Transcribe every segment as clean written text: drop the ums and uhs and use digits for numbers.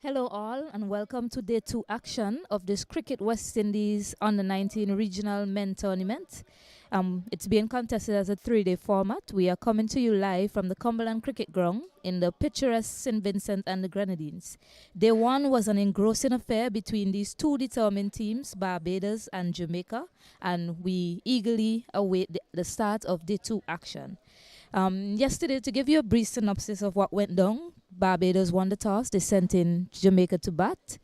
Hello all and welcome to day 2 action of this Cricket West Indies Under-19 Regional Men Tournament. It's being contested as a 3-day format. We are coming to you live from the Cumberland Cricket Ground in the picturesque St. Vincent and the Grenadines. Day 1 was an engrossing affair between these two determined teams, Barbados and Jamaica, and we eagerly await the start of day 2 action. Yesterday, to give you a brief synopsis of what went down, Barbados won the toss. They sent in Jamaica to bat.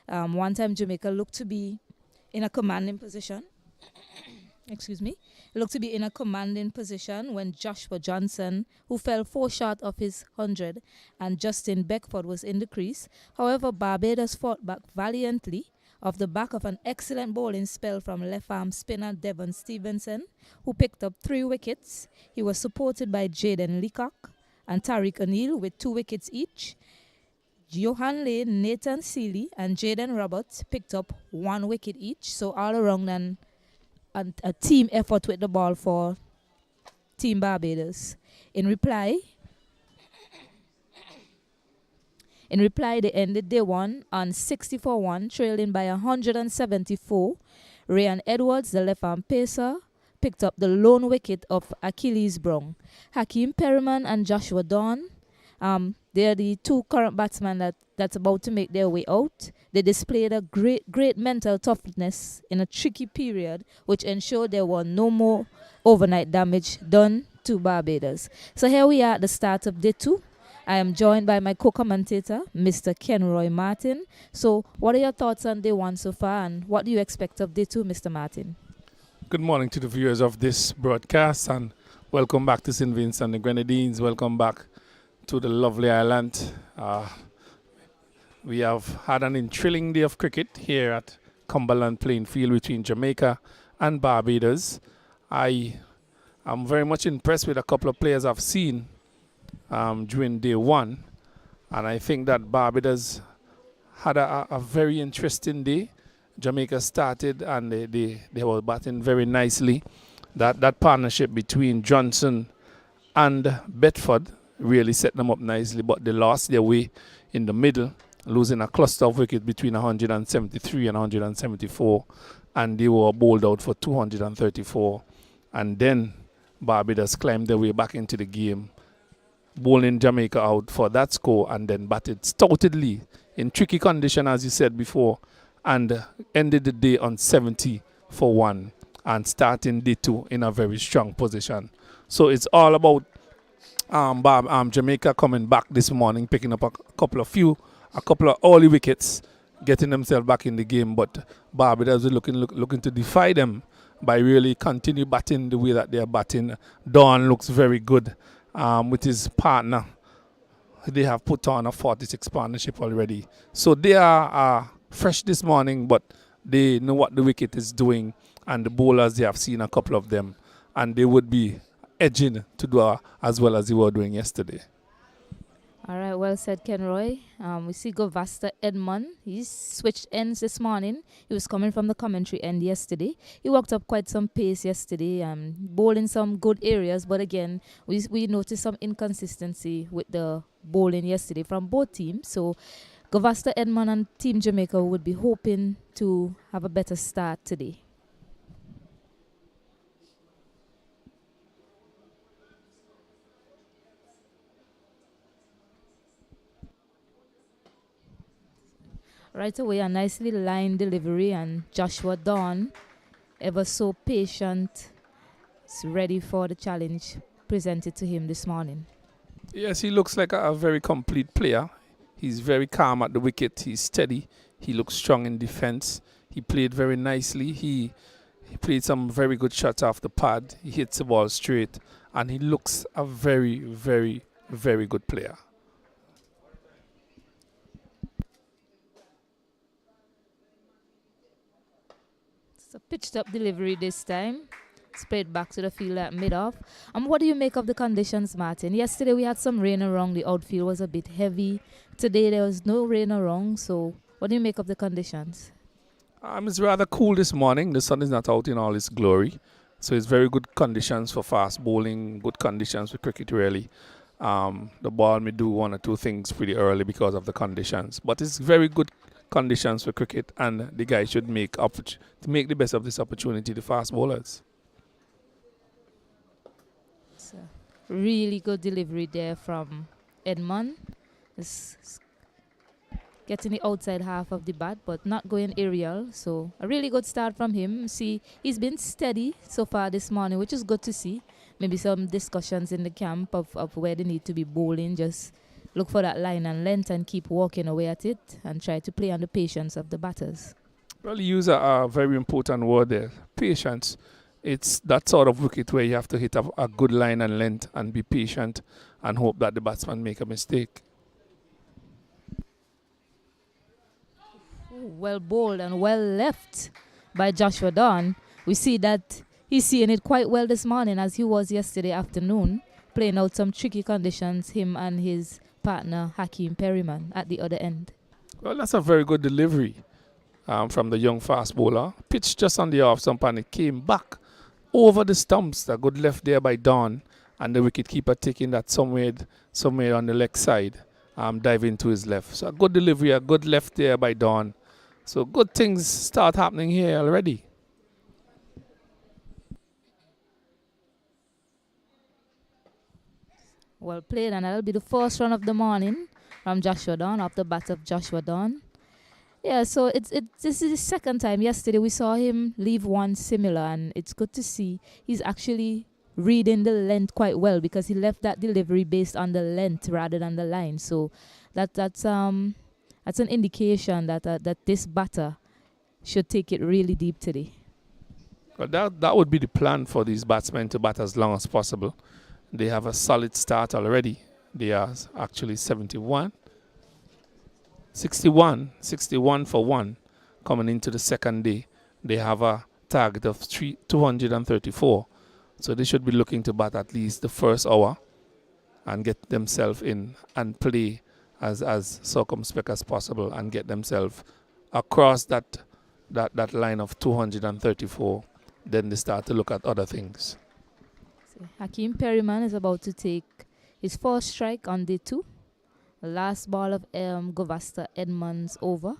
One time Jamaica looked to be in a commanding position. Excuse me. Looked to be in a commanding position when Joshua Johnson, who fell 4 short of his 100, and Justin Beckford was in the crease. However, Barbados fought back valiantly off the back of an excellent bowling spell from left-arm spinner Devon Stevenson, who picked up 3 wickets. He was supported by Jaden Leacock and Tariq O'Neill with 2 wickets each. Johan Lane, Nathan Seeley, and Jaden Roberts picked up 1 wicket each. So all around a team effort with the ball for Team Barbados. In reply, they ended day 1 on 64-1, trailing by 174. Ryan Edwards, the left-arm pacer, picked up the lone wicket of Achilles Brown. Hakeem Perryman and Joshua Dawn, they are the 2 current batsmen that's about to make their way out. They displayed a great mental toughness in a tricky period, which ensured there were no more overnight damage done to Barbados. So here we are at the start of day 2. I am joined by my co-commentator, Mr. Kenroy Martin. So what are your thoughts on day 1 so far, and what do you expect of day 2, Mr. Martin? Good morning to the viewers of this broadcast, and welcome back to St. Vincent and the Grenadines. Welcome back to the lovely island. We have had an thrilling day of cricket here at Cumberland playing field between Jamaica and Barbados. I am very much impressed with a couple of players I've seen during day 1, and I think that Barbados had a very interesting day. Jamaica started and they were batting very nicely. That partnership between Johnson and Bedford really set them up nicely, but they lost their way in the middle, losing a cluster of wickets between 173 and 174, and they were bowled out for 234. And then Barbados climbed their way back into the game, bowling Jamaica out for that score, and then batted stoutedly in tricky condition, as you said before, and ended the day on 70 for 1 and starting day 2 in a very strong position. So it's all about Jamaica coming back this morning, picking up a couple of early wickets, getting themselves back in the game. But Barbados is looking to defy them by really continue batting the way that they are batting. Dawn looks very good with his partner. They have put on a 46 partnership already. So they are fresh this morning, but they know what the wicket is doing, and the bowlers, they have seen a couple of them, and they would be edging to do as well as they were doing yesterday. All right, well said, Kenroy. We see Govasta Edmond. He switched ends this morning. He was coming from the commentary end yesterday. He walked up quite some pace yesterday, bowling some good areas, but again, we noticed some inconsistency with the bowling yesterday from both teams. So Govasta Edmond and Team Jamaica would be hoping to have a better start today. Right away, a nicely lined delivery, and Joshua Dawn, ever so patient, is ready for the challenge presented to him this morning. Yes, he looks like a very complete player. He's very calm at the wicket. He's steady. He looks strong in defense. He played very nicely. He played some very good shots off the pad. He hits the ball straight, and he looks a very, very, very good player. It's a pitched up delivery this time. Spread back to the field at mid-off. What do you make of the conditions, Martin? Yesterday we had some rain around. The outfield was a bit heavy. Today there was no rain around. So what do you make of the conditions? It's rather cool this morning. The sun is not out in all its glory. So it's very good conditions for fast bowling, good conditions for cricket really. the ball may do one or two things pretty early because of the conditions. But it's very good conditions for cricket, and the guy should make to make the best of this opportunity, the fast bowlers. It's a really good delivery there from Edmund. It's getting the outside half of the bat, but not going aerial. So a really good start from him. See, he's been steady so far this morning, which is good to see. Maybe some discussions in the camp of where they need to be bowling. Just look for that line and length and keep walking away at it and try to play on the patience of the batters. Well, you use a very important word there, patience. It's that sort of wicket where you have to hit a good line and length and be patient and hope that the batsman make a mistake. Well bowled and well left by Joshua Dawn. We see that he's seeing it quite well this morning as he was yesterday afternoon, playing out some tricky conditions, him and his partner Hakeem Perryman at the other end. Well, that's a very good delivery from the young fast bowler. Pitched just on the off stump and it came back over the stumps. A good left there by Dawn, and the wicketkeeper taking that somewhere on the leg side, diving to his left. So a good delivery, a good left there by Dawn. So good things start happening here already. Well played, and that'll be the first run of the morning from Joshua Dawn, off the bat of Joshua Dawn. Yeah, so this is the second time. Yesterday we saw him leave one similar, and it's good to see he's actually reading the length quite well, because he left that delivery based on the length rather than the line. So that's an indication that this batter should take it really deep today. Well, that would be the plan for these batsmen, to bat as long as possible. They have a solid start already. They are actually 61 for 1 coming into the second day. They have a target of 234. So they should be looking to bat at least the first hour and get themselves in and play as circumspect as possible and get themselves across that line of 234. Then they start to look at other things. Hakeem Perryman is about to take his first strike on day 2. The last ball of Govasta Edmonds over.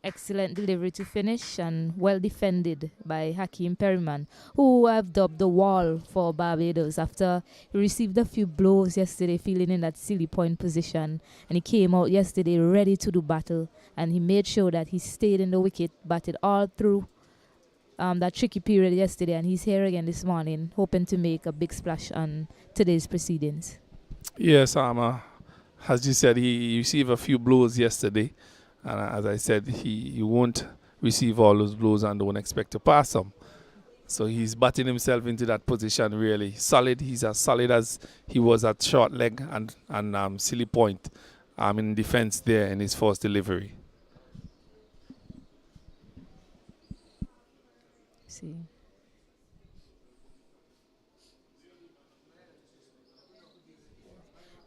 Excellent delivery to finish, and well defended by Hakeem Perryman, who I've dubbed the wall for Barbados after he received a few blows yesterday, feeling in that silly point position, and he came out yesterday ready to do battle, and he made sure that he stayed in the wicket, batted all through that tricky period yesterday, and he's here again this morning, hoping to make a big splash on today's proceedings. Yes, as you said, he received a few blows yesterday. And as I said, he won't receive all those blows and don't expect to pass them. So he's batting himself into that position really solid. He's as solid as he was at short leg and silly point in defense there in his first delivery. See.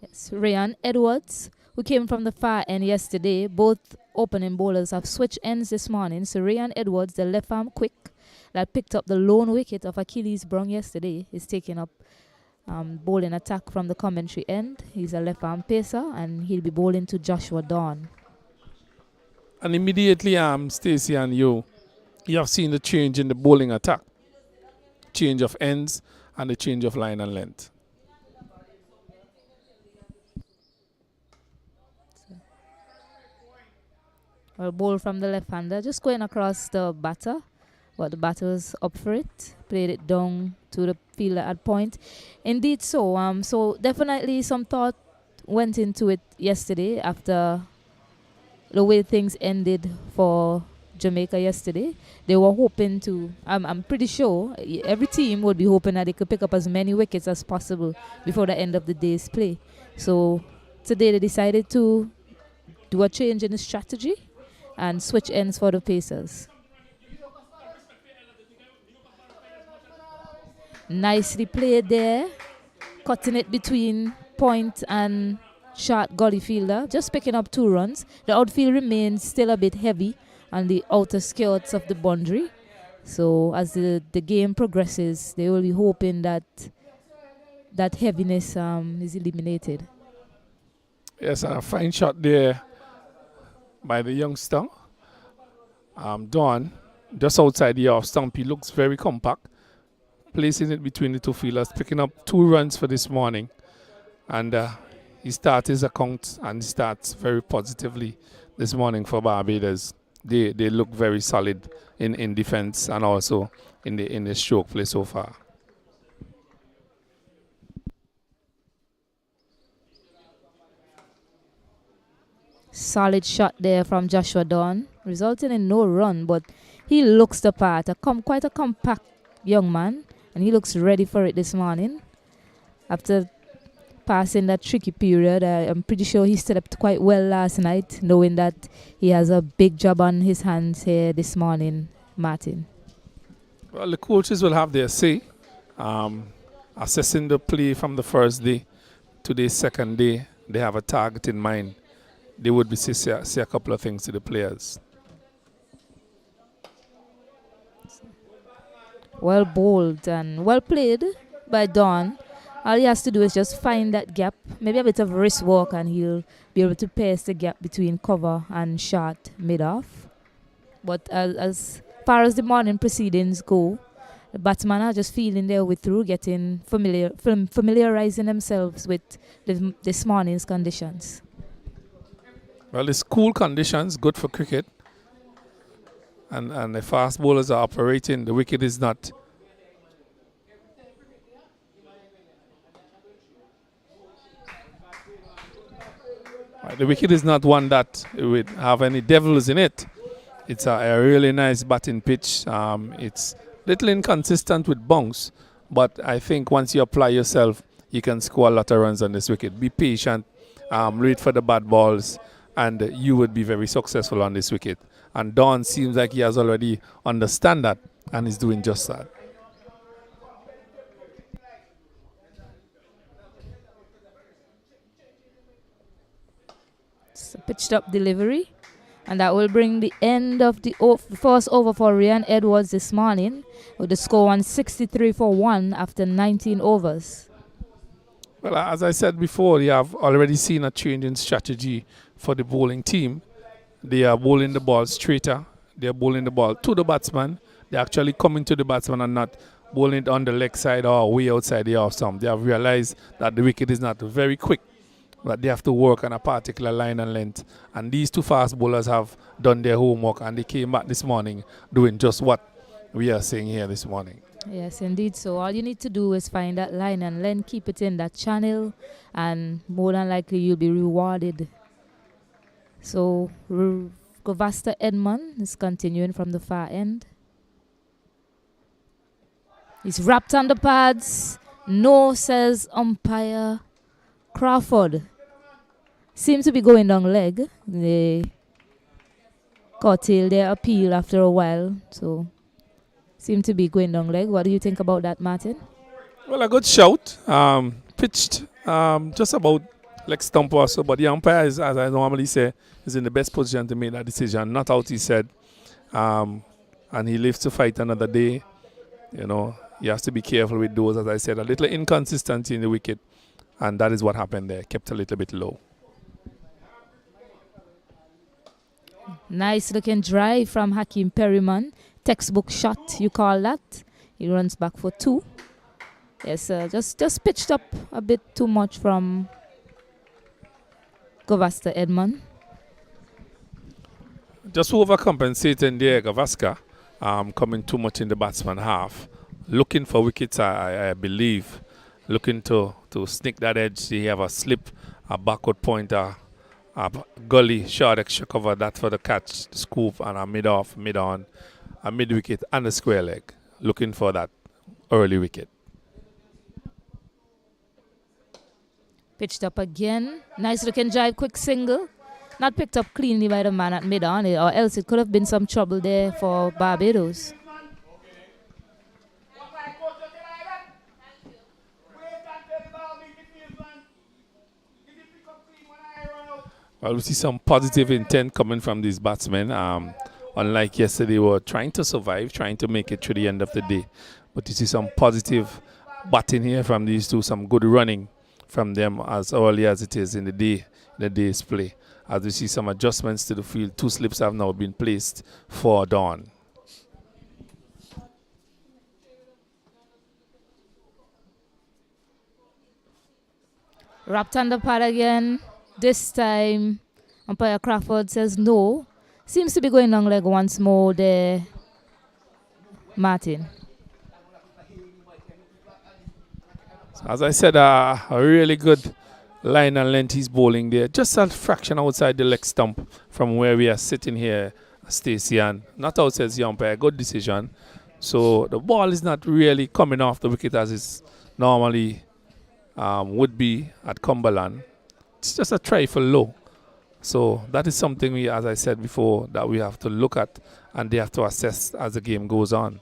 Yes, Ryan Edwards, who came from the far end yesterday. Both opening bowlers have switched ends this morning. So Ryan Edwards, the left arm quick, that picked up the lone wicket of Achilles Brown yesterday, is taking up bowling attack from the commentary end. He's a left arm pacer, and he'll be bowling to Joshua Dawn. And immediately, Stacey and you have seen the change in the bowling attack. Change of ends and the change of line and length. Well, bowl from the left-hander, just going across the batter, but the batter was up for it, played it down to the fielder at point. Indeed so. So definitely some thought went into it yesterday after the way things ended for Jamaica yesterday. They were hoping to, I'm pretty sure every team would be hoping that they could pick up as many wickets as possible before the end of the day's play. So today they decided to do a change in the strategy and switch ends for the Pacers. Nicely played there, cutting it between point and short gully fielder, just picking up 2 runs. The outfield remains still a bit heavy, on the outer skirts of the boundary. So as the game progresses, they will be hoping that that heaviness is eliminated. Yes, a fine shot there by the youngster. Don, just outside the off stump. He looks very compact, placing it between the two fielders, picking up 2 runs for this morning. And he starts his account and starts very positively this morning for Barbados. They look very solid in defense and also in the stroke play so far. Solid shot there from Joshua Dawn, resulting in no run, but he looks the part. Quite a compact young man, and he looks ready for it this morning. After passing that tricky period, I'm pretty sure he stood up quite well last night, knowing that he has a big job on his hands here this morning, Martin. Well, the coaches will have their say, assessing the play from the first day to the second day. They have a target in mind. They would be say a couple of things to the players. Well bowled and well played by Don. All he has to do is just find that gap, maybe a bit of wrist work, and he'll be able to pierce the gap between cover and shot mid-off. But as far as the morning proceedings go, the batsmen are just feeling their way through, getting familiarizing themselves with this morning's conditions. Well, it's cool conditions, good for cricket. And the fast bowlers are operating. The wicket is not. The wicket is not one that would have any devils in it. It's a really nice batting pitch. It's little inconsistent with bounce, but I think once you apply yourself, you can score a lot of runs on this wicket. Be patient, wait for the bad balls, and you would be very successful on this wicket. And Don seems like he has already understand that and is doing just that. It's a pitched up delivery, and that will bring the end of the first over for Ryan Edwards this morning, with the score 163 for 1 after 19 overs. Well, as I said before, you have already seen a change in strategy for the bowling team. They are bowling the ball straighter. They are bowling the ball to the batsman. They're actually coming to the batsman and not bowling it on the leg side or way outside the off stump. They have realized that the wicket is not very quick, that they have to work on a particular line and length. And these two fast bowlers have done their homework, and they came back this morning doing just what we are saying here this morning. Yes, indeed. So all you need to do is find that line and length, keep it in that channel, and more than likely you'll be rewarded. So Govasta Edmond is continuing from the far end. He's wrapped on the pads. No, says umpire Crawford. Seems to be going down leg. They curtailed their appeal after a while. So seem to be going down leg. What do you think about that, Martin? Well, a good shout. Pitched just about leg stump or so, but the umpire, is, as I normally say, is in the best position to make that decision. Not out, he said. And he lives to fight another day. You know, he has to be careful with those, as I said. A little inconsistency in the wicket, and that is what happened there. Kept a little bit low. Nice looking drive from Hakeem Perryman. Textbook shot, you call that. He runs back for 2. Yes, just pitched up a bit too much from Govasta Edmond. Just overcompensating there, Gavaskar, coming too much in the batsman half. Looking for wickets, I believe. Looking to sneak that edge. He have a slip, a backward pointer, a gully, short extra cover, that for the catch, the scoop, and a mid-off, mid-on, a mid-wicket, and a square leg. Looking for that early wicket. Pitched up again. Nice looking drive, quick single. Not picked up cleanly by the man at mid-on, or else it could have been some trouble there for Barbados. Well, we see some positive intent coming from these batsmen. unlike yesterday, were trying to survive, trying to make it through the end of the day. But you see some positive batting here from these two, some good running from them as early as it is in the day's play. As we see some adjustments to the field, 2 slips have now been placed for dawn. Wrapped on the pad again. This time, umpire Crawford says no. Seems to be going long leg once more there, Martin. So as I said, a really good line and length he's bowling there. Just a fraction outside the leg stump from where we are sitting here, Stacey, and not outside the umpire. Good decision. So the ball is not really coming off the wicket as it's normally would be at Cumberland. It's just a trifle low. So that is something we, as I said before, that we have to look at and they have to assess as the game goes on.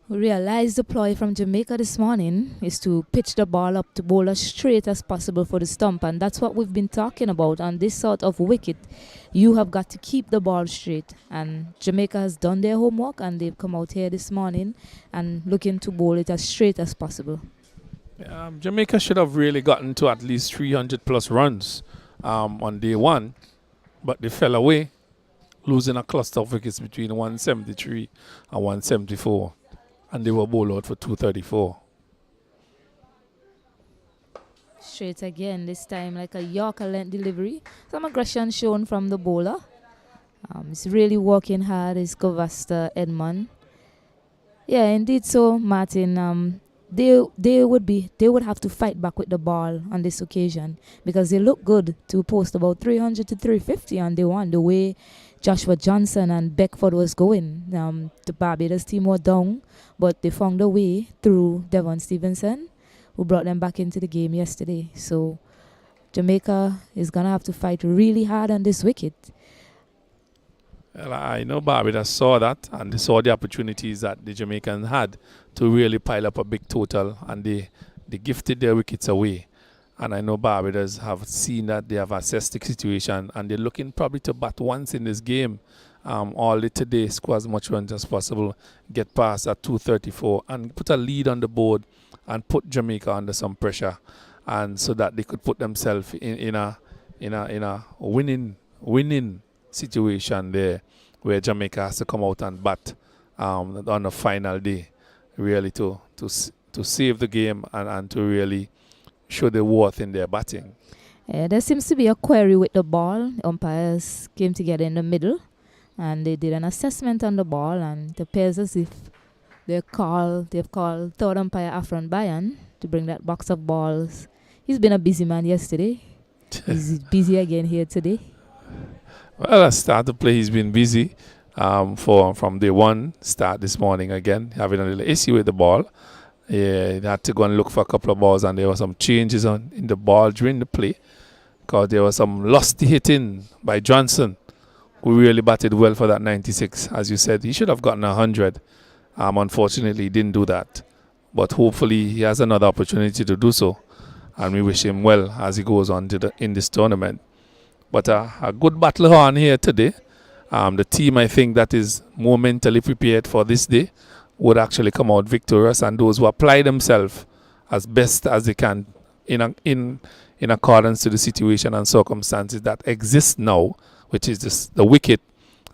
We realized the ploy from Jamaica this morning is to pitch the ball up to bowl as straight as possible for the stump, and that's what we've been talking about on this sort of wicket. You have got to keep the ball straight, and Jamaica has done their homework and they've come out here this morning and looking to bowl it as straight as possible. Jamaica should have really gotten to at least 300 plus runs on day one, but they fell away, losing a cluster of wickets between 173 and 174. And they were bowled out for 234. Straight again, this time like a Yorker length delivery. Some aggression shown from the bowler. He's really working hard, is Govasta Edmond. Yeah, indeed so, Martin. They would have to fight back with the ball on this occasion because they look good to post about 300 to 350 on day one. The way Joshua Johnson and Beckford was going, the Barbados team were down, but they found a way through Devon Stevenson, who brought them back into the game yesterday. So Jamaica is gonna have to fight really hard on this wicket. Well, I know Barbados saw that and they saw the opportunities that the Jamaicans had to really pile up a big total, and they gifted their wickets away. And I know Barbados have seen that, they have assessed the situation, and they're looking probably to bat once in this game. All day today, score as much runs as possible, get past at 234, and put a lead on the board, and put Jamaica under some pressure, and so that they could put themselves in a winning situation there, where Jamaica has to come out and bat on the final day, really to save the game and to really show the worth in their batting. There seems to be a query with the ball. Umpires came together in the middle and they did an assessment on the ball, and it appears as if they've called third umpire Afron Bayan to bring that box of balls. He's been a busy man yesterday. He's busy again here today. Well, I start to play. He's been busy from day one. Start this morning again, having a little issue with the ball. Yeah, they had to go and look for a couple of balls, and there were some changes in the ball during the play because there was some lusty hitting by Johnson, who really batted well for that 96. As you said, he should have gotten 100. Unfortunately, he didn't do that. But hopefully, he has another opportunity to do so, and we wish him well as he goes on in this tournament. But a good battle on here today. The team, I think, that is more mentally prepared for this day would actually come out victorious, and those who apply themselves as best as they can in accordance to the situation and circumstances that exist now, which is the wicket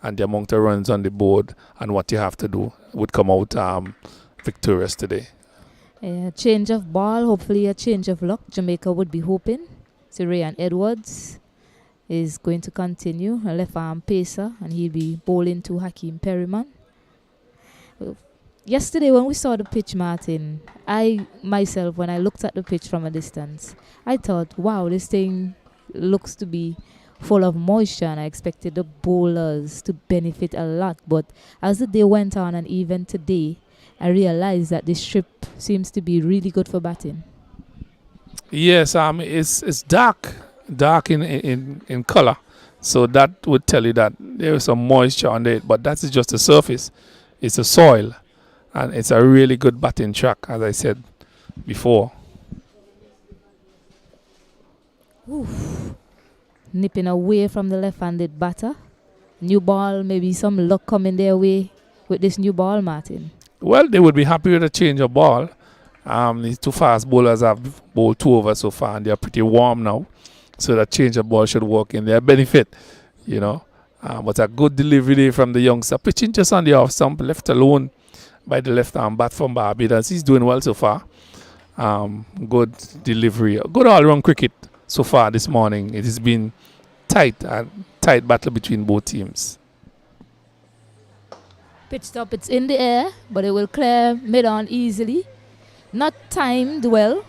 and the amount of runs on the board and what you have to do, would come out victorious today. Change of ball, hopefully a change of luck. Jamaica would be hoping. So Ryan Edwards is going to continue, a left arm pacer, and he'll be bowling to Hakeem Perryman. Yesterday when we saw the pitch, Martin, when I looked at the pitch from a distance, I thought, wow, this thing looks to be full of moisture, and I expected the bowlers to benefit a lot. But as the day went on, and even today, I realized that this strip seems to be really good for batting. Yes, it's dark in color, so that would tell you that there is some moisture on it, but that is just the surface. It's the soil, and it's a really good batting track, as I said before. Oof. Nipping away from the left-handed batter. New ball, maybe some luck coming their way with this new ball, Martin. Well, they would be happy with a change of ball. These two fast bowlers have bowled 2 overs so far, and they are pretty warm now. So that change of ball should work in their benefit, you know. But a good delivery there from the youngster, pitching just on the off stump, left alone by the left-arm bat from Barbados. He's doing well so far. Good delivery, good all-round cricket so far this morning. It has been tight battle between both teams. Pitched up, it's in the air, but it will clear mid-on easily. Not timed well.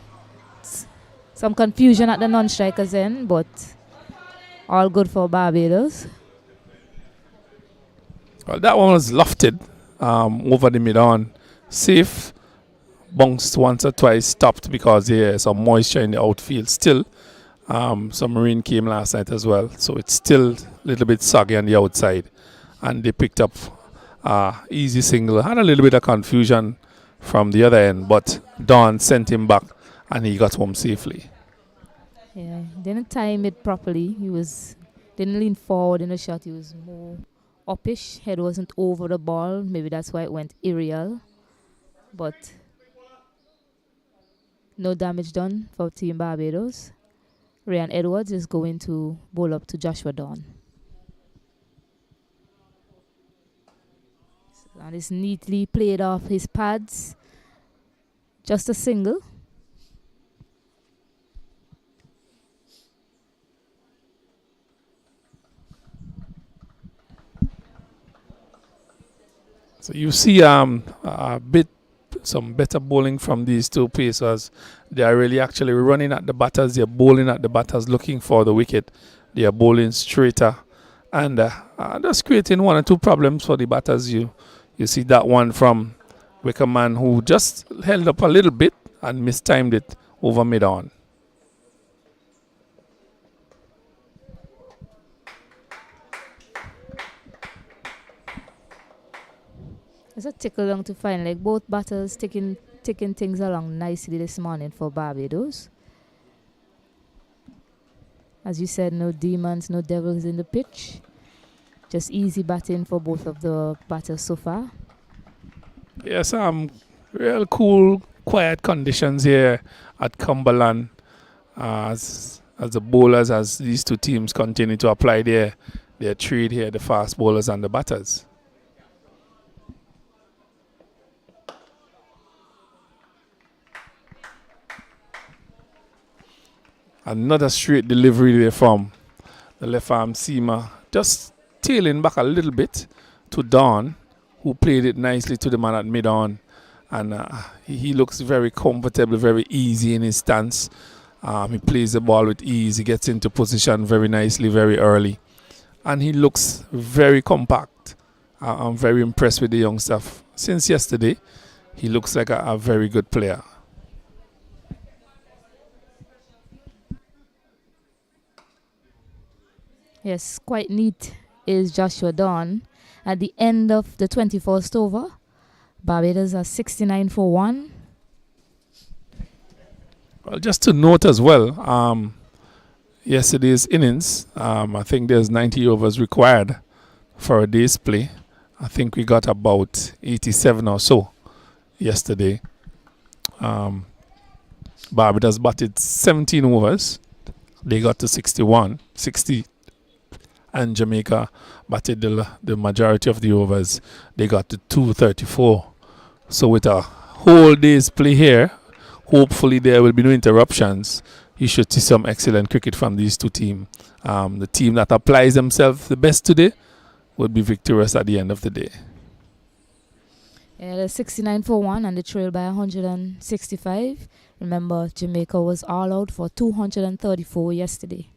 Some confusion at the non-strikers end, but all good for Barbados. Well, that one was lofted over the mid-on. Safe, bounced once or twice, stopped because there's some moisture in the outfield still. Some rain came last night as well, so it's still a little bit soggy on the outside. And they picked up easy single. Had a little bit of confusion from the other end, but Don sent him back and he got home safely. Yeah, didn't time it properly. Didn't lean forward in the shot. He was more uppish. Head wasn't over the ball. Maybe that's why it went aerial. But no damage done for Team Barbados. Ryan Edwards is going to bowl up to Joshua Dawn. And it's neatly played off his pads. Just a single. So you see some better bowling from these two pacers. They are really actually running at the batters. They are bowling at the batters, looking for the wicket. They are bowling straighter, and that's creating 1 or 2 problems for the batters. You see that one from Wickerman, who just held up a little bit and mistimed it over mid-on. It's a tickle along to find, like both batters taking things along nicely this morning for Barbados. As you said, no demons, no devils in the pitch. Just easy batting for both of the batters so far. Yes, real cool, quiet conditions here at Cumberland as the bowlers, as these two teams continue to apply their trade here, the fast bowlers and the batters. Another straight delivery there from the left arm seamer, just tailing back a little bit to Don, who played it nicely to the man at mid-on. And he looks very comfortable, very easy in his stance. He plays the ball with ease. He gets into position very nicely, very early. And he looks very compact. I'm very impressed with the young stuff. Since yesterday, he looks like a very good player. Yes, quite neat is Joshua Dawn. At the end of the 21st over, Barbados are 69 for 1. Well, just to note as well, yesterday's innings, I think there's 90 overs required for a day's play. I think we got about 87 or so yesterday. Barbados batted 17 overs. They got to 60, and Jamaica batted the majority of the overs. They got to 234. So with a whole day's play here, hopefully there will be no interruptions. You should see some excellent cricket from these two teams. The team that applies themselves the best today would be victorious at the end of the day. Yeah, they're 69 for 1 and they trail by 165. Remember, Jamaica was all out for 234 yesterday.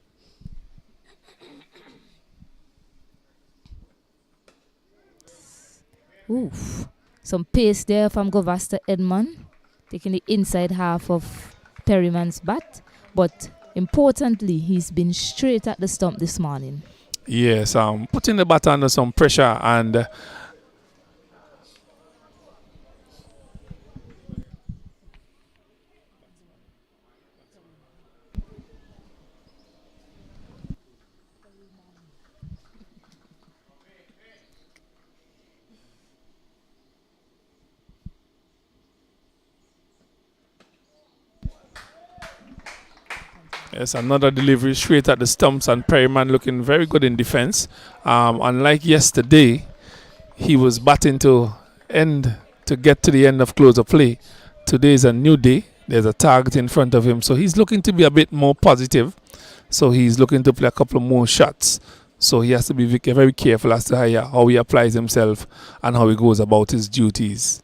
Oof. Some pace there from Govasta Edmond, taking the inside half of Perryman's bat. But importantly, he's been straight at the stump this morning. Yes, putting the bat under some pressure, and Yes, another delivery straight at the stumps, and Perryman looking very good in defense. Unlike yesterday, he was batting to get to the end of close of play. Today is a new day. There's a target in front of him, so he's looking to be a bit more positive. So he's looking to play a couple of more shots. So he has to be very careful as to how he applies himself and how he goes about his duties.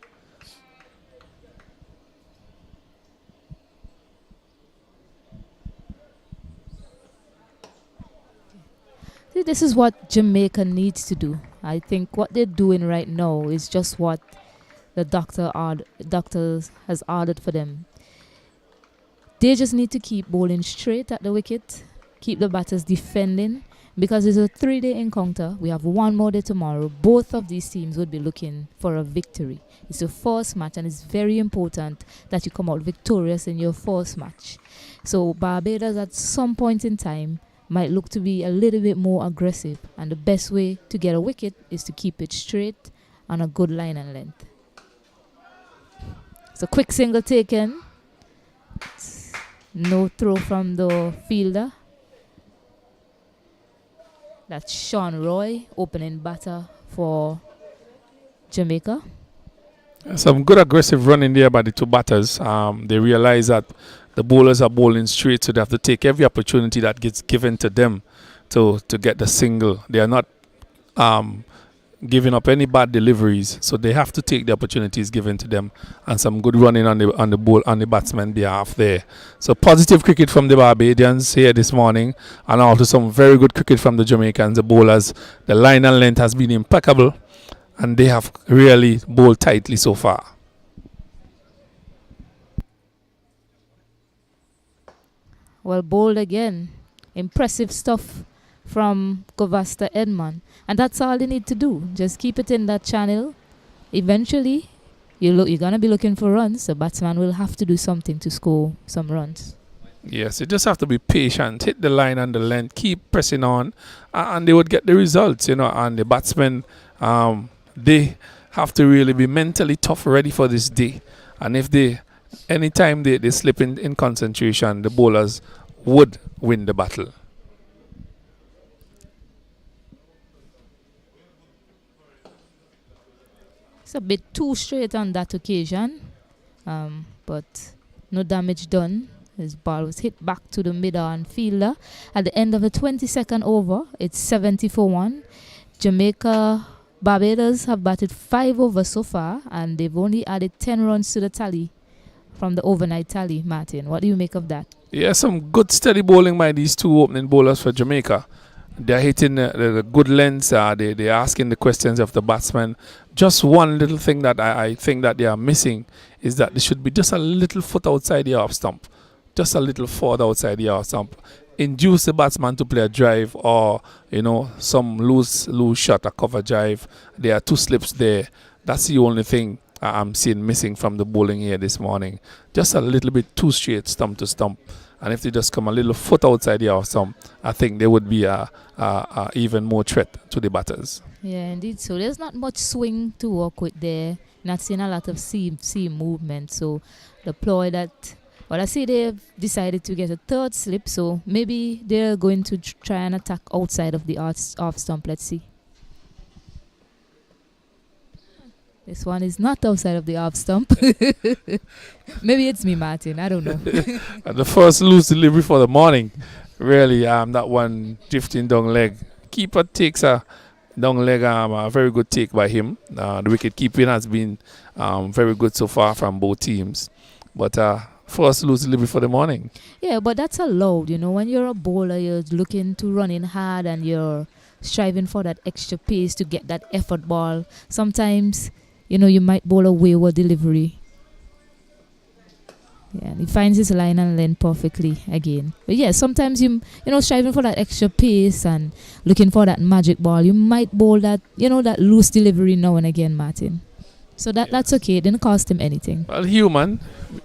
See, this is what Jamaica needs to do. I think what they're doing right now is just what the doctors has ordered for them. They just need to keep bowling straight at the wicket, keep the batters defending, because it's a 3-day encounter. We have one more day tomorrow. Both of these teams would be looking for a victory. It's your first match, and it's very important that you come out victorious in your first match. So Barbados at some point in time might look to be a little bit more aggressive, and the best way to get a wicket is to keep it straight on a good line and length. So quick single taken. No throw from the fielder. That's Sean Roy, opening batter for Jamaica. Some good aggressive running there by the two batters. They realize that the bowlers are bowling straight, so they have to take every opportunity that gets given to them to get the single. They are not giving up any bad deliveries, so they have to take the opportunities given to them, and some good running on the batsman behalf there. So positive cricket from the Barbadians here this morning, and also some very good cricket from the Jamaicans, the bowlers. The line and length has been impeccable, and they have really bowled tightly so far. Well bowled again. Impressive stuff from Govasta Edman. And that's all they need to do. Just keep it in that channel. Eventually, you're going to be looking for runs. The batsman will have to do something to score some runs. Yes, you just have to be patient, hit the line and the length, keep pressing on, and they would get the results, And the batsmen, they have to really be mentally tough, ready for this day. And if anytime they slip in concentration, the bowlers would win the battle. It's a bit too straight on that occasion, but no damage done. His ball was hit back to the mid-on fielder. At the end of the 22nd over, it's 70 for 1. Barbados have batted 5 overs so far, and they've only added 10 runs to the tally from the overnight tally. Martin, what do you make of that? Yeah, some good steady bowling by these two opening bowlers for Jamaica. They're hitting the good lengths. They're asking the questions of the batsman. Just one little thing that I think that they are missing is that they should be just a little foot outside the off stump. Just a little forward outside the off stump. Induce the batsman to play a drive, or, some loose shot, a cover drive. There are 2 slips there. That's the only thing I'm seeing missing from the bowling here this morning. Just a little bit too straight, stump to stump. And if they just come a little foot outside the off stump, I think they would be a even more threat to the batters. Yeah, indeed. So there's not much swing to work with there. Not seeing a lot of seam movement. So the ploy that, I see they've decided to get a 3rd slip. So maybe they're going to try and attack outside of the off stump. Let's see. This one is not outside of the off stump. Maybe it's me, Martin. I don't know. The first loose delivery for the morning. Really, that one drifting down leg. Keeper takes a down leg, a very good take by him. The wicket keeping has been very good so far from both teams. But first loose delivery for the morning. Yeah, but that's allowed. When you're a bowler, you're looking to run in hard and you're striving for that extra pace to get that effort ball. Sometimes, you might bowl a wayward delivery. Yeah, and he finds his line and length perfectly again. But yeah, sometimes striving for that extra pace and looking for that magic ball, you might bowl that, that loose delivery now and again, Martin. So that's okay. It didn't cost him anything. Well, human,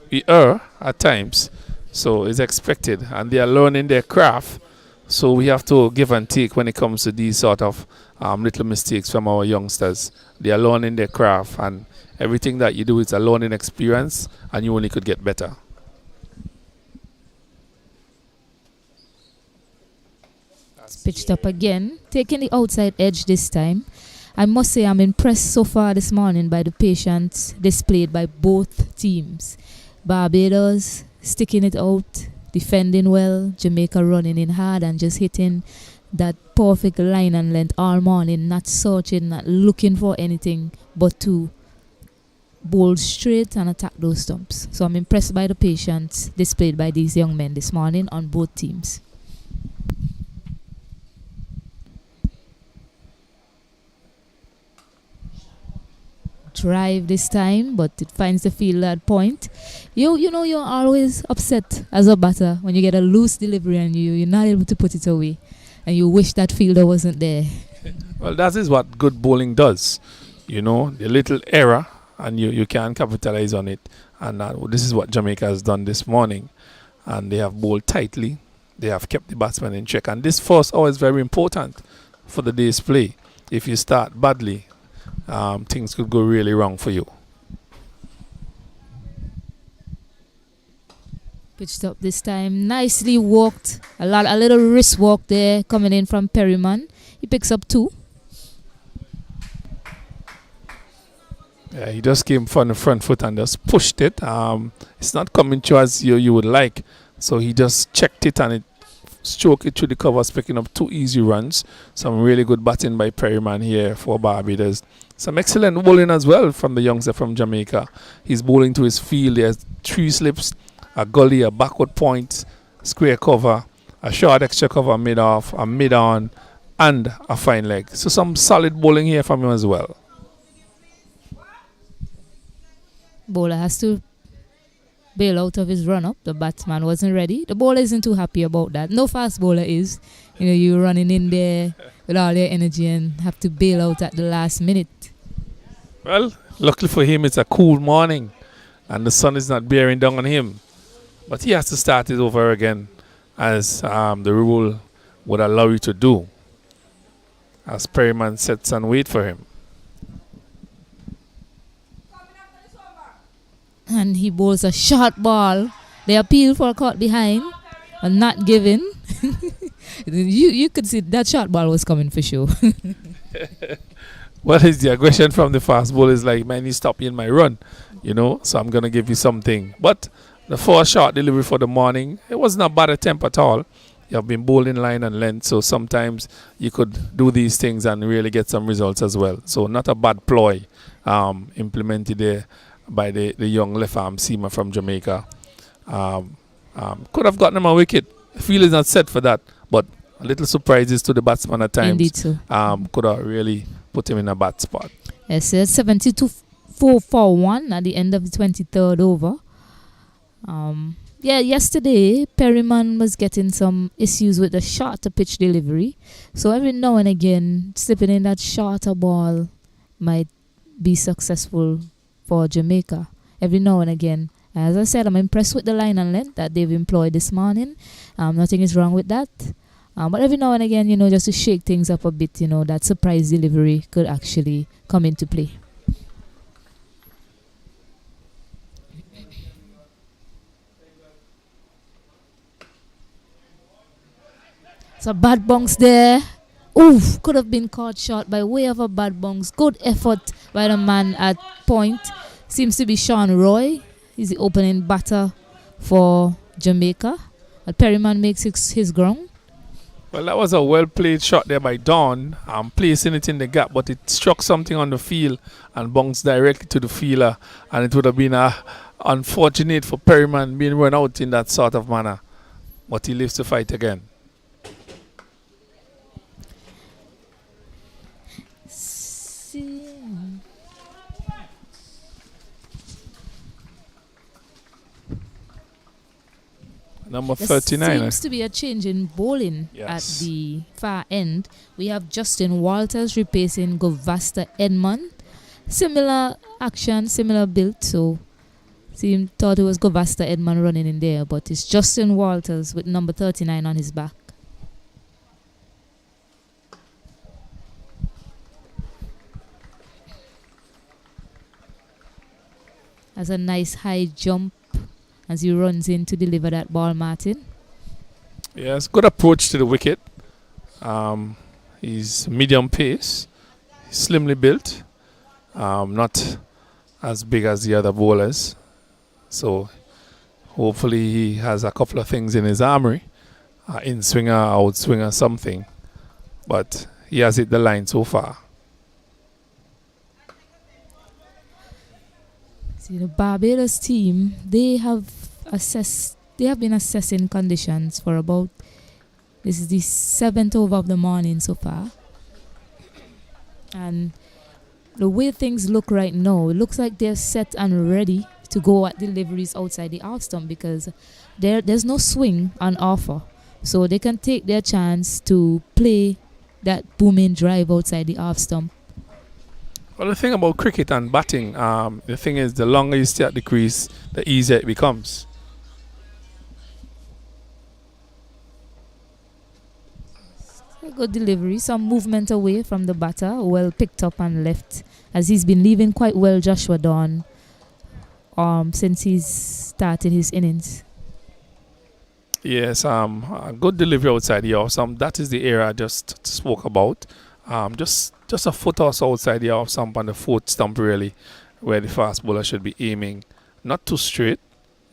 we err at times, so it's expected, and they are learning their craft. So we have to give and take when it comes to these sort of little mistakes from our youngsters. They are learning their craft, and everything that you do is a learning experience, and you only could get better. It's pitched up again, taking the outside edge this time. I must say I'm impressed so far this morning by the patience displayed by both teams. Barbados sticking it out, defending well, Jamaica running in hard and just hitting that perfect line and length all morning, not searching, not looking for anything but to bowl straight and attack those stumps. So I'm impressed by the patience displayed by these young men this morning on both teams. Drive this time, but it finds the fielder at point. You know you're always upset as a batter when you get a loose delivery and you're not able to put it away, and you wish that fielder wasn't there. Well, that is what good bowling does. You know, the little error, and you can capitalize on it. And this is what Jamaica has done this morning. And they have bowled tightly. They have kept the batsman in check. And this first hour is very important for the day's play. If you start badly, things could go really wrong for you. Pitched up this time, nicely walked. A little wrist walk there coming in from Perryman. He picks up 2. Yeah, he just came from the front foot and just pushed it. It's not coming to as you would like, so he just checked it and it stroked it through the covers, picking up 2 easy runs. Some really good batting by Perryman here for Barbados. Some excellent bowling as well from the youngster from Jamaica. He's bowling to his field. There's 3 slips, a gully, a backward point, square cover, a short extra cover mid-off, a mid-on, and a fine leg. So some solid bowling here from him as well. Bowler has to bail out of his run-up. The batsman wasn't ready. The bowler isn't too happy about that. No fast bowler is. You know, you're running in there with all your energy and have to bail out at the last minute. Well, luckily for him, it's a cool morning and the sun is not bearing down on him. But he has to start it over again, as the rule would allow you to do, as Perryman sits and wait for him. And he bowls a short ball. They appeal for a caught behind and not given. you could see that short ball was coming for sure. Well, it's the aggression from the fast ball is like, man, you stop in my run, you know, so I'm going to give you something. But the first short delivery for the morning, it wasn't a bad attempt at all. You have been bowling line and length, so sometimes you could do these things and really get some results as well. So not a bad ploy implemented there by the young left arm seamer from Jamaica. Could have gotten him a wicket. The field is not set for that, but a little surprises to the batsman at times. Indeed so. Could have really put him in a bad spot. Yes, it's 72-4 for 1 at the end of the 23rd over. Yesterday Perryman was getting some issues with the shorter pitch delivery. So every now and again, slipping in that shorter ball might be successful for Jamaica. Every now and again. As I said, I'm impressed with the line and length that they've employed this morning. Nothing is wrong with that. But every now and again, you know, just to shake things up a bit, you know, that surprise delivery could actually come into play. So bad bounce there. Oof, could have been caught short by way of a bad bounce. Good effort by the man at point. Seems to be Sean Roy. He's the opening batter for Jamaica. But Perryman makes his ground. Well, that was a well-played shot there by Don. Placing it in the gap, but it struck something on the field and bounced directly to the fielder. And it would have been unfortunate for Perryman being run out in that sort of manner. But he lives to fight again. Number 39. There seems to be a change in bowling at the far end. We have Justin Walters replacing Govasta Edmond. Similar action, similar build. So, thought it was Govasta Edmond running in there, but it's Justin Walters with number 39 on his back. Has a nice high jump as he runs in to deliver that ball, Martin. Yes, good approach to the wicket. He's medium pace, slimly built, not as big as the other bowlers. So hopefully he has a couple of things in his armory, in swinger, out swinger, something. But he has hit the line so far. See, the Barbados team, they have been assessing conditions for about, this is the 7th over of the morning so far. And the way things look right now, it looks like they're set and ready to go at deliveries outside the off stump, because there's no swing on offer. So they can take their chance to play that booming drive outside the off stump. Well, the thing about cricket and batting, the thing is, the longer you stay at the crease, the easier it becomes. A good delivery, some movement away from the batter, well picked up and left, as he's been leaving quite well Joshua Dawn since he's started his innings. Yes, a good delivery outside the off stump. That is the area I just spoke about. Just a foot or so outside the off stump, on the fourth stump really, where the fast bowler should be aiming. Not too straight,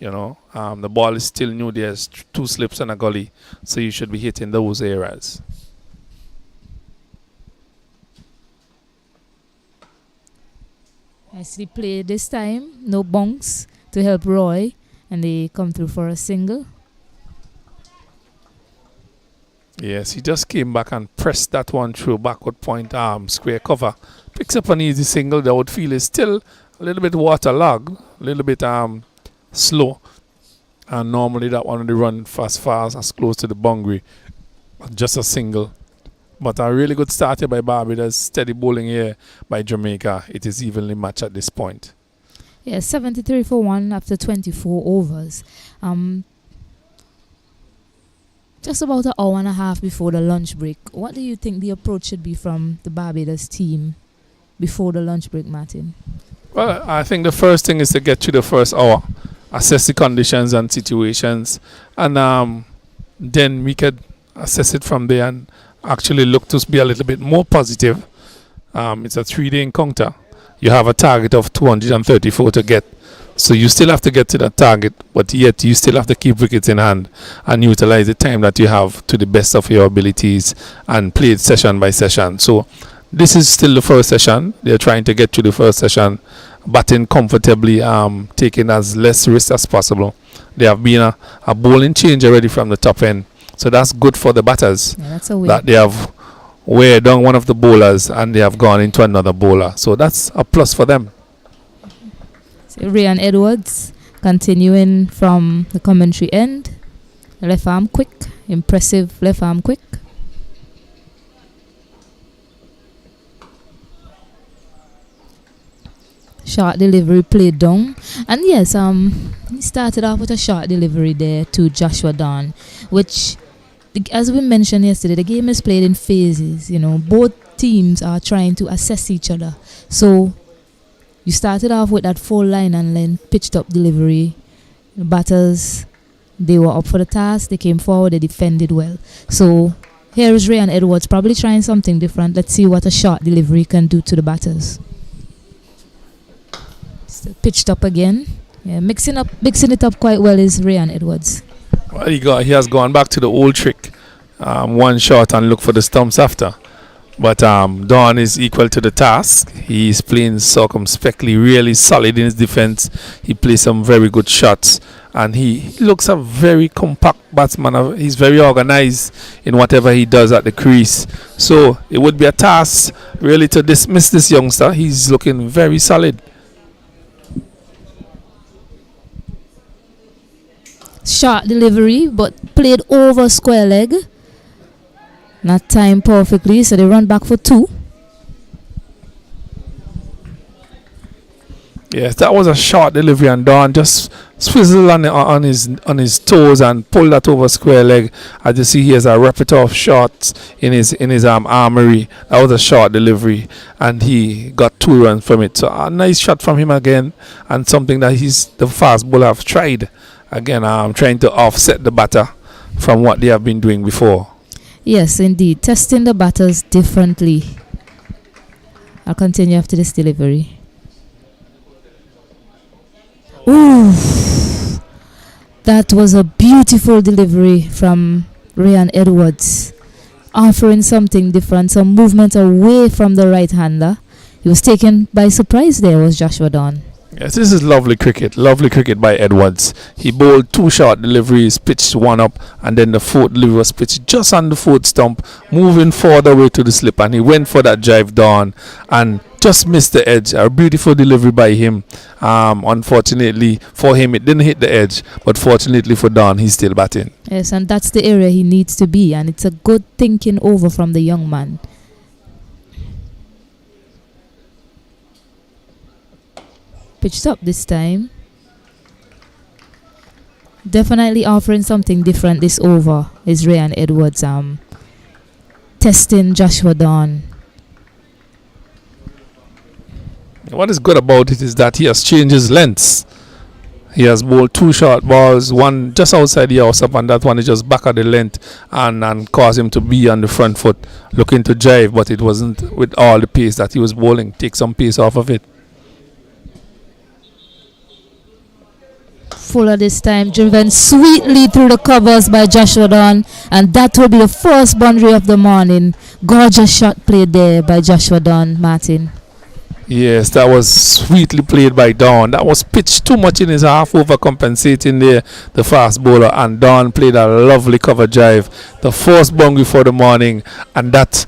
you know. The ball is still new. There's 2 slips and a gully, so you should be hitting those areas. Nicely played this time. No bunks to help Roy, and they come through for a single. Yes, he just came back and pressed that one through backward point, square cover. Picks up an easy single. The outfield is still a little bit waterlogged, a little bit slow. And normally that one would run fast, as close to the boundary. Just a single. But a really good start here by Barbados. Steady bowling here by Jamaica. It is evenly matched at this point. Yeah, 73 for 1 after 24 overs. Just about an hour and a half before the lunch break. What do you think the approach should be from the Barbados team before the lunch break, Martin? Well, I think the first thing is to get through the first hour, assess the conditions and situations, and then we could assess it from there and actually look to be a little bit more positive. It's a 3-day encounter. You have a target of 234 to get. So you still have to get to that target, but yet you still have to keep wickets in hand and utilize the time that you have to the best of your abilities and play it session by session. So this is still the first session. They're trying to get to the first session, batting comfortably, taking as less risk as possible. There have been a bowling change already from the top end. So that's good for the batters, that they have wear down one of the bowlers and they have gone into another bowler. So that's a plus for them. Ryan Edwards continuing from the commentary end. Left arm quick, impressive left arm quick. Short delivery played down. And yes, he started off with a short delivery there to Joshua Dawn, which, as we mentioned yesterday, the game is played in phases. You know, both teams are trying to assess each other. So you started off with that full line and then pitched up delivery. The batters, they were up for the task. They came forward. They defended well. So here is Ryan Edwards probably trying something different. Let's see what a short delivery can do to the batters. Still pitched up again. Yeah, mixing it up quite well is Ryan Edwards. Well, he has gone back to the old trick. One shot and look for the stumps after. But Dawn is equal to the task. He's playing circumspectly, really solid in his defense. He plays some very good shots. And he looks a very compact batsman. He's very organized in whatever he does at the crease. So it would be a task really to dismiss this youngster. He's looking very solid. Short delivery, but played over square leg. Not timed perfectly, so they run back for 2. Yes, that was a short delivery, and Dawn just swizzled on his toes and pulled that over square leg. As you see, he has a repertoire of shots in his armory. That was a short delivery, and he got 2 runs from it. So a nice shot from him again, and something that the fast bowler have tried. Again, trying to offset the batter from what they have been doing before. Yes, indeed. Testing the batters differently. I'll continue after this delivery. Ooh, that was a beautiful delivery from Ryan Edwards, offering something different, some movement away from the right-hander. He was taken by surprise there, was Joshua Dawn. Yes, this is lovely cricket by Edwards. He bowled 2 short deliveries, pitched one up, and then the 4th delivery was pitched just on the 4th stump, moving further away to the slip, and he went for that drive down and just missed the edge. A beautiful delivery by him. Unfortunately for him, it didn't hit the edge, but fortunately for Dawn, he's still batting. Yes, and that's the area he needs to be, and it's a good thinking over from the young man. Pitched up this time. Definitely offering something different this over is Ryan Edwards. Testing Joshua Dawn. What is good about it is that he has changed his lengths. He has bowled 2 short balls, one just outside the house up, and that one is just back at the length and caused him to be on the front foot looking to drive, but it wasn't with all the pace that he was bowling. Take some pace off of it. Fuller this time, driven sweetly through the covers by Joshua Dawn, and that will be the first boundary of the morning. Gorgeous shot played there by Joshua Dawn, Martin. Yes, that was sweetly played by Dawn. That was pitched too much in his half, overcompensating there, the fast bowler, and Dawn played a lovely cover drive. The first boundary for the morning, and that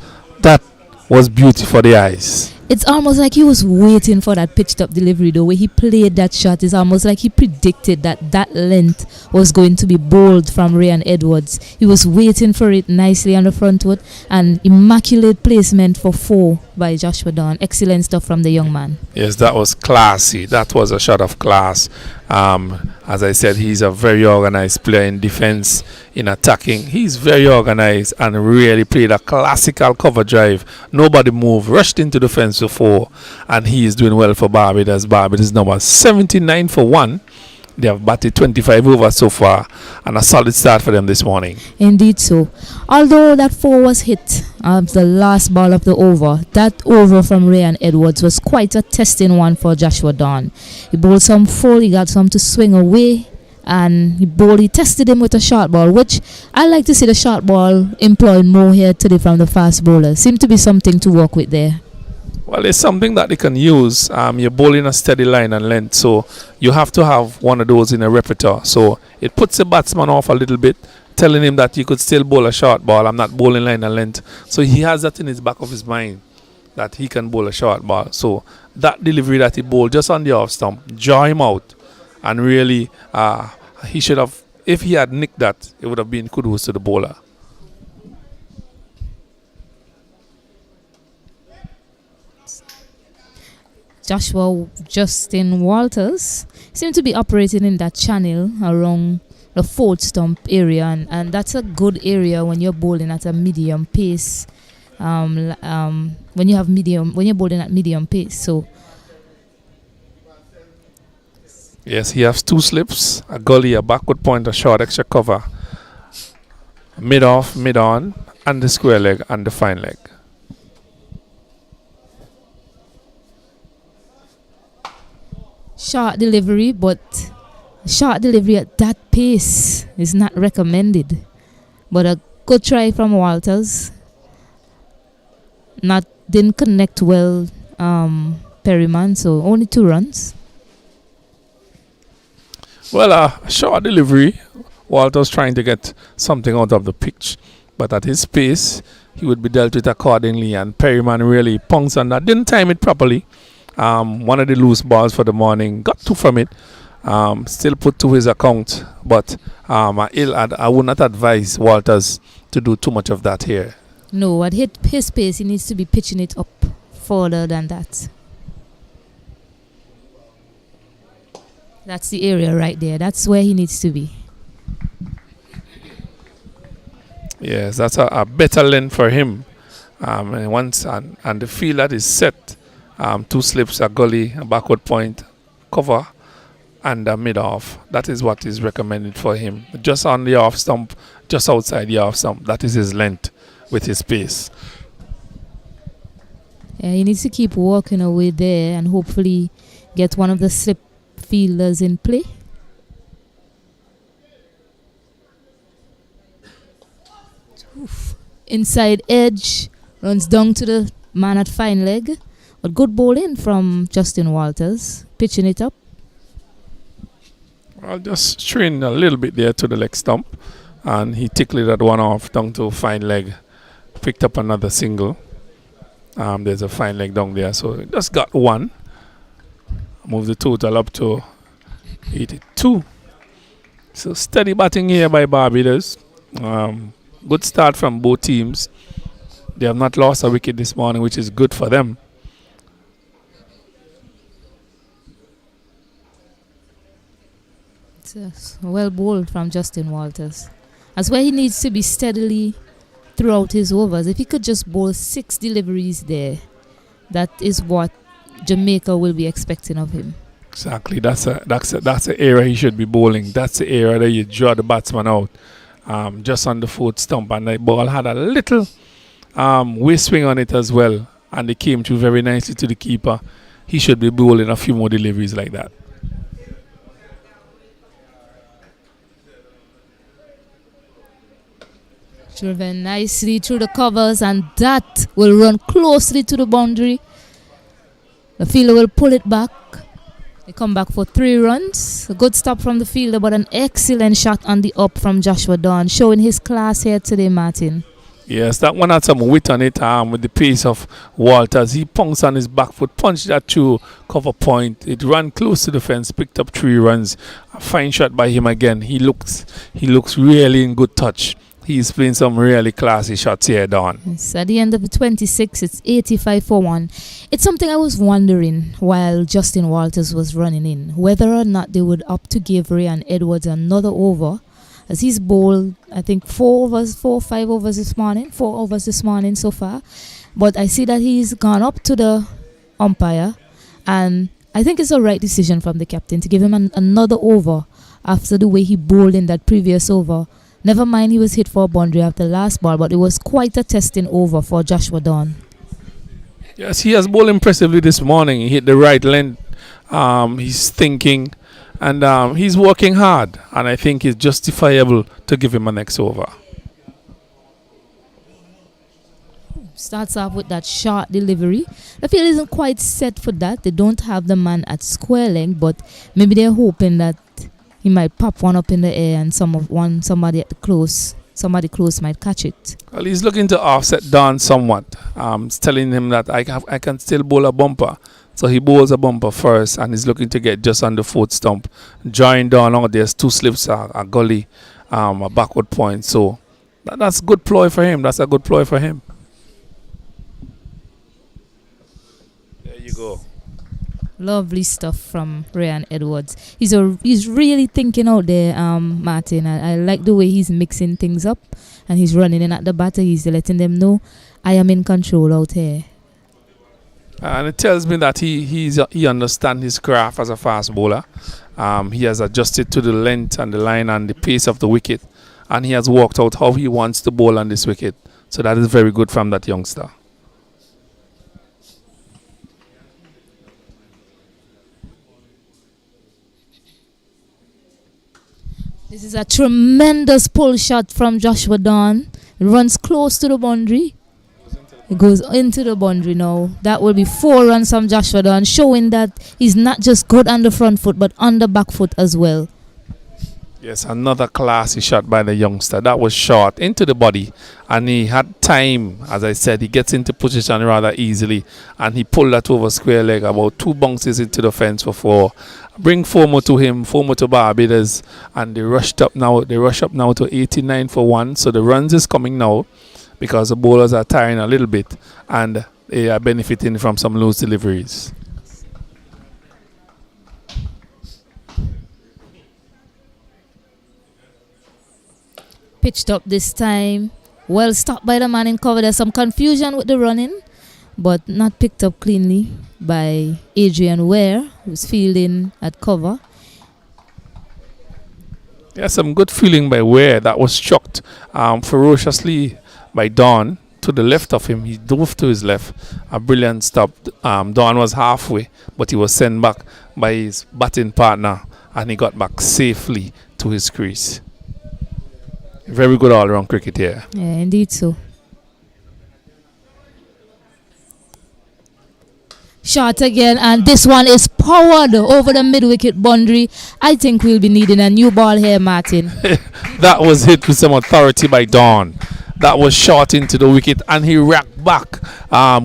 was beauty for the eyes. It's almost like he was waiting for that pitched up delivery. The way he played that shot is almost like he predicted that length was going to be bowled from Ryan Edwards. He was waiting for it nicely on the front foot, and immaculate placement for 4 by Joshua Dawn. Excellent stuff from the young man. Yes, that was classy. That was a shot of class. As I said, he's a very organized player in defense, in attacking. He's very organized and really played a classical cover drive. Nobody moved, rushed into the fence before, and he is doing well for Barbados. Barbados number 79 for 1. They have batted 25 overs so far, and a solid start for them this morning. Indeed so. Although that 4 was hit, the last ball of the over, that over from Ryan Edwards was quite a testing one for Joshua Dawn. He bowled some full, he got some to swing away, and he tested him with a short ball, which I like to see the short ball employed more here today from the fast bowlers. Seemed to be something to work with there. Well, it's something that they can use. You're bowling a steady line and length, so you have to have one of those in a repertoire. So it puts the batsman off a little bit, telling him that you could still bowl a short ball. I'm not bowling line and length. So he has that in his back of his mind, that he can bowl a short ball. So that delivery that he bowled just on the off stump, draw him out, and really he should have, if he had nicked that, it would have been kudos to the bowler. Joshua Justin Walters seemed to be operating in that channel around the 4th stump area, and that's a good area when you're bowling at a medium pace. When you're bowling at medium pace. So yes, he has 2 slips, a gully, a backward point, a short extra cover, mid off, mid on, and the square leg and the fine leg. Short delivery, but short delivery at that pace is not recommended. But a good try from Walters. Didn't connect well, Perryman, so only 2 runs. Well, a short delivery. Walters trying to get something out of the pitch, but at his pace, he would be dealt with accordingly, and Perryman really pounced on that. Didn't time it properly. One of the loose balls for the morning, got 2 from it, still put to his account, but I would not advise Walters to do too much of that here. No, at his pace, he needs to be pitching it up further than that. That's the area right there. That's where he needs to be. Yes, that's a better length for him. And the field that is set, 2 slips, a gully, a backward point, cover, and a mid off. That is what is recommended for him. Just on the off stump, just outside the off stump. That is his length. with his pace. Yeah, he needs to keep walking away there and hopefully get one of the slip fielders in play. Oof. Inside edge, runs down to the man at fine leg. But good bowling from Justin Walters, pitching it up. I'll just strain a little bit there to the leg stump, and he tickled that one off down to fine leg. Picked up another single. There's a fine leg down there, so just got one. Move the total up to 82. So steady batting here by Barbados. Good start from both teams. They have not lost a wicket this morning, which is good for them. It's well bowled from Justin Walters. That's where he needs to be steadily throughout his overs. If he could just bowl 6 deliveries there, that is what Jamaica will be expecting of him. Exactly. That's the area he should be bowling. That's the area that you draw the batsman out. Just on the fourth stump, and the ball had a little waist swing on it as well, and they came through very nicely to the keeper. He should be bowling a few more deliveries like that. Driven nicely through the covers, and that will run closely to the boundary. The fielder will pull it back. They come back for 3 runs. A good stop from the fielder, but an excellent shot on the up from Joshua Dawn, showing his class here today, Martin. Yes, that one had some wit on it with the pace of Walters. He pounced on his back foot, punched that through cover point. It ran close to the fence, picked up 3 runs. A fine shot by him again. He looks really in good touch. He's playing some really classy shots here, Don. Yes, at the end of the 26, it's 85 for 1. It's something I was wondering while Justin Walters was running in, whether or not they would opt to give Ray and Edwards another over, as he's bowled, I think, 4 or 5 overs this morning, 4 overs this morning so far. But I see that he's gone up to the umpire, and I think it's the right decision from the captain to give him another over after the way he bowled in that previous over. Never mind, he was hit for a boundary after the last ball, but it was quite a testing over for Joshua Dawn. Yes, he has bowled impressively this morning. He hit the right length. He's thinking, and he's working hard. And I think it's justifiable to give him a next over. Starts off with that short delivery. The field isn't quite set for that. They don't have the man at square leg, but maybe they're hoping that he might pop one up in the air and somebody close might catch it. Well, he's looking to offset Don somewhat. Telling him that I can still bowl a bumper. So he bowls a bumper first, and he's looking to get just on the fourth stump. Drawing Don out, there's 2 slips, a gully, a backward point. So that's good ploy for him. That's a good ploy for him. There you go. Lovely stuff from Ryan Edwards. He's really thinking out there, Martin. I like the way he's mixing things up, and he's running in at the batter. He's letting them know, I am in control out here. And it tells me that he understands his craft as a fast bowler. He has adjusted to the length and the line and the pace of the wicket, and he has worked out how he wants to bowl on this wicket. So that is very good from that youngster. This is a tremendous pull shot from Joshua Dawn. It runs close to the boundary. It goes into the boundary now. That will be 4 runs from Joshua Dawn, showing that he's not just good on the front foot, but on the back foot as well. Yes, another classy shot by the youngster. That was short into the body, and he had time. As I said, he gets into position rather easily, and he pulled that over square leg, about 2 bounces into the fence for 4. Bring 4 more to him, 4 more to Barbados, and they rush up now to 89 for 1. So the runs is coming now because the bowlers are tiring a little bit, and they are benefiting from some loose deliveries. Pitched up this time. Well stopped by the man in cover. There's some confusion with the running, but not picked up cleanly by Adrian Ware, who's fielding at cover. Yeah, some good feeling by Ware. That was chucked ferociously by Don to the left of him. He dove to his left. A brilliant stop. Don was halfway, but he was sent back by his batting partner, and he got back safely to his crease. Very good all-round cricket here. Yeah, indeed so. Shot again, and this one is powered over the mid-wicket boundary. I think we'll be needing a new ball here, Martin. That was hit with some authority by Don. That was shot into the wicket, and he racked back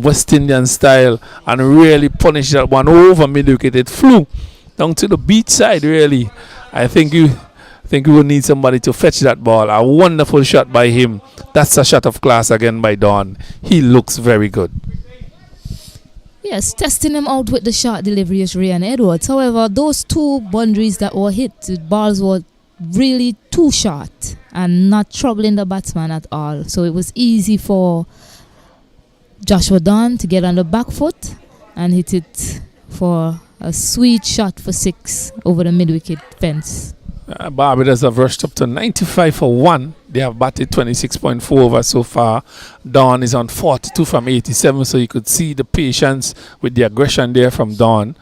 West Indian style and really punished that one over mid-wicket. It flew down to the beach side, really. I think we will need somebody to fetch that ball. A wonderful shot by him. That's a shot of class again by Don. He looks very good. Yes, testing him out with the short delivery is Ryan Edwards. However, those two boundaries that were hit, the balls were really too short and not troubling the batsman at all. So it was easy for Joshua Don to get on the back foot and hit it for a sweet shot for 6 over the mid-wicket fence. Barbados have rushed up to 95 for 1. They have batted 26.4 over so far. Don is on 42 from 87, so you could see the patience with the aggression there from Don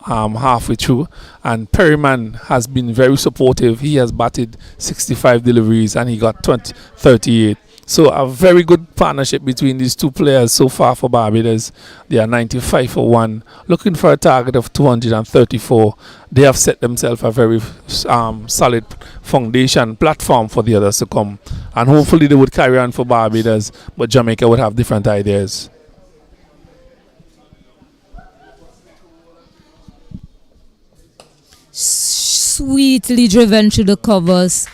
halfway through. And Perryman has been very supportive. He has batted 65 deliveries and he got 38. So a very good partnership between these two players so far for Barbados. They are 95 for 1, looking for a target of 234. They have set themselves a very solid foundation platform for the others to come. And hopefully they would carry on for Barbados, but Jamaica would have different ideas. Sweetly driven through the covers.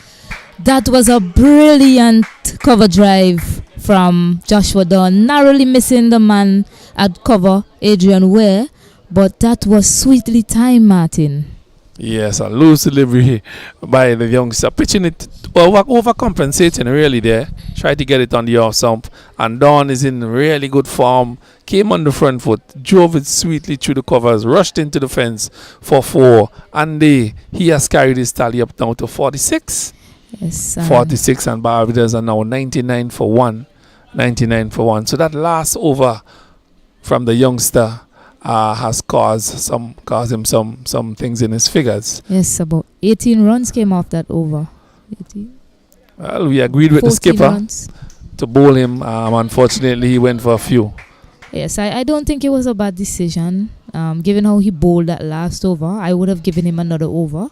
That was a brilliant cover drive from Joshua Don, narrowly missing the man at cover, Adrian Ware, but that was sweetly timed, Martin. Yes, a loose delivery by the youngster, pitching it overcompensating really there. Tried to get it on the off stump, and Don is in really good form. Came on the front foot, drove it sweetly through the covers, rushed into the fence for 4, and he has carried his tally up now to 46. Yes, 46, and Barbados are now 99 for 1. 99 for 1. So that last over from the youngster has caused him some things in his figures. Yes, about 18 runs came off that over. 18. Well, we agreed with the skipper runs to bowl him. Unfortunately, he went for a few. Yes, I don't think it was a bad decision. Given how he bowled that last over, I would have given him another over.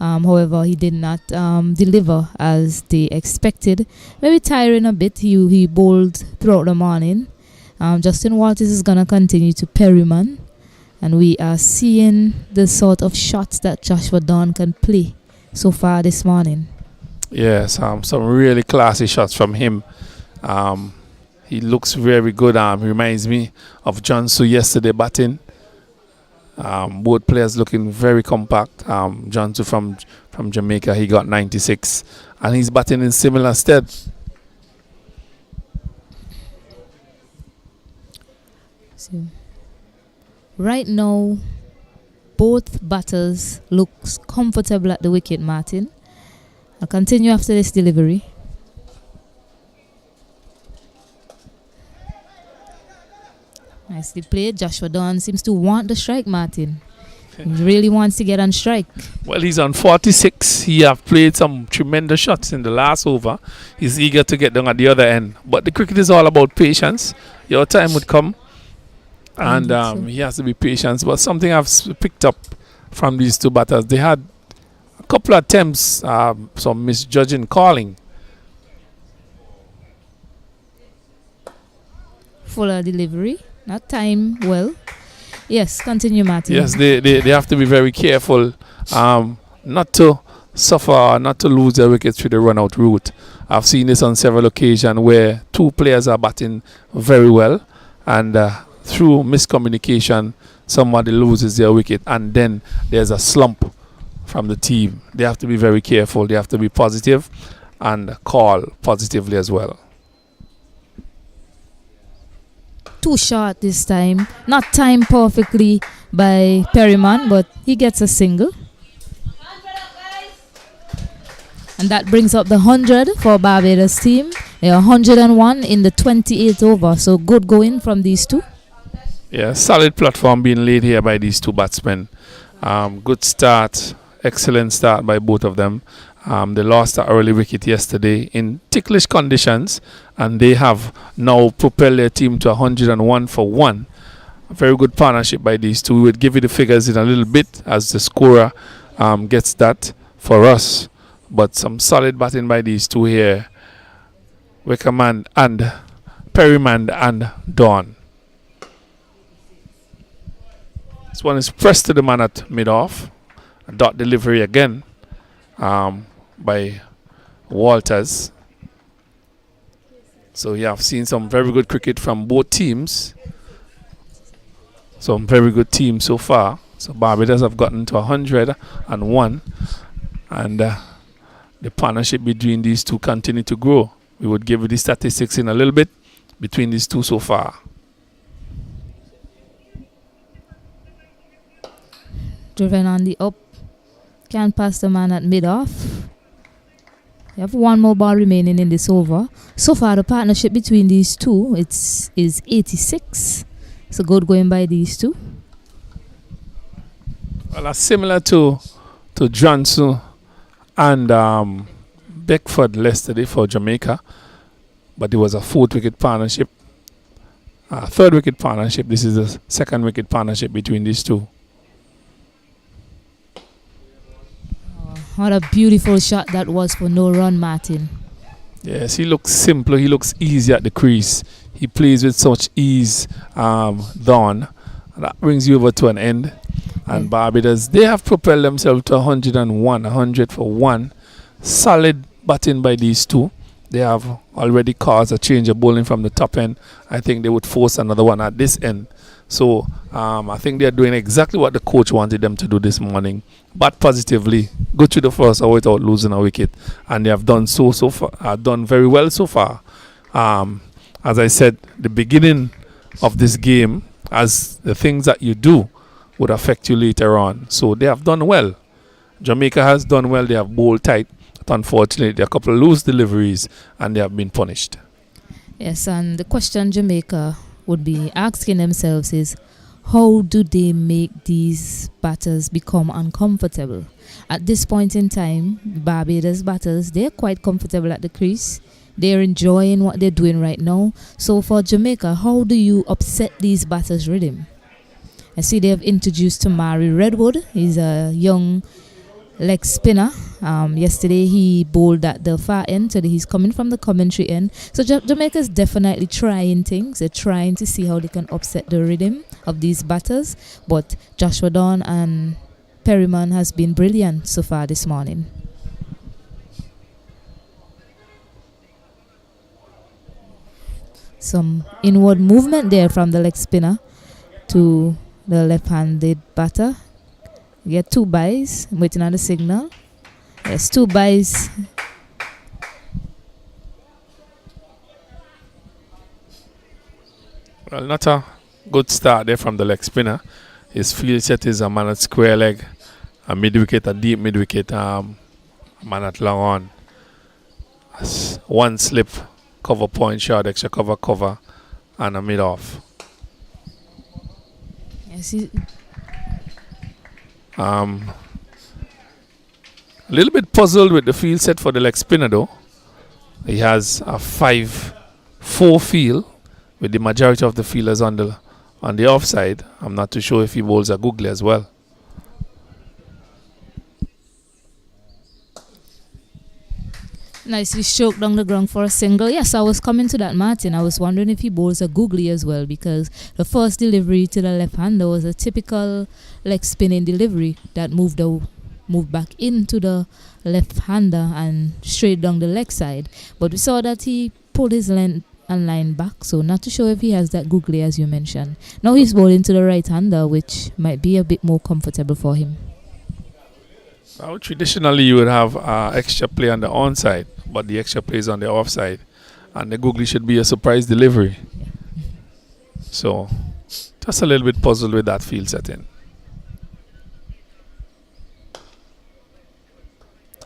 However, he did not deliver as they expected. Maybe tiring a bit. He bowled throughout the morning. Justin Walters is going to continue to Perryman. And we are seeing the sort of shots that Joshua Don can play so far this morning. Yes, some really classy shots from him. He looks very good. Reminds me of John Su yesterday batting. Both players looking very compact. John Su from Jamaica, he got 96, and he's batting in similar stead. So, right now, both batters looks comfortable at the wicket, Martin. I'll continue after this delivery. Nicely played. Joshua Don seems to want the strike, Martin. He really wants to get on strike. Well, he's on 46. He have played some tremendous shots in the last over. He's eager to get down at the other end. But the cricket is all about patience. Your time would come. And he has to be patient. But something I've picked up from these two batters, they had a couple of attempts, some misjudging calling. Fuller delivery. Not time well. Yes, continue, Martin. Yes, they have to be very careful not to suffer, not to lose their wickets through the run-out route. I've seen this on several occasions where two players are batting very well, and through miscommunication, somebody loses their wicket, and then there's a slump from the team. They have to be very careful. They have to be positive and call positively as well. Too short this time. Not timed perfectly by Perryman, but he gets a single. And that brings up the 100 for Barbados team. They're 101 in the 28th over, so good going from these two. Yeah, solid platform being laid here by these two batsmen. Good start, excellent start by both of them. They lost an early wicket yesterday in ticklish conditions, and they have now propelled their team to 101 for 1. A very good partnership by these two. We would give you the figures in a little bit as the scorer gets that for us. But some solid batting by these two here. Wickerman and Perryman and Dawn. This one is pressed to the man at mid-off. A dot delivery again by Walters. So you have seen some very good cricket from both teams. Some very good teams so far. So Barbados have gotten to 101, and the partnership between these two continue to grow. We would give you the statistics in a little bit between these two so far. Driven on the up. Can't pass the man at mid-off. You have one more ball remaining in this over. So far, the partnership between these two is 86. So good going by these two. Well, that's similar to Johnson and Beckford yesterday for Jamaica, but it was a 4th wicket partnership, 3rd wicket partnership. This is the 2nd wicket partnership between these two. What a beautiful shot that was for no run, Martin. Yes, he looks simple. He looks easy at the crease. He plays with such ease, Dawn. That brings you over to an end. And Barbados, they have propelled themselves to 101, 100 for 1. Solid batting by these two. They have already caused a change of bowling from the top end. I think they would force another one at this end. So I think they're doing exactly what the coach wanted them to do this morning. Bat positively, go to the first hour without losing a wicket, and they have done so far. Done very well so far. As I said, the beginning of this game, as the things that you do would affect you later on. So they have done well. Jamaica has done well. They have bowled tight. But unfortunately, there are a couple of loose deliveries, and they have been punished. Yes, and the question Jamaica would be asking themselves is, how do they make these batters become uncomfortable? At this point in time, Barbados batters, they're quite comfortable at the crease. They're enjoying what they're doing right now. So for Jamaica, how do you upset these batters' rhythm? I see they have introduced Tamari Redwood. He's a young leg spinner. Yesterday he bowled at the far end. Today he's coming from the commentary end. So Jamaica's definitely trying things. They're trying to see how they can upset the rhythm of these batters. But Joshua Dawn and Perryman has been brilliant so far this morning. Some inward movement there from the leg spinner to the left-handed batter. You get 2 byes. I'm waiting on the signal. Yes, 2 byes. Well, not a good start there from the leg spinner. His field set is a man at square leg, a mid wicket, a deep mid wicket, a man at long on. 1 slip, cover point shot, extra cover, and a mid off. Yes, a little bit puzzled with the field set for the leg spinner though. He has a 5-4 field with the majority of the fielders on the offside. I'm not too sure if he bowls a googly as well. Nicely stroked down the ground for a single. Yes, I was coming to that, Martin. I was wondering if he bowls a googly as well, because the first delivery to the left-hander was a typical leg spinning delivery that moved back into the left-hander and straight down the leg side. But we saw that he pulled his length and line back, so not too sure if he has that googly as you mentioned. Now he's bowling to the right-hander, which might be a bit more comfortable for him. Well, traditionally you would have extra play on the onside, but the extra play is on the offside, and the googly should be a surprise delivery. So just a little bit puzzled with that field setting.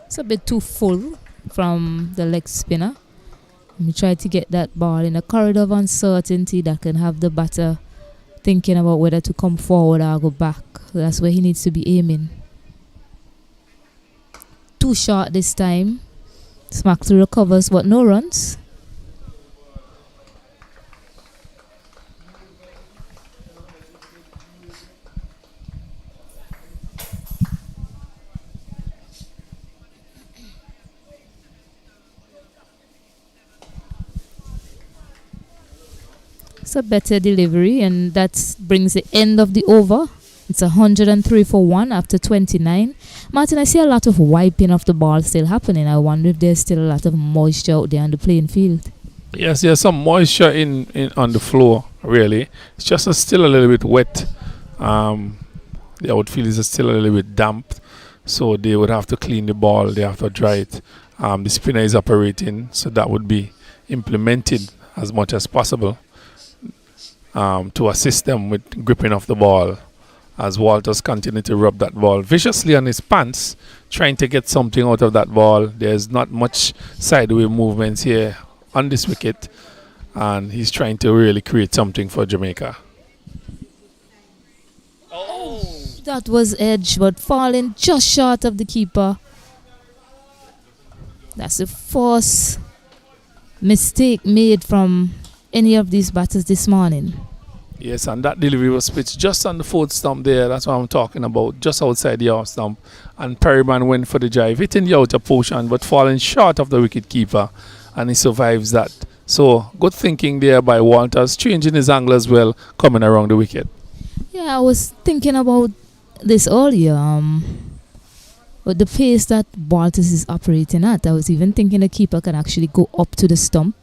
It's a bit too full from the leg spinner. We try to get that ball in a corridor of uncertainty that can have the batter thinking about whether to come forward or go back. That's where he needs to be aiming. Too short this time. Smack through the covers, but no runs. It's a better delivery, and that brings the end of the over. It's 103 for 1 after 29. Martin, I see a lot of wiping of the ball still happening. I wonder if there's still a lot of moisture out there on the playing field. Yes, there's some moisture in on the floor, really. It's just still a little bit wet. The outfield is still a little bit damp, so they would have to clean the ball, they have to dry it. The spinner is operating, so that would be implemented as much as possible to assist them with gripping of the ball as Walters continue to rub that ball viciously on his pants, trying to get something out of that ball. There's not much sideways movements here on this wicket, and he's trying to really create something for Jamaica. That was edge, but falling just short of the keeper. That's the first mistake made from any of these batters this morning. Yes, and that delivery was pitched just on the fourth stump there. That's what I'm talking about, just outside the off stump. And Perryman went for the drive, hitting the outer portion, but falling short of the wicket keeper, and he survives that. So good thinking there by Walters, changing his angle as well, coming around the wicket. Yeah, I was thinking about this earlier. But the pace that Walters is operating at, I was even thinking the keeper can actually go up to the stump.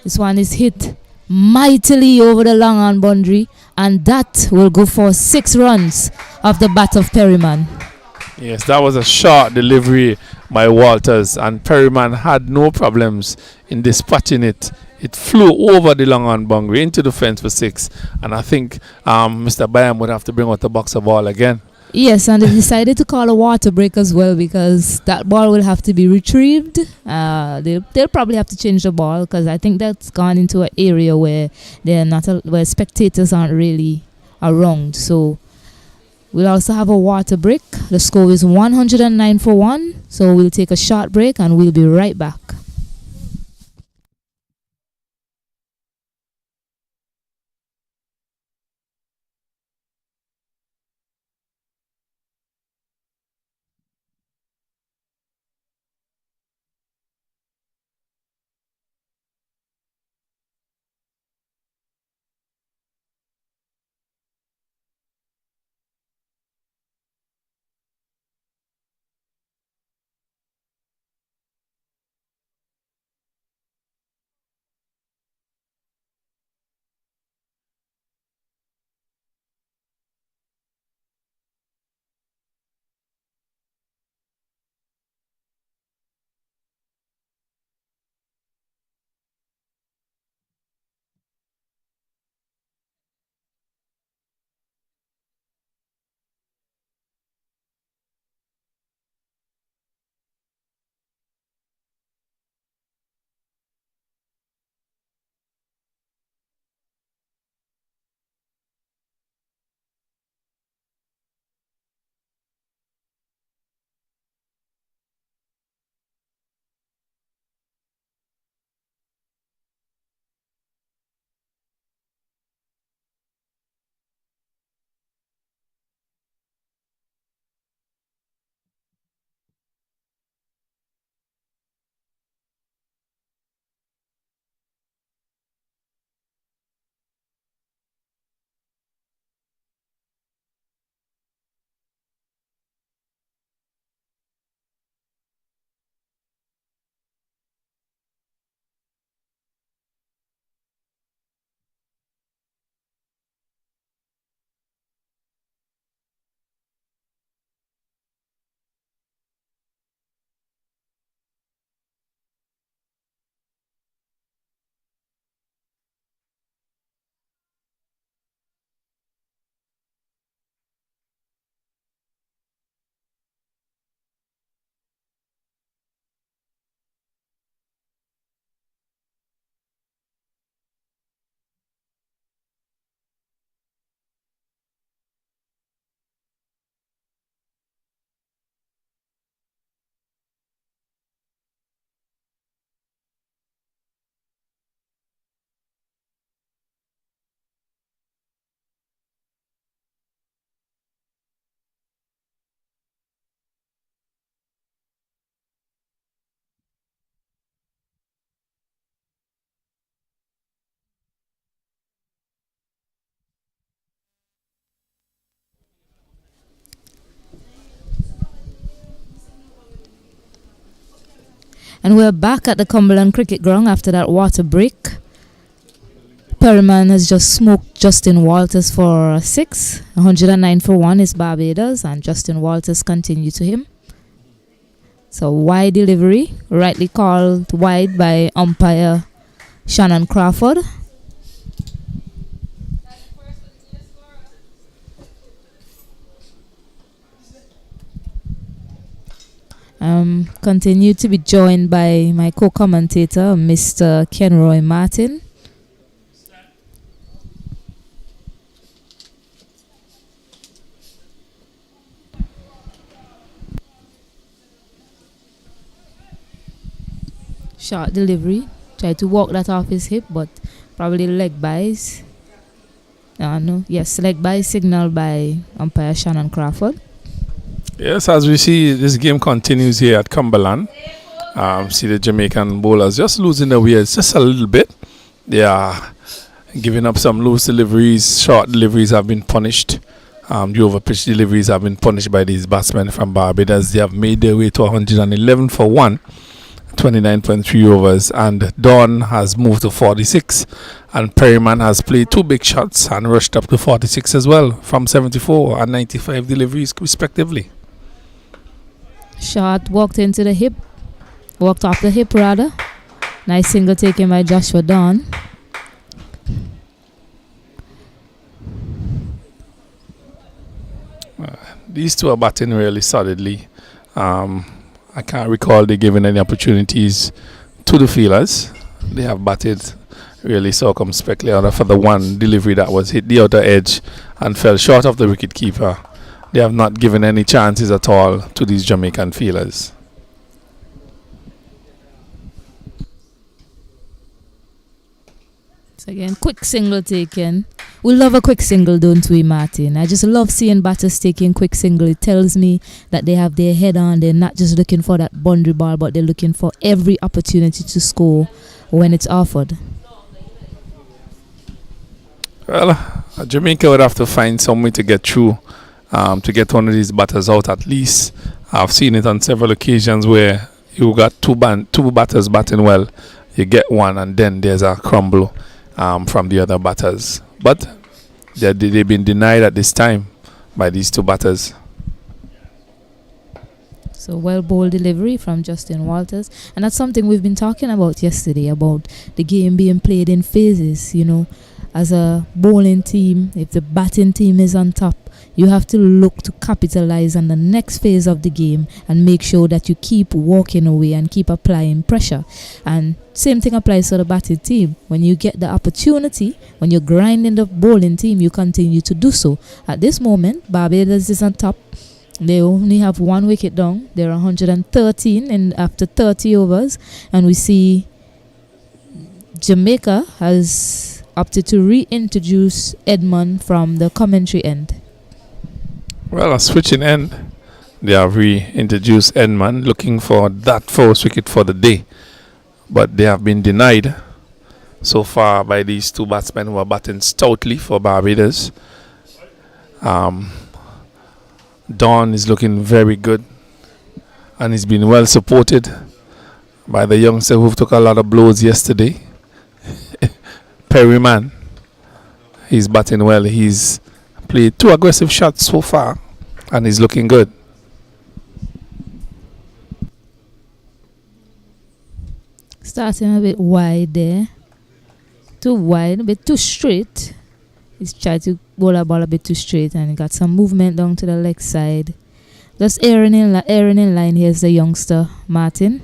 This one is hit mightily over the long on boundary, and that will go for 6 runs off the bat of Perryman. Yes, that was a short delivery by Walters, and Perryman had no problems in dispatching it. It flew over the long on boundary into the fence for 6, and I think Mr. Bayam would have to bring out the boxer ball again. Yes, and they decided to call a water break as well, because that ball will have to be retrieved. They'll probably have to change the ball, because I think that's gone into an area where they're not where spectators aren't really around. So we'll also have a water break. The score is 109 for 1. So we'll take a short break and we'll be right back. And we're back at the Cumberland Cricket Ground after that water break. Perryman has just smoked Justin Walters for 6. 109 for 1 is Barbados, and Justin Walters continue to him. So wide delivery, rightly called wide by umpire Shannon Crawford. Continue to be joined by my co-commentator, Mr. Kenroy Martin. Short delivery. Try to walk that off his hip, but probably leg byes. Leg by signal by umpire Shannon Crawford. Yes, as we see, this game continues here at Cumberland. See the Jamaican bowlers just losing their weirs just a little bit. They are giving up some loose deliveries. Short deliveries have been punished. The over-pitch deliveries have been punished by these batsmen from Barbados. They have made their way to 111 for 1. 29.3 overs, and Dawn has moved to 46, and Perryman has played 2 big shots and rushed up to 46 as well from 74 and 95 deliveries respectively. Shot walked off the hip rather. Nice single taken by Joshua Dawn. These two are batting really solidly. I can't recall they given any opportunities to the fielders. They have batted really circumspectly, other for the one delivery that was hit the outer edge and fell short of the wicket keeper. They have not given any chances at all to these Jamaican fielders. So again, quick single taken. We love a quick single, don't we, Martin? I just love seeing batters taking quick single. It tells me that they have their head on. They're not just looking for that boundary ball, but they're looking for every opportunity to score when it's offered. Well, Jamaica would have to find some way to get through, to get one of these batters out at least. I've seen it on several occasions where you got two batters batting well. You get one and then there's a crumble from the other batters. But they've been denied at this time by these 2 batters. So well bowled delivery from Justin Walters. And that's something we've been talking about yesterday, about the game being played in phases. You know, as a bowling team, if the batting team is on top, you have to look to capitalize on the next phase of the game and make sure that you keep walking away and keep applying pressure. And same thing applies to the batting team. When you get the opportunity, when you're grinding the bowling team, you continue to do so. At this moment, Barbados is on top. They only have 1 wicket down. They're 113 after 30 overs. And we see Jamaica has opted to reintroduce Edmund from the commentary end. Well, a switching end. They have reintroduced Edmund, looking for that first wicket for the day. But they have been denied so far by these 2 batsmen who are batting stoutly for Barbados. Dawn is looking very good, and he's been well supported by the youngster who took a lot of blows yesterday. Perryman, he's batting well. He's played 2 aggressive shots so far, and he's looking good. Starting a bit wide there. Too wide, a bit too straight. He's tried to bowl a ball a bit too straight, and he got some movement down to the leg side. Just airing in line. Here's the youngster, Martin.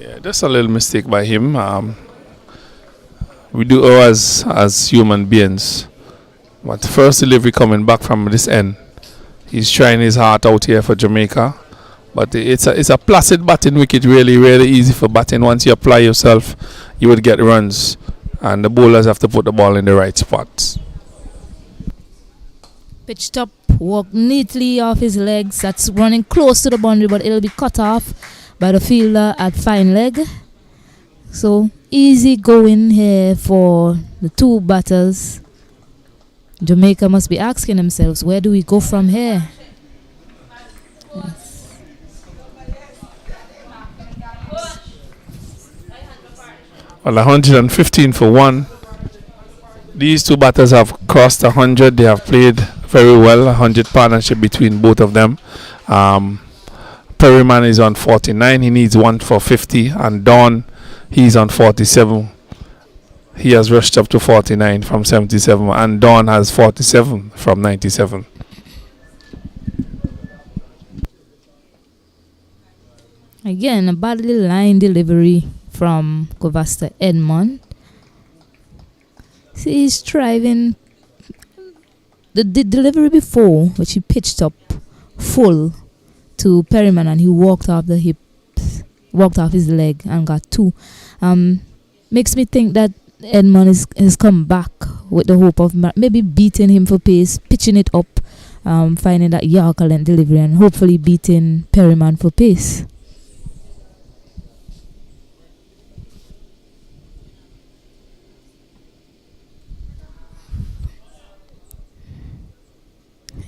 Yeah, just a little mistake by him. We do owe as human beings. But first delivery coming back from this end. He's trying his heart out here for Jamaica. But it's a placid batting wicket, really, really easy for batting. Once you apply yourself, you would get runs. And the bowlers have to put the ball in the right spots. Pitched up, walked neatly off his legs. That's running close to the boundary, but it'll be cut off by the fielder at fine leg. So easy going here for the 2 batters. Jamaica must be asking themselves, where do we go from here? Yes. Well, 115 for one. These two batters have crossed 100. They have played very well. 100 partnership between both of them. Perryman is on 49. He needs one for 50. And Don, he's on 47. He has rushed up to 49 from 77. And Don has 47 from 97. Again, a badly line delivery from Kovasta Edmond. See, he's driving the delivery before, which he pitched up full to Perryman, and he walked off the hips, walked off his leg and got two. Makes me think that Edmond has come back with the hope of maybe beating him for pace, pitching it up, finding that Yorker length delivery, and hopefully beating Perryman for pace.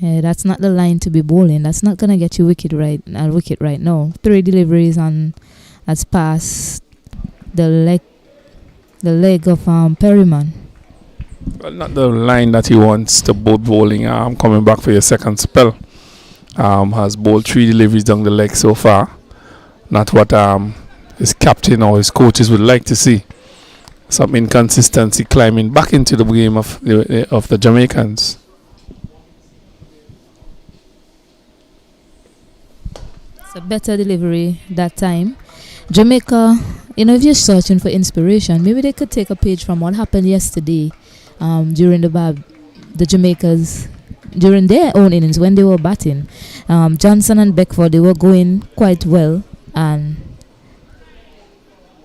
Yeah, that's not the line to be bowling. That's not gonna get you wicket right now. 3 deliveries, and that's past the leg of Perryman. Well, not the line that he wants to bowl bowling. Coming back for your second spell. Has bowled 3 deliveries down the leg so far. Not what his captain or his coaches would like to see. Some inconsistency climbing back into the game of the Jamaicans. It's a better delivery that time. Jamaica, if you're searching for inspiration, maybe they could take a page from what happened yesterday during the Jamaicas, during their own innings when they were batting. Johnson and Beckford, they were going quite well, and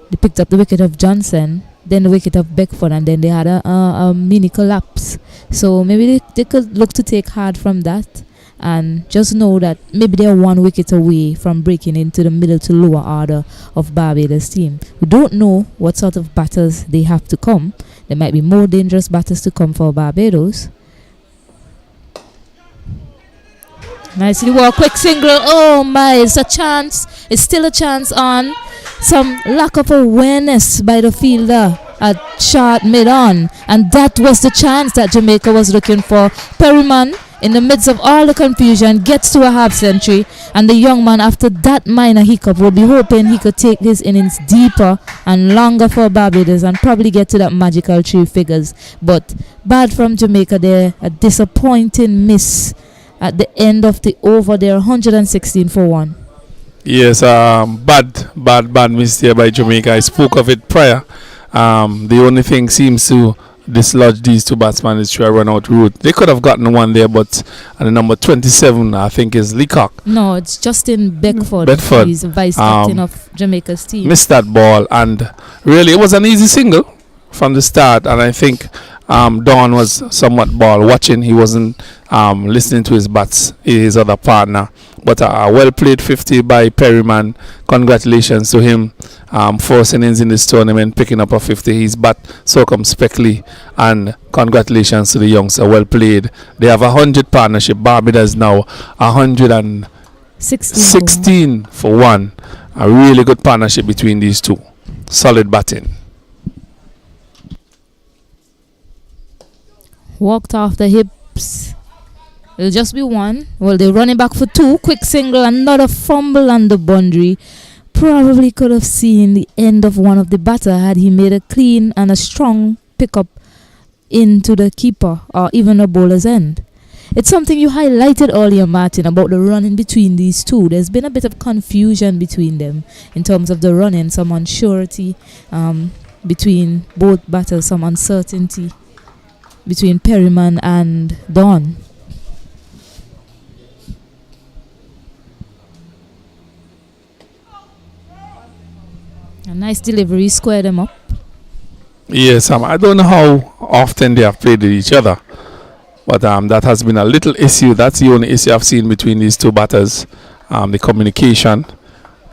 they picked up the wicket of Johnson, then the wicket of Beckford, and then they had a mini collapse. So maybe they could look to take hard from that. And just know that maybe they're 1 wicket away from breaking into the middle to lower order of Barbados team. We don't know what sort of batters they have to come. There might be more dangerous batters to come for Barbados. Nicely walk, quick single. Oh my, it's a chance. It's still a chance on. Some lack of awareness by the fielder at short mid-on. And that was the chance that Jamaica was looking for. Perryman, in the midst of all the confusion, gets to a half century, and the young man, after that minor hiccup, will be hoping he could take his innings deeper and longer for Barbados and probably get to that magical 3 figures. But bad from Jamaica there, a disappointing miss at the end of the over there, 116 for 1. Yes, bad miss there by Jamaica. I spoke of it prior. The only thing seems to dislodge these 2 batsmen is through a run out route. They could have gotten one there, but at the number 27, I think, is Leacock. No, it's Justin Beckford. He's the vice captain of Jamaica's team. Missed that ball, and really it was an easy single from the start, and I think Don was somewhat ball watching. He wasn't listening to his other partner. But a well played 50 by Perryman. Congratulations to him. 4 innings in this tournament, picking up a 50. He's bat circumspectly, and congratulations to the youngster. Well played. They have 100 partnership. Barbados now 116 for 1. A really good partnership between these two. Solid batting. Walked off the hips. It'll just be 1. Well, they're running back for 2. Quick single, another fumble on the boundary. Probably could have seen the end of one of the batter had he made a clean and a strong pickup into the keeper or even the bowler's end. It's something you highlighted earlier, Martin, about the running between these two. There's been a bit of confusion between them in terms of the running, some unsurety between both batters, some uncertainty between Perryman and Don. A nice delivery, square them up. Yes, I don't know how often they have played with each other, but that has been a little issue. That's the only issue I've seen between these 2 batters. The communication,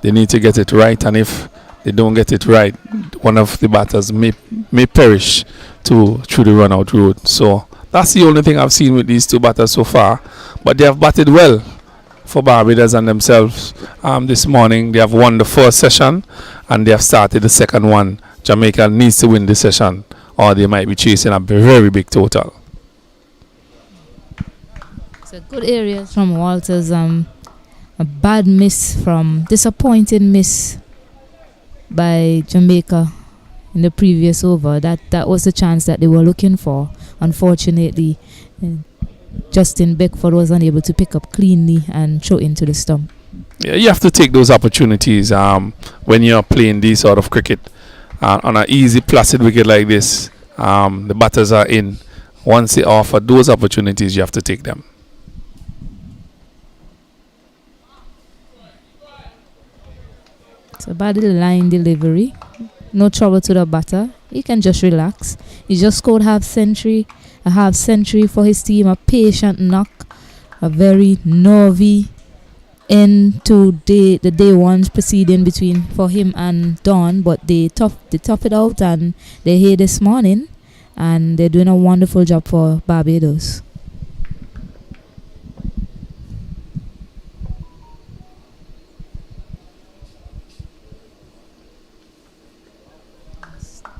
they need to get it right, and if they don't get it right, one of the batters may perish through the run out route. So that's the only thing I've seen with these 2 batters so far, but they have batted well for Barbados and themselves this morning. They have won the first session, and they have started the second one Jamaica needs to win this session, or they might be chasing a very big total. It's a good areas from Walters. A bad disappointing miss by Jamaica in the previous over. That was the chance that they were looking for. Unfortunately, Justin Beckford was unable to pick up cleanly and throw into the stump. Yeah, you have to take those opportunities when you're playing this sort of cricket. On an easy, placid wicket like this, the batters are in. Once they offer those opportunities, you have to take them. It's a bad little line delivery. No trouble to the batter. He can just relax. He just scored a half century for his team. A patient knock, a very nervy end to the day one proceeding between for him and Don, but they tough it out and they're here this morning and they're doing a wonderful job for Barbados.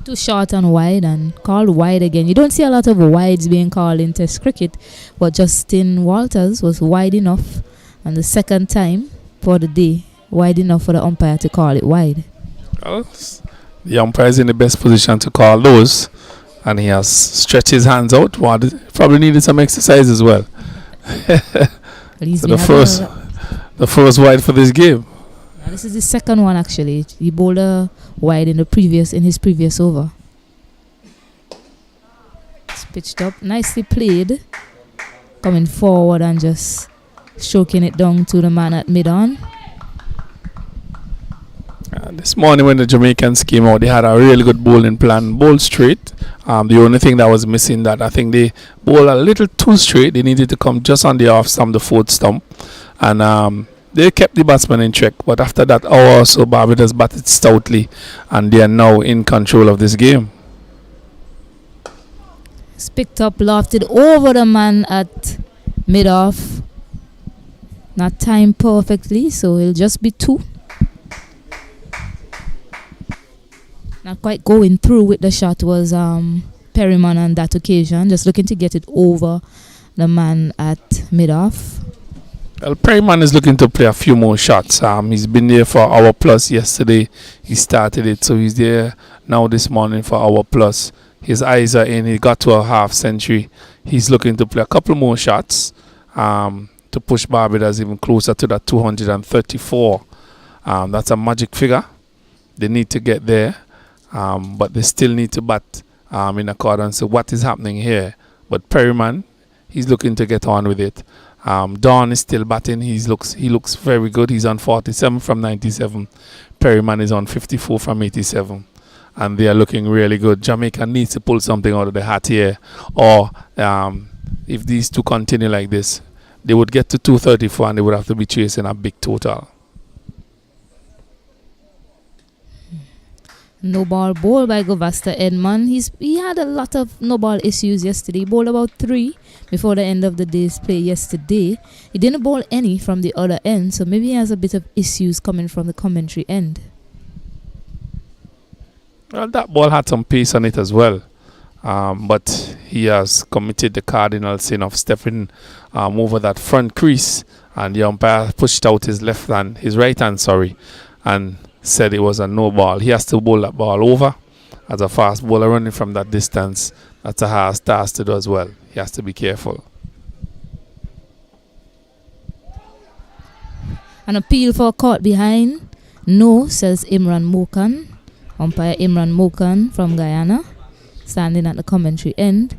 Too short and wide and called wide again. You don't see a lot of wides being called in Test cricket, but Justin Walters was wide enough, and the second time for the day, wide enough for the umpire to call it wide. Well, the umpire is in the best position to call those, and he has stretched his hands out. Probably needed some exercise as well. So the first wide for this game. This is the second one actually. He bowled a wide in his previous over. It's pitched up, nicely played. Coming forward and just stroking it down to the man at mid-on. This morning when the Jamaicans came out, they had a really good bowling plan. Bowled straight. The only thing that was missing, that I think they bowled a little too straight. They needed to come just on the off stump, the fourth stump. And they kept the batsman in check, but after that hour or so, Barbados batted stoutly, and they are now in control of this game. It's picked up, lofted over the man at mid-off. Not timed perfectly, so it'll just be 2. Not quite going through with the shot was Perryman on that occasion, just looking to get it over the man at mid-off. Well, Perryman is looking to play a few more shots. He's been there for hour plus yesterday. He started it, so he's there now this morning for hour plus. His eyes are in. He got to a half century. He's looking to play a couple more shots to push Barbados even closer to that 234. That's a magic figure. They need to get there, but they still need to bat in accordance to what is happening here. But Perryman, he's looking to get on with it. Don is still batting. He looks very good. He's on 47 from 97. Perryman is on 54 from 87. And they are looking really good. Jamaica needs to pull something out of the hat here. Or if these two continue like this, they would get to 234 and they would have to be chasing a big total. No ball bowled by Govasta Edmond. He had a lot of no ball issues yesterday. He bowled about 3 before the end of the day's play yesterday. He didn't bowl any from the other end, so maybe he has a bit of issues coming from the commentary end. Well, that ball had some pace on it as well. But he has committed the cardinal sin of stepping over that front crease, and the umpire pushed out his right hand, and said it was a no ball. He has to bowl that ball over. As a fast bowler running from that distance, that's a hard task to do as well. He has to be careful. An appeal for caught behind. No, says Imran Mokan. Umpire Imran Mokan from Guyana, standing at the commentary end.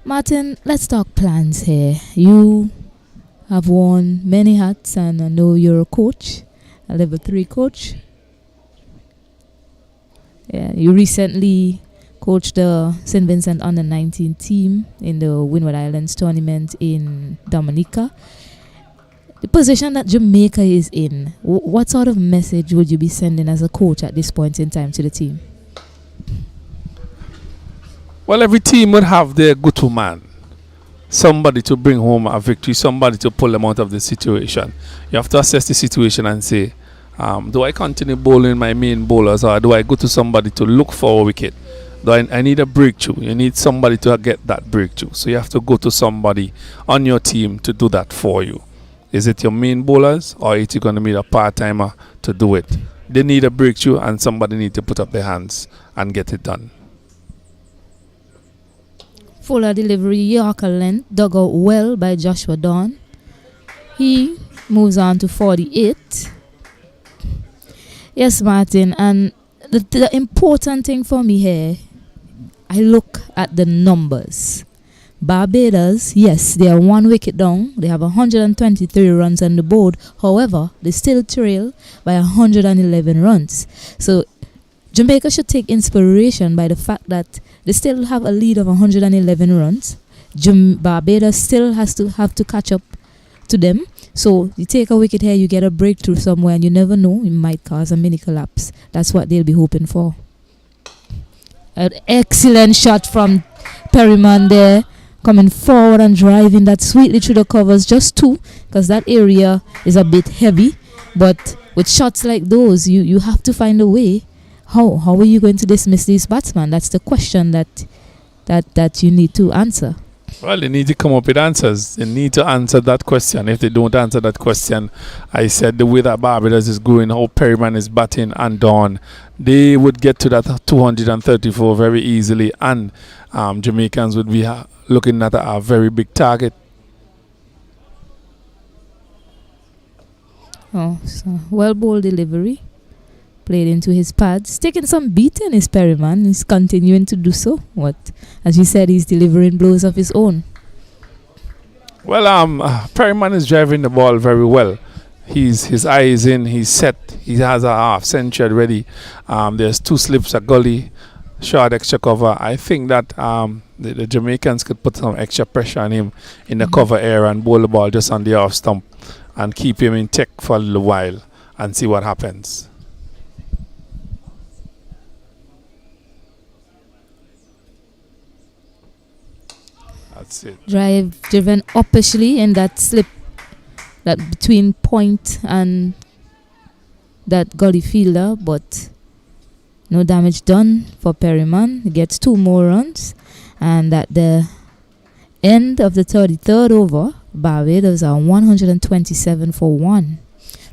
Martin, let's talk plans here. You have worn many hats, and I know you're a coach, a level 3 coach. Yeah, you recently coached the St. Vincent under-19 team in the Windward Islands tournament in Dominica. The position that Jamaica is in, what sort of message would you be sending as a coach at this point in time to the team? Well, every team would have their go-to man. Somebody to bring home a victory, somebody to pull them out of the situation. You have to assess the situation and say, Do I continue bowling my main bowlers, or do I go to somebody to look for a wicket? I need a breakthrough. You need somebody to get that breakthrough. So you have to go to somebody on your team to do that for you. Is it your main bowlers, or is it going to be a part-timer to do it? They need a breakthrough, and somebody need to put up their hands and get it done. Fuller delivery, Yorker length, dug out well by Joshua Dawn. He moves on to 48. Yes, Martin, and the important thing for me here, I look at the numbers. Barbados, yes, they are 1 wicket down. They have 123 runs on the board. However, they still trail by 111 runs. So Jamaica should take inspiration by the fact that they still have a lead of 111 runs. Barbados still have to catch up to them. So you take a wicket here, you get a breakthrough somewhere, and you never know, it might cause a mini collapse. That's what they'll be hoping for. An excellent shot from Perryman there, coming forward and driving that sweetly through the covers. Just 2, because that area is a bit heavy. But with shots like those, you have to find a way. How are you going to dismiss these batsmen? That's the question that you need to answer. Well, they need to come up with answers. They need to answer that question. If they don't answer that question, I said the way that Barbados is going, how Perryman is batting and Dawn, they would get to that 234 very easily, and Jamaicans would be looking at a very big target. Oh, so well bowled delivery. Played into his pads. Taking some beating is Perryman. He's continuing to do so. As you said, he's delivering blows of his own. Well, Perryman is driving the ball very well. His eye is in, he's set, he has a half century already. There's 2 slips, a gully, short extra cover. I think that the Jamaicans could put some extra pressure on him in the cover area and bowl the ball just on the off stump and keep him in check for a little while and see what happens. That's it. Drive driven uppishly in that slip, that between point and that gully fielder, but no damage done for Perryman. He gets 2 more runs, and at the end of the 33rd over, Barbados are 127 for 1,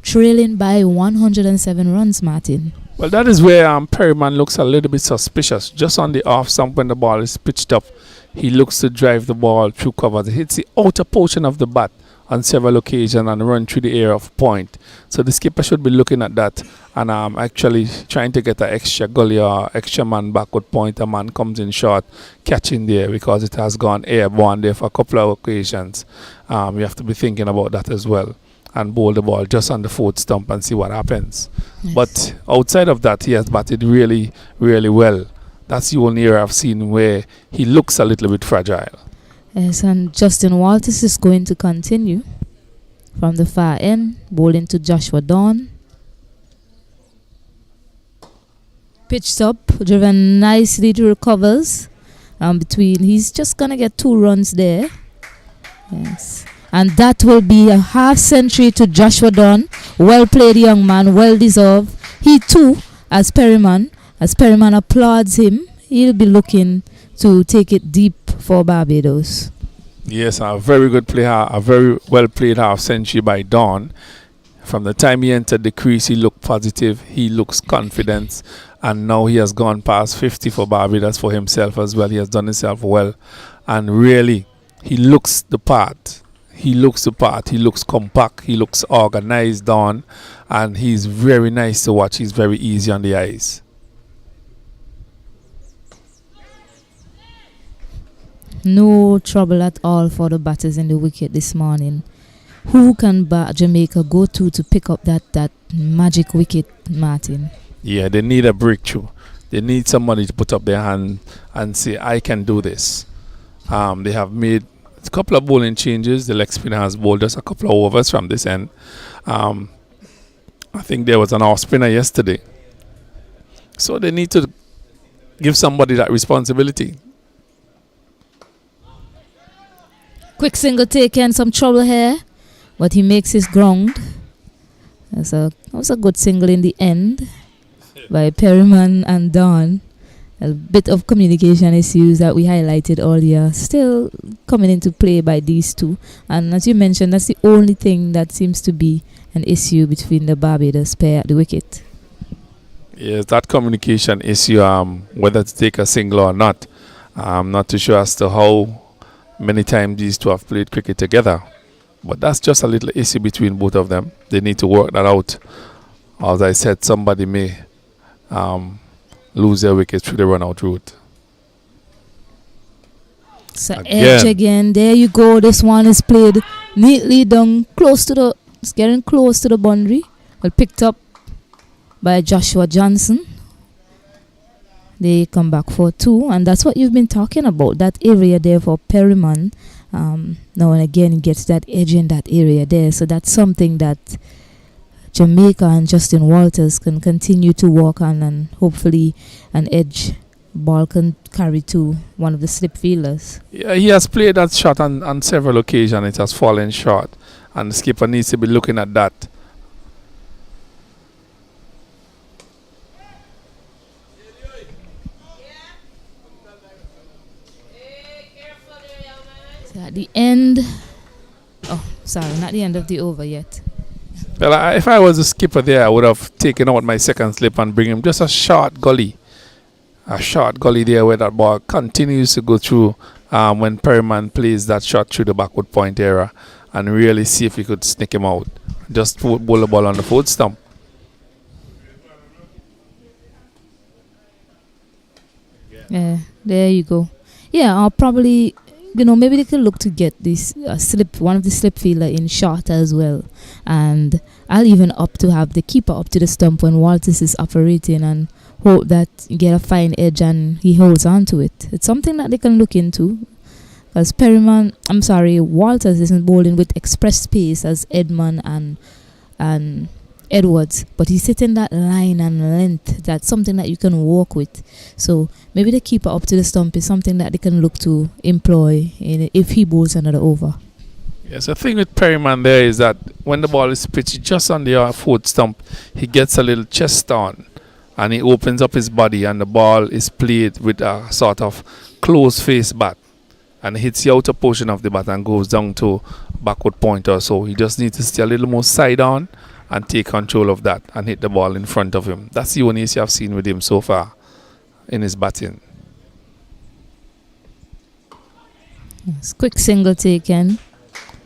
trailing by 107 runs, Martin. Well, that is where Perryman looks a little bit suspicious. Just on the off stump when the ball is pitched up, he looks to drive the ball through covers. It hits the outer portion of the bat on several occasions and run through the area of point. So the skipper should be looking at that and actually trying to get an extra gully or extra man backward point. A man comes in short, catching there because it has gone airborne there for a couple of occasions. You have to be thinking about that as well and bowl the ball just on the 4th stump and see what happens. Yes. But outside of that, he has batted really, really well. That's the only area I've seen where he looks a little bit fragile. Yes, and Justin Walters is going to continue from the far end, bowling to Joshua Dawn. Pitched up, driven nicely to recovers. He's just going to get 2 runs there. Yes. And that will be a half century to Joshua Dawn. Well played, young man, well deserved. He too, as Perryman applauds him, he'll be looking to take it deep for Barbados. Yes, a very good play, a very well played half century by Dawn. From the time he entered the crease, he looked positive, he looks confident, and now he has gone past 50 for Barbados for himself as well. He has done himself well, and really, he looks the part. He looks compact, he looks organized, Dawn, and he's very nice to watch. He's very easy on the eyes. No trouble at all for the batters in the wicket this morning. Who can Jamaica go to pick up that magic wicket, Martin? Yeah, they need a breakthrough. They need somebody to put up their hand and say, I can do this. They have made a couple of bowling changes. The leg spinner has bowled just a couple of overs from this end. I think there was an off spinner yesterday. So they need to give somebody that responsibility. Quick single taken, some trouble here, but he makes his ground. That was a good single in the end by Perryman and Don. A bit of communication issues that we highlighted earlier still coming into play by these two. And as you mentioned, that's the only thing that seems to be an issue between the Barbados pair at the wicket. Yes, that communication issue, whether to take a single or not, I'm not too sure as to how many times these two have played cricket together. But that's just a little issue between both of them. They need to work that out. As I said, somebody may lose their wicket through the run-out route. So edge again. There you go. This one is played neatly down, it's getting close to the boundary. Well, picked up by Joshua Johnson. They come back for 2, and that's what you've been talking about. That area there for Perryman. Now and again, he gets that edge in that area there. So that's something that Jamaica and Justin Walters can continue to work on, and hopefully an edge ball can carry to one of the slip fielders. Yeah, he has played that shot on several occasions. It has fallen short, and the skipper needs to be looking at that. So at the end, not the end of the over yet. Well, if I was a skipper there, I would have taken out my second slip and bring him just a short gully. A short gully there where that ball continues to go through when Perryman plays that shot through the backward point area, and really see if he could sneak him out. Just bowl the ball on the foot stump. Yeah, there you go. Yeah, I'll probably, maybe they can look to get this one of the slip fielder in short as well. And I'll even opt to have the keeper up to the stump when Walters is operating, and hope that you get a fine edge and he holds on to it. It's something that they can look into. Because Walters isn't bowling with express pace as Edman and Edwards, but he's sitting that line and length. That's something that you can walk with. So maybe the keeper up to the stump is something that they can look to employ if he bowls another over. Yes, the thing with Perryman there is that when the ball is pitched just on the foot stump, he gets a little chest on, and he opens up his body, and the ball is played with a sort of closed face bat, and hits the outer portion of the bat and goes down to backward point or so. He just needs to stay a little more side on and take control of that and hit the ball in front of him. That's the only issue I've seen with him so far in his batting. Yes, quick single taken.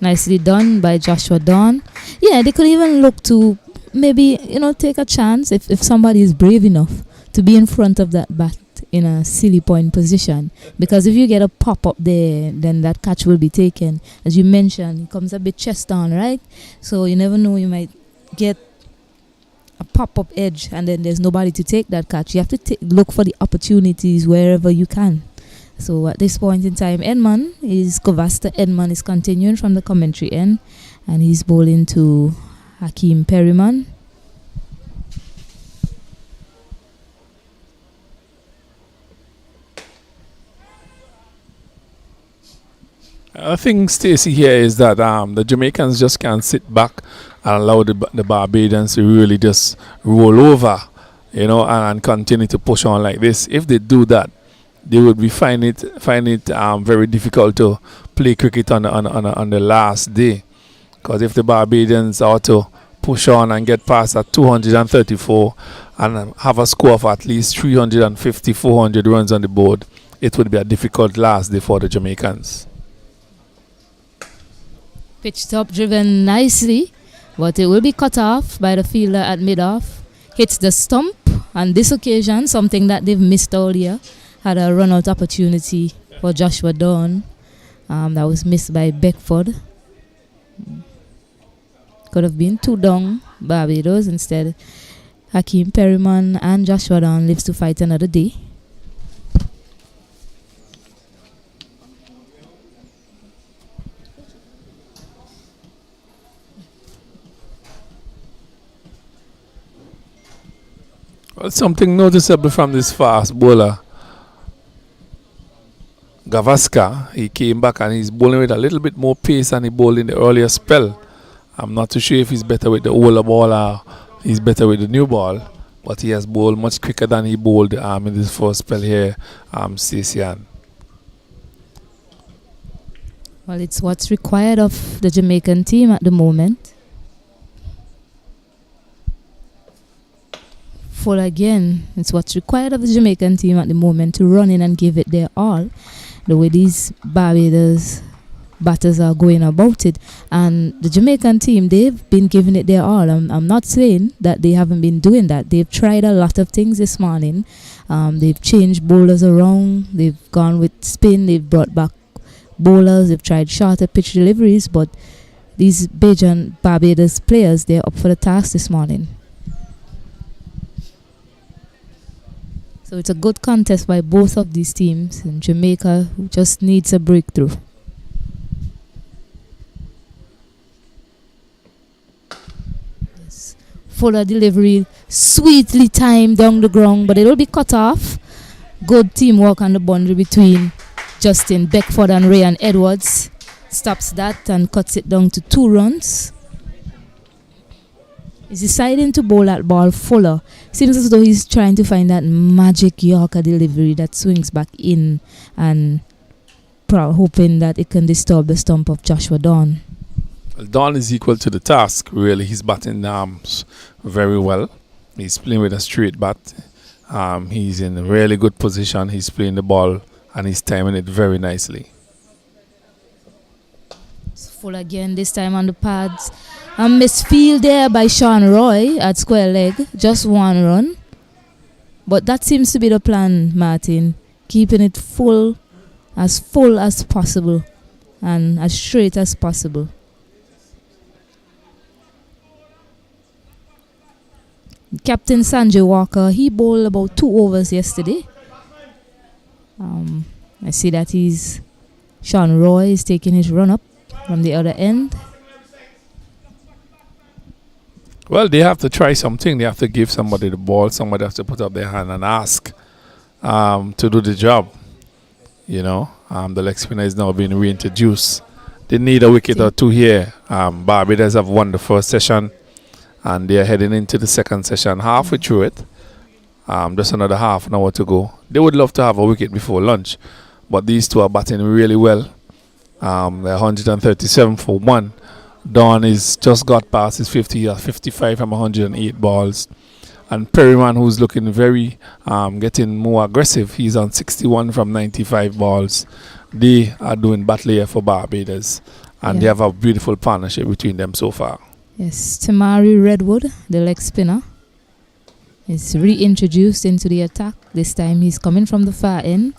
Nicely done by Joshua Don. Yeah, they could even look to maybe, take a chance if somebody is brave enough to be in front of that bat in a silly point position. Because if you get a pop up there, then that catch will be taken. As you mentioned, it comes a bit chest on, right? So you never know, you might get a pop-up edge and then there's nobody to take that catch. You have to look for the opportunities wherever you can. So at this point in time, Kovasta Edman is continuing from the commentary end, and he's bowling to Hakeem Perryman. I think, Stacey, here is that the Jamaicans just can't sit back and allow the Barbadians to really just roll over, and continue to push on like this. If they do that, they would be find it very difficult to play cricket on the last day. Because if the Barbadians are to push on and get past that 234 and have a score of at least 350, 400 runs on the board, it would be a difficult last day for the Jamaicans. Pitch top driven nicely, but it will be cut off by the fielder at mid-off. Hits the stump on this occasion, something that they've missed earlier. Had a run-out opportunity for Joshua Dawn. That was missed by Beckford. Could have been 2 down Barbados. Instead, Hakeem Perryman and Joshua Dawn lives to fight another day. Well, something noticeable from this fast bowler, Gavaskar. He came back and he's bowling with a little bit more pace than he bowled in the earlier spell. I'm not too sure if he's better with the older ball or he's better with the new ball, but he has bowled much quicker than he bowled in this first spell here, Stacey. Well, it's what's required of the Jamaican team at the moment. Full again. It's what's required of the Jamaican team at the moment to run in and give it their all. The way these Barbados batters are going about it. And the Jamaican team, they've been giving it their all. I'm not saying that they haven't been doing that. They've tried a lot of things this morning. They've changed bowlers around. They've gone with spin. They've brought back bowlers. They've tried shorter pitch deliveries. But these Bajan Barbados players, they're up for the task this morning. So it's a good contest by both of these teams. And Jamaica just needs a breakthrough. Yes. Fuller delivery, sweetly timed down the ground, but it will be cut off. Good teamwork on the boundary between Justin Beckford and Ryan Edwards. Stops that and cuts it down to 2 runs. He's deciding to bowl that ball fuller. Seems as though he's trying to find that magic Yorker delivery that swings back in and hoping that it can disturb the stump of Joshua Dawn. Well, Dawn is equal to the task, really. He's batting very well. He's playing with a straight bat. He's in a really good position. He's playing the ball and he's timing it very nicely. It's full again, this time on the pads. A misfield there by Sean Roy at square leg. Just 1 run. But that seems to be the plan, Martin. Keeping it full as possible and as straight as possible. Captain Sanjay Walker, he bowled about 2 overs yesterday. I see that Sean Roy is taking his run up from the other end. Well, they have to try something. They have to give somebody the ball. Somebody has to put up their hand and ask to do the job. You know, the leg spinner is now being reintroduced. They need a wicket or 2 here. Barbados have won the first session and they are heading into the second session, halfway through it. Just another half an hour to go. They would love to have a wicket before lunch, but these two are batting really well. They're 137 for 1. Dawn is just got past his 55 from 108 balls. And Perryman, who's looking very, getting more aggressive, he's on 61 from 95 balls. They are doing battle here for Barbados. And they have a beautiful partnership between them so far. Yes, Tamari Redwood, the leg spinner, is reintroduced into the attack. This time he's coming from the far end.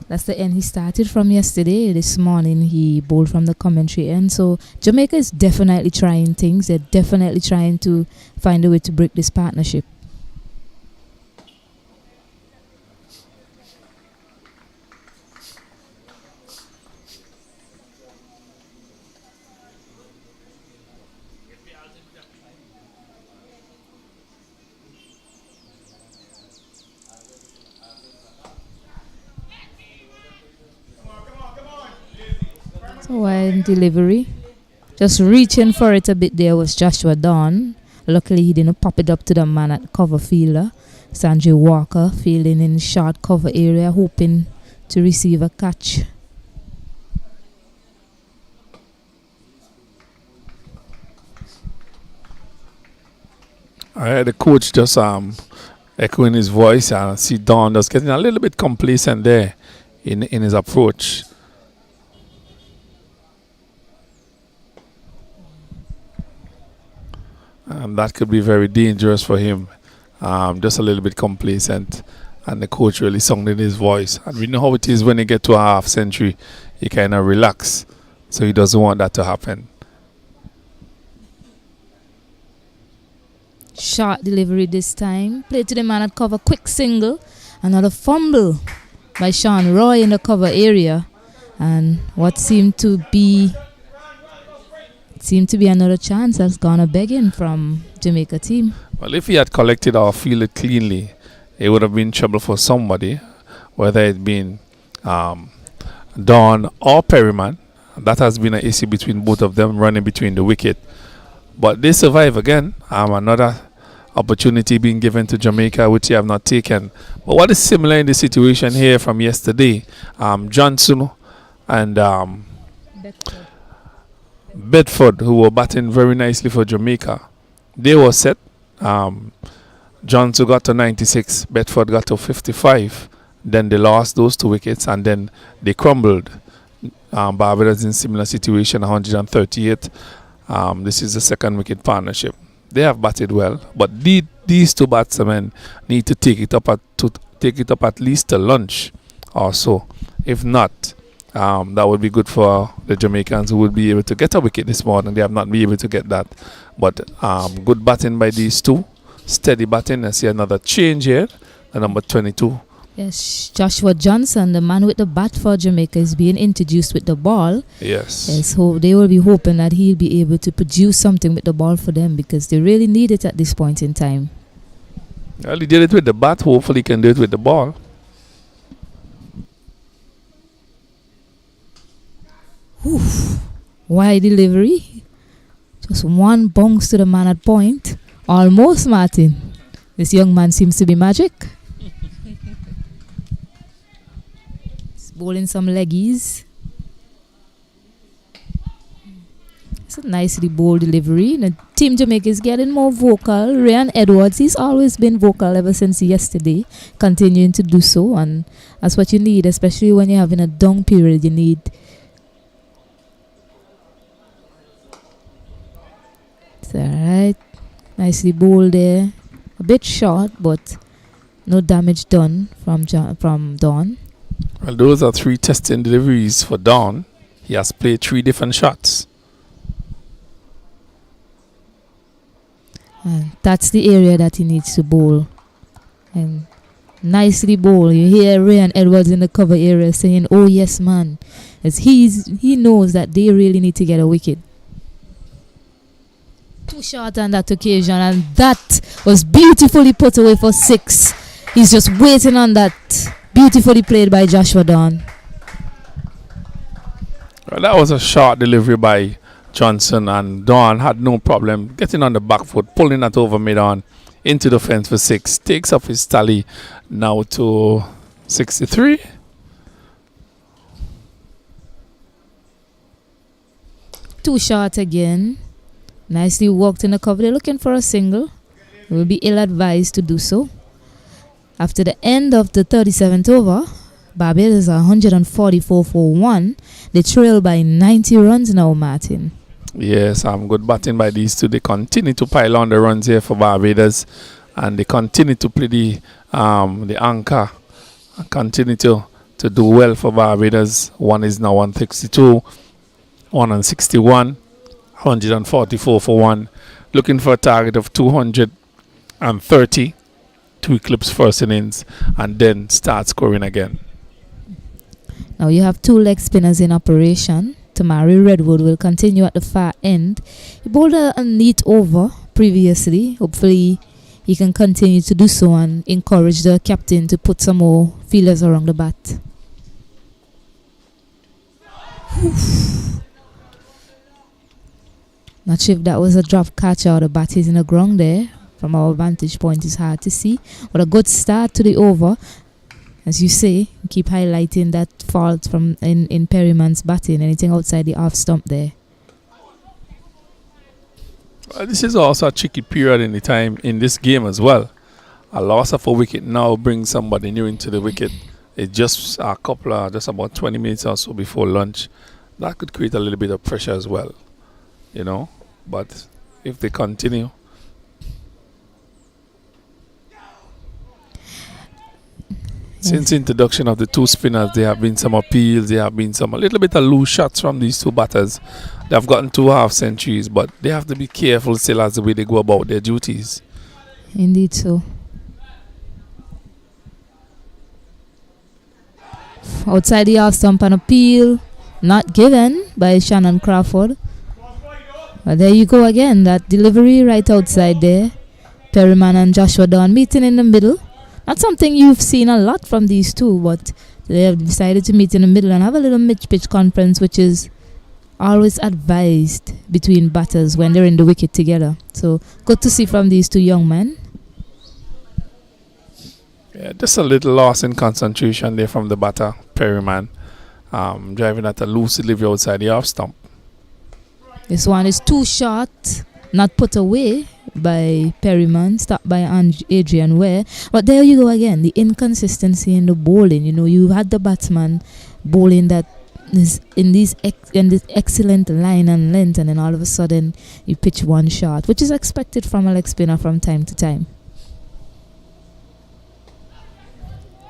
That's the end he started from yesterday. This morning he bowled from the commentary end. So Jamaica is definitely trying things. They're definitely trying to find a way to break this partnership. Wide delivery. Just reaching for it a bit there was Joshua Dawn. Luckily he didn't pop it up to the man at cover fielder. Sanjay Walker fielding in short cover area, hoping to receive a catch. I heard the coach just echoing his voice, and I see Dawn just getting a little bit complacent there in his approach. That could be very dangerous for him. Just a little bit complacent. And the coach really sung in his voice. And we know how it is when you get to a half century. He kind of relax. So he doesn't want that to happen. Short delivery this time. Play to the man at cover. Quick single. Another fumble by Sean Roy in the cover area. And what seemed to be another chance that's gone a begging from Jamaica team. Well, if he had collected or fielded cleanly, it would have been trouble for somebody, whether it been Dawn or Perryman. That has been an issue between both of them, running between the wicket. But they survive again. Another opportunity being given to Jamaica, which they have not taken. But what is similar in the situation here from yesterday, Johnson and Bedford, who were batting very nicely for Jamaica, they were set. Johnson got to 96, Bedford got to 55. Then they lost those 2 wickets and then they crumbled. Barbados in similar situation, 138. This is the second wicket partnership. They have batted well, but these 2 batsmen need to take it up at least to lunch or so. If not, that would be good for the Jamaicans, who would be able to get a wicket this morning. They have not been able to get that. But good batting by these 2. Steady batting. I see another change here. The number 22. Yes, Joshua Johnson, the man with the bat for Jamaica, is being introduced with the ball. Yes. So they will be hoping that he'll be able to produce something with the ball for them, because they really need it at this point in time. Well, he did it with the bat. Hopefully he can do it with the ball. Oof. Wide delivery. Just one bounce to the man at point. Almost, Martin. This young man seems to be magic. He's bowling some leggies. It's a nicely bowled delivery. The Team Jamaica is getting more vocal. Ryan Edwards, he's always been vocal ever since yesterday, continuing to do so, and that's what you need, especially when you're having a down period. You need. It's alright. Nicely bowled there. A bit short, but no damage done from Don. Well, those are 3 testing deliveries for Don. He has played 3 different shots. And that's the area that he needs to bowl. And nicely bowl. You hear Ryan Edwards in the cover area saying, "Oh yes, man," as he knows that they really need to get a wicket. Too short on that occasion, and that was beautifully put away for 6. He's just waiting on that. Beautifully played by Joshua Don. Well, that was a short delivery by Johnson, and Don had no problem getting on the back foot, pulling that over mid-on into the fence for 6. Takes up his tally now to 63. Too short again. Nicely walked in the cover. They're looking for a single. Will be ill-advised to do so. After the end of the 37th over, Barbados are 144 for 1. They trail by 90 runs now, Martin. Yes, good batting by these 2. They continue to pile on the runs here for Barbados, and they continue to play the anchor. Continue to do well for Barbados. One is now 162, 161, 144 for 1. Looking for a target of 230 to eclipse first innings and then start scoring again. Now you have 2 leg spinners in operation. Tamari Redwood will continue at the far end. He bowled a neat over previously. Hopefully he can continue to do so and encourage the captain to put some more feelers around the bat. Not sure if that was a drop catch or the bat is in the ground there. From our vantage point, it's hard to see. But a good start to the over. As you say, keep highlighting that fault from in Perryman's batting. Anything outside the off stump there. Well, this is also a tricky period in the time in this game as well. A loss of a wicket now brings somebody new into the wicket. It's just just about 20 minutes or so before lunch. That could create a little bit of pressure as well, you know. But if they continue. Since introduction of the 2 spinners, there have been some appeals. There have been a little bit of loose shots from these 2 batters. They have gotten 2 half centuries, but they have to be careful still as the way they go about their duties. Indeed so. Outside the half stump, an appeal not given by Shannon Crawford. But there you go again. That delivery right outside there. Perryman and Joshua Don meeting in the middle. Not something you've seen a lot from these 2, but they have decided to meet in the middle and have a little mid-pitch conference, which is always advised between batters when they're in the wicket together. So good to see from these two young men. Yeah, just a little loss in concentration there from the batter, Perryman, driving at a loose delivery outside the off stump. This one is too short, not put away by Perryman, stopped by Adrian Ware. But there you go again, the inconsistency in the bowling. You know, you had the batsman bowling that is in this excellent line and length, and then all of a sudden you pitch one shot, which is expected from a leg spinner from time to time.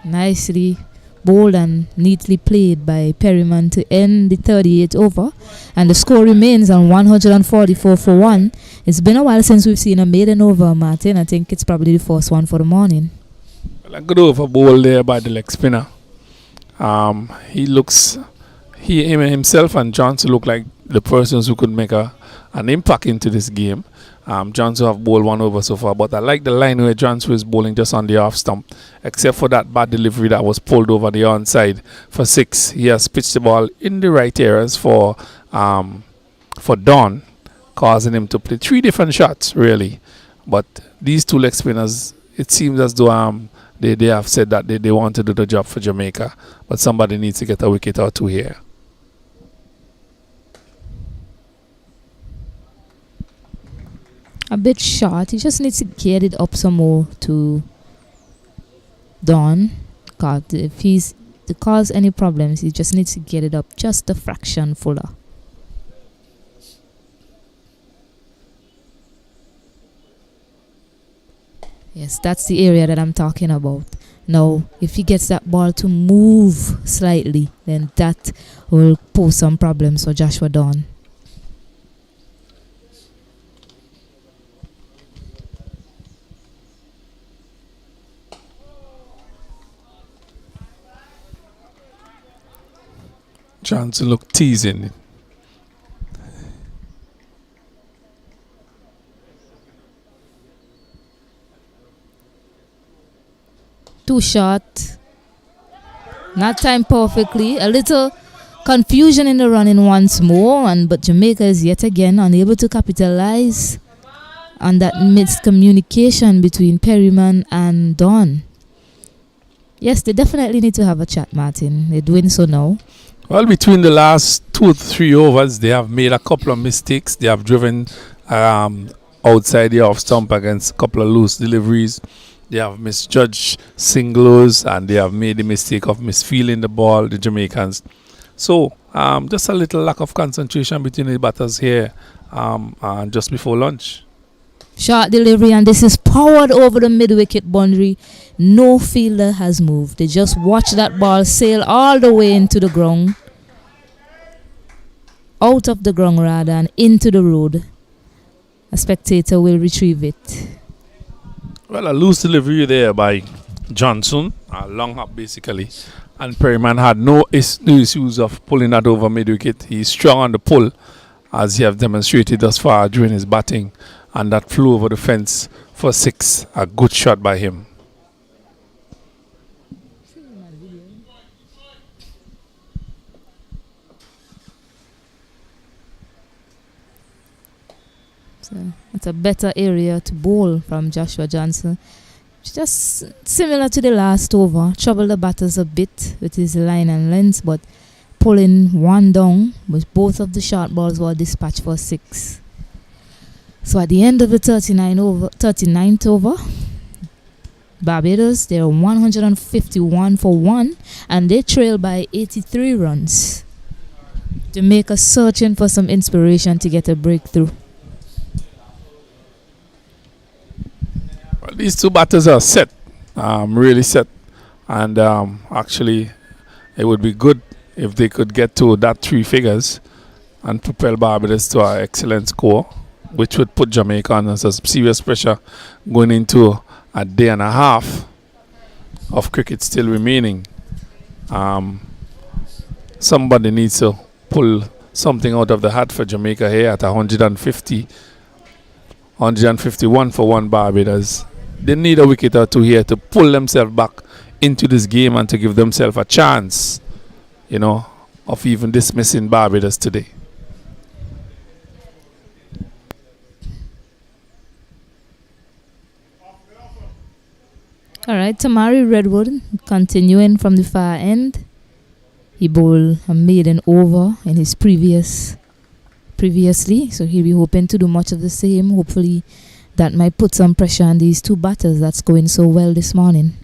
Nicely bowled and neatly played by Perryman to end the 38th over, and the score remains on 144 for 1. It's been a while since we've seen a maiden over, Martin. I think it's probably the first one for the morning. Well, a good over bowl there by the leg spinner. He himself and Johnson look like the persons who could make an impact into this game. Johnson have bowled one over so far, but I like the line where Johnson is bowling just on the off stump, except for that bad delivery that was pulled over the onside for 6. He has pitched the ball in the right areas for Don, causing him to play 3 different shots really. But these two leg spinners, it seems as though they have said that they want to do the job for Jamaica, but somebody needs to get a wicket or 2 here. A bit short. He just needs to get it up some more to Don. God, if he's to cause any problems, he just needs to get it up just a fraction fuller. Yes, that's the area that I'm talking about. Now, if he gets that ball to move slightly, then that will pose some problems for Joshua Don. Johnson looked teasing. Too short. Not timed perfectly. A little confusion in the running once more, but Jamaica is yet again unable to capitalize on that miscommunication between Perryman and Don. Yes, they definitely need to have a chat, Martin. They're doing so now. Well, between the last 2 to 3 overs, they have made a couple of mistakes. They have driven outside the off stump against a couple of loose deliveries. They have misjudged singles, and they have made the mistake of misfeeling the ball, the Jamaicans. So, just a little lack of concentration between the batters here just before lunch. Short delivery, and this is powered over the mid-wicket boundary. No fielder has moved. They just watch that ball sail all the way into the ground. Out of the ground, rather, and into the road. A spectator will retrieve it. Well, a loose delivery there by Johnson, a long hop basically. And Perryman had no issues of pulling that over mid-wicket. He's strong on the pull, as he have demonstrated thus far during his batting. And that flew over the fence for 6. A good shot by him. So it's a better area to bowl from Joshua Johnson. Just similar to the last over. Trouble the batters a bit with his line and length, but pulling one down with both of the short balls were dispatched for 6. So at the end of the 39th over, Barbados, they're 151 for 1, and they trail by 83 runs. Jamaica searching for some inspiration to get a breakthrough. Well, these two batters are set, really set, and actually it would be good if they could get to that 3 figures and propel Barbados to an excellent score, which would put Jamaica under some serious pressure going into a day and a half of cricket still remaining. Somebody needs to pull something out of the hat for Jamaica here at 151 for 1 Barbados. They need a wicket or 2 here to pull themselves back into this game and to give themselves a chance, of even dismissing Barbados today. All right, Tamari Redwood continuing from the far end. He bowled a maiden over in his previously, so he'll be hoping to do much of the same. Hopefully, that might put some pressure on these two batters that's going so well this morning.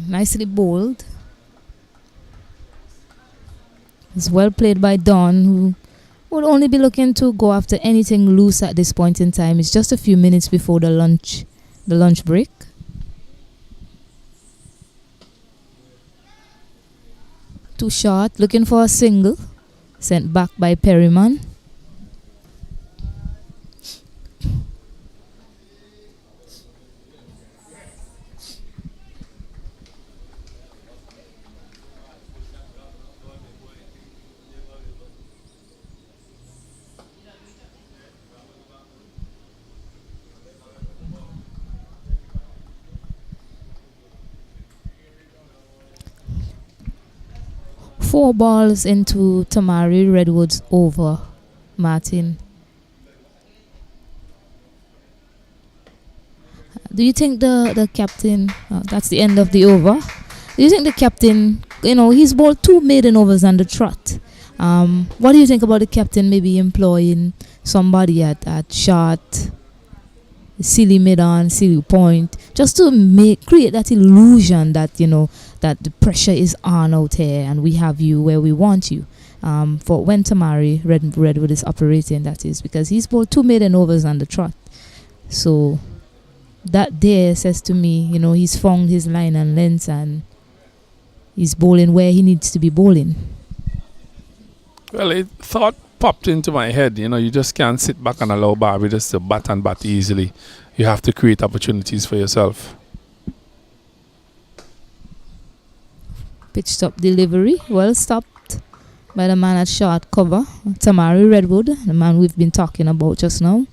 Nicely bowled. It's well played by Don, who would only be looking to go after anything loose at this point in time. It's just a few minutes before the lunch break. Too short, looking for a single. Sent back by Perryman. Four balls into Tamari Redwood's over, Martin. Do you think the captain, that's the end of the over, do you think the captain, he's bowled 2 maiden overs on the trot. What do you think about the captain maybe employing somebody at short, silly mid-on, silly point, just to create that illusion that, that the pressure is on out here and we have you where we want you. For when Tamari Redwood is operating, that is, because he's bowled 2 maiden overs on the trot. So that there says to me, he's found his line and length and he's bowling where he needs to be bowling. Well, a thought popped into my head. You just can't sit back and allow Barbados to bat and bat easily. You have to create opportunities for yourself. Pitch stop delivery, well stopped by the man at short cover, Tamari Redwood, the man we've been talking about just now.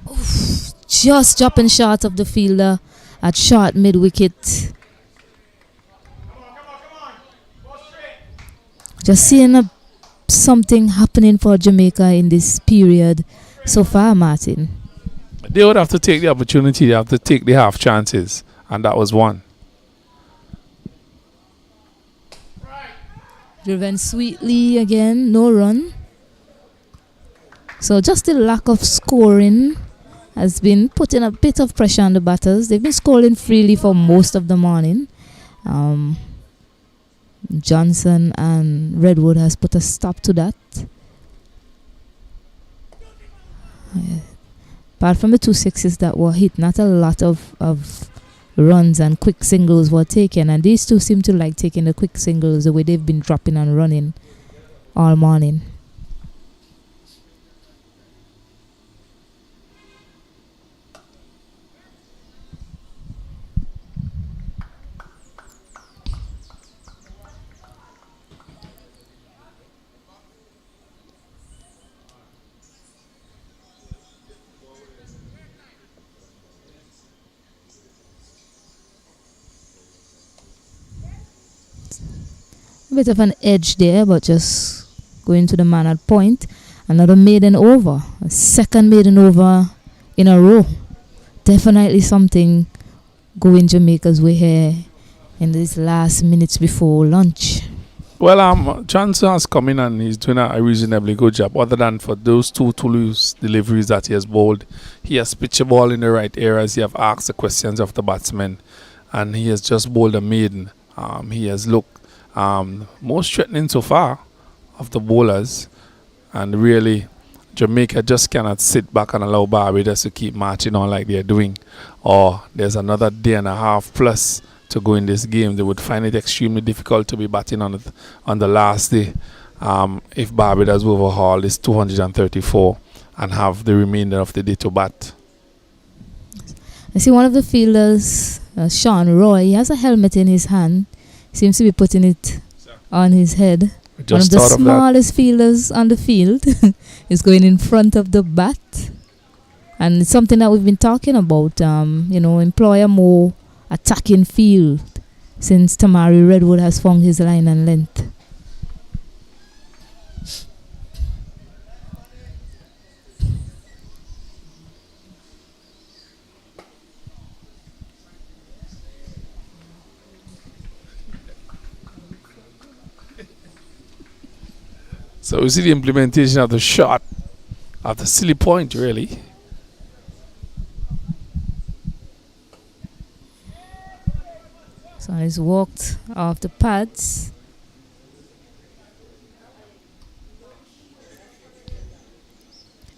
Oof, just dropping short of the fielder at short mid-wicket. Just seeing something happening for Jamaica in this period so far, Martin. They would have to take the opportunity. They have to take the half chances, and that was one. Driven sweetly again, no run. So just the lack of scoring has been putting a bit of pressure on the batters. They've been scoring freely for most of the morning. Johnson and Redwood has put a stop to that. Apart from the 2 sixes that were hit, not a lot of runs and quick singles were taken, and these two seem to like taking the quick singles the way they've been dropping and running all morning. Bit of an edge there, but just going to the man at point. Another maiden over, a second maiden over in a row. Definitely something going Jamaica's way here in these last minutes before lunch. Well, Johnson has come in and he's doing a reasonably good job. Other than for those two Toulouse deliveries that he has bowled, he has pitched the ball in the right areas. He have asked the questions of the batsmen, and he has just bowled a maiden. He has looked most threatening so far of the bowlers, and really Jamaica just cannot sit back and allow Barbados to keep marching on like they're doing, or there's another day and a half plus to go in this game. They would find it extremely difficult to be batting on the last day if Barbados overhaul this 234 and have the remainder of the day to bat. I see one of the fielders, Sean Roy, he has a helmet in his hand. Seems to be putting it on his head. One of the smallest fielders on the field is going in front of the bat. And it's something that we've been talking about, employ a more attacking field since Tamari Redwood has found his line and length. So we see the implementation of the shot, of the silly point, really. So he's walked off the pads.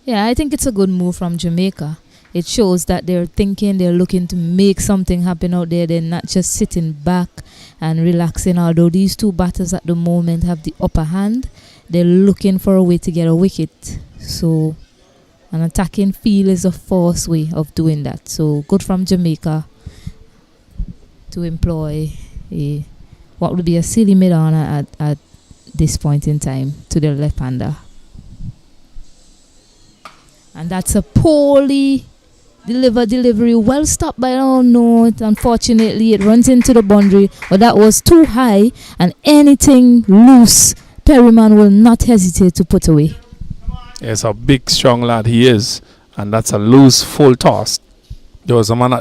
Yeah, I think it's a good move from Jamaica. It shows that they're thinking, they're looking to make something happen out there. They're not just sitting back and relaxing. Although these two batters at the moment have the upper hand, they're looking for a way to get a wicket. So an attacking field is a force way of doing that. So good from Jamaica to employ what would be a silly mid-on at this point in time to their left-hander. And that's a poorly delivery. Well stopped by note. Unfortunately, it runs into the boundary. But that was too high. And anything loose, Perryman will not hesitate to put away. Yes, a big, strong lad he is. And that's a loose, full toss. There was a man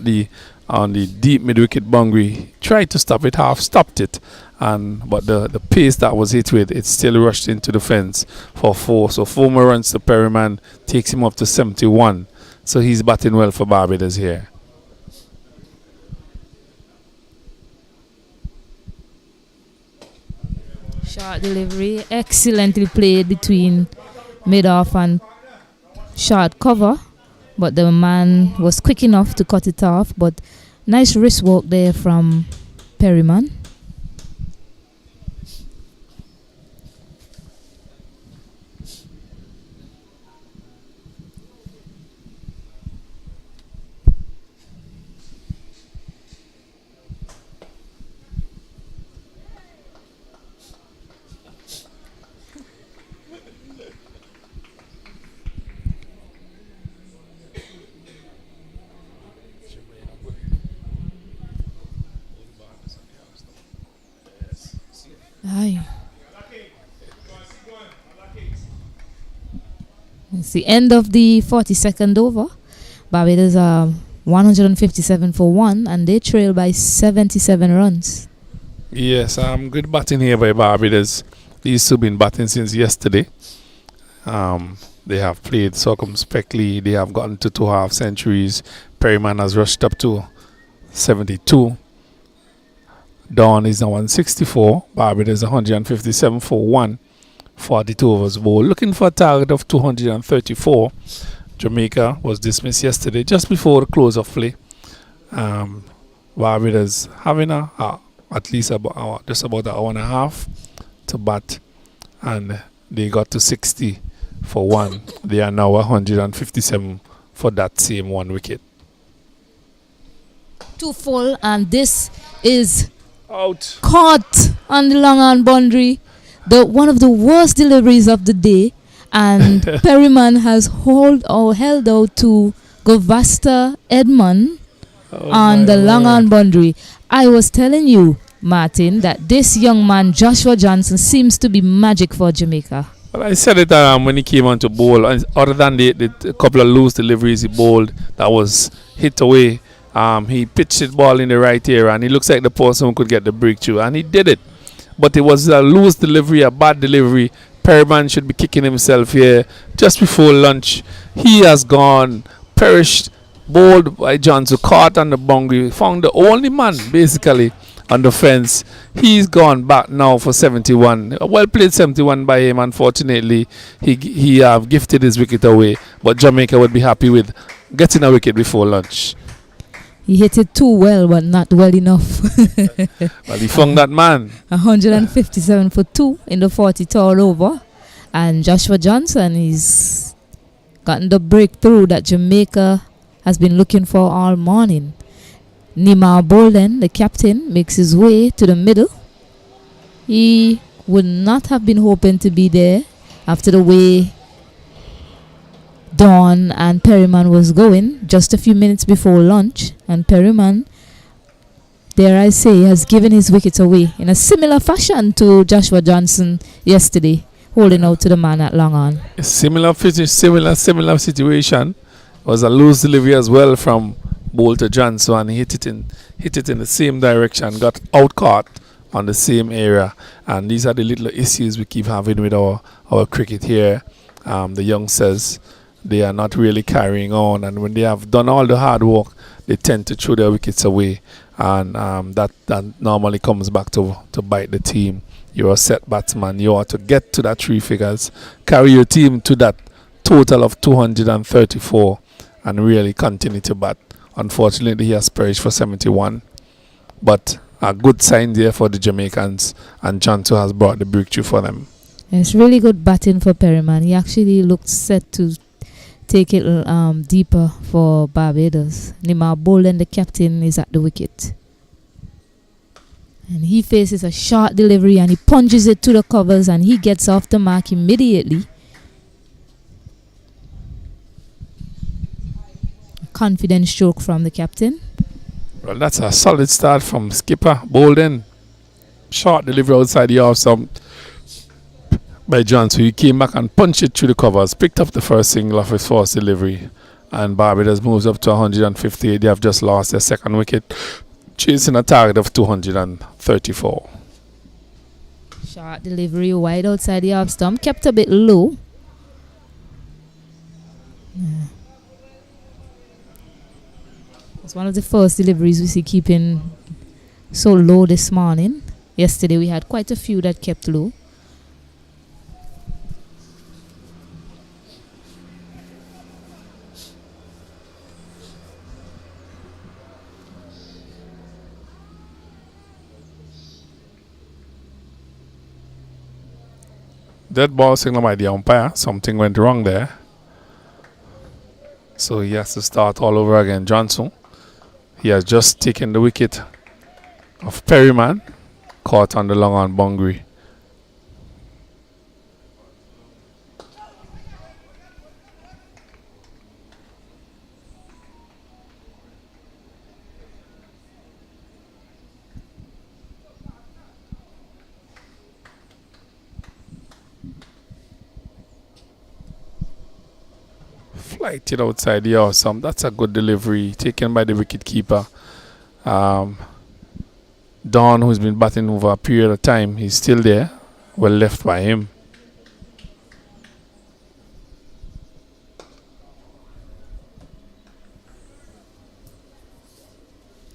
on the deep mid-wicket boundary, tried to stop it, half stopped it, but the pace that was hit with, it still rushed into the fence for 4. So 4 more runs to Perryman, takes him up to 71. So he's batting well for Barbados here. Short delivery, excellently played between mid-off and short cover. But the man was quick enough to cut it off. But nice wrist work there from Perryman. It's the end of the 42nd over. Barbados are 157 for 1 and they trail by 77 runs. Yes, good batting here by Barbados. These two have been batting since yesterday. They have played circumspectly. They have gotten to 2 half centuries. Perryman has rushed up to 72. Dawn is now 164. Barbados 157 for 1. 42 overs bowled. Looking for a target of 234. Jamaica was dismissed yesterday just before the close of play. Barbados having at least just about an hour and a half to bat, and they got to 60 for 1. They are now 157 for that same 1 wicket. 2 full, and this is out, caught on the long on boundary. One of the worst deliveries of the day, and Perryman has held out to Govasta Edmund on the long on boundary. I was telling you, Martin, that this young man Joshua Johnson seems to be magic for Jamaica. Well, I said it when he came on to bowl. Other than the couple of loose deliveries he bowled that was hit away, he pitched the ball in the right area, and he looks like the person who could get the breakthrough, and he did it. But it was a loose delivery, a bad delivery. Perryman should be kicking himself here just before lunch. He has gone, perished, bowled by Johnson, caught on the boundary, found the only man basically on the fence. He's gone back now for 71. Well played 71 by him. Unfortunately, he have gifted his wicket away. But Jamaica would be happy with getting a wicket before lunch. He hit it too well, but not well enough. Well, he found that man. 157 for 2 in the 43rd over. And Joshua Johnson is gotten the breakthrough that Jamaica has been looking for all morning. Nima Bolden, the captain, makes his way to the middle. He would not have been hoping to be there after the way Dawn and Perryman was going just a few minutes before lunch, and Perryman, dare I say, has given his wicket away in a similar fashion to Joshua Johnson yesterday, holding out to the man at long on. A similar situation. Was a loose delivery as well from Bolter Johnson, and he hit it in the same direction, got out caught on the same area. And these are the little issues we keep having with our cricket here. The youngsters, they are not really carrying on, and when they have done all the hard work, they tend to throw their wickets away, and that normally comes back to bite the team. You're a set batsman, you ought to get to that 3 figures, carry your team to that total of 234 and really continue to bat. Unfortunately, he has perished for 71, but a good sign there for the Jamaicans, and Janto has brought the breakthrough for them. It's really good batting for Perryman. He actually looked set to take it deeper for Barbados. Nima Boland, the captain, is at the wicket. And he faces a short delivery and he punches it to the covers, and he gets off the mark immediately. A confident stroke from the captain. Well, that's a solid start from skipper Bolden. Short delivery outside the off stump by John, so he came back and punched it through the covers, picked up the first single of his first delivery, and Barbados moves up to 158. They have just lost their second wicket, chasing a target of 234. Short delivery wide outside the off stump, kept a bit low. It's one of the first deliveries we see keeping so low this morning. Yesterday we had quite a few that kept low. Dead ball signal by the umpire. Something went wrong there, so he has to start all over again. Johnson, he has just taken the wicket of Perryman, caught on the long on boundary. Flighted outside the awesome. That's a good delivery taken by the wicket keeper. Don, who's been batting over a period of time, he's still there. Well left by him.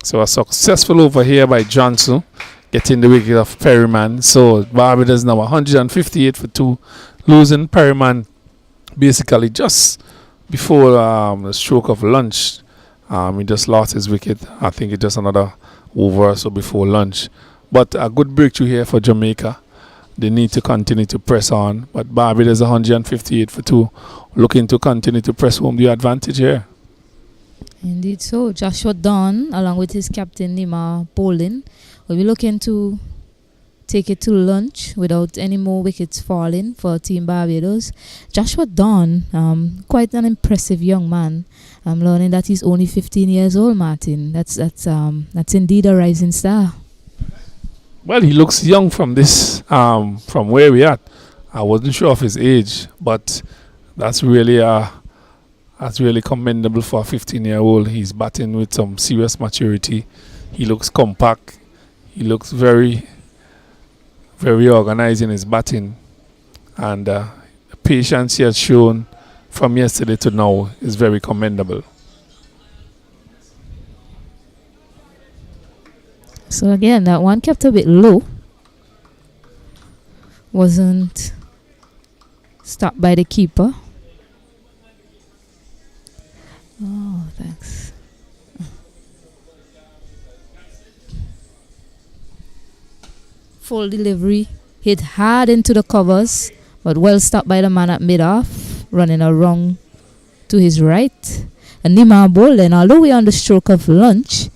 So a successful over here by Johnson, getting the wicket of Perryman. So Barbados now 158 for 2, losing Perryman basically just before the stroke of lunch. He just lost his wicket. I think it's just another over or so before lunch. But a good breakthrough here for Jamaica. They need to continue to press on. But Barbados 158 for 2, looking to continue to press home the advantage here. Indeed so. Joshua Don, along with his captain Nima Bolin, will be looking to take it to lunch without any more wickets falling for Team Barbados. Joshua Don, quite an impressive young man. I'm learning that he's only 15 years old, Martin. That's indeed a rising star. Well, he looks young from this, from where we at. I wasn't sure of his age, but that's really commendable for a 15-year-old. He's batting with some serious maturity. He looks compact. He looks very, very organized in his batting, and the patience he has shown from yesterday to now is very commendable. So again, that one kept a bit low. Wasn't stopped by the keeper. Oh, thanks. Full delivery, hit hard into the covers, but well stopped by the man at mid-off, running around to his right. And Nima Bolden, although we're on the stroke of lunch,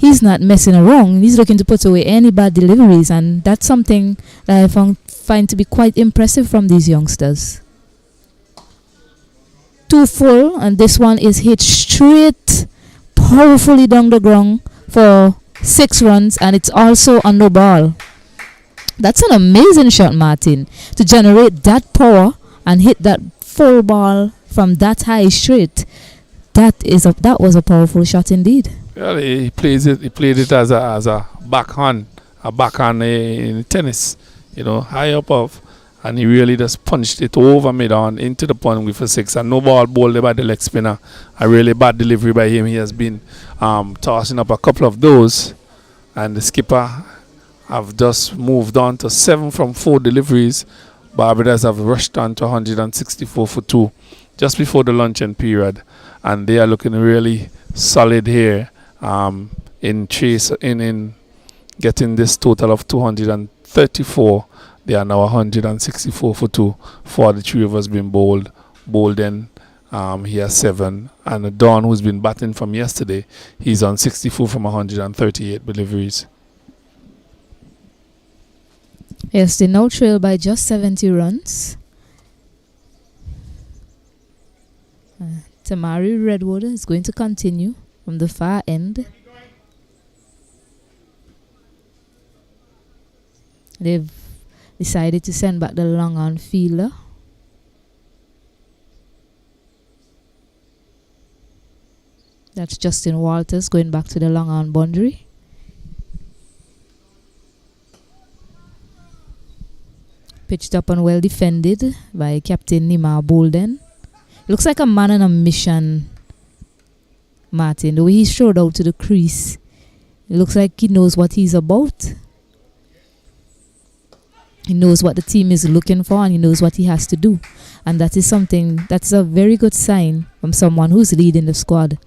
he's not messing around. He's looking to put away any bad deliveries, and that's something that find to be quite impressive from these youngsters. 2 full, and this one is hit straight, powerfully down the ground for 6 runs, and it's also on the ball. That's an amazing shot, Martin, to generate that power and hit that full ball from that high straight. That was a powerful shot indeed. Well, he plays it. He played it as a backhand, in tennis. High up off, and he really just punched it over mid-on into the pond with a 6, and no ball bowled by the leg spinner. A really bad delivery by him. He has been tossing up a couple of those, and the skipper have just moved on to 7 from 4 deliveries. Barbados have rushed on to 164 for 2 just before the luncheon period, and they are looking really solid here in getting this total of 234. They are now 164 for 2 for the 3 of us being bowled. Bolden, he has 7, and Don, who's been batting from yesterday, he's on 64 from 138 deliveries. Yes, they now trail by just 70 runs. Tamari Redwood is going to continue from the far end. They've decided to send back the long on fielder. That's Justin Walters going back to the long on boundary. Pitched up and well defended by Captain Nima Bolden. Looks like a man on a mission, Martin. The way he strode out to the crease, it looks like he knows what he's about. He knows what the team is looking for, and he knows what he has to do. And that is something, that's a very good sign from someone who's leading the squad.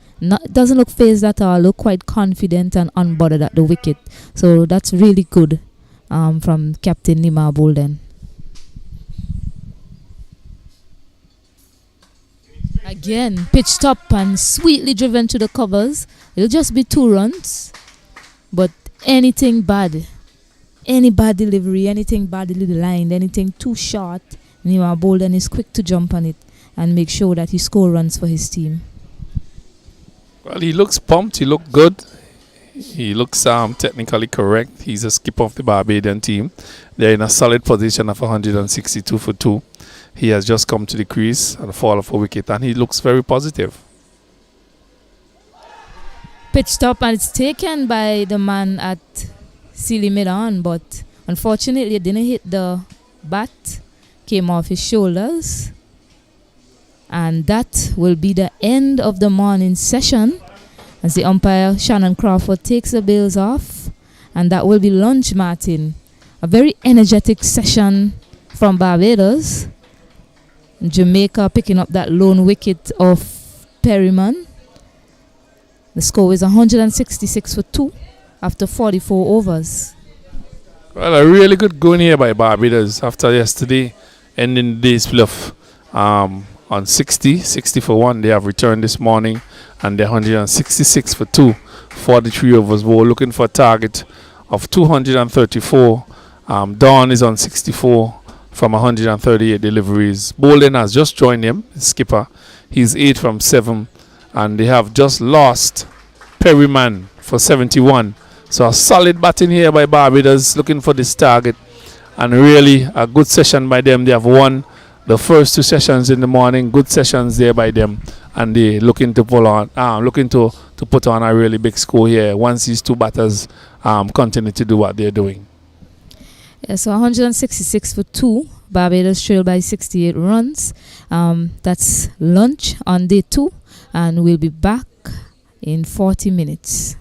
Doesn't look phased at all, look quite confident and unbothered at the wicket. So that's really good from Captain Nima Bolden. Again, pitched up and sweetly driven to the covers. It'll just be 2 runs. But anything bad, any bad delivery, anything badly lined, anything too short, Nima Bolden is quick to jump on it and make sure that he score runs for his team. Well, he looks pumped. He looks good. He looks technically correct. He's a skipper of the Barbadian team. They're in a solid position of 162 for 2. He has just come to the crease at the fall of a wicket, and he looks very positive. Pitched up, and it's taken by the man at Sealy mid-on, but unfortunately it didn't hit the bat. Came off his shoulders. And that will be the end of the morning session as the umpire Shannon Crawford takes the bails off. And that will be lunch, Martin. A very energetic session from Barbados. Jamaica picking up that lone wicket of Perryman. The score is 166 for 2 after 44 overs. Well, a really good going here by Barbados after yesterday ending the day's playoff on 60 for 1. They have returned this morning, and they're 166 for 2. 43 overs ball, looking for a target of 234. Dawn is on 64 from 138 deliveries. Bolden has just joined him, skipper. He's 8 from 7, and they have just lost Perryman for 71. So a solid batting here by Barbados, looking for this target, and really a good session by them. They have won the first 2 sessions in the morning. Good sessions there by them, and they looking to pull on, looking to put on a really big score here once these 2 batters continue to do what they're doing. Yeah, so 166 for 2. Barbados trail by 68 runs. That's lunch on day 2, and we'll be back in 40 minutes.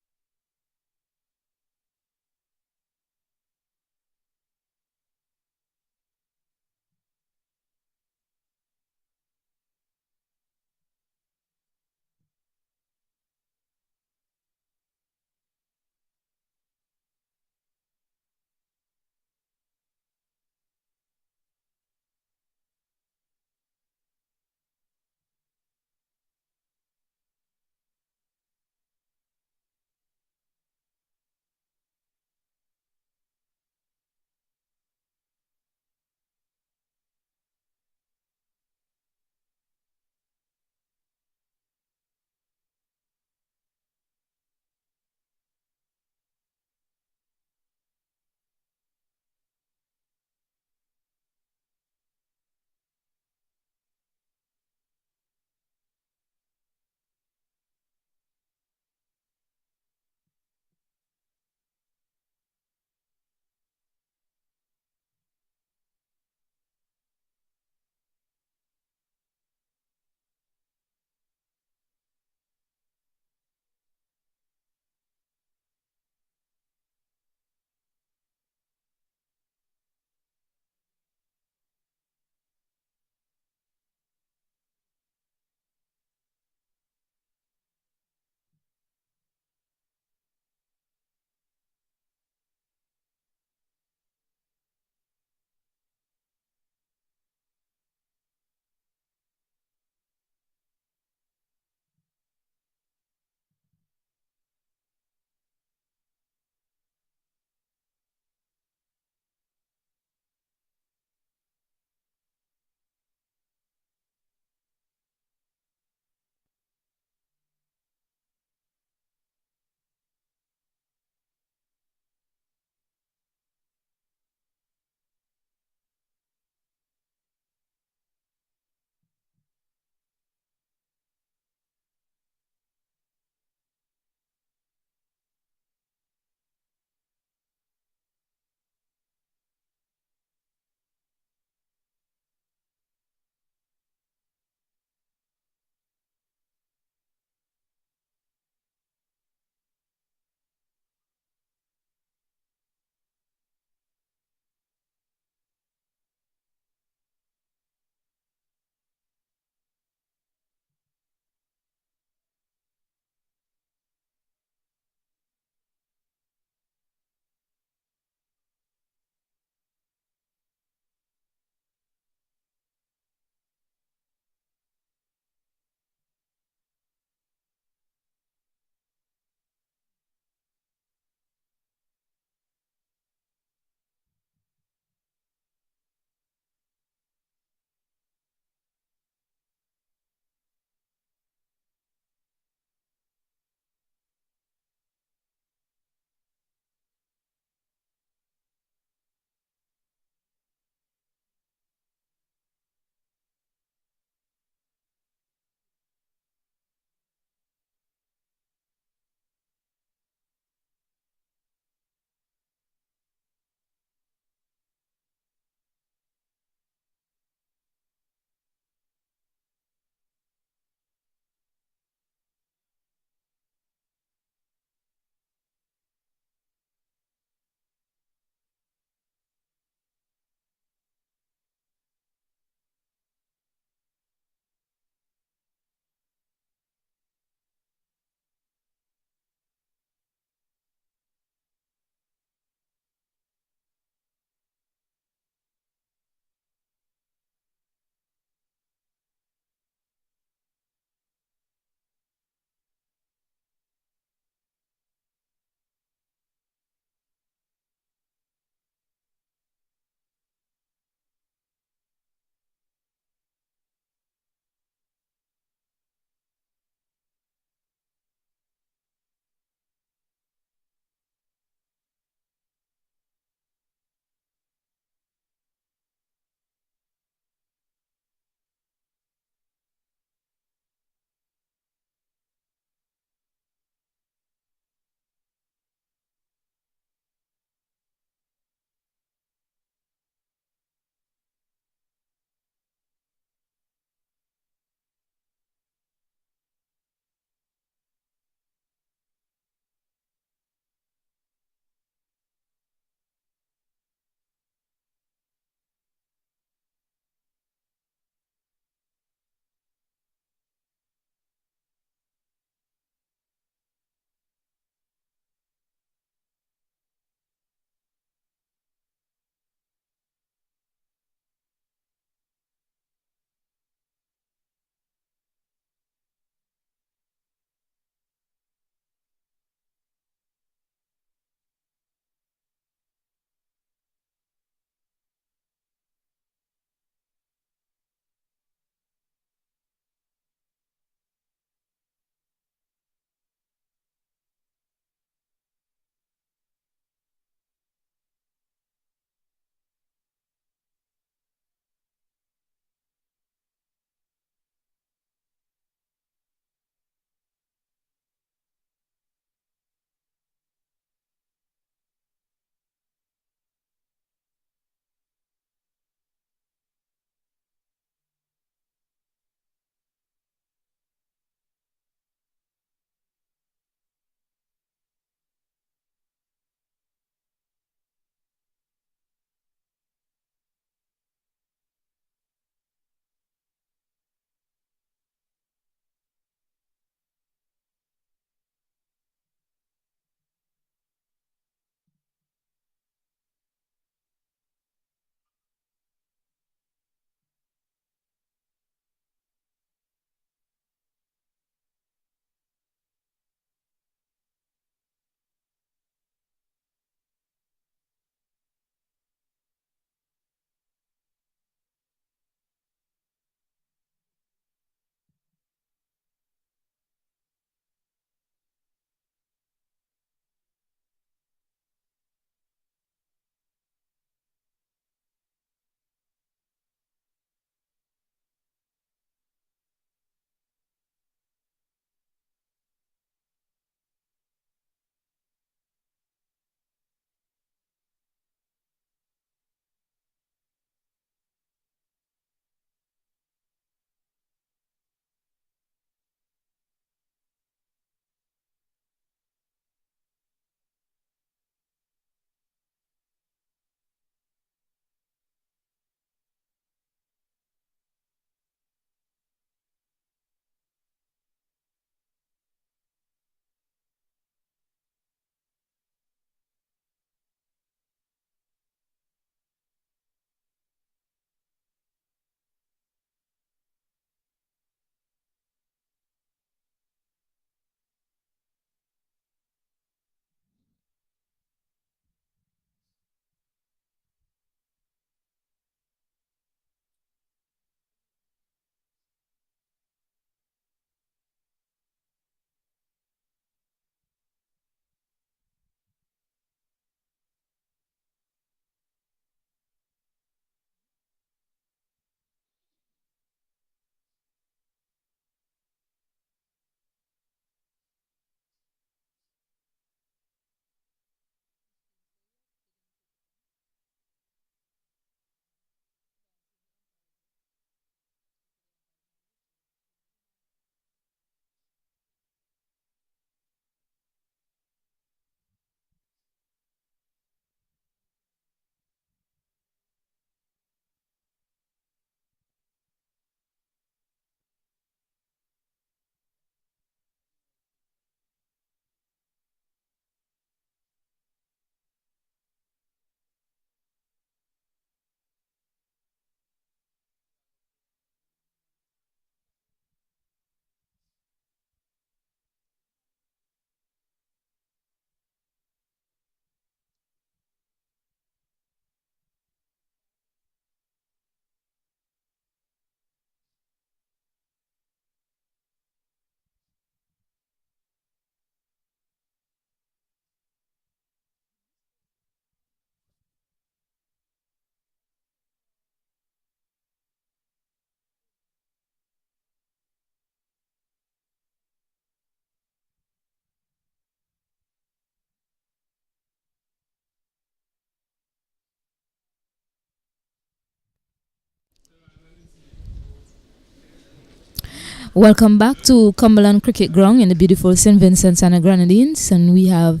Welcome back to Cumberland Cricket Ground in the beautiful St. Vincent and the Grenadines. And we have,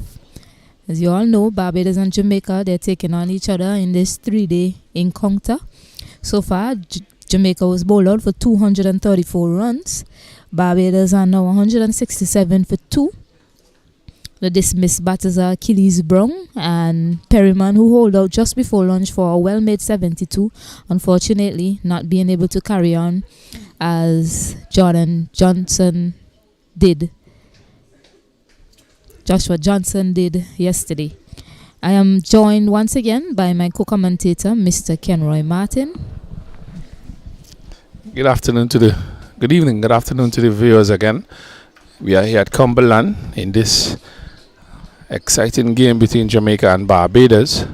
as you all know, Barbados and Jamaica. They're taking on each other in this 3-day encounter. So far, Jamaica was bowled out for 234 runs. Barbados are now 167 for 2. The dismissed batters are Achilles Brown and Perryman, who hold out just before lunch for a well-made 72. Unfortunately, not being able to carry on as Joshua Johnson did yesterday. I am joined once again by my co-commentator, Mr. Kenroy Martin. Good afternoon to the viewers again. We are here at Cumberland in this exciting game between Jamaica and Barbados.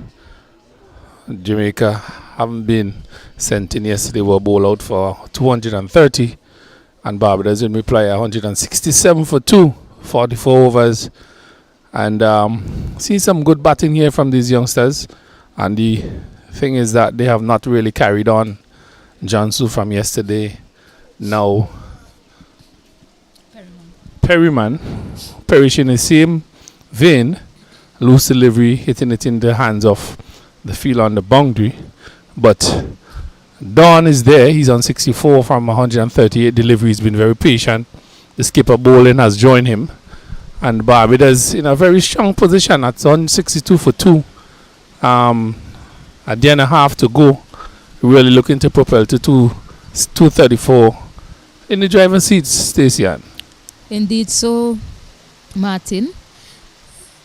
Jamaica haven't been sent in yesterday, were bowled out for 230, and Barbados in reply 167 for 2, 44 overs. And see some good batting here from these youngsters. And the thing is that they have not really carried on Jansu from yesterday. Now Perryman perishing the same vein, loose delivery, hitting it in the hands of the field on the boundary. But Don is there. He's on 64 from 138 delivery. He's been very patient. The skipper bowling has joined him, and Barbados in a very strong position at 162 for 2. At the end of half to go, really looking to propel to 234 in the driver's seat, Stacey Ann. Indeed so, Martin.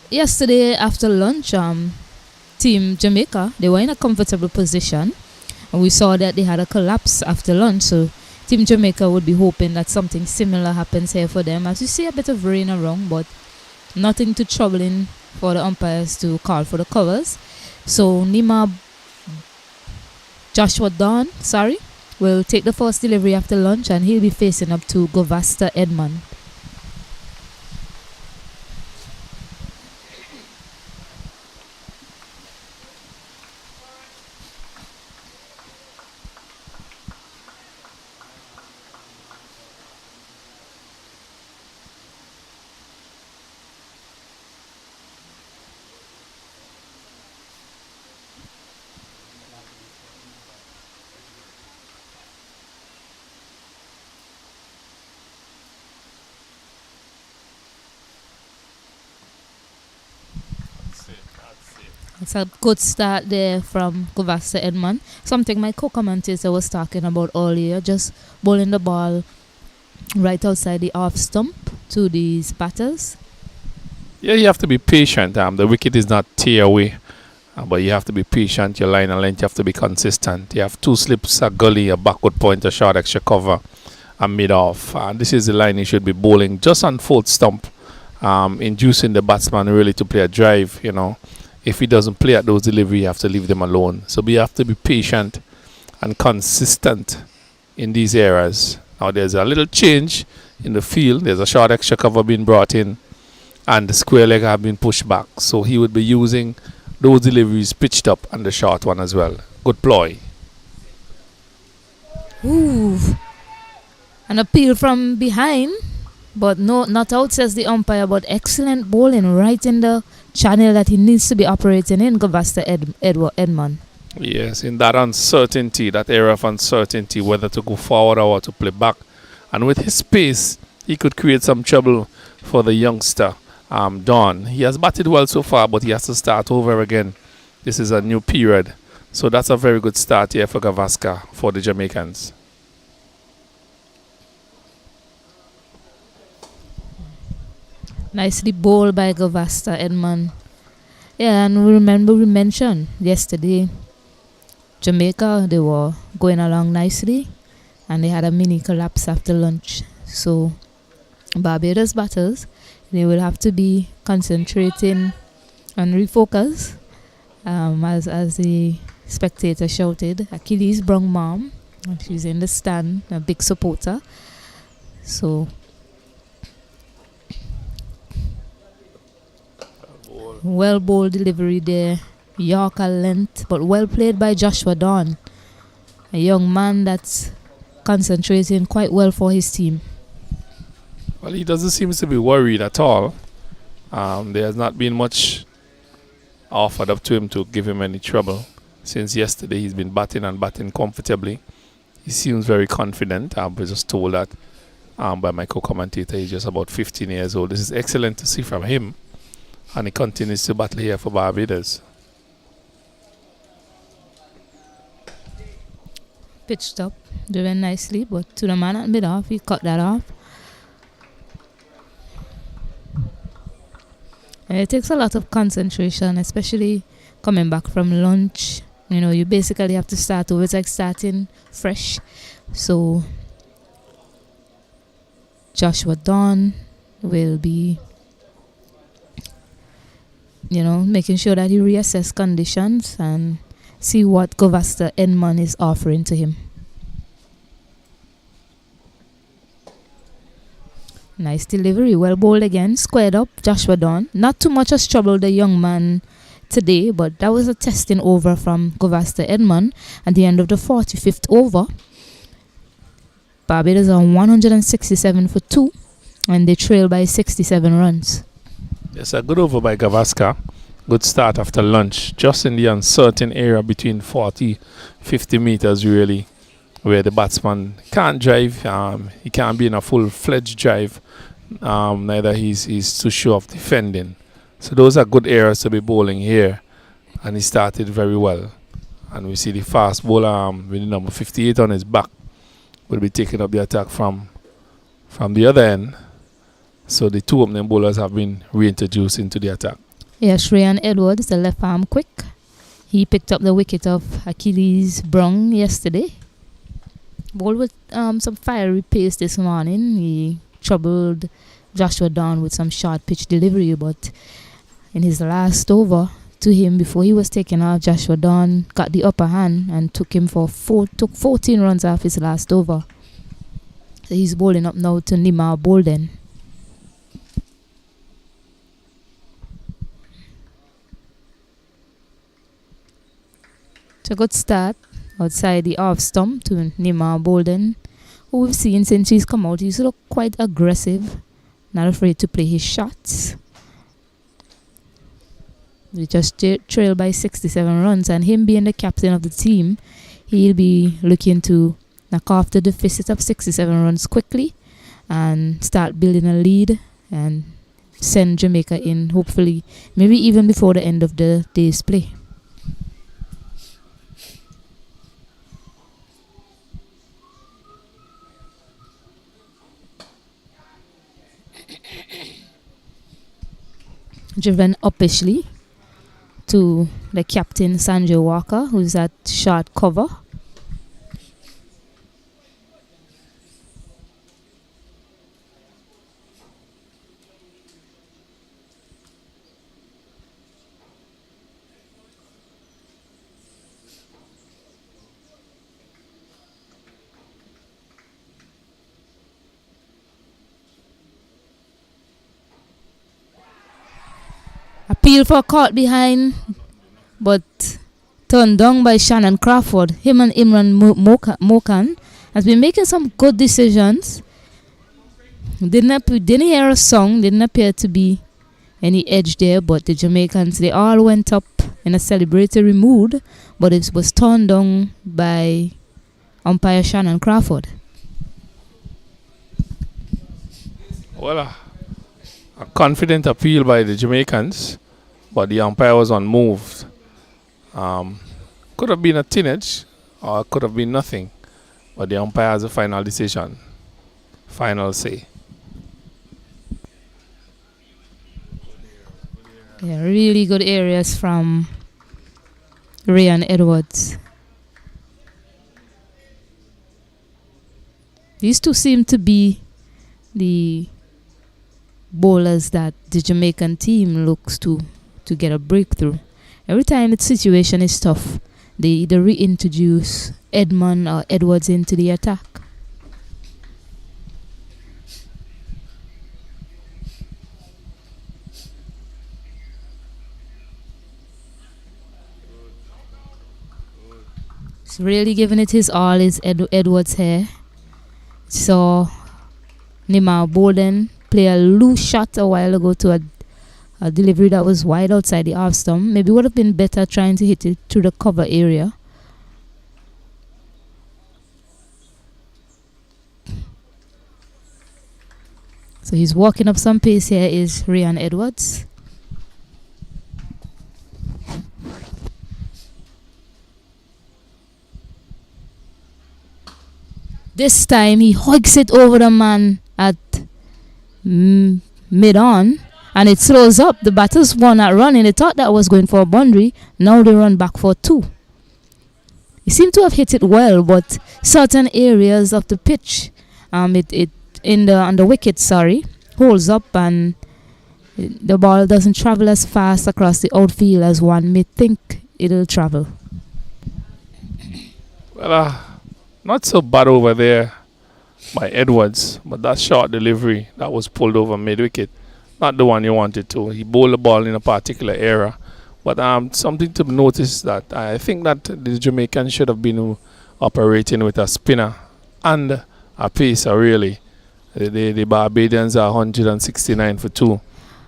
Yesterday after lunch, Team Jamaica, they were in a comfortable position, and we saw that they had a collapse after lunch. So Team Jamaica would be hoping that something similar happens here for them. As you see a bit of rain around, but nothing too troubling for the umpires to call for the covers. So Joshua Dawn, will take the first delivery after lunch, and he'll be facing up to Govasta Edmond. It's a good start there from Govasta Edmond. Something my co-commentator was talking about earlier, just bowling the ball right outside the off stump to these batters. Yeah, you have to be patient. The wicket is not tear away, but you have to be patient. Your line and length, you have to be consistent. You have 2 slips, a gully, a backward point, a short extra cover, and mid-off. This is the line you should be bowling just on 4th stump, inducing the batsman really to play a drive, If he doesn't play at those delivery, you have to leave them alone. So we have to be patient and consistent in these areas. Now there's a little change in the field. There's a short extra cover being brought in, and the square leg have been pushed back. So he would be using those deliveries pitched up and the short one as well. Good ploy. Ooh. An appeal from behind, but no, not out, says the umpire. But excellent bowling right in the channel that he needs to be operating in, Govasta Edmond. Yes, in that uncertainty, that area of uncertainty, whether to go forward or to play back. And with his pace, he could create some trouble for the youngster, Don. He has batted well so far, but he has to start over again. This is a new period. So that's a very good start here for Gavaskar, for the Jamaicans. Nicely bowled by Govasta Edmond. Yeah, and we mentioned yesterday, Jamaica, they were going along nicely, and they had a mini collapse after lunch. So Barbados batters, they will have to be concentrating and refocus. As the spectator shouted, Achilles Brown mom, and she's in the stand, a big supporter. So well bowled delivery there, Yorker length, but well played by Joshua Dawn, a young man that's concentrating quite well for his team. Well, he doesn't seem to be worried at all. There has not been much offered up to him to give him any trouble. Since yesterday, he's been batting and batting comfortably. He seems very confident. I was just told that by my co-commentator. He's just about 15 years old. This is excellent to see from him. And he continues to battle here for Barbados. Pitched up, driven nicely, but to the man at mid-off, he cut that off. And it takes a lot of concentration, especially coming back from lunch. You know, you basically have to start over. It's like starting fresh. So Joshua Dawn will be, you know, making sure that he reassess conditions and see what Govasta Edmund is offering to him. Nice delivery, well bowled again, squared up, Joshua Dawn. Not too much has troubled the young man today, but that was a testing over from Govasta Edmund at the end of the 45th over. Barbados on 167 for 2, and they trail by 67 runs. Yes, a good over by Gavaskar. Good start after lunch, just in the uncertain area between 40-50 meters really, where the batsman can't drive. He can't be in a full-fledged drive. Neither he's too sure of defending. So those are good areas to be bowling here. And he started very well. And we see the fast bowler with the number 58 on his back will be taking up the attack from the other end. So the two opening bowlers have been reintroduced into the attack. Yes, Rayan Edwards, the left arm quick. He picked up the wicket of Achilles Brown yesterday. Bowled with some fiery pace this morning. He troubled Joshua Dawn with some short pitch delivery, but in his last over to him before he was taken off, Joshua Dawn got the upper hand and took 14 runs off his last over. So he's bowling up now to Nima Bolden. It's a good start outside the off stump to Nima Bolden, who we've seen since he's come out. He's looked quite aggressive, not afraid to play his shots. We just trail by 67 runs, and him being the captain of the team, he'll be looking to knock off the deficit of 67 runs quickly and start building a lead and send Jamaica in, hopefully, maybe even before the end of the day's play. Driven uppishly to the captain Sanjay Walker, who's at short cover. Appeal for caught behind, but turned down by Shannon Crawford. Him and Imran Mokan has been making some good decisions. Didn't hear a song, didn't appear to be any edge there, but the Jamaicans, they all went up in a celebratory mood, but it was turned down by umpire Shannon Crawford. Well, a confident appeal by the Jamaicans, but the umpire was unmoved. Could have been a teenage, or could have been nothing, but the umpire has a final decision, final say. Yeah, really good areas from Rayan Edwards. These two seem to be the bowlers that the Jamaican team looks to get a breakthrough. Every time the situation is tough, they either reintroduce Edmund or Edwards into the attack. He's really giving it his all, is Edwards here. So Nima Bolden play a loose shot a while ago to a delivery that was wide outside the half stump. Maybe would have been better trying to hit it to the cover area. So he's walking up some pace here is Ryan Edwards. This time he hoiks it over the man at mid-on and it throws up. The batters were not running. They thought that was going for a boundary. Now they run back for 2. He seemed to have hit it well, but certain areas of the pitch, on the wicket, holds up and the ball doesn't travel as fast across the outfield as one may think it'll travel. Well, not so bad over there by Edwards, but that short delivery that was pulled over mid-wicket, not the one you wanted to. He bowled the ball in a particular area. But something to notice that I think that the Jamaicans should have been operating with a spinner and a pacer, really. The Barbadians are 169 for 2.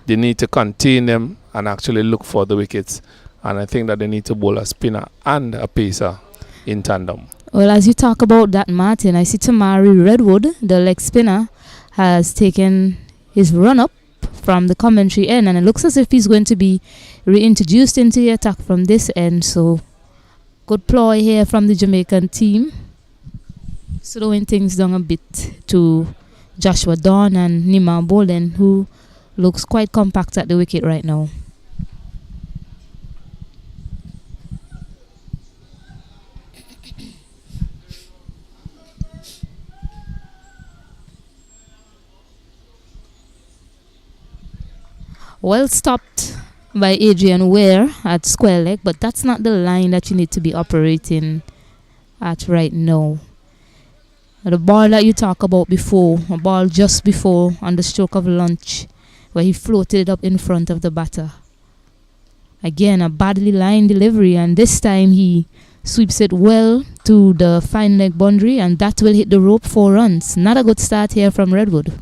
They need to contain them and actually look for the wickets. And I think that they need to bowl a spinner and a pacer in tandem. Well, as you talk about that, Martin, I see Tamari Redwood, the leg spinner, has taken his run-up from the commentary end, and it looks as if he's going to be reintroduced into the attack from this end. So, good ploy here from the Jamaican team. Slowing things down a bit to Joshua Dawn and Nima Bolden, who looks quite compact at the wicket right now. Well stopped by Adrian Ware at square leg, but that's not the line that you need to be operating at right now. The ball that you talk about before, a ball just before on the stroke of lunch, where he floated it up in front of the batter. Again, a badly lined delivery, and this time he sweeps it well to the fine leg boundary, and that will hit the rope 4 runs. Not a good start here from Redwood.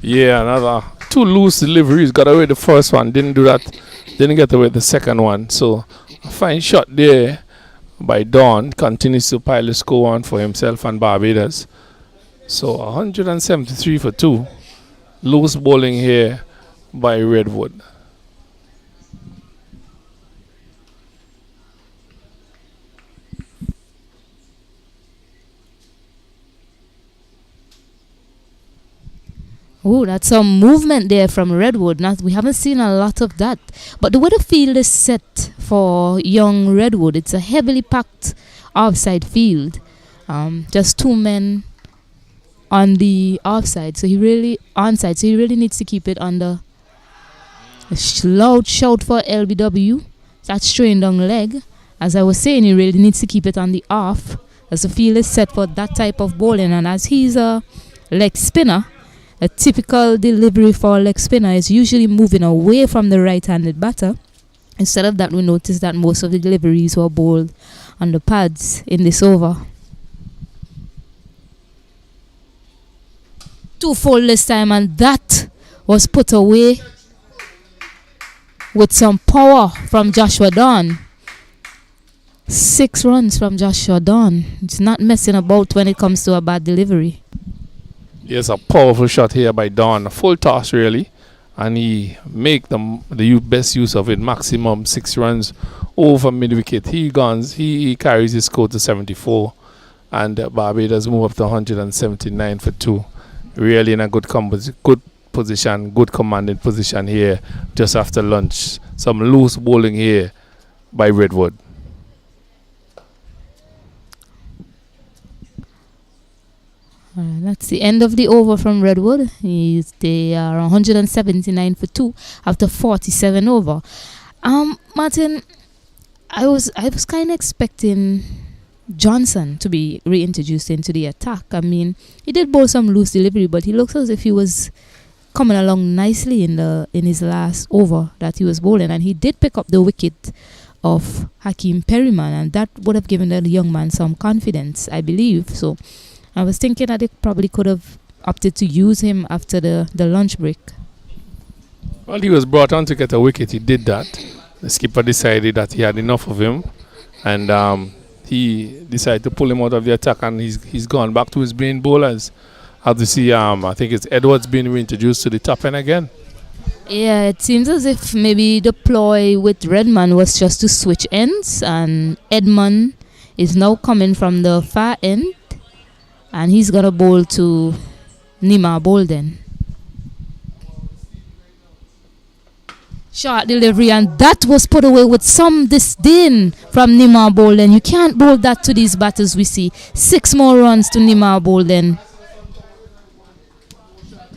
Yeah, another 2 loose deliveries. Got away the first one, didn't do that, didn't get away the second one. So a fine shot there by Dawn, continues to pile the score on for himself and Barbados. So 173 for 2. Loose bowling here by Redwood. Oh, that's some movement there from Redwood. We haven't seen a lot of that. But the way the field is set for young Redwood, it's a heavily packed offside field. Just 2 men on the offside. So he really needs to keep it under. A loud shout for LBW. That's straight down leg. As I was saying, he really needs to keep it on the off, as the field is set for that type of bowling. And as he's a leg spinner, a typical delivery for a leg spinner is usually moving away from the right-handed batter. Instead of that, we noticed that most of the deliveries were bowled on the pads in this over. 2 full this time, and that was put away with some power from Joshua Dawn. 6 runs from Joshua Dawn. It's not messing about when it comes to a bad delivery. Yes, a powerful shot here by Dawn. A full toss, really. And he make the best use of it. Maximum 6 runs over mid-wicket. He carries his score to 74. And Barbados move up to 179 for 2. Really in a good position, good commanding position here just after lunch. Some loose bowling here by Redwood. That's the end of the over from Redwood. They are 179 for 2 after 47 over. Martin, I was kind of expecting Johnson to be reintroduced into the attack. I mean, he did bowl some loose delivery, but he looks as if he was coming along nicely in his last over that he was bowling, and he did pick up the wicket of Hakeem Perryman, and that would have given the young man some confidence, I believe. So I was thinking that they probably could have opted to use him after the lunch break. Well, he was brought on to get a wicket. He did that. The skipper decided that he had enough of him, and he decided to pull him out of the attack, and he's gone back to his main bowlers. As you see, I think it's Edwards being reintroduced to the top end again. Yeah, it seems as if maybe the ploy with Redman was just to switch ends, and Edmund is now coming from the far end, and he's gonna bowl to Nima Bolden. Short delivery, and that was put away with some disdain from Nima Bolden. You can't bowl that to these batters we see. 6 more runs to Nima Bolden.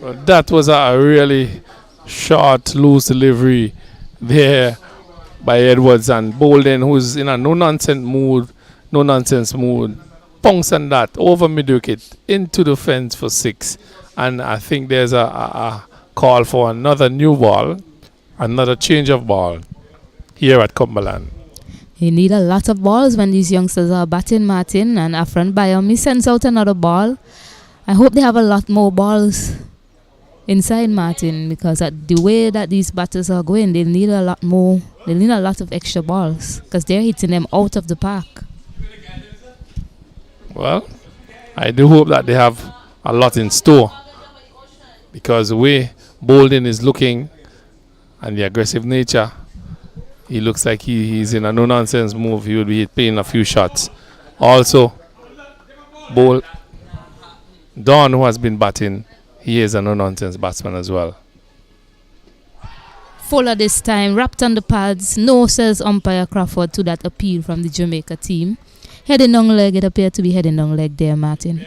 Well, that was a really short, loose delivery there by Edwards, and Bolden, who's in a no-nonsense mood, punks and that over mid-wicket into the fence for 6. And I think there's a call for another new ball, another change of ball here at Cumberland. You need a lot of balls when these youngsters are batting, Martin, and Afran Bayomi sends out another ball. I hope they have a lot more balls inside, Martin, because at the way that these batters are going, they need a lot more. They need a lot of extra balls because they're hitting them out of the park. Well, I do hope that they have a lot in store, because the way Bolden is looking and the aggressive nature, he looks like he's in a no-nonsense move. He will be playing a few shots. Also, Don, who has been batting, he is a no-nonsense batsman as well. Fuller this time, wrapped on the pads. No, says umpire Crawford to that appeal from the Jamaica team. Heading down leg, it appeared to be heading down leg there, Martin.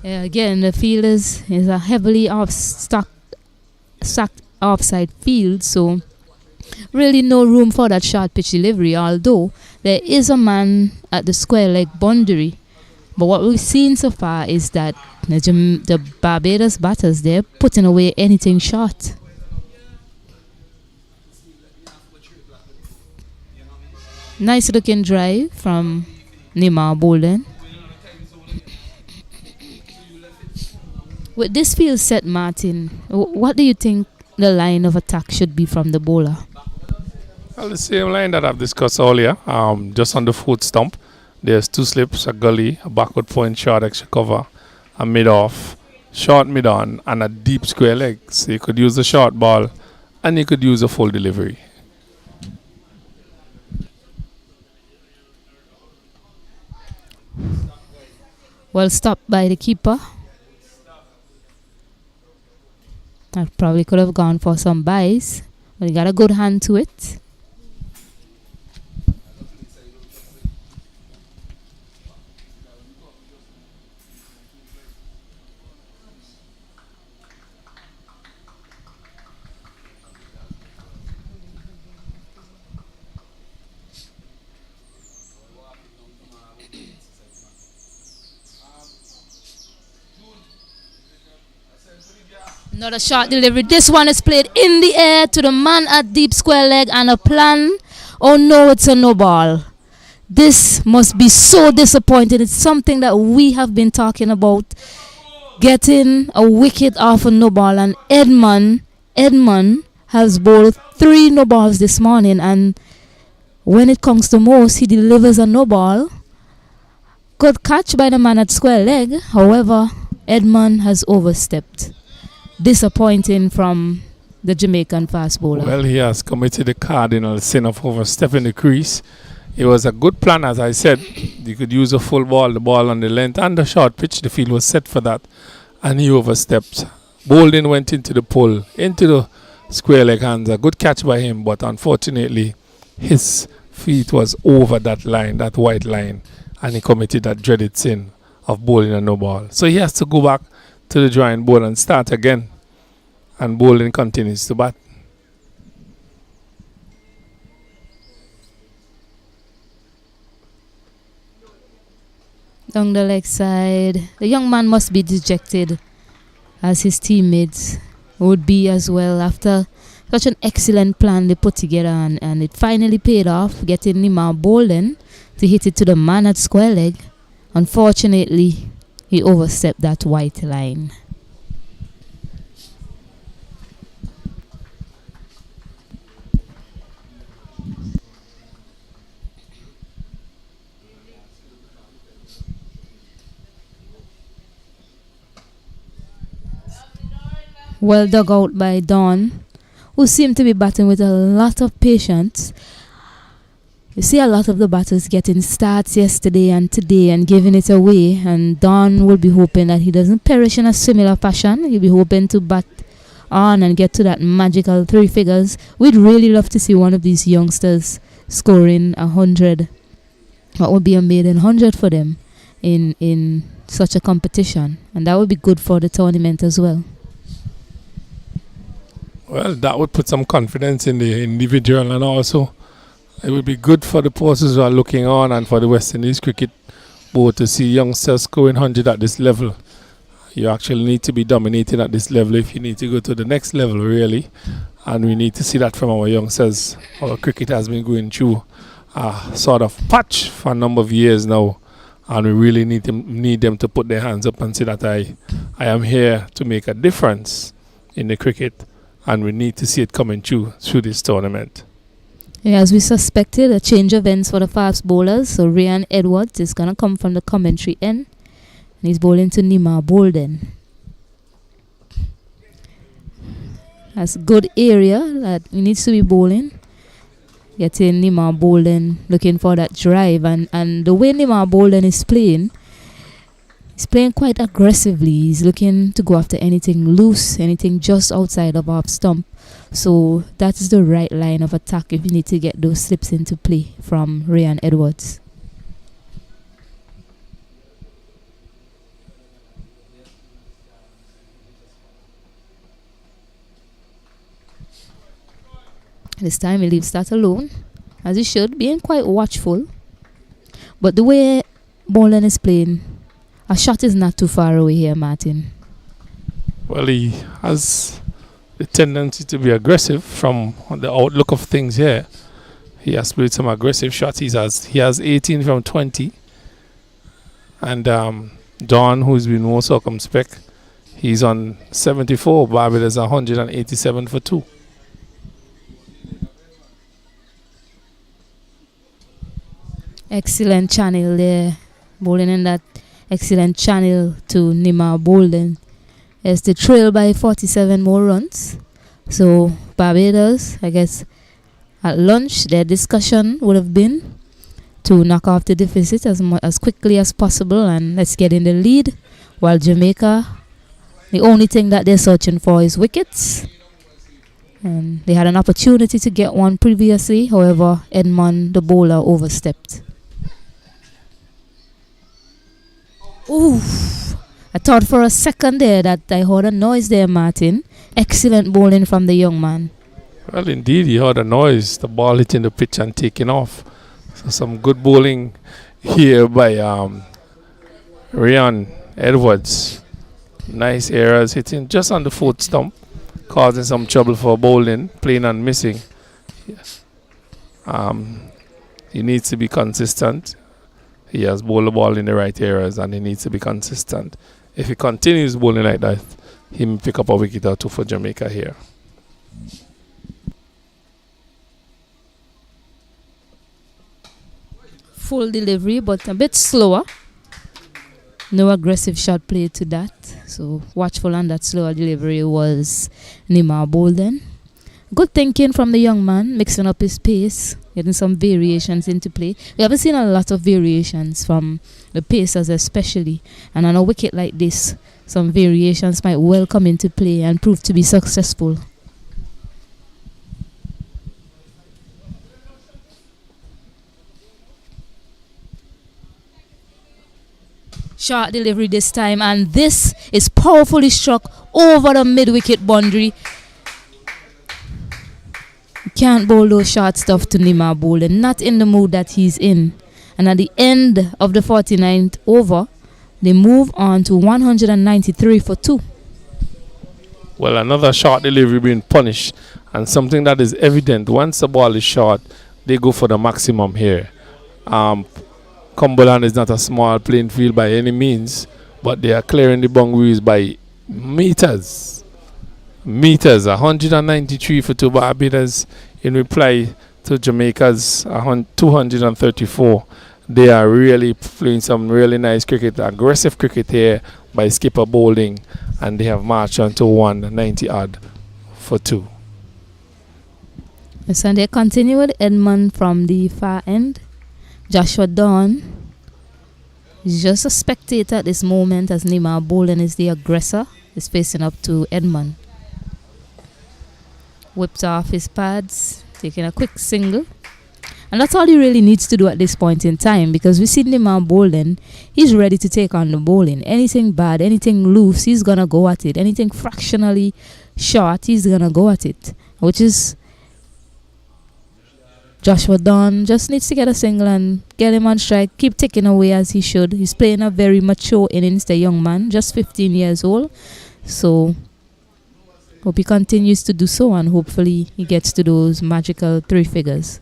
Again, the field is a heavily stacked offside field, so really no room for that short pitch delivery, although there is a man at the square leg boundary. But what we've seen so far is that the Barbados batters, they're putting away anything short. Nice looking drive from Nima Bolden. With this field set, Martin, what do you think the line of attack should be from the bowler? Well, the same line that I've discussed earlier, just on the foot stump. There's 2 slips, a gully, a backward point, short extra cover, a mid-off, short mid-on, and a deep square leg. So you could use the short ball and you could use a full delivery. Well stopped by the keeper. I probably could have gone for some buys, but he got a good hand to it. Another short delivery. This one is played in the air to the man at deep square leg, and a plan. Oh no, it's a no ball. This must be so disappointing. It's something that we have been talking about. Getting a wicket off a no ball, and Edmund has bowled 3 no balls this morning, and when it comes to most, he delivers a no ball. Good catch by the man at square leg. However, Edmund has overstepped. Disappointing from the Jamaican fast bowler. Well, he has committed the cardinal sin of overstepping the crease. It was a good plan, as I said. You could use a full ball, the ball on the length and the short pitch. The field was set for that, and he overstepped. Bolden went into the pull, into the square leg hands. A good catch by him, but unfortunately, his feet was over that line, that white line, and he committed that dreaded sin of bowling a no ball. So he has to go back to the drawing board and start again, and Bolden continues to bat. Down the leg side, the young man must be dejected, as his teammates would be as well, after such an excellent plan they put together, and it finally paid off, getting Nima Bolden to hit it to the man at square leg. Unfortunately, he overstepped that white line. Well dug out by Don, who seemed to be batting with a lot of patience. You see a lot of the batters getting starts yesterday and today and giving it away, and Don will be hoping that he doesn't perish in a similar fashion. He'll be hoping to bat on and get to that magical 3 figures. We'd really love to see one of these youngsters scoring 100. What would be a maiden 100 for them in such a competition, and that would be good for the tournament as well. Well, that would put some confidence in the individual, and also it would be good for the persons who are looking on and for the West Indies cricket board to see youngsters scoring 100 at this level. You actually need to be dominating at this level if you need to go to the next level, really. And we need to see that from our youngsters. Our cricket has been going through a sort of patch for a number of years now, and we really need them to put their hands up and say that I am here to make a difference in the cricket, and we need to see it coming through this tournament. Yeah, as we suspected, a change of ends for the fast bowlers. So Ryan Edwards is going to come from the commentary end, and he's bowling to Nima Bolden. That's a good area that he needs to be bowling. Getting Nima Bolden looking for that drive, and the way Nima Bolden is playing, he's playing quite aggressively. He's looking to go after anything loose, anything just outside of off stump. So that's the right line of attack if you need to get those slips into play from Ryan Edwards. This time he leaves that alone, as he should, being quite watchful. But the way Bolden is playing, a shot is not too far away here, Martin. Well, he has the tendency to be aggressive from the outlook of things here. He has played some aggressive shots. He has 18 from 20. And Don, who's been more circumspect, he's on 74. Barbados 187 for 2. Excellent channel there. Bowling in that excellent channel to Nima Bolden. It's the trail by 47 more runs. So Barbados, I guess, at lunch, their discussion would have been to knock off the deficit as quickly as possible and let's get in the lead. While Jamaica, the only thing that they're searching for is wickets. And they had an opportunity to get one previously. However, Edmond, the bowler, overstepped. Oof. I thought for a second there that I heard a noise there, Martin. Excellent bowling from the young man. Well, indeed, he heard a noise. The ball hitting the pitch and taking off. So some good bowling here by Ryan Edwards. Nice errors, hitting just on the foot stump, causing some trouble for bowling, playing and missing. He needs to be consistent. He has bowled the ball in the right areas and he needs to be consistent. If he continues bowling like that, he may pick up a wicket or two for Jamaica here. Full delivery, but a bit slower. No aggressive shot played to that. So watchful on that slower delivery was Nima Bolden. Good thinking from the young man, mixing up his pace, getting some variations into play. We haven't seen a lot of variations from the pacers especially. And on a wicket like this, some variations might well come into play and prove to be successful. Short delivery this time, and this is powerfully struck over the mid-wicket boundary. You can't bowl those short stuff to Nima Bolden, not in the mood that he's in. And at the end of the 49th over, they move on to 193 for 2. Well, another short delivery being punished, And something that is evident, once the ball is short, they go for the maximum here. Cumberland is not a small playing field by any means, but they are clearing the boundaries by meters. 193 for two Barbados in reply to Jamaica's 234. They are really playing some really nice cricket, aggressive cricket here by skipper bowling, and they have marched on to 190 odd for two. So they continue with Edmund from the far end. Joshua Dawn is just a spectator at this moment as Nima Bowling is the aggressor. Is facing up to Edmund. Whips off his pads, taking a quick single. And that's all he really needs to do at this point in time, because we see Nima Bowling, he's ready to take on the bowling. Anything bad, anything loose, he's going to go at it. Anything fractionally short, he's going to go at it. Which is Joshua Dawn just needs to get a single and get him on strike. Keep ticking away as he should. He's playing a very mature innings, the young man, just 15 years old. So hope he continues to do so, and hopefully he gets to those magical 3 figures.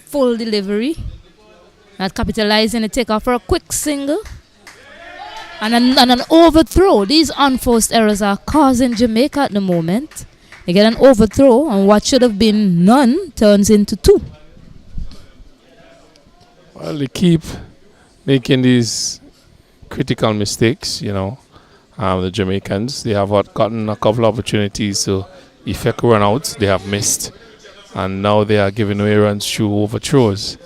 Full delivery. Not capitalizing the takeoff for a quick single. And an overthrow. These unforced errors are causing Jamaica at the moment. They get an overthrow, and what should have been none turns into 2. Well, they keep making these critical mistakes, the Jamaicans. They have gotten a couple of opportunities to effect run-outs. They have missed. And now they are giving away runs through overthrows.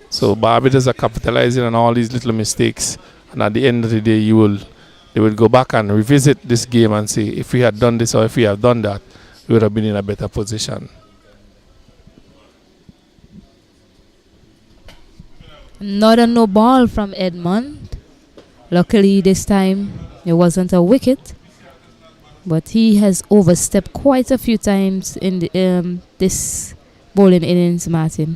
So Barbados are capitalizing on all these little mistakes. And at the end of the day, they will go back and revisit this game and say, if we had done this or if we have done that, we would have been in a better position. Another no ball from Edmund. Luckily this time it wasn't a wicket. But he has overstepped quite a few times in the, this bowling innings, Martin.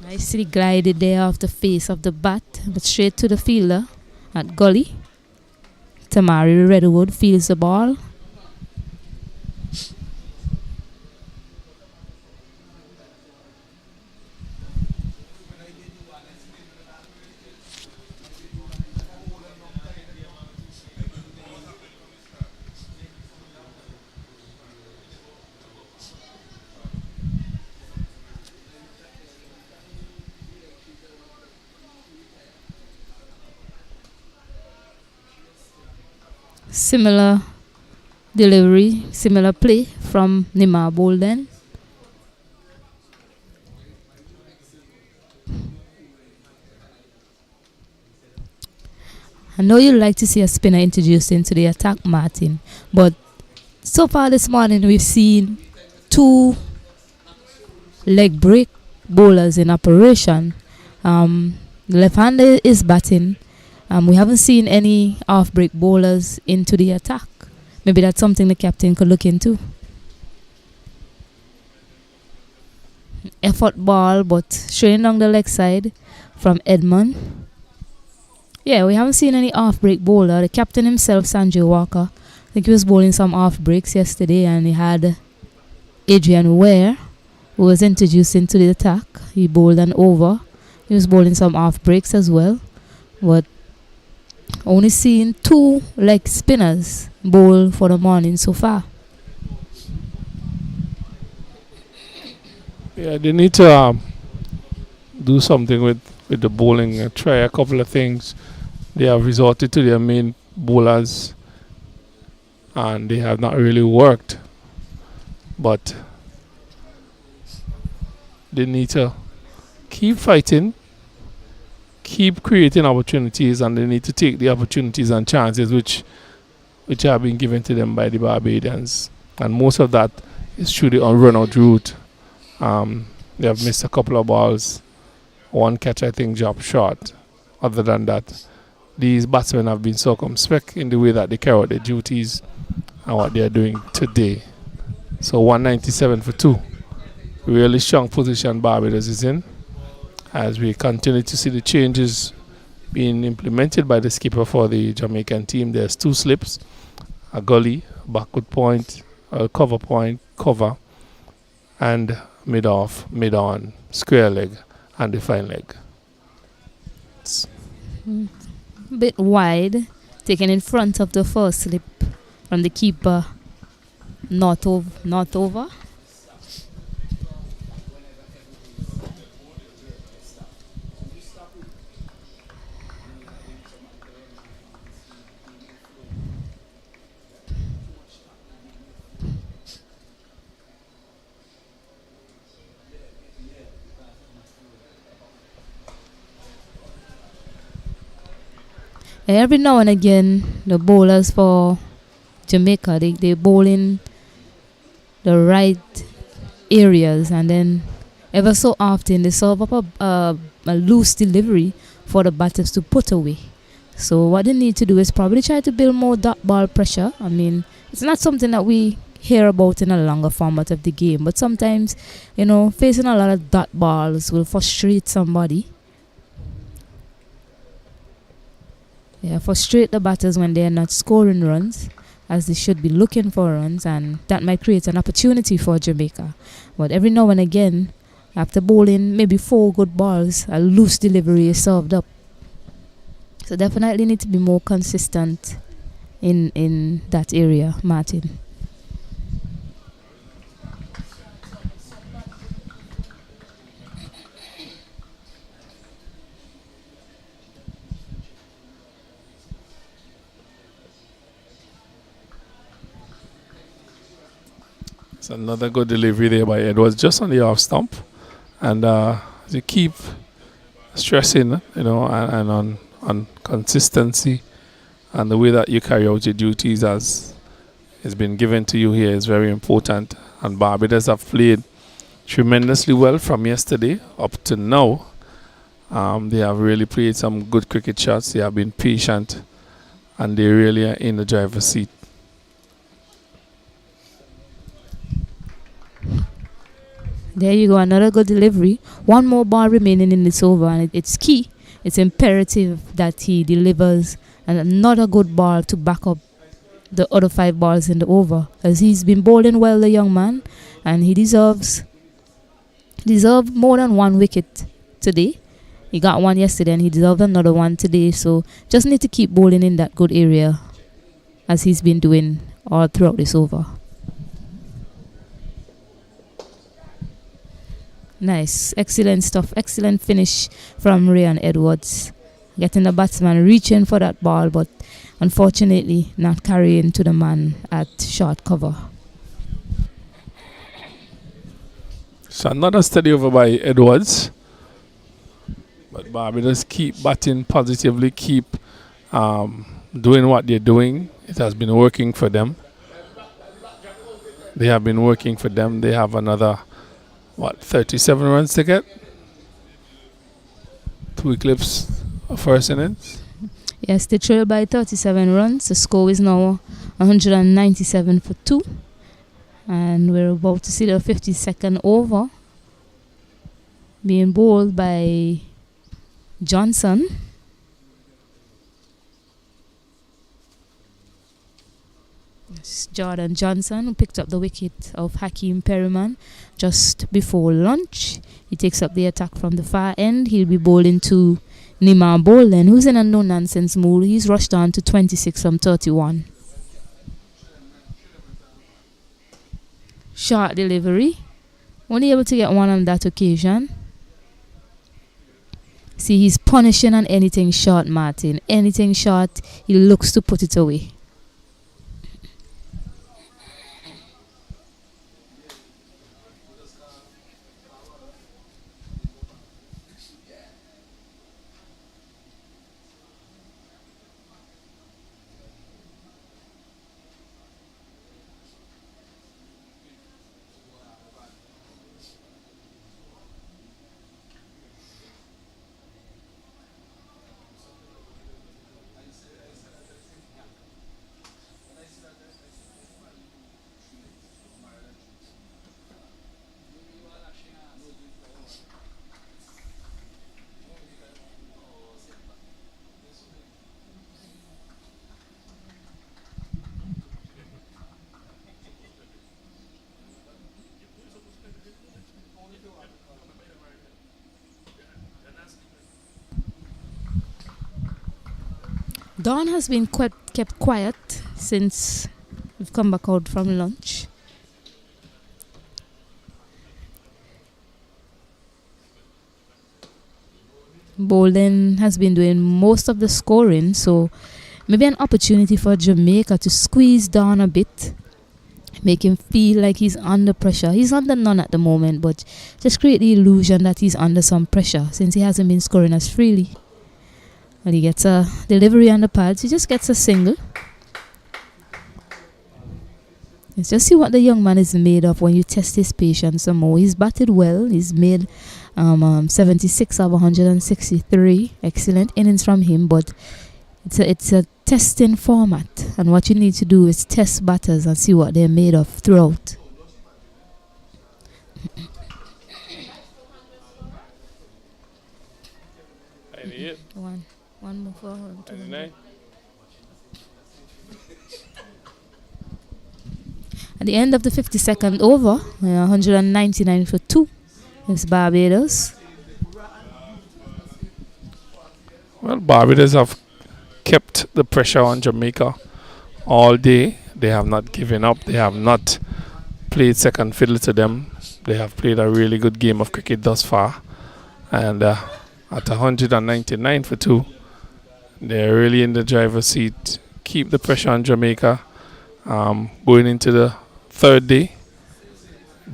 Nicely glided there off the face of the bat, but straight to the fielder at gully. Tamari Redwood fields the ball. Similar delivery, similar play from Nima Bolden. I know you'd like to see a spinner introduced into the attack, Martin, but so far this morning we've seen 2 leg break bowlers in operation. The left-hander is batting. We haven't seen any off-break bowlers into the attack. Maybe that's something the captain could look into. Effort ball, but straight down the leg side from Edmund. Yeah, we haven't seen any off-break bowler. The captain himself, Sanjay Walker, I think he was bowling some off-breaks yesterday, and he had Adrian Ware, who was introduced into the attack. He bowled an over. He was bowling some off breaks as well, but only seeing 2 leg spinners bowl for the morning so far. Yeah, they need to do something with the bowling. Try a couple of things. They have resorted to their main bowlers, and they have not really worked. But they need to keep fighting, keep creating opportunities, and they need to take the opportunities and chances which have been given to them by the Barbadians. And most of that is through the run-out route. They have missed a couple of balls. One catch, I think, dropped short. Other than that, these batsmen have been circumspect in the way that they carry out their duties and what they are doing today. So 197 for 2. Really strong position Barbados is in, as we continue to see the changes being implemented by the skipper for the Jamaican team. There's 2 slips, a gully, backward point, a cover point, cover, and mid-off, mid-on, square leg, and the fine leg. It's Bit wide, taken in front of the first slip from the keeper, not over. Every now and again, the bowlers for Jamaica, they bowl in the right areas, and then ever so often they serve up a loose delivery for the batters to put away. So what they need to do is probably try to build more dot ball pressure. I mean, it's not something that we hear about in a longer format of the game, but sometimes, facing a lot of dot balls will frustrate somebody. Yeah, frustrate the batters when they are not scoring runs, as they should be looking for runs, and that might create an opportunity for Jamaica. But every now and again, after bowling maybe 4 good balls, a loose delivery is served up. So definitely need to be more consistent in that area, Martin. It's another good delivery there by Edwards, just on the off stump. And you keep stressing, and on consistency and the way that you carry out your duties as has been given to you here is very important. And Barbados have played tremendously well from yesterday up to now. They have really played some good cricket shots. They have been patient, and they really are in the driver's seat. There you go, another good delivery. 1 more ball remaining in this over, and it's key. It's imperative that he delivers another good ball to back up the other 5 balls in the over, as he's been bowling well, the young man, and he deserves more than 1 wicket today. He got 1 yesterday, and he deserves another 1 today. So just need to keep bowling in that good area, as he's been doing all throughout this over. Nice, excellent stuff, excellent finish from Ryan Edwards. Getting the batsman reaching for that ball, but unfortunately not carrying to the man at short cover. So another steady over by Edwards. But Barbados keep batting positively, keep doing what they're doing. It has been working for them. They have been working for them. They have another 37 runs to get? 2 eclipse of first innings? Yes, they trail by 37 runs. The score is now 197 for 2. And we're about to see the 52nd over being bowled by Johnson. It's Jordan Johnson, who picked up the wicket of Hakeem Perryman. just before lunch. He takes up the attack from the far end. He'll be bowling to Nima Boland, who's in a no-nonsense mood. He's rushed on to 26 from 31. Short delivery. Only able to get one on that occasion. See, he's punishing on anything short, Martin. Anything short, he looks to put it away. Dawn has been kept quiet since we've come back out from lunch. Bolden has been doing most of the scoring, so maybe an opportunity for Jamaica to squeeze Dawn a bit, make him feel like he's under pressure. He's under none at the moment, but just create the illusion that he's under some pressure since he hasn't been scoring as freely. When he gets a delivery on the pads, he just gets a single. Let's just see what the young man is made of when you test his patience some more. He's batted well. He's made 76 of 163. Excellent innings from him, but it's a testing format. And what you need to do is test batters and see what they're made of throughout. One more for him. At the end of the 52nd over, 199 for 2. It's Barbados. Well, Barbados have kept the pressure on Jamaica all day. They have not given up. They have not played second fiddle to them. They have played a really good game of cricket thus far. And at 199 for 2, they're really in the driver's seat. Keep the pressure on Jamaica. Going into the third day,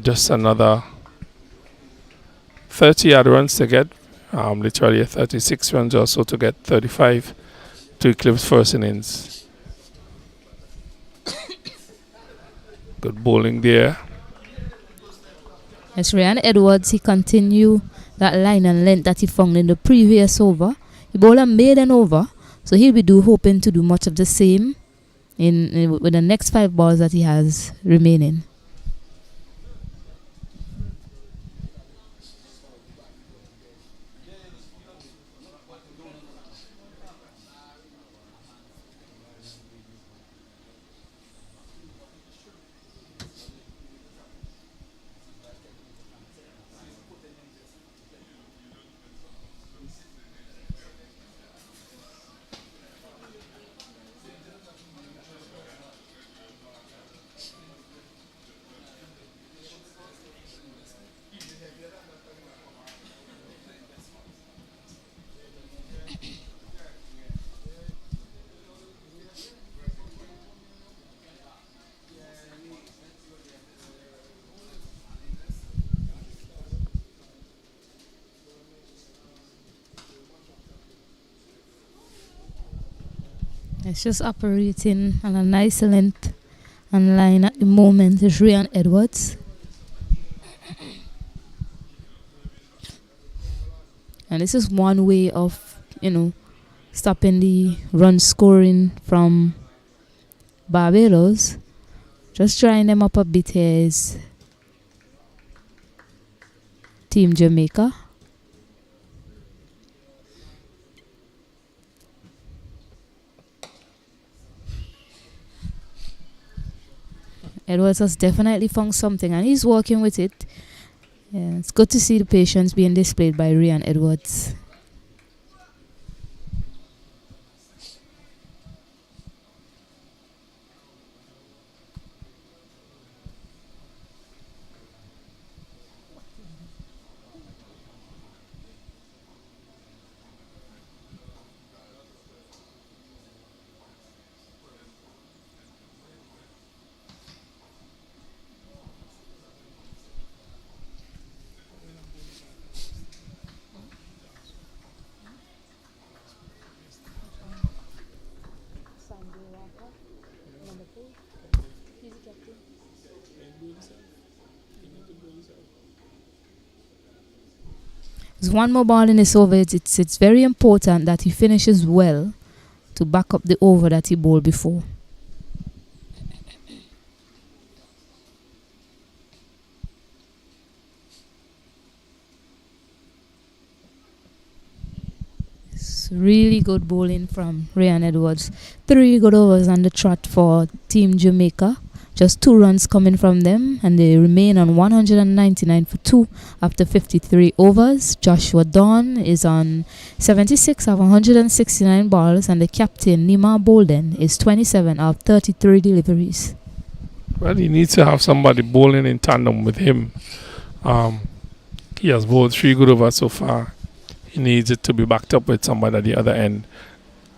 just another 30 odd runs to get. Literally 36 runs or so to get 35 to eclipse first innings. Good bowling there. Yes, Ryan Edwards, he continue that line and length that he found in the previous over. He bowled a maiden over, so he'll be hoping to do much of the same with the next 5 balls that he has remaining. It's just operating on a nice length and line at the moment is Ryan Edwards. And this is one way of, stopping the run scoring from Barbados. Just drying them up a bit here is Team Jamaica. Edwards has definitely found something and he's working with it. Yeah, it's good to see the patience being displayed by Ryan Edwards. There's one more ball in this over. It's very important that he finishes well to back up the over that he bowled before. It's really good bowling from Ryan Edwards. 3 good overs on the trot for Team Jamaica. Just 2 runs coming from them, and they remain on 199 for 2 after 53 overs. Joshua Dawn is on 76 of 169 balls, and the captain, Nima Bolden, is 27 of 33 deliveries. Well, he needs to have somebody bowling in tandem with him. He has bowled 3 good overs so far. He needs it to be backed up with somebody at the other end.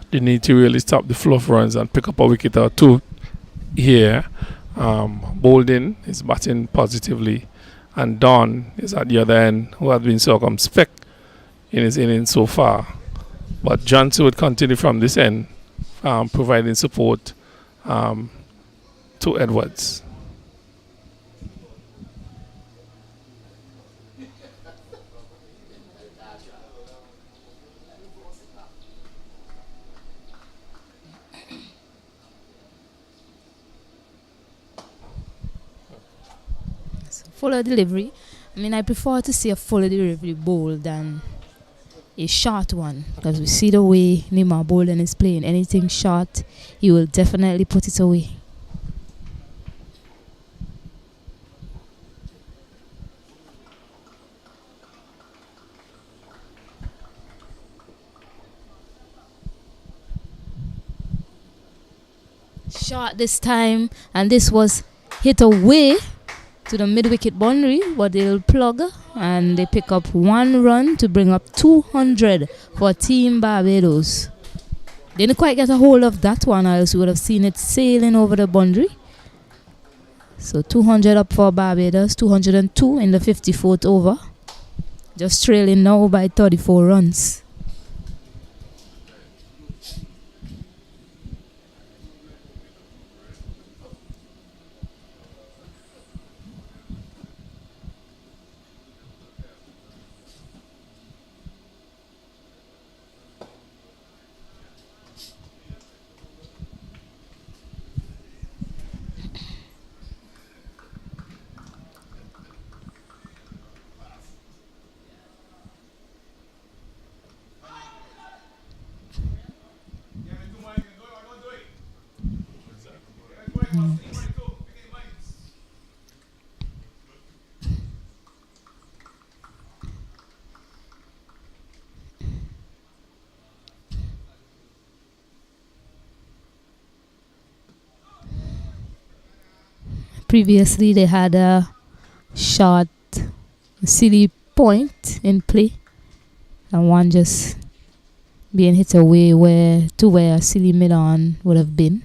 They need to really stop the flow of runs and pick up a wicket or 2 here. Bolden is batting positively, and Don is at the other end, who has been circumspect in his innings so far. But Johnson would continue from this end, providing support to Edwards. Fuller delivery. I mean, I prefer to see a fuller delivery bowl than a short one, because we see the way Nima Bolden is playing. Anything short, he will definitely put it away. Short this time, and this was hit away to the mid-wicket boundary, but they'll plug and they pick up 1 run to bring up 200 for Team Barbados. They didn't quite get a hold of that one, or else we would have seen it sailing over the boundary. So 200 up for Barbados, 202 in the 54th over. Just trailing now by 34 runs. Previously, they had a short, silly point in play, and one just being hit away to where a silly mid-on would have been.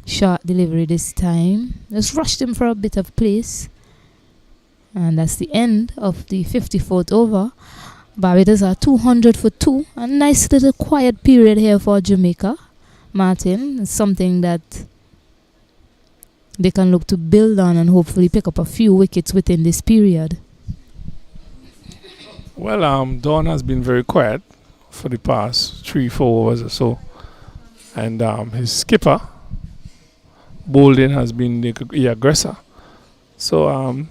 Short delivery this time. Just rushed him for a bit of place. And that's the end of the 54th over. Barbados are 200 for 2. A nice little quiet period here for Jamaica. Martin, it's something that they can look to build on and hopefully pick up a few wickets within this period. Well, Dawn has been very quiet for the past 3-4 overs or so. And his skipper, Bolden, has been the aggressor. So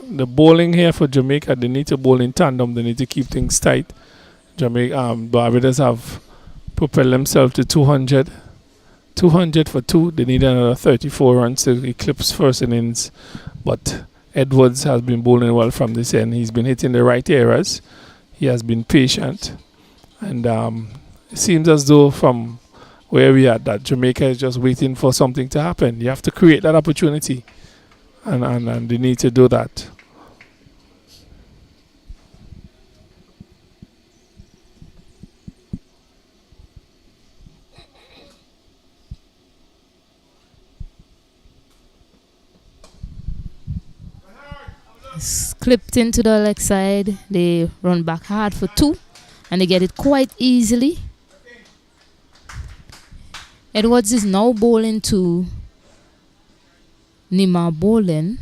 the bowling here for Jamaica, they need to bowl in tandem. They need to keep things tight. Barbados have propelled themselves to 200. 200 for 2. They need another 34 runs to eclipse first innings. But Edwards has been bowling well from this end. He's been hitting the right areas. He has been patient. And it seems as though from where we are, that Jamaica is just waiting for something to happen. You have to create that opportunity. And they need to do that. It's clipped into the leg side. They run back hard for 2 and they get it quite easily. Edwards is now bowling to Nima Boland.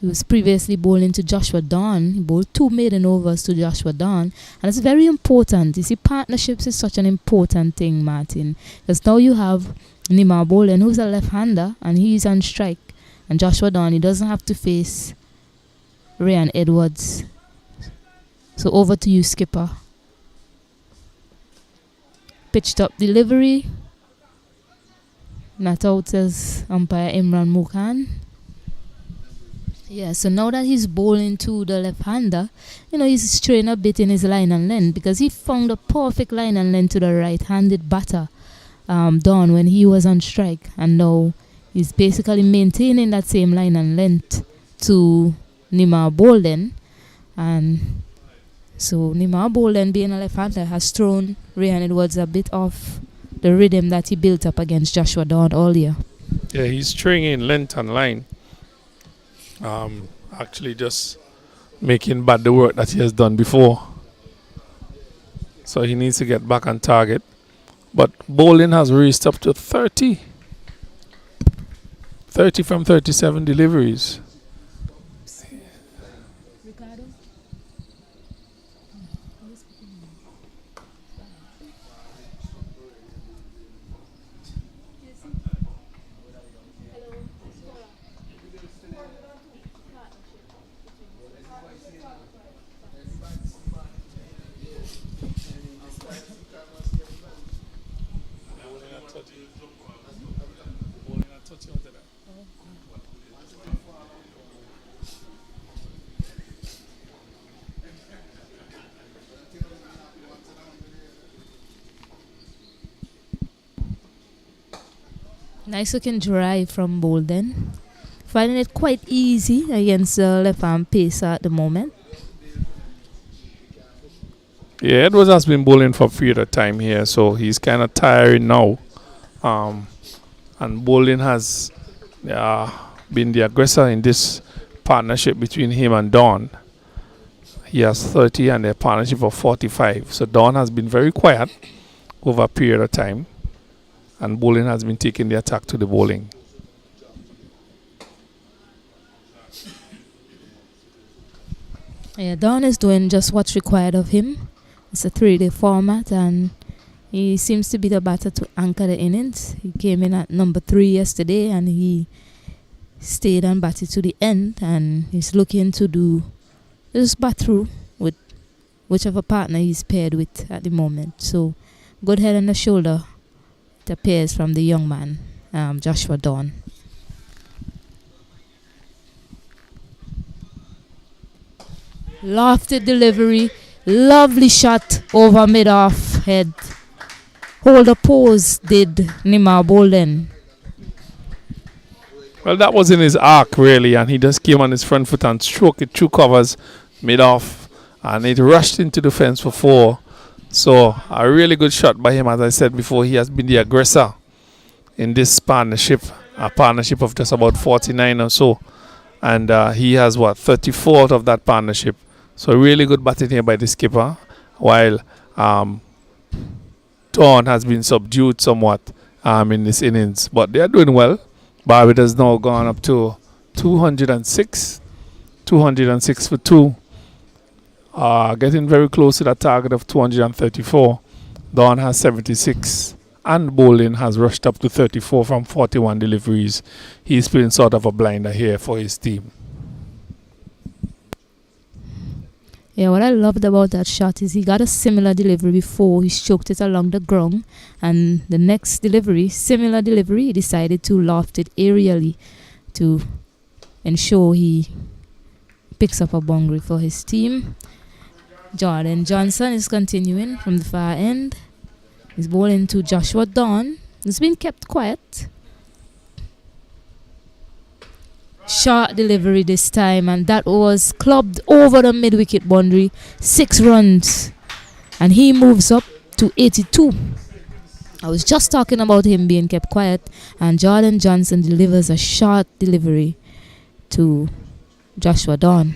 He was previously bowling to Joshua Dawn. He bowled 2 maiden overs to Joshua Dawn. And it's very important. You see, partnerships is such an important thing, Martin. Because now you have Nima Boland, who's a left-hander, and he's on strike. And Joshua Dawn, he doesn't have to face Ryan Edwards. So over to you, skipper. Pitched up delivery. Not out, says umpire Imran Mukhan. Yeah, so now that he's bowling to the left-hander, he's straying a bit in his line and length because he found a perfect line and length to the right-handed batter, Dawn, when he was on strike. And now he's basically maintaining that same line and length to Nima Boland. And so Nima Boland, being a left-hander, has thrown Ryan Edwards a bit off the rhythm that he built up against Joshua Dawn earlier. Yeah, he's straying in length and line. Actually just making bad the work that he has done before. So he needs to get back on target. But Boland has raced up to 30. 30 from 37 deliveries. Nice looking drive from Bolden. Finding it quite easy against the left-arm pacer at the moment. Yeah, Edwards has been bowling for a period of time here, so he's kind of tiring now. And Bolden has been the aggressor in this partnership between him and Dawn. He has 30 and their partnership of 45. So Dawn has been very quiet over a period of time. And Bolden has been taking the attack to the bowling. Yeah, Dawn is doing just what's required of him. It's a 3-day format and he seems to be the batter to anchor the innings. He came in at number 3 yesterday and he stayed and batted to the end, and he's looking to just bat through with whichever partner he's paired with at the moment. So good head and the shoulder, it appears, from the young man, Joshua Dawn. Lofted delivery, lovely shot over mid-off head. Hold a pose did Nima Boland. Well, that was in his arc, really, and he just came on his front foot and stroked it through covers mid-off, and it rushed into the fence for 4. So, a really good shot by him. As I said before, he has been the aggressor in this partnership, a partnership of just about 49 or so. And he has, 34 out of that partnership. So, really good batting here by the skipper, while Dawn has been subdued somewhat in this innings. But they are doing well. Barbados has now gone up to 206. 206 for 2. Getting very close to that target of 234. Dawn has 76. And Bolin has rushed up to 34 from 41 deliveries. He's playing sort of a blinder here for his team. Yeah, what I loved about that shot is he got a similar delivery before. He stroked it along the ground, and the next delivery, similar delivery, he decided to loft it aerially to ensure he picks up a boundary for his team. Jordan Johnson is continuing from the far end. He's bowling to Joshua Dawn. He's been kept quiet. Short delivery this time, and that was clubbed over the mid-wicket boundary. 6 runs, and he moves up to 82. I was just talking about him being kept quiet, and Jordan Johnson delivers a short delivery to Joshua Dawn.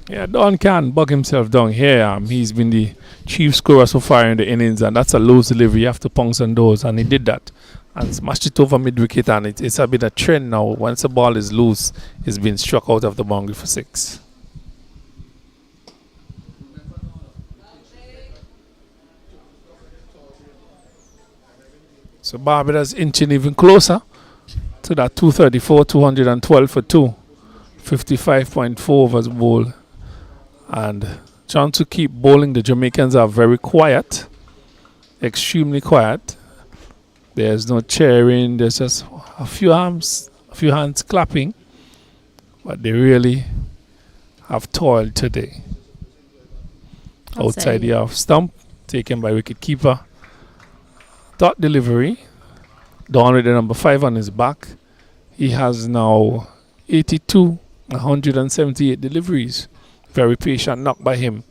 Yeah, Dawn can't bug himself down here. He's been the chief scorer so far in the innings, and that's a loose delivery. You have to punch on those, and he did that and smashed it over mid-wicket, and it's a bit of a trend now. Once the ball is loose, it's been struck out of the boundary for 6. So Barbados inching even closer to that 234, 212 for 2. 55.4 overs bowl. And trying to keep bowling. The Jamaicans are very quiet, extremely quiet. There's no cheering. There's just a few hands clapping, but they really have toiled today. Outside the off stump, taken by wicketkeeper. Dot delivery. Dawn with the number 5 on his back. He has now 82, 178 deliveries. Very patient knock by him.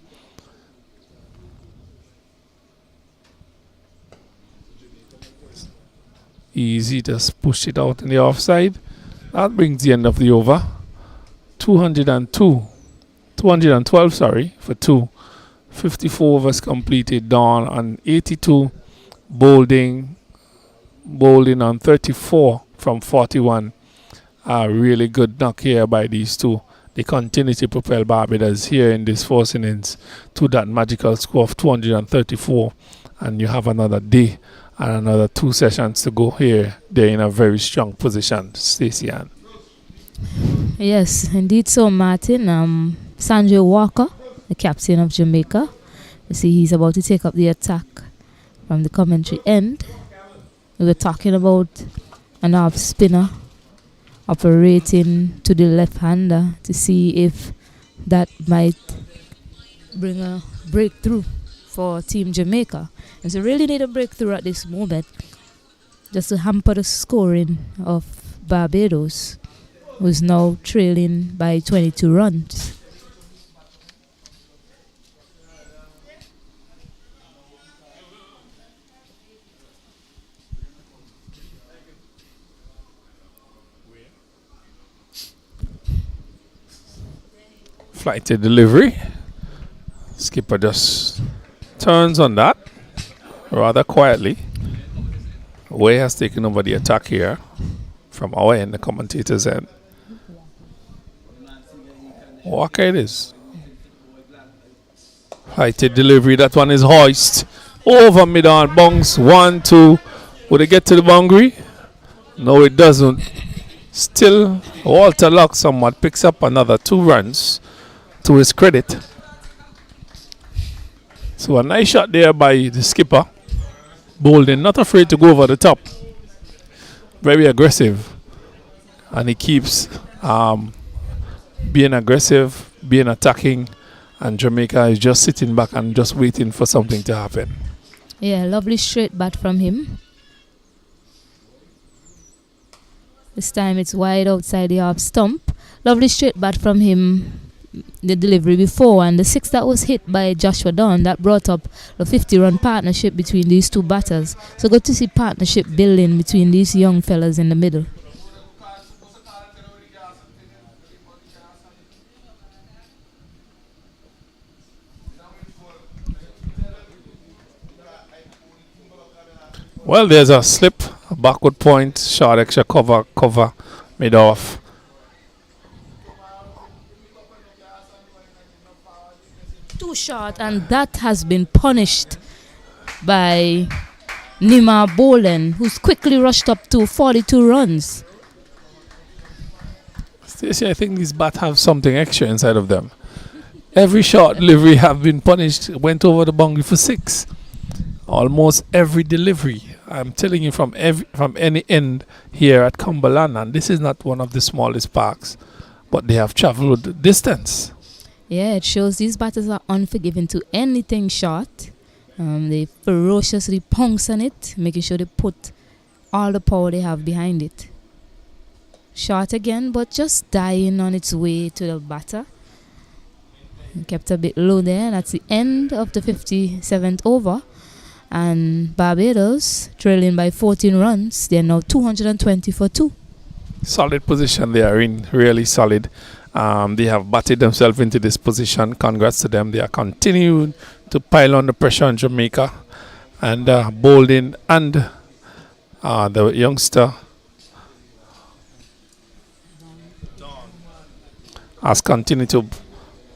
Easy, just push it out in the offside. That brings the end of the over. 212, sorry, for 2. 54 overs completed. Dawn on 82, bowling on 34 from 41. A really good knock here by these two. They continue to propel Barbados here in this 4th innings to that magical score of 234. And you have another day and another 2 sessions to go here. They're in a very strong position, Stacey Ann. Yes, indeed so, Martin. Sanjay Walker, the captain of Jamaica. You see, he's about to take up the attack from the commentary end. We were talking about an off spinner operating to the left-hander to see if that might bring a breakthrough for Team Jamaica. And so really need a breakthrough at this moment just to hamper the scoring of Barbados, who's now trailing by 22 runs. Flighted delivery. Skipper just turns on that rather quietly. Way has taken over the attack here from our end, the commentator's end. Walker it is. Flighted delivery. That one is hoist over mid-on. Bungs 1, 2. Would it get to the boundary? No, it doesn't. Still, Walter Locke somewhat picks up another 2 runs to his credit. So a nice shot there by the skipper. Bowling, not afraid to go over the top. Very aggressive. And he keeps being aggressive, being attacking. And Jamaica is just sitting back and just waiting for something to happen. Yeah, lovely straight bat from him. This time it's wide outside the off stump. Lovely straight bat from him. The delivery before, and the 6 that was hit by Joshua Dawn, that brought up the 50-run partnership between these two batters. So good to see partnership building between these young fellas in the middle. Well, there's a slip, a backward point, short extra cover made off. Too short, and that has been punished by Nima Bolen, who's quickly rushed up to 42 runs. Stacey, I think these bats have something extra inside of them. Every short delivery have been punished, went over the boundary for 6. Almost every delivery. I'm telling you, from any end here at Cumberland, and this is not one of the smallest parks, but they have traveled the distance. Yeah, it shows these batters are unforgiving to anything short. They ferociously pounce on it, making sure they put all the power they have behind it. Short again, but just dying on its way to the batter. Kept a bit low there. That's the end of the 57th over. And Barbados, trailing by 14 runs, they're now 220 for 2. Solid position they are in, really solid. They have batted themselves into this position. Congrats to them. They are continuing to pile on the pressure on Jamaica. And Bolden and the youngster has continued to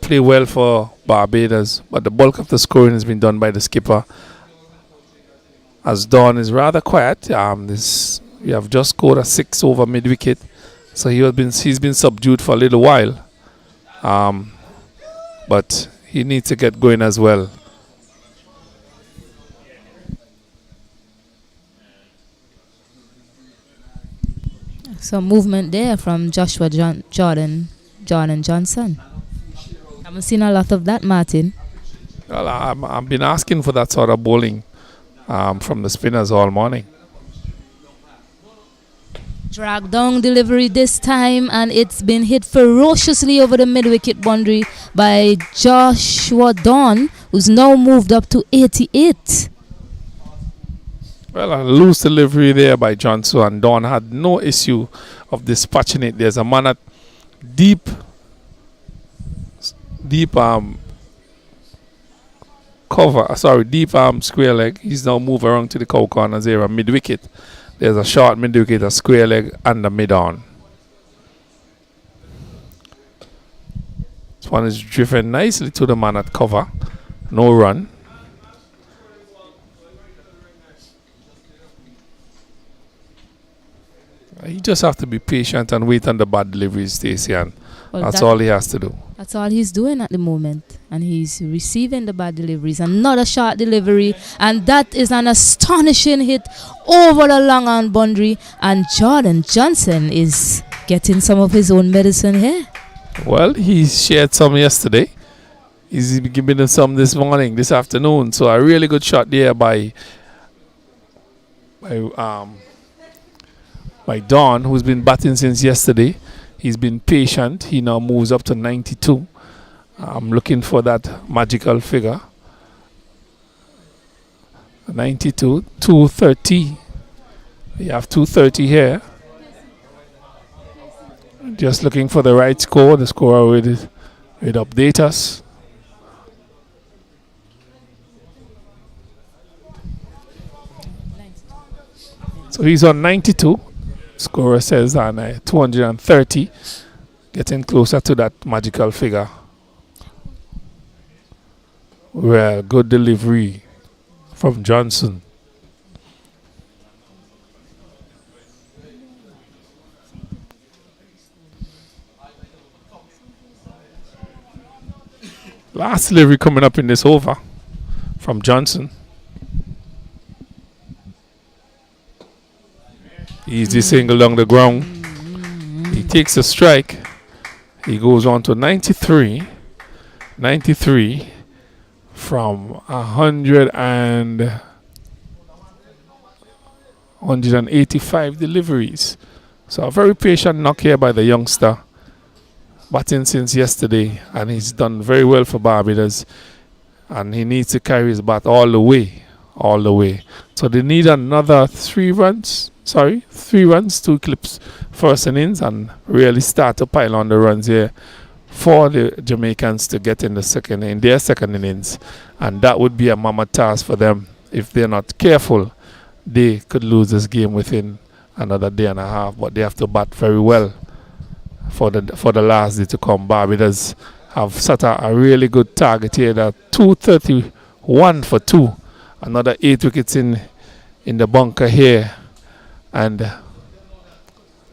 play well for Barbados. But the bulk of the scoring has been done by the skipper, as Dawn is rather quiet. We have just scored a 6 over mid-wicket. So he's been subdued for a little while, but he needs to get going as well. Some movement there from Joshua Jordan Johnson. Haven't seen a lot of that, Martin. Well, I've been asking for that sort of bowling from the spinners all morning. Drag down delivery this time, and it's been hit ferociously over the mid-wicket boundary by Joshua Dawn, who's now moved up to 88. Well, a loose delivery there by Johnson, and Dawn had no issue of dispatching it. There's a man at deep square leg. He's now moved around to the cow corners area, mid-wicket. There's a short mid-wicket, a square leg, and a mid-on. This one is driven nicely to the man at cover. No run. He just have to be patient and wait on the bad deliveries, Stacey, and that's all he has to do. That's all he's doing at the moment, and he's receiving the bad deliveries. Another short delivery, and that is an astonishing hit over the long on boundary, and Jordan Johnson is getting some of his own medicine here. Well, he shared some yesterday. He's giving them some this afternoon. So a really good shot there by Don, who's been batting since yesterday. He's been patient. He now moves up to 92. I'm looking for that magical figure. 92, 230. We have 230 here. Just looking for the right score. The scorer will update us. So he's on 92. Scorer says on 230, getting closer to that magical figure. Well, good delivery from Johnson. Last delivery coming up in this over from Johnson. Easy single along the ground. He takes a strike. He goes on to 93. 93 from 185 deliveries. So a very patient knock here by the youngster. Batting since yesterday, and he's done very well for Barbados. And he needs to carry his bat all the way. So they need another 3 runs. 3 runs, 2 clips first innings, and really start to pile on the runs here for the Jamaicans to get in their second innings. And that would be a mammoth task for them. If they're not careful, they could lose this game within another day and a half. But they have to bat very well for the last day to come. Barbados have set a really good target here. That 231 for 2. Another 8 wickets in the bunker here. And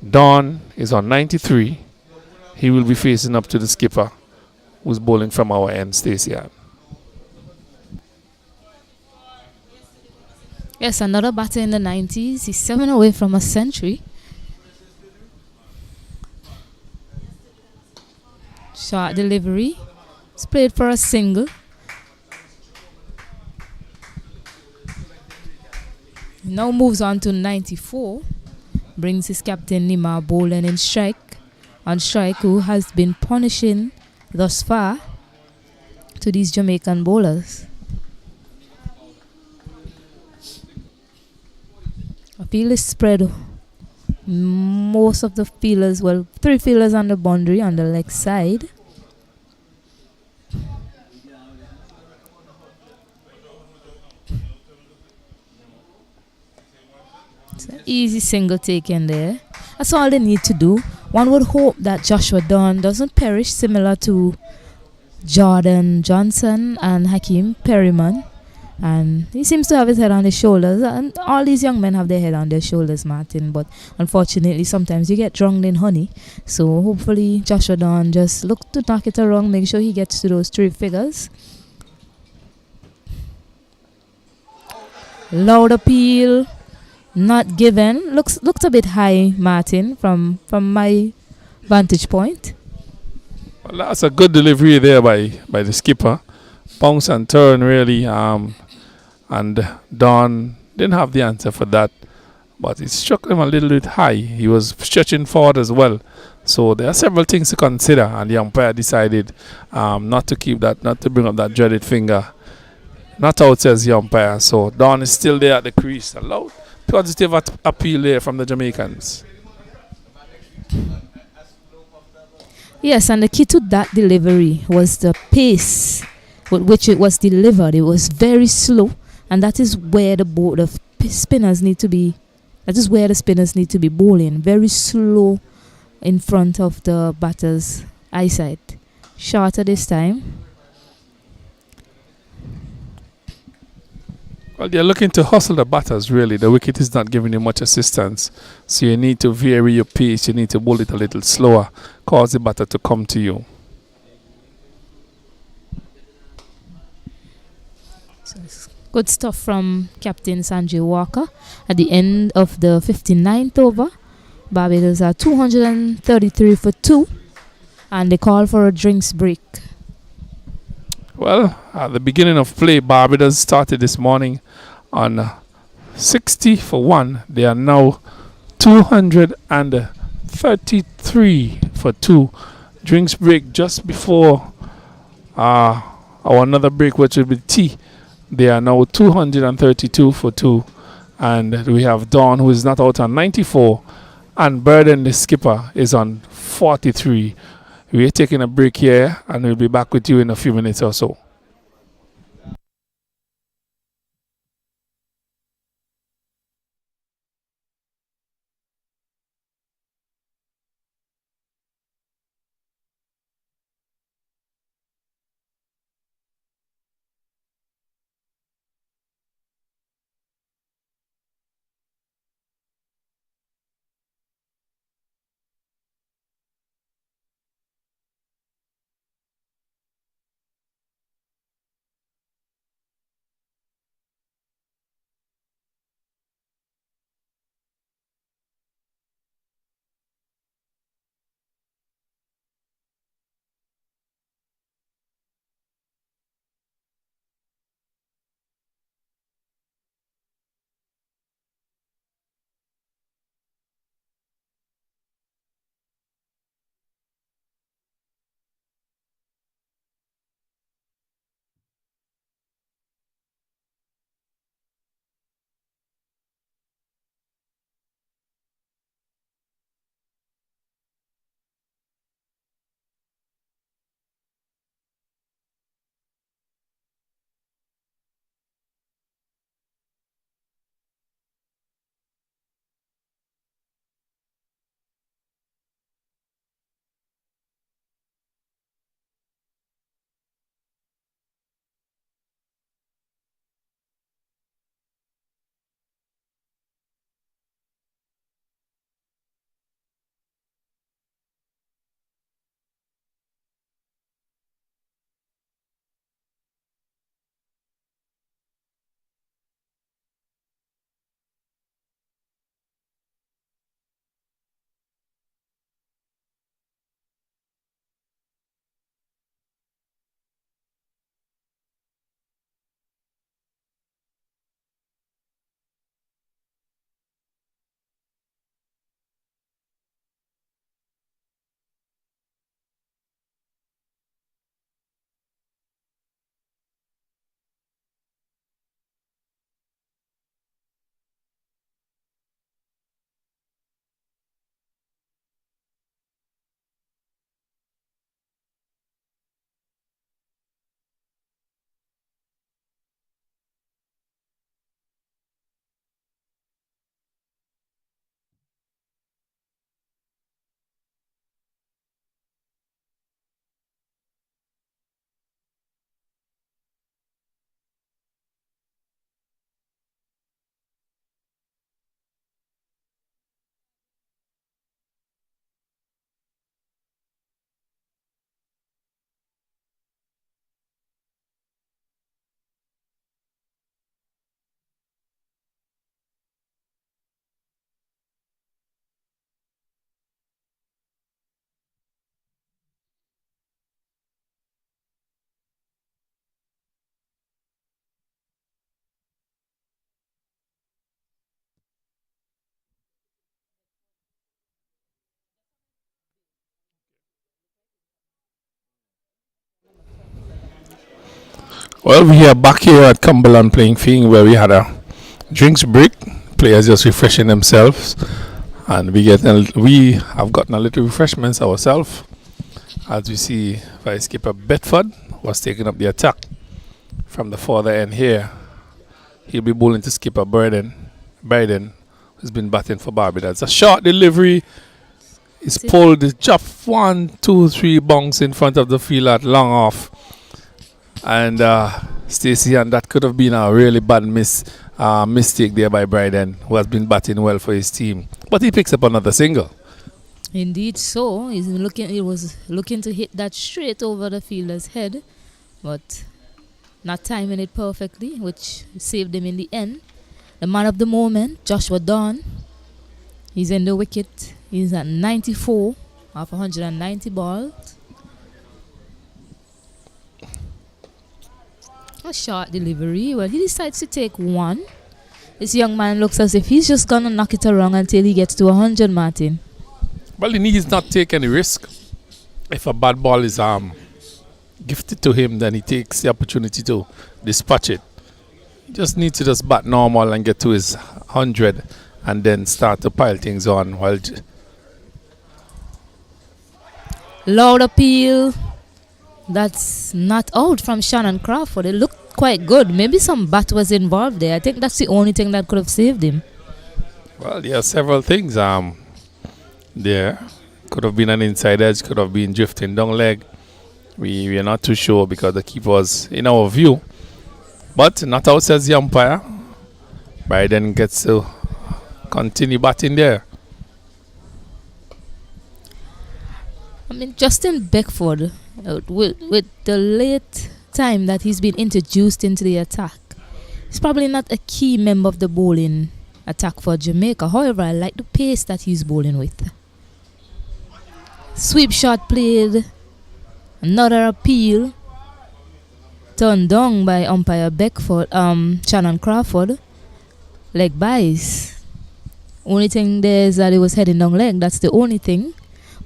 Don is on 93. He will be facing up to the skipper who's bowling from our end, Stacey Ann. Yes, another batter in the 90s. He's 7 away from a century. Short delivery. It's played for a single. Now moves on to 94. Brings his captain Nima bowling in strike. On strike, who has been punishing thus far to these Jamaican bowlers. A field is spread. Most of the fielders, well, 3 fielders on the boundary on the leg side. It's an easy single taken there. That's all they need to do. One would hope that Joshua Dunn doesn't perish, similar to Jordan Johnson and Hakeem Perryman. And he seems to have his head on his shoulders. And all these young men have their head on their shoulders, Martin. But unfortunately, sometimes you get drowned in honey. So hopefully Joshua Dunn just look to knock it around, make sure he gets to those 3 figures. Loud appeal. Not given. Looks a bit high, Martin, from my vantage point. Well, that's a good delivery there by the skipper. Bounce and turn, really. And Don didn't have the answer for that, but it struck him a little bit high. He was stretching forward as well. So there are several things to consider, and the umpire decided not to bring up that dreaded finger. Not out, says the umpire. So Don is still there at the crease. A loud positive appeal there from the Jamaicans. Yes, and the key to that delivery was the pace with which it was delivered. It was very slow, and that is where the spinners need to be. That is where the spinners need to be bowling. Very slow in front of the batter's eyesight. Shorter this time. Well, they're looking to hustle the batters, really. The wicket is not giving you much assistance. So you need to vary your pace. You need to bowl it a little slower. Cause the batter to come to you. So good stuff from Captain Sanjay Walker. At the end of the 59th over, Barbados are 233 for 2. And they call for a drinks break. Well, at the beginning of play, Barbados started this morning on 60 for 1. They are now 233 for 2. Drinks break just before our another break, which will be tea. They are now 232 for 2. And we have Dawn, who is not out, on 94. And Burden, the skipper, is on 43. We're taking a break here, and we'll be back with you in a few minutes or so. Well, we are back here at Cumberland playing thing where we had a drinks break. Players just refreshing themselves, and we have gotten a little refreshments ourselves. As we see, Vice Skipper Bedford was taking up the attack from the further end here. He'll be bowling to Skipper Biden, who's been batting for Barbados. A short delivery. He's pulled the chop 1, 2, 3 bonks in front of the field at long off. And Stacey, and that could have been a really bad mistake there by Bryden, who has been batting well for his team. But he picks up another single. Indeed so. He was looking to hit that straight over the fielder's head, but not timing it perfectly, which saved him in the end. The man of the moment, Joshua Dawn, he's in the wicket. He's at 94 off 190 balls. A short delivery. Well, he decides to take one. This young man looks as if he's just gonna knock it around until he gets to 100, Martin. Well, he needs not take any risk. If a bad ball is gifted to him, then he takes the opportunity to dispatch it. He just needs to just bat normal and get to his 100 and then start to pile things on. While Loud appeal. That's not out from Shannon Crawford. It looked quite good. Maybe some bat was involved there. I think that's the only thing that could have saved him. Well, there are several things there. Could have been an inside edge, could have been drifting down leg. We are not too sure because the keeper was in our view. But not out, says the umpire. Biden gets to continue batting there. I mean, Justin Beckford, with the late time that he's been introduced into the attack, he's probably not a key member of the bowling attack for Jamaica. However, I like the pace that he's bowling with. Sweep shot played. Another appeal. Turned down by umpire Beckford, Shannon Crawford. Leg buys. Only thing there is that he was heading down leg. That's the only thing.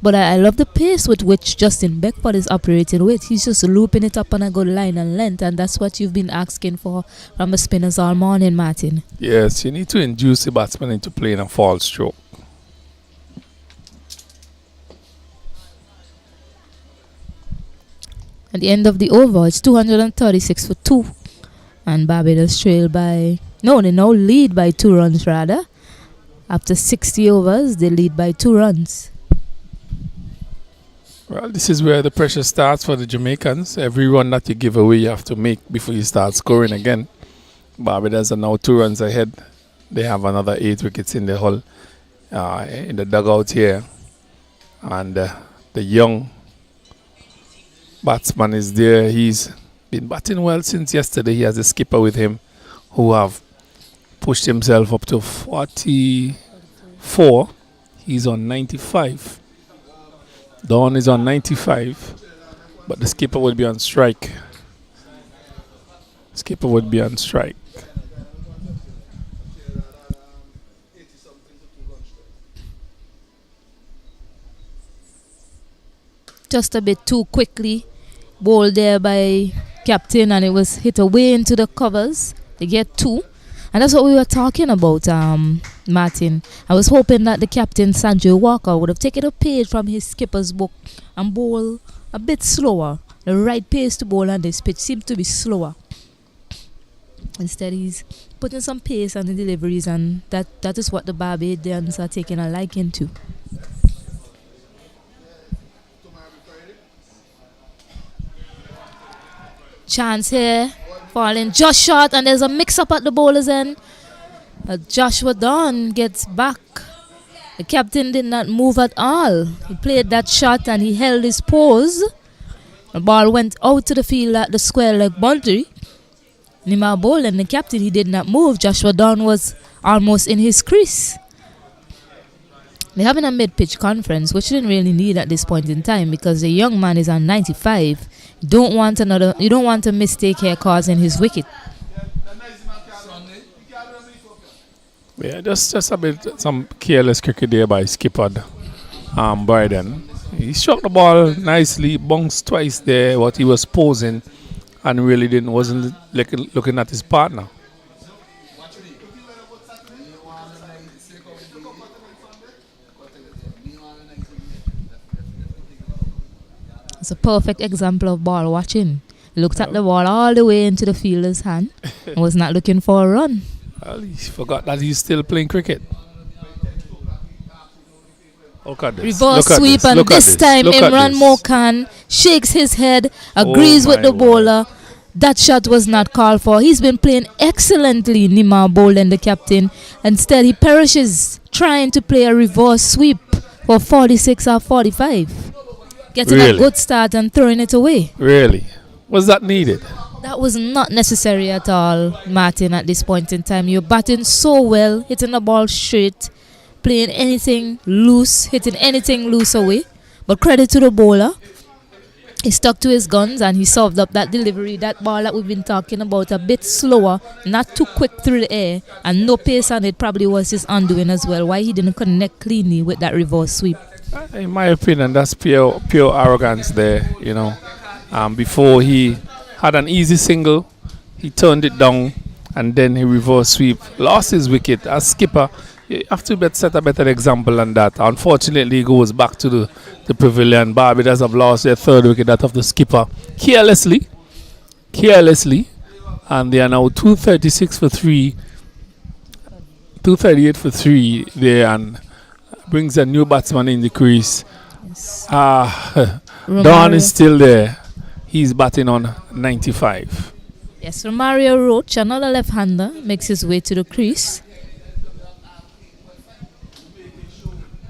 But I love the pace with which Justin Beckford is operating with. He's just looping it up on a good line and length, and that's what you've been asking for from the spinners all morning, Martin. Yes, you need to induce the batsman into playing a false stroke. At the end of the over, it's 236 for 2. And Barbados they now lead by 2 runs rather. After 60 overs, they lead by 2 runs. Well, this is where the pressure starts for the Jamaicans. Every run that you give away, you have to make before you start scoring again. Barbados are now 2 runs ahead. They have another 8 wickets in the hull, in the dugout here. And the young batsman is there. He's been batting well since yesterday. He has a skipper with him who have pushed himself up to 44. He's on 95. Dawn is on 95, but the skipper would be on strike. Skipper would be on strike. Just a bit too quickly. Bowled there by captain, and it was hit away into the covers. They get 2. And that's what we were talking about, Martin. I was hoping that the captain, Sanjay Walker, would have taken a page from his skipper's book and bowl a bit slower. The right pace to bowl on this pitch seemed to be slower. Instead, he's putting some pace on the deliveries, and that is what the Barbadians are taking a liking to. Chance here. Falling just short, and there's a mix-up at the bowler's end. Joshua Dawn gets back. The captain did not move at all. He played that shot and he held his pose. The ball went out to the field at the square leg boundary. Nima bowled, and the captain, he did not move. Joshua Dawn was almost in his crease. They're having a mid-pitch conference, which you didn't really need at this point in time because the young man is on 95. You don't want a mistake here causing his wicket. Yeah, just a bit some careless cricket there by skipper Bryden. He struck the ball nicely, bounced twice there, what he was posing, and really wasn't looking at his partner. It's a perfect example of ball watching. He looked at the ball all the way into the fielder's hand and was not looking for a run. Well, he forgot that he's still playing cricket. Look at this. Reverse sweep, and this time Imran Mokan shakes his head, agrees with the bowler. That shot was not called for. He's been playing excellently, Nima Bolden, the captain. Instead, he perishes trying to play a reverse sweep for 46 or 45. Getting a good start and throwing it away. Really? Was that needed? That was not necessary at all, Martin, at this point in time. You're batting so well, hitting the ball straight, playing anything loose, hitting anything loose away. But credit to the bowler. He stuck to his guns and he solved up that delivery, that ball that we've been talking about, a bit slower, not too quick through the air, and no pace on it probably was his undoing as well. Why he didn't connect cleanly with that reverse sweep. In my opinion, that's pure arrogance there, you know. Before he had an easy single, he turned it down, and then he reverse sweep, lost his wicket. As skipper, you have to set a better example than that. Unfortunately, he goes back to the pavilion. Barbados have lost their third wicket, that of the skipper, carelessly, and they are now 236 for 3, 238 for 3 there, and brings a new batsman in the crease. Yes. Don is still there. He's batting on 95. Yes, Romario Roach, another left-hander, makes his way to the crease.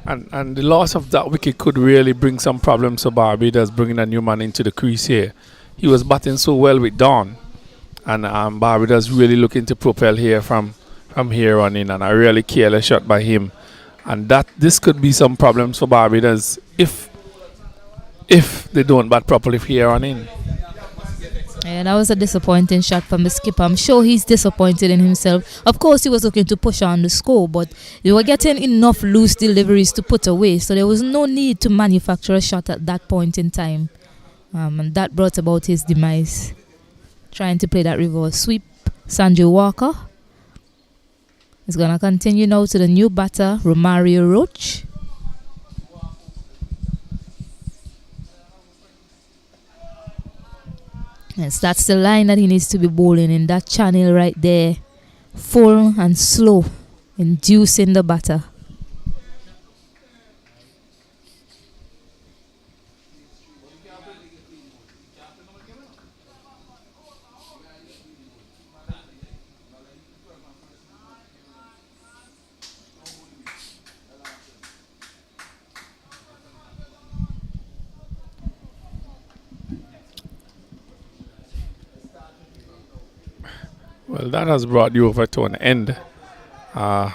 And the loss of that wicket could really bring some problems to Barbados, bringing a new man into the crease here. He was batting so well with Don, and Barbados really looking to propel here from here on in, and a really careless shot by him. And this could be some problems for Barbados if they don't bat properly here on in. Yeah, that was a disappointing shot from the skipper. I'm sure he's disappointed in himself. Of course, he was looking to push on the score, but they were getting enough loose deliveries to put away, so there was no need to manufacture a shot at that point in time. And that brought about his demise. Trying to play that reverse sweep. Sanju Walker is going to continue now to the new batter, Romario Roach. Yes, that's the line that he needs to be bowling in, that channel right there. Full and slow, inducing the batter. Well, that has brought you over to an end. I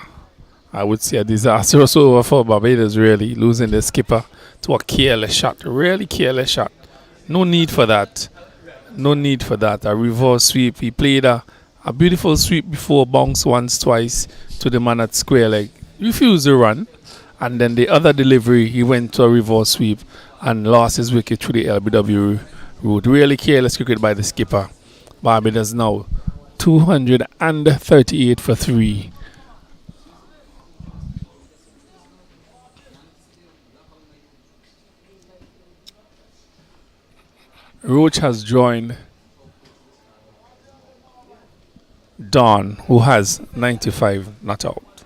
would say a disastrous over for Barbados, really, losing the skipper to a careless shot, really careless shot. No need for that. A reverse sweep. He played a beautiful sweep before, bounced once, twice to the man at square leg, refused to run, and then the other delivery, he went to a reverse sweep and lost his wicket through the LBW route. Really careless cricket by the skipper. Barbados now 238 for 3. Roach has joined Don, who has 95 not out.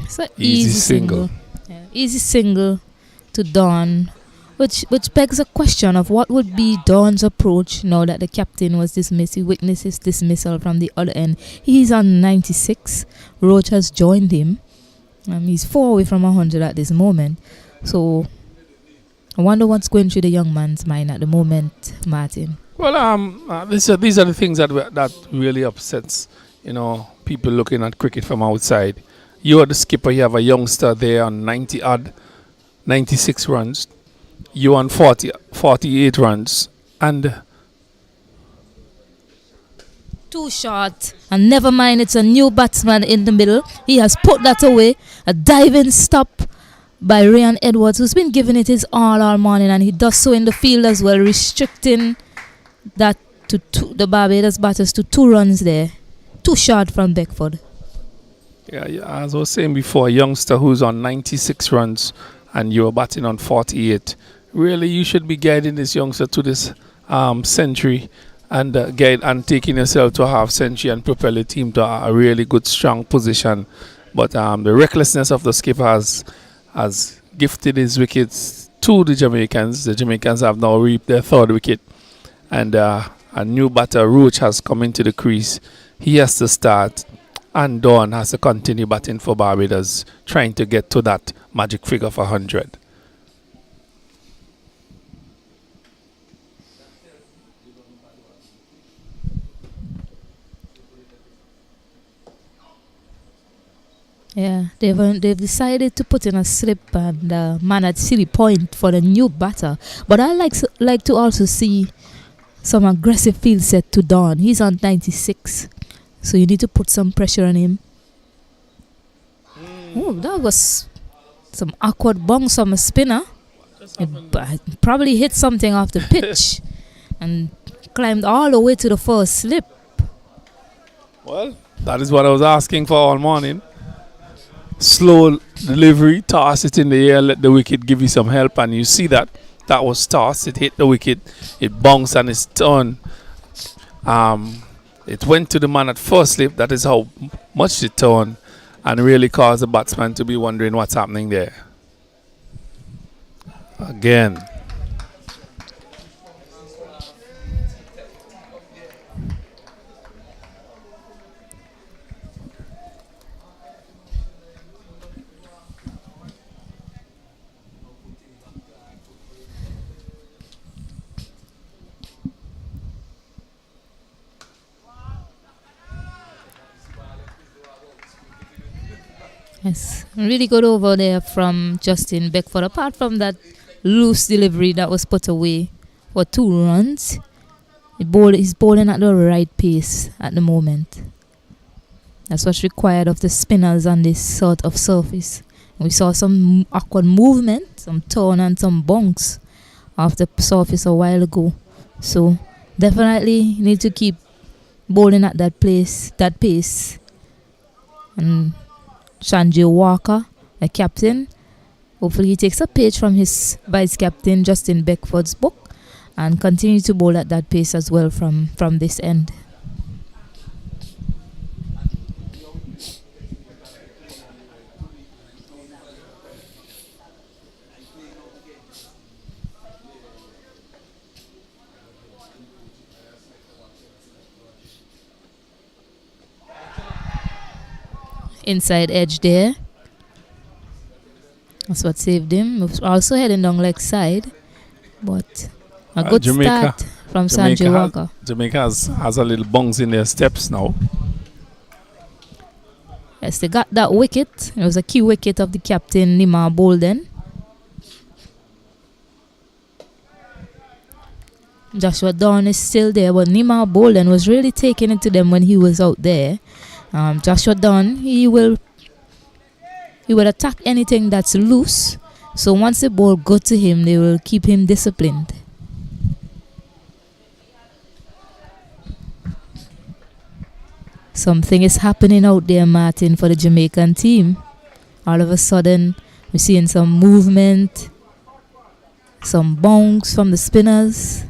It's an easy single. Yeah, easy single to Don. Which begs a question of what would be Don's approach now that the captain was dismissed. He witnesses dismissal from the other end. He's on 96. Roach has joined him. He's 4 away from 100 at this moment. So I wonder what's going through the young man's mind at the moment, Martin. Well, these are the things that really upsets, people looking at cricket from outside. You are the skipper. You have a youngster there on 96 runs. You on 48 runs, and too short. And never mind, it's a new batsman in the middle. He has put that away. A diving stop by Ryan Edwards, who's been giving it his all morning, and he does so in the field as well, restricting that to the Barbados batters to 2 runs there. Too short from Beckford. Yeah, as I was saying before, a youngster who's on 96 runs and you're batting on 48. Really, you should be guiding this youngster to this century and taking yourself to a half century and propel the team to a really good, strong position. But the recklessness of the skipper has gifted his wickets to the Jamaicans. The Jamaicans have now reaped their 3rd wicket. And a new batter, Roach, has come into the crease. He has to start. And Dawn has to continue batting for Barbados, trying to get to that magic figure of 100. Yeah, they've decided to put in a slip and man at City Point for the new batter. But I like to also see some aggressive field set to Dawn. He's on 96, so you need to put some pressure on him. Oh, that was some awkward bounce from a spinner. It probably hit something off the pitch and climbed all the way to the first slip. Well, that is what I was asking for all morning. Slow delivery, toss it in the air, let the wicket give you some help, and you see that was tossed. It hit the wicket, it bounced and it's turned. It went to the man at first slip. That is how much it turned, and really caused the batsman to be wondering what's happening there. Again. Yes, really good over there from Justin Beckford. Apart from that loose delivery that was put away for 2 runs, he's bowling at the right pace at the moment. That's what's required of the spinners on this sort of surface. We saw some awkward movement, some turn and some bunks off the surface a while ago. So definitely need to keep bowling at that pace. And Sanjay Walker, a captain, hopefully he takes a page from his vice captain Justin Beckford's book and continue to bowl at that pace as well from this end. Inside edge there. That's what saved him. Also heading down leg side. But a good start from Sanjay Walker. Jamaica has a little bounce in their steps now. Yes, they got that wicket. It was a key wicket of the captain, Nima Bolden. Joshua Dawn is still there, but Nima Bolden was really taking it to them when he was out there. Joshua Dunn, he will attack anything that's loose. So once the ball goes to him, they will keep him disciplined. Something is happening out there, Martin, for the Jamaican team. All of a sudden, we're seeing some movement, some bounce from the spinners.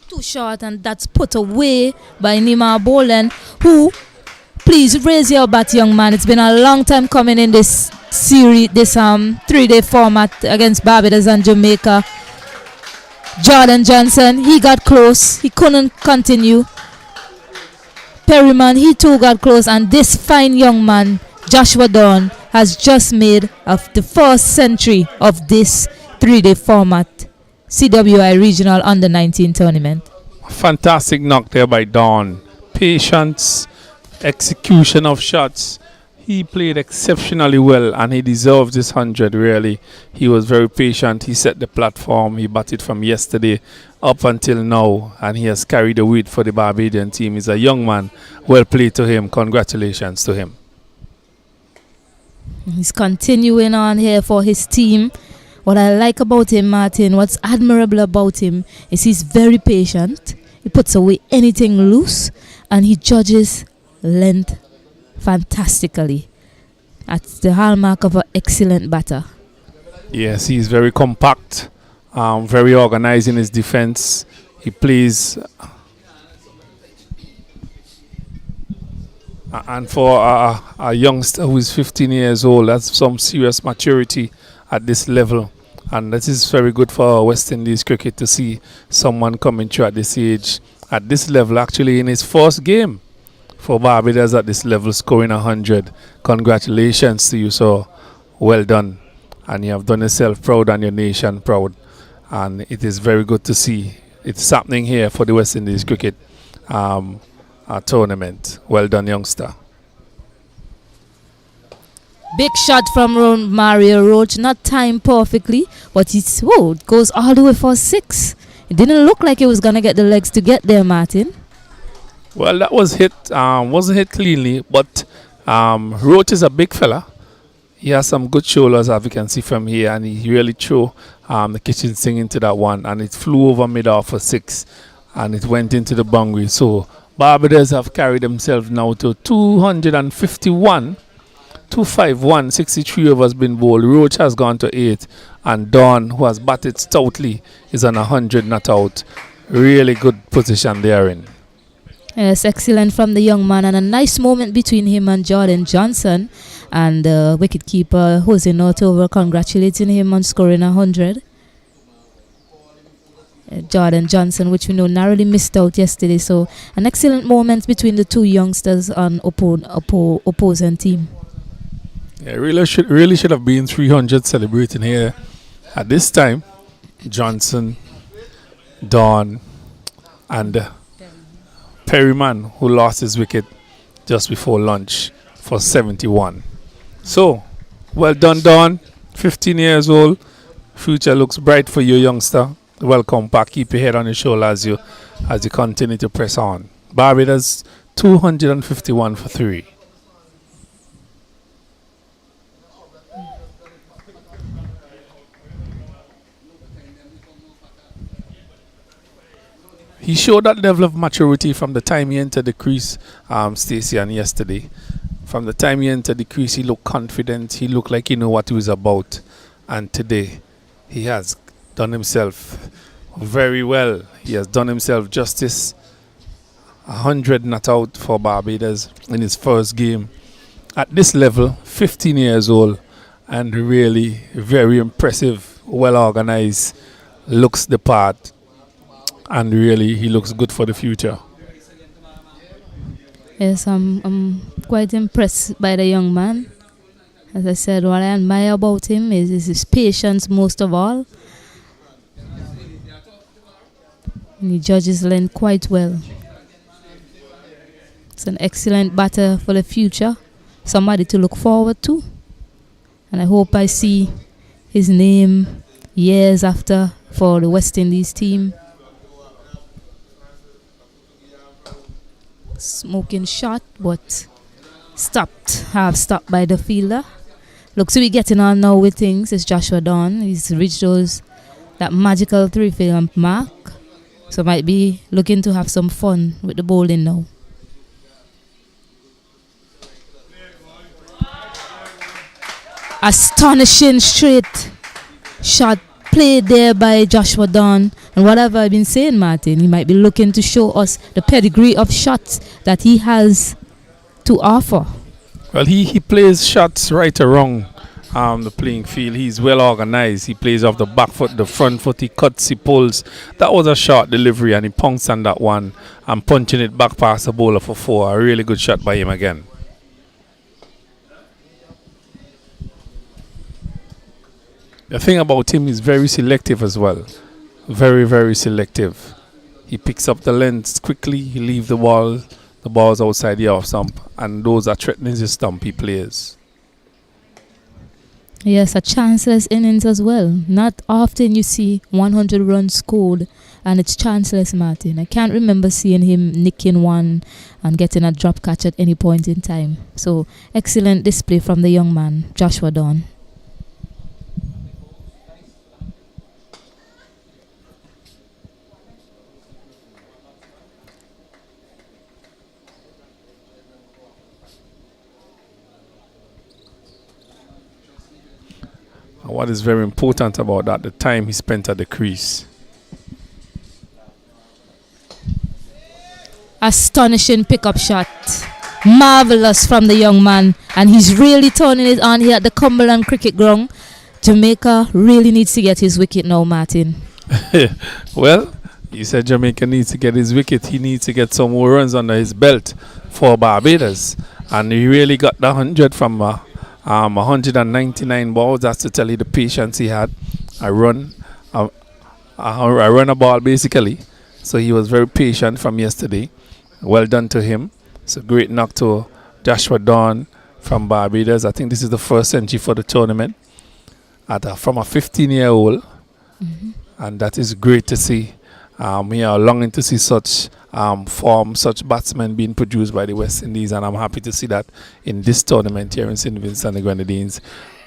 Too short, and that's put away by Nima Bolden, who, please raise your bat, young man. It's been a long time coming in this series, this 3-day format against Barbados and Jamaica. Jordan Johnson, he got close, he couldn't continue. Perryman, he too got close, and this fine young man, Joshua Dawn, has just made the first century of this 3-day format CWI Regional Under-19 tournament. Fantastic knock there by Don. Patience, execution of shots. He played exceptionally well and he deserves this 100 really. He was very patient. He set the platform. He batted from yesterday up until now and he has carried the weight for the Barbadian team. He's a young man. Well played to him. Congratulations to him. He's continuing on here for his team. What I like about him, Martin, what's admirable about him is he's very patient. He puts away anything loose and he judges length fantastically. That's the hallmark of an excellent batter. Yes, he's very compact, very organized in his defense. He plays and for a youngster who is 15 years old, that's some serious maturity at this level. And that is very good for West Indies cricket to see someone coming through at this age, at this level, actually in his first game for Barbados at this level, scoring 100. Congratulations to you, so well done. And you have done yourself proud and your nation proud. And it is very good to see it's happening here for the West Indies cricket tournament. Well done, youngster. Big shot from Mario Roach, not timed perfectly, but it goes all the way for 6. It didn't look like it was going to get the legs to get there, Martin. Well, that was hit, wasn't hit cleanly, but Roach is a big fella. He has some good shoulders, as we can see from here, and he really threw the kitchen sink into that one, and it flew over mid-off for 6, and it went into the boundary. So Barbados have carried themselves now to 251. 251, 63 overs been bowled. Roach has gone to 8, and Don, who has batted stoutly, is on 100 not out. Really good position they're in. Yes, excellent from the young man, and a nice moment between him and Jordan Johnson, and the wicketkeeper Jose Nortover congratulating him on scoring 100. Jordan Johnson, which we know narrowly missed out yesterday, so an excellent moment between the two youngsters on opposing team. Yeah, really should have been 300 celebrating here at this time. Johnson, Don, and Perryman, who lost his wicket just before lunch for 71. So, well done, Don. 15 years old. Future looks bright for you, youngster. Welcome back. Keep your head on your shoulder as you continue to press on. Barbados 251 for 3. He showed that level of maturity from the time he entered the crease, Stacey, and yesterday. From the time he entered the crease, he looked confident. He looked like he knew what he was about. And today, he has done himself very well. He has done himself justice. 100 not out for Barbados in his first game. At this level, 15 years old, and really very impressive, well organized, looks the part. And really, he looks good for the future. Yes, I'm quite impressed by the young man. As I said, what I admire about him is his patience most of all. And he judges length quite well. It's an excellent batter for the future. Somebody to look forward to. And I hope I see his name years after for the West Indies team. Smoking shot, but half stopped by the fielder. Looks to be getting on now with things. It's Joshua Don. He's reached that magical 3-field mark. So might be looking to have some fun with the bowling now. Astonishing straight shot played there by Joshua Don. And whatever I've been saying, Martin, he might be looking to show us the pedigree of shots that he has to offer. Well, he plays shots right or wrong the playing field. He's well organized. He plays off the back foot, the front foot. He cuts, he pulls. That was a short delivery, and he pounced on that one and punching it back past the bowler for 4. A really good shot by him again. The thing about him is very selective as well. Very, very selective. He picks up the length quickly. He leaves the ball. The ball's outside the off stump, and those are threatening the stumpy players. Yes, a chanceless innings as well. Not often you see 100 runs scored and it's chanceless, Martin. I can't remember seeing him nicking one and getting a drop catch at any point in time. So, excellent display from the young man, Joshua Dawn. And what is very important about that, the time he spent at the crease. Astonishing pickup shot. Marvelous from the young man. And he's really turning it on here at the Cumberland cricket ground. Jamaica really needs to get his wicket now, Martin. Well, you said Jamaica needs to get his wicket. He needs to get some more runs under his belt for Barbados. And he really got the 100 from 199 balls. That's to tell you the patience he had. I run a ball basically. So he was very patient from yesterday. Well done to him. It's a great knock to Joshua Dawn from Barbados. I think this is the first century for the tournament from a 15-year-old. Mm-hmm. And that is great to see. We are longing to see such form, such batsmen being produced by the West Indies, and I'm happy to see that in this tournament here in St. Vincent and the Grenadines.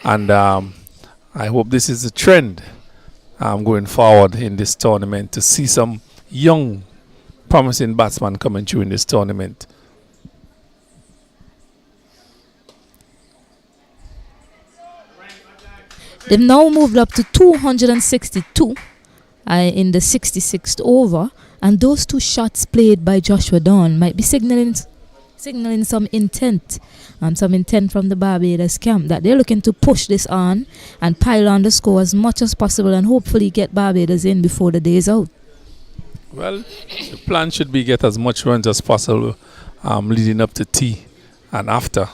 And I hope this is a trend going forward in this tournament, to see some young, promising batsmen coming through in this tournament. They've now moved up to 262 in the 66th over, and those two shots played by Joshua Dawn might be signaling some intent from the Barbados camp, that they're looking to push this on and pile on the score as much as possible and hopefully get Barbados in before the day is out. Well, the plan should be get as much runs as possible leading up to tea and after.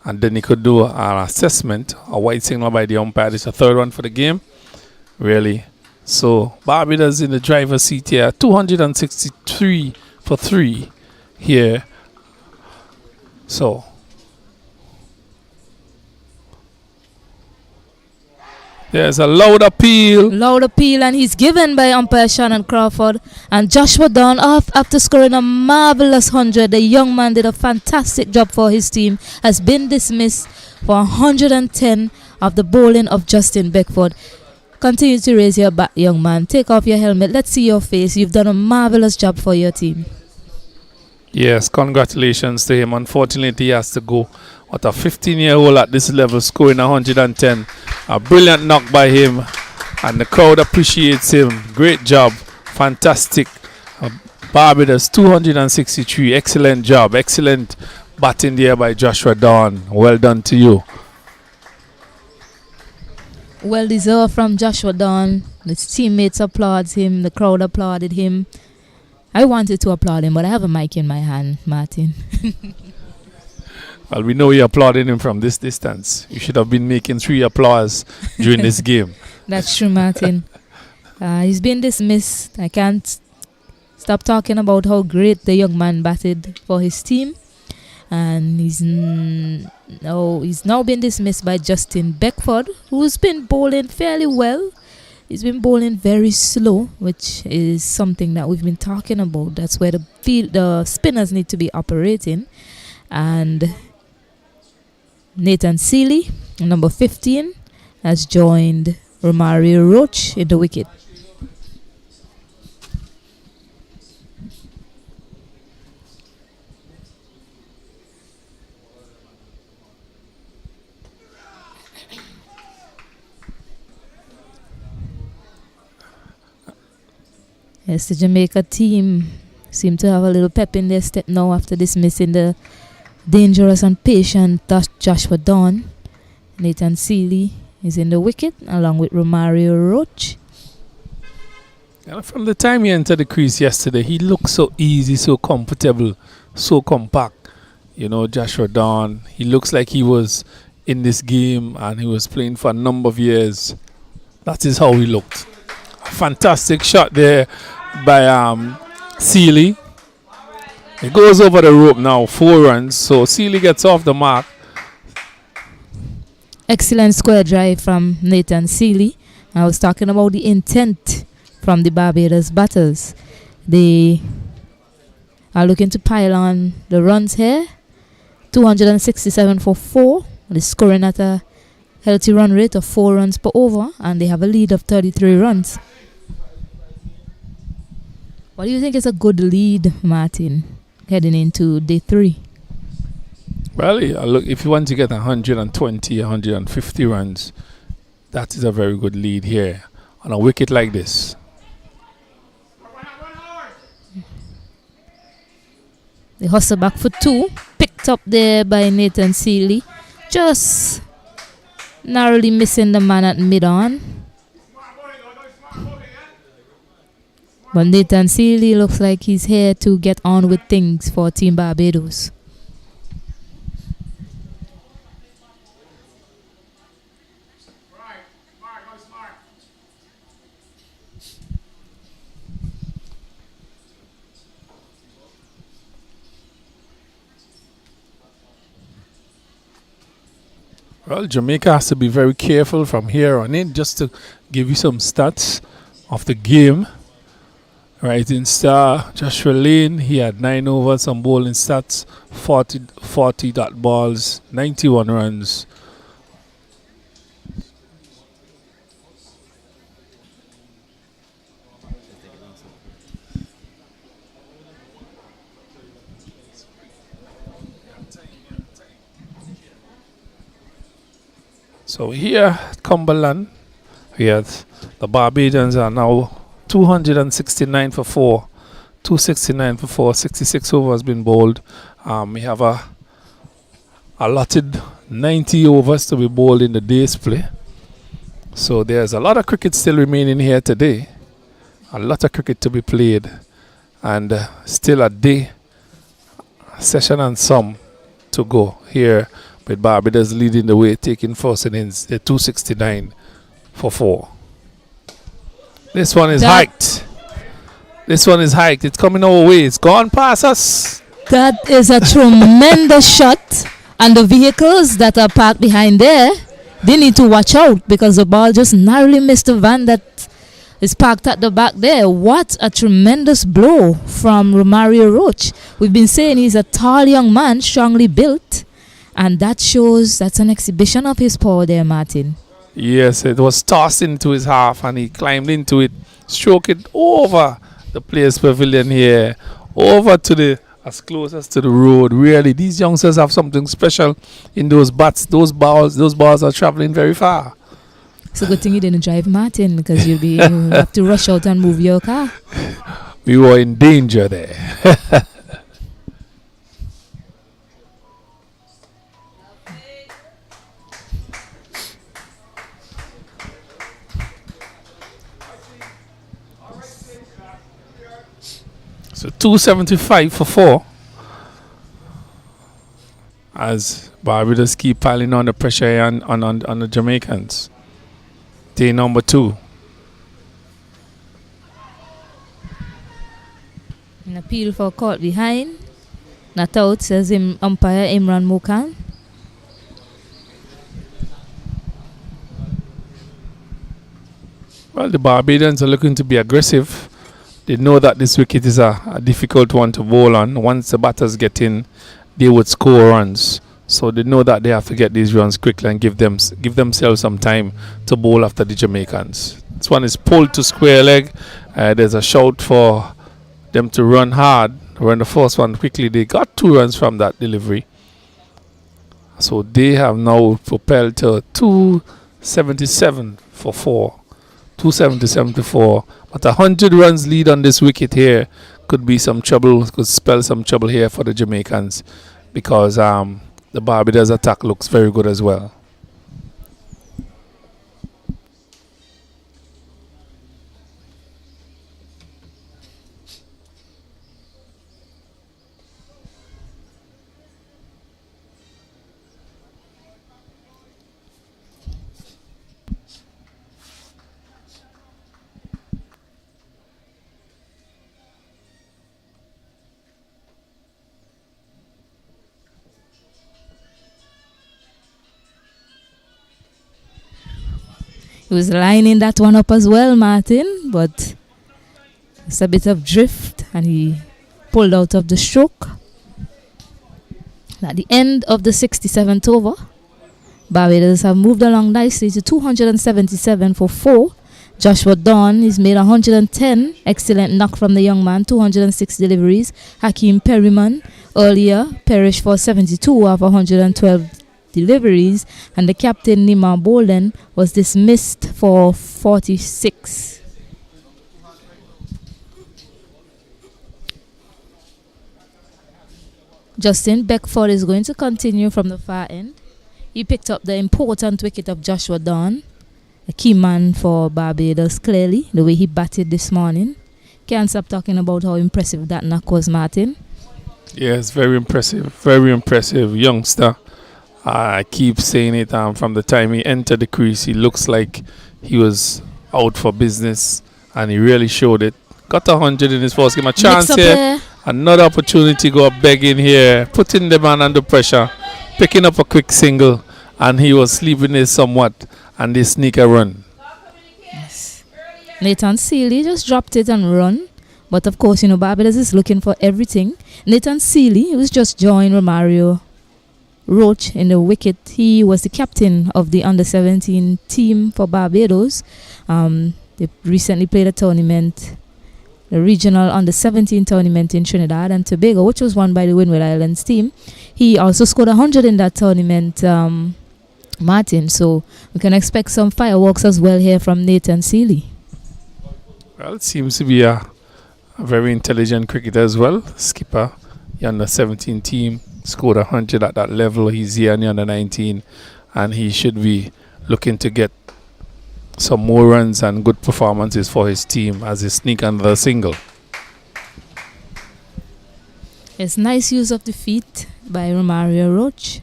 And then he could do an assessment, a white signal by the umpire. This is a third one for the game, really. So Barbados in the driver's seat here, 263 for 3 here. So there's a loud appeal. Loud appeal, and he's given by umpire Shannon Crawford. And Joshua Dawn off after scoring a marvelous 100. The young man did a fantastic job for his team. Has been dismissed for 110 of the bowling of Justin Beckford. Continue to raise your bat, young man. Take off your helmet. Let's see your face. You've done a marvelous job for your team. Yes, congratulations to him. Unfortunately, he has to go. What a 15-year-old at this level scoring 110. A brilliant knock by him, and the crowd appreciates him. Great job. Fantastic. Barbados 263. Excellent job. Excellent batting there by Joshua Dawn. Well done to you. Well deserved from Joshua Dawn. His teammates applaud him. The crowd applauded him. I wanted to applaud him, but I have a mic in my hand, Martin. Well, we know you're applauding him from this distance. You should have been making 3 applause during this game. That's true, Martin. He's been dismissed. I can't stop talking about how great the young man batted for his team. And he's now been dismissed by Justin Beckford, who's been bowling fairly well. He's been bowling very slow, which is something that we've been talking about. That's where the spinners need to be operating. And Nathan Seeley, number 15, has joined Romario Roach in the wicket. Yes, the Jamaica team seem to have a little pep in their step now after dismissing the dangerous and patient Joshua Dawn. Nathan Seeley is in the wicket along with Romario Roach. And from the time he entered the crease yesterday, he looked so easy, so comfortable, so compact. You know, Joshua Dawn, he looks like he was in this game and he was playing for a number of years. That is how he looked. A fantastic shot there by Sealy. It goes over the rope now, 4 runs. So Sealy gets off the mark. Excellent square drive from Nathan Sealy. I was talking about the intent from the Barbados batters. They are looking to pile on the runs here. 267 for 4. They're scoring at a healthy run rate of 4 runs per over, and they have a lead of 33 runs. What do you think is a good lead, Martin, heading into day 3? Well, look, if you want to get 120, 150 runs, that is a very good lead here on a wicket like this. The hustle back for 2, picked up there by Nathan Sealy, just narrowly missing the man at mid-on. But Nathan Sealy looks like he's here to get on with things for Team Barbados. Well, Jamaica has to be very careful from here on in. Just to give you some stats of the game. Rising star Joshua Lane, he had 9 overs, some bowling stats, 40 dot balls, 91 runs. So here at Cumberland, the Barbadians are now 269 for 4. 269 for 4. 66 overs been bowled. We have a allotted 90 overs to be bowled in the day's play. So there's a lot of cricket still remaining here today. A lot of cricket to be played. And still a day session and some to go here, with Barbados leading the way, taking first innings. They're 269 for 4. This one is hiked. This one is hiked. It's coming our way. It's gone past us. That is a tremendous shot. And the vehicles that are parked behind there, they need to watch out, because the ball just narrowly missed the van that is parked at the back there. What a tremendous blow from Romario Roach. We've been saying he's a tall young man, strongly built. And that shows that's an exhibition of his power there, Martin. Yes, it was tossed into his half and he climbed into it, stroked it over the players' pavilion here, over to the as close as to the road. Really, these youngsters have something special in those bats. Those balls are traveling very far. It's a good thing you didn't drive, Martin, because you'll have to rush out and move your car. We were in danger there. So 275 for 4. As Barbados keep piling on the pressure on the Jamaicans. Day number 2. An appeal for caught behind. Not out, says umpire Imran Mokan. Well, the Barbadians are looking to be aggressive. They know that this wicket is a difficult one to bowl on. Once the batters get in, they would score runs. So they know that they have to get these runs quickly and give themselves some time to bowl after the Jamaicans. This one is pulled to square leg. There's a shout for them to run hard. Run the first one quickly. They got 2 runs from that delivery. So they have now propelled to 277 for 4. 277 to 4. But 100 runs lead on this wicket here could be some trouble, could spell some trouble here for the Jamaicans, because the Barbados attack looks very good as well. He was lining that one up as well, Martin, but it's a bit of drift and he pulled out of the stroke. At the end of the 67th over, Barbados have moved along nicely to 277 for 4. Joshua Dawn is made 110. Excellent knock from the young man, 206 deliveries. Hakeem Perryman earlier perished for 72 of 112 deliveries. And the captain, Nima Bolden, was dismissed for 46. Justin Beckford is going to continue from the far end. He picked up the important wicket of Joshua Dawn, a key man for Barbados, clearly, the way he batted this morning. Can't stop talking about how impressive that knock was, Martin. Yes, very impressive youngster. I keep saying it from the time he entered the crease. He looks like he was out for business, and he really showed it. Got 100 in his first game. A chance here. Another opportunity go up begging here. Putting the man under pressure. Picking up a quick single. And he was sleeping there somewhat. And they sneak a run. Yes. Nathan Seeley just dropped it and run. But of course, Barbados is looking for everything. Nathan Seeley, who's just joined Romario Roach in the wicket. He was the captain of the under-17 team for Barbados. They recently played a tournament, the regional under-17 tournament in Trinidad and Tobago, which was won by the Windward Islands team. He also scored 100 in that tournament, Martin. So we can expect some fireworks as well here from Nathan Seeley. Well, it seems to be a very intelligent cricketer as well. Skipper, the under-17 team, scored 100 at that level. He's here in the under-19, and he should be looking to get some more runs and good performances for his team as he sneak under the single. It's nice use of the feet by Romario Roach,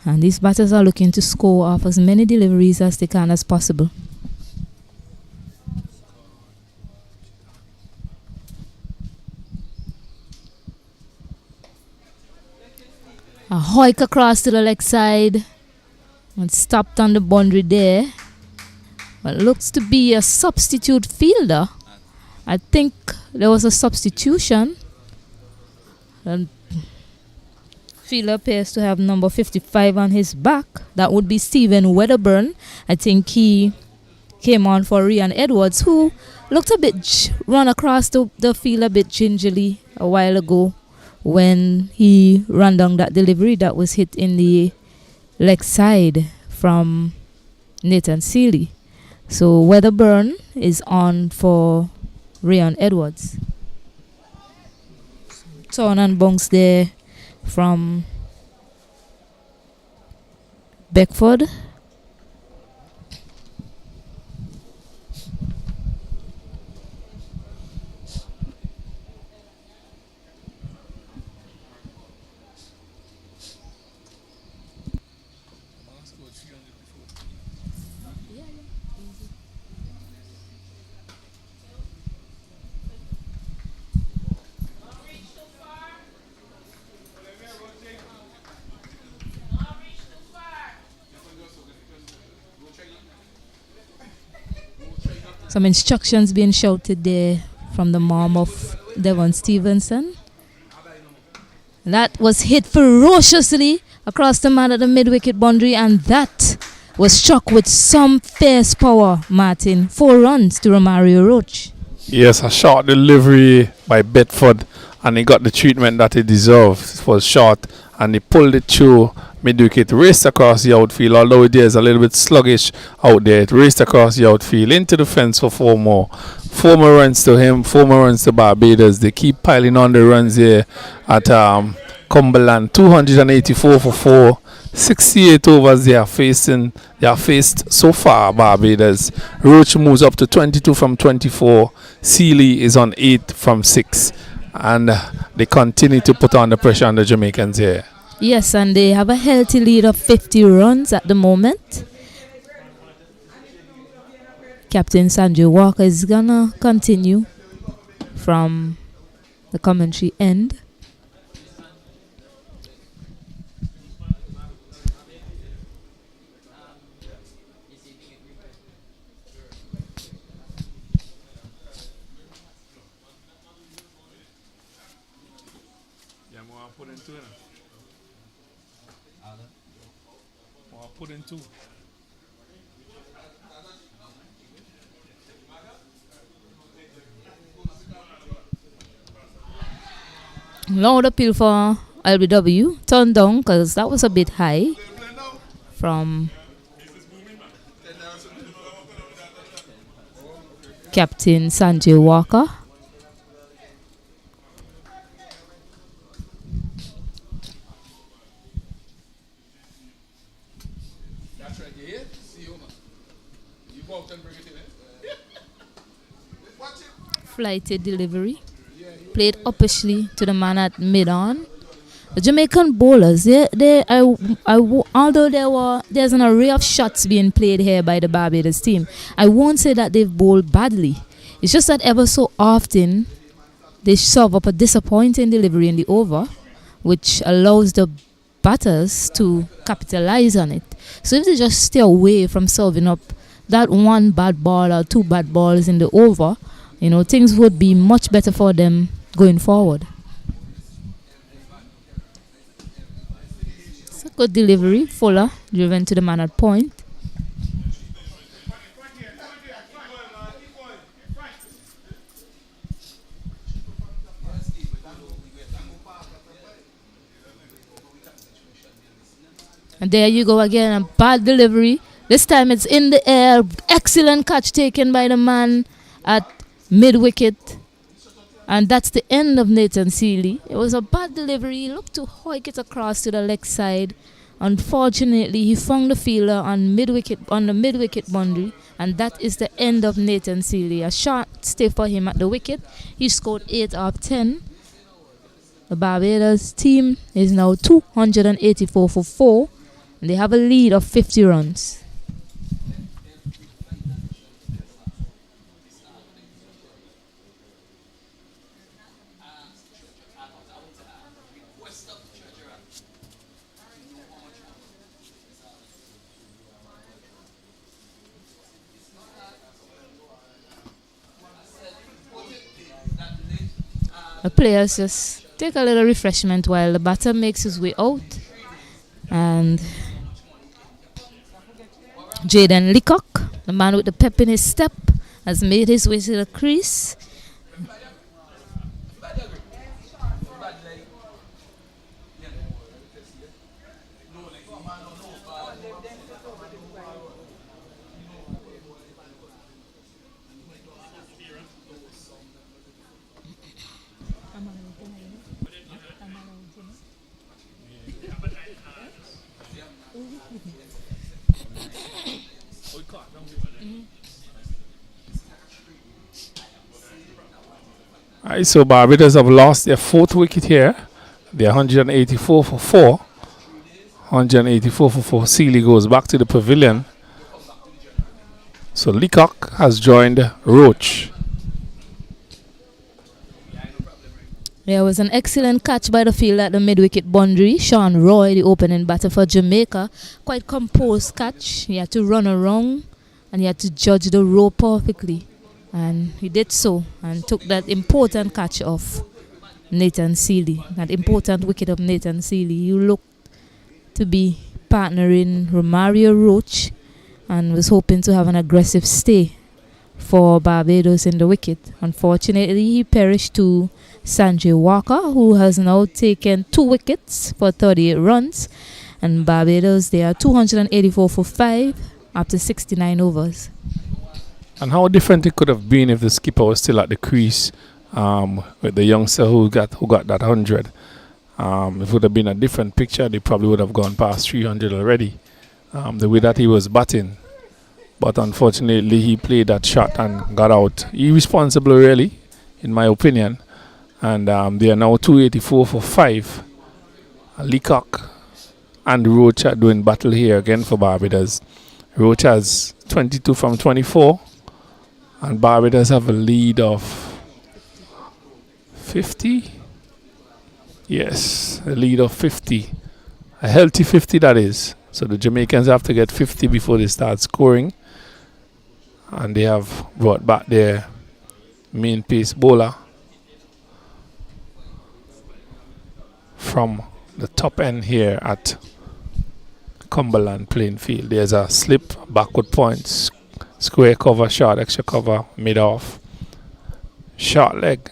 and these batters are looking to score off as many deliveries as they can as possible. A hoik across to the leg side and stopped on the boundary there. But looks to be a substitute fielder. I think there was a substitution. The fielder appears to have number 55 on his back. That would be Stephen Wedderburn. I think he came on for Rian Edwards, who looked a bit run across the field a bit gingerly a while ago when he ran down that delivery that was hit in the leg side from Nathan Seeley. So Wedderburn is on for Rian Edwards. Turn and bounce there from Beckford. Some instructions being shouted there from the mom of Devon Stevenson. That was hit ferociously across the man at the mid-wicket boundary, and that was struck with some fierce power, Martin. 4 runs to Romario Roach. Yes, a short delivery by Bedford, and he got the treatment that he deserved. It was short, and he pulled it through mid-wicket, raced across the outfield, although it is a little bit sluggish out there. It raced across the outfield into the fence for 4 more. 4 more runs to him, 4 more runs to Barbados. They keep piling on the runs here at Cumberland. 284 for 4. 68 overs they are faced so far, Barbados. Roach moves up to 22 from 24. Seeley is on 8 from 6. And they continue to put on the pressure on the Jamaicans here. Yes, and they have a healthy lead of 50 runs at the moment. Captain Sanjay Walker is gonna continue from the commentary end. put in two. Or put in two. Loud appeal for LBW. Turned down because that was a bit high from Captain Sanjay Walker. Flighted delivery. Played uppishly to the man at mid-on. The Jamaican bowlers, although there's an array of shots being played here by the Barbados team, I won't say that they've bowled badly. It's just that ever so often they serve up a disappointing delivery in the over, which allows the batters to capitalize on it. So if they just stay away from serving up that one bad ball or two bad balls in the over, things would be much better for them going forward. It's a good delivery. Fuller driven to the man at point. And there you go again, a bad delivery. This time it's in the air. Excellent catch taken by the man at mid-wicket. And that's the end of Nathan Seeley. It was a bad delivery. He looked to hoik it across to the leg side. Unfortunately, he found the fielder on the mid-wicket boundary. And that is the end of Nathan Seeley. A short stay for him at the wicket. He scored 8 of 10. The Barbados team is now 284 for 4. And they have a lead of 50 runs. The players just take a little refreshment while the batter makes his way out. And Jaden Leacock, the man with the pep in his step, has made his way to the crease. Alright, so Barbados have lost their 4th wicket here. They're 184 for 4. 184 for 4. Seeley goes back to the pavilion. So Leacock has joined Roach. There was an excellent catch by the fielder at the mid-wicket boundary. Sean Roy, the opening batter for Jamaica. Quite composed catch. He had to run around and he had to judge the row perfectly. And he did so and took that important catch of Nathan Seeley. That important wicket of Nathan Seeley. You looked to be partnering Romario Roach and was hoping to have an aggressive stay for Barbados in the wicket. Unfortunately, he perished to Sanjay Walker, who has now taken 2 wickets for 38 runs. And Barbados, they are 284 for 5 after 69 overs. And how different it could have been if the skipper was still at the crease with the youngster who got that 100. It would have been a different picture. They probably would have gone past 300 already. The way that he was batting. But unfortunately, he played that shot and got out. Irresponsible, really, in my opinion. And they are now 284 for 5. Leacock and Roach are doing battle here again for Barbados. Roach has 22 from 24. And Barbados have a lead of 50. Yes, a lead of 50. A healthy 50, that is. So the Jamaicans have to get 50 before they start scoring. And they have brought back their main pace bowler from the top end here at Cumberland playing field. There's a slip, backward point, square cover, short extra cover, mid off, short leg,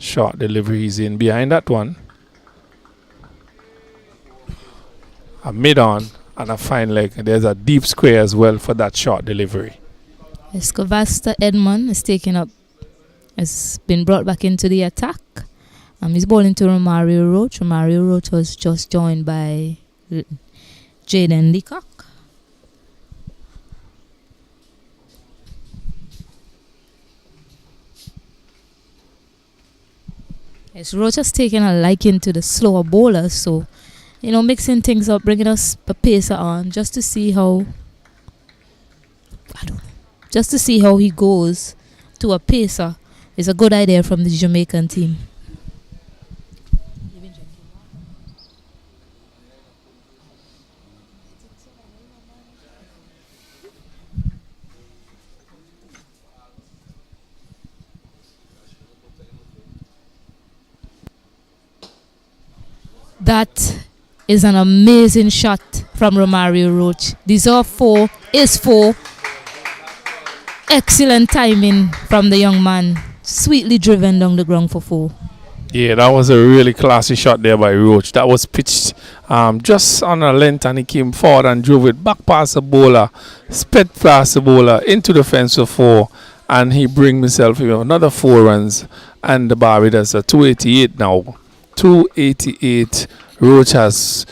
short delivery is in behind that one, a mid on and a fine leg. There's a deep square as well for that short delivery. Escovasta Edmond is taken up, has been brought back into the attack. He's bowling to Romario Roach. Romario Roach was just joined by Jaden Leacock. Yes, Roach has taken a liking to the slower bowlers, so mixing things up, bringing us a pacer on just to see how he goes to a pacer is a good idea from the Jamaican team. That is an amazing shot from Romario Roach. These are four. Excellent timing from the young man. Sweetly driven down the ground for 4. Yeah, that was a really classy shot there by Roach. That was pitched just on a length, and he came forward and drove it back past the bowler, sped past the bowler into the fence for 4, and he bring himself another 4 runs, and the Barbados are 288 now. 288. Roach has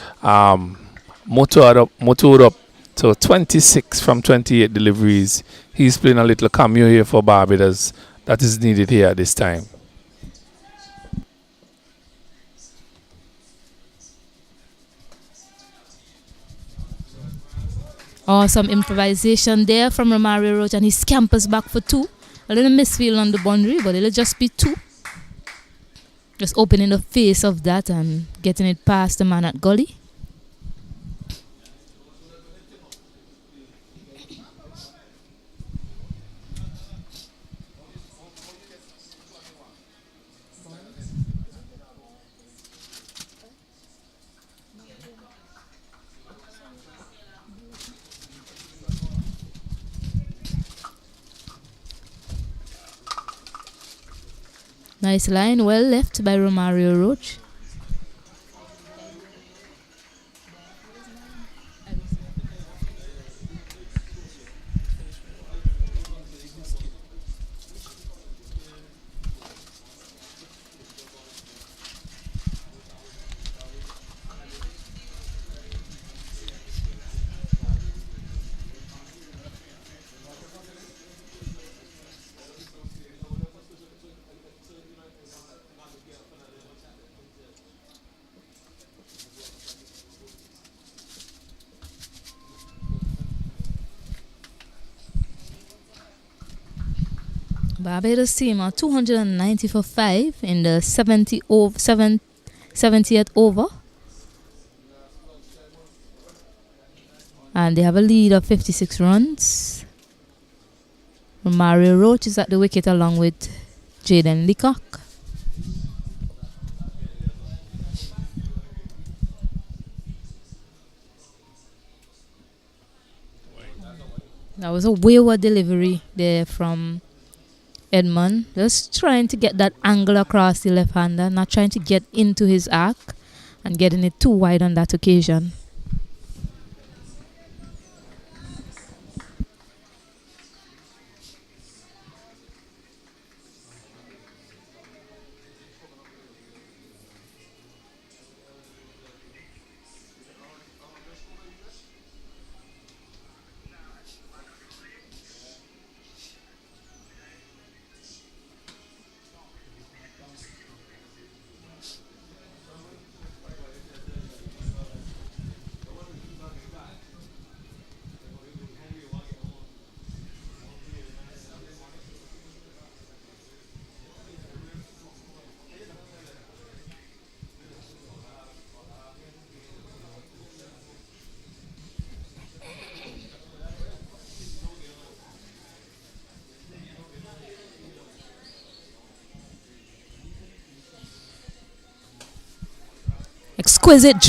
motored up to 26 from 28 deliveries. He's playing a little cameo here for Barbados that is needed here at this time. Awesome improvisation there from Romario Roach, and he scampers back for 2. A little misfield on the boundary, but it'll just be 2. Just opening the face of that and getting it past the man at gully. Nice line, well left by Romario Roach. Barbados team are 290 for 5 in the 70th over. And they have a lead of 56 runs. Romario Roach is at the wicket along with Jaden Leacock. That was a wayward delivery there from Edmond, just trying to get that angle across the left-hander, not trying to get into his arc and getting it too wide on that occasion. Exquisite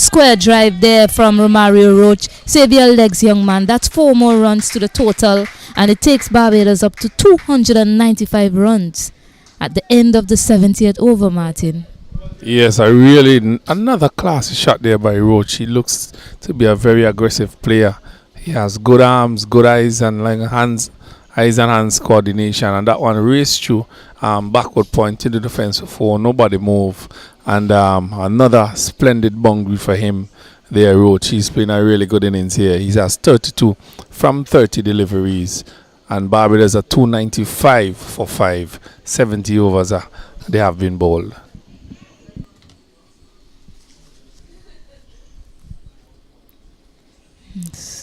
square drive there from Romario Roach. Save your legs, young man. That's 4 more runs to the total, and it takes Barbados up to 295 runs at the end of the 70th over, Martin. Yes, another classy shot there by Roach. He looks to be a very aggressive player. He has good arms, good eyes, and eyes and hands coordination. And that one raced through backward point to the defense for 4. Nobody move. And another splendid boundary for him there, Roach. He's playing a really good innings here. He has 32 from 30 deliveries. And Barbados are 295 for 5. 70 overs they have been bowled.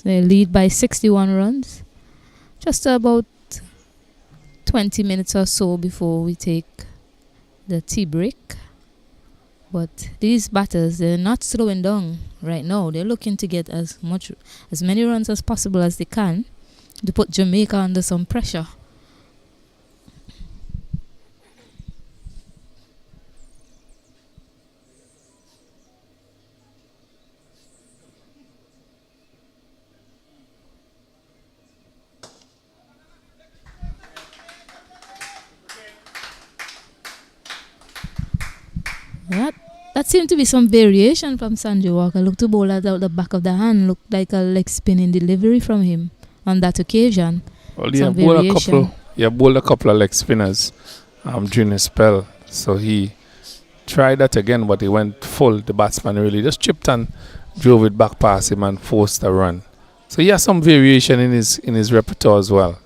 They lead by 61 runs. Just about 20 minutes or so before we take the tea break. But these batters, they're not slowing down right now. They're looking to get as many runs as possible as they can to put Jamaica under some pressure. That seemed to be some variation from Sanjay Walker. Looked to bowl at the back of the hand. Looked like a leg spinning delivery from him on that occasion. Well, he bowled a couple of leg spinners during his spell. So he tried that again, but he went full. The batsman really just chipped and drove it back past him and forced a run. So he has some variation in his repertoire as well.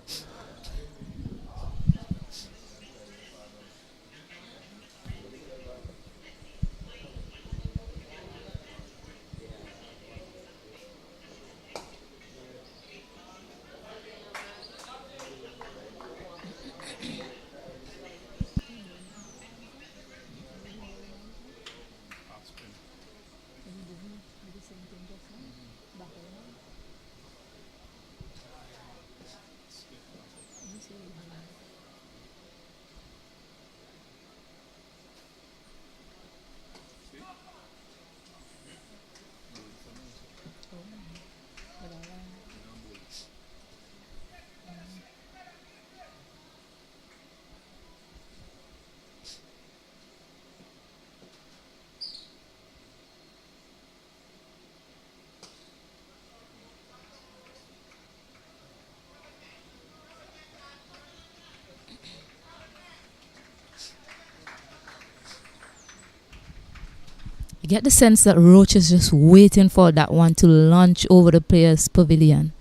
I get the sense that Roach is just waiting for that one to launch over the players' pavilion.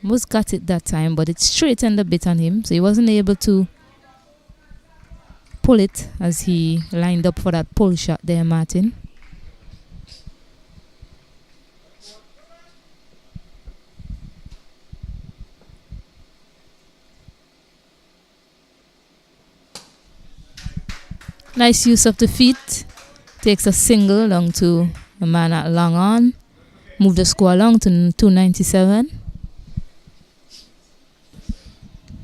Almost got it that time, but it straightened a bit on him, so he wasn't able to pull it as he lined up for that pull shot there, Martin. Nice use of the feet. Takes a single along to a man at long on. Move the score along to 297.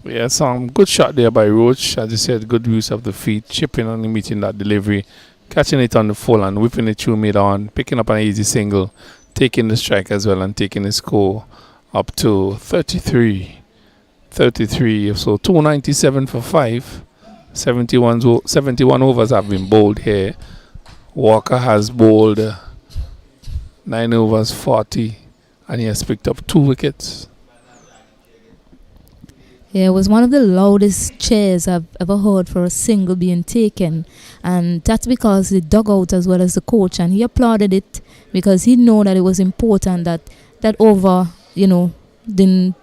Yeah, some good shot there by Roach. As you said, good use of the feet. Chipping and meeting that delivery. Catching it on the full and whipping it through mid-on. Picking up an easy single. Taking the strike as well and taking the score up to 33. 33. So 297 for 5. 71 overs have been bowled here. Walker has bowled 9 overs 40 and he has picked up 2 wickets. Yeah, it was one of the loudest cheers I've ever heard for a single being taken, and that's because the dugout as well as the coach, and he applauded it because he knew that it was important that over, didn't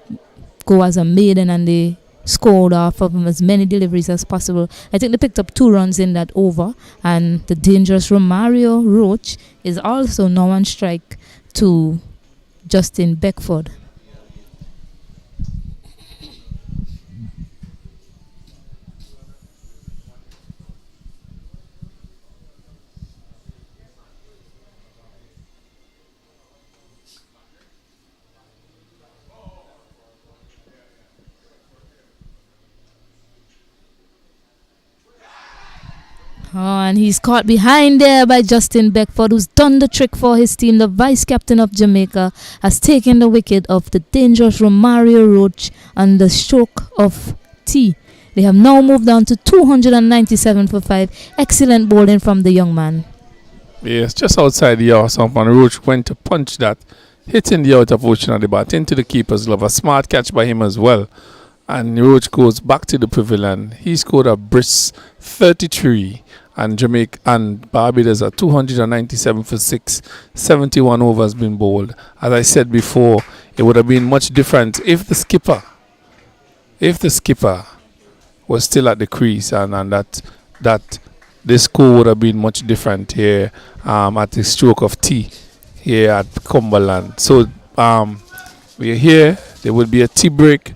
go as a maiden, and they scored off of as many deliveries as possible. I think they picked up 2 runs in that over, and the dangerous Romario Roach is also now on strike to Justin Beckford. Oh, and he's caught behind there by Justin Beckford, who's done the trick for his team. The vice captain of Jamaica has taken the wicket of the dangerous Romario Roach on the stroke of T. They have now moved on to 297 for 5. Excellent bowling from the young man. Yes, just outside the hour, someone Roach went to punch that, hitting the outer portion of the bat into the keeper's glove. A smart catch by him as well. And Roach goes back to the pavilion. He scored a brisk 33, and Jamaica and Barbados are 297 for 6. 71 overs been bowled. As I said before, it would have been much different if the skipper was still at the crease, and that the score would have been much different here at the stroke of tea here at Cumberland. So we are here. There will be a tea break.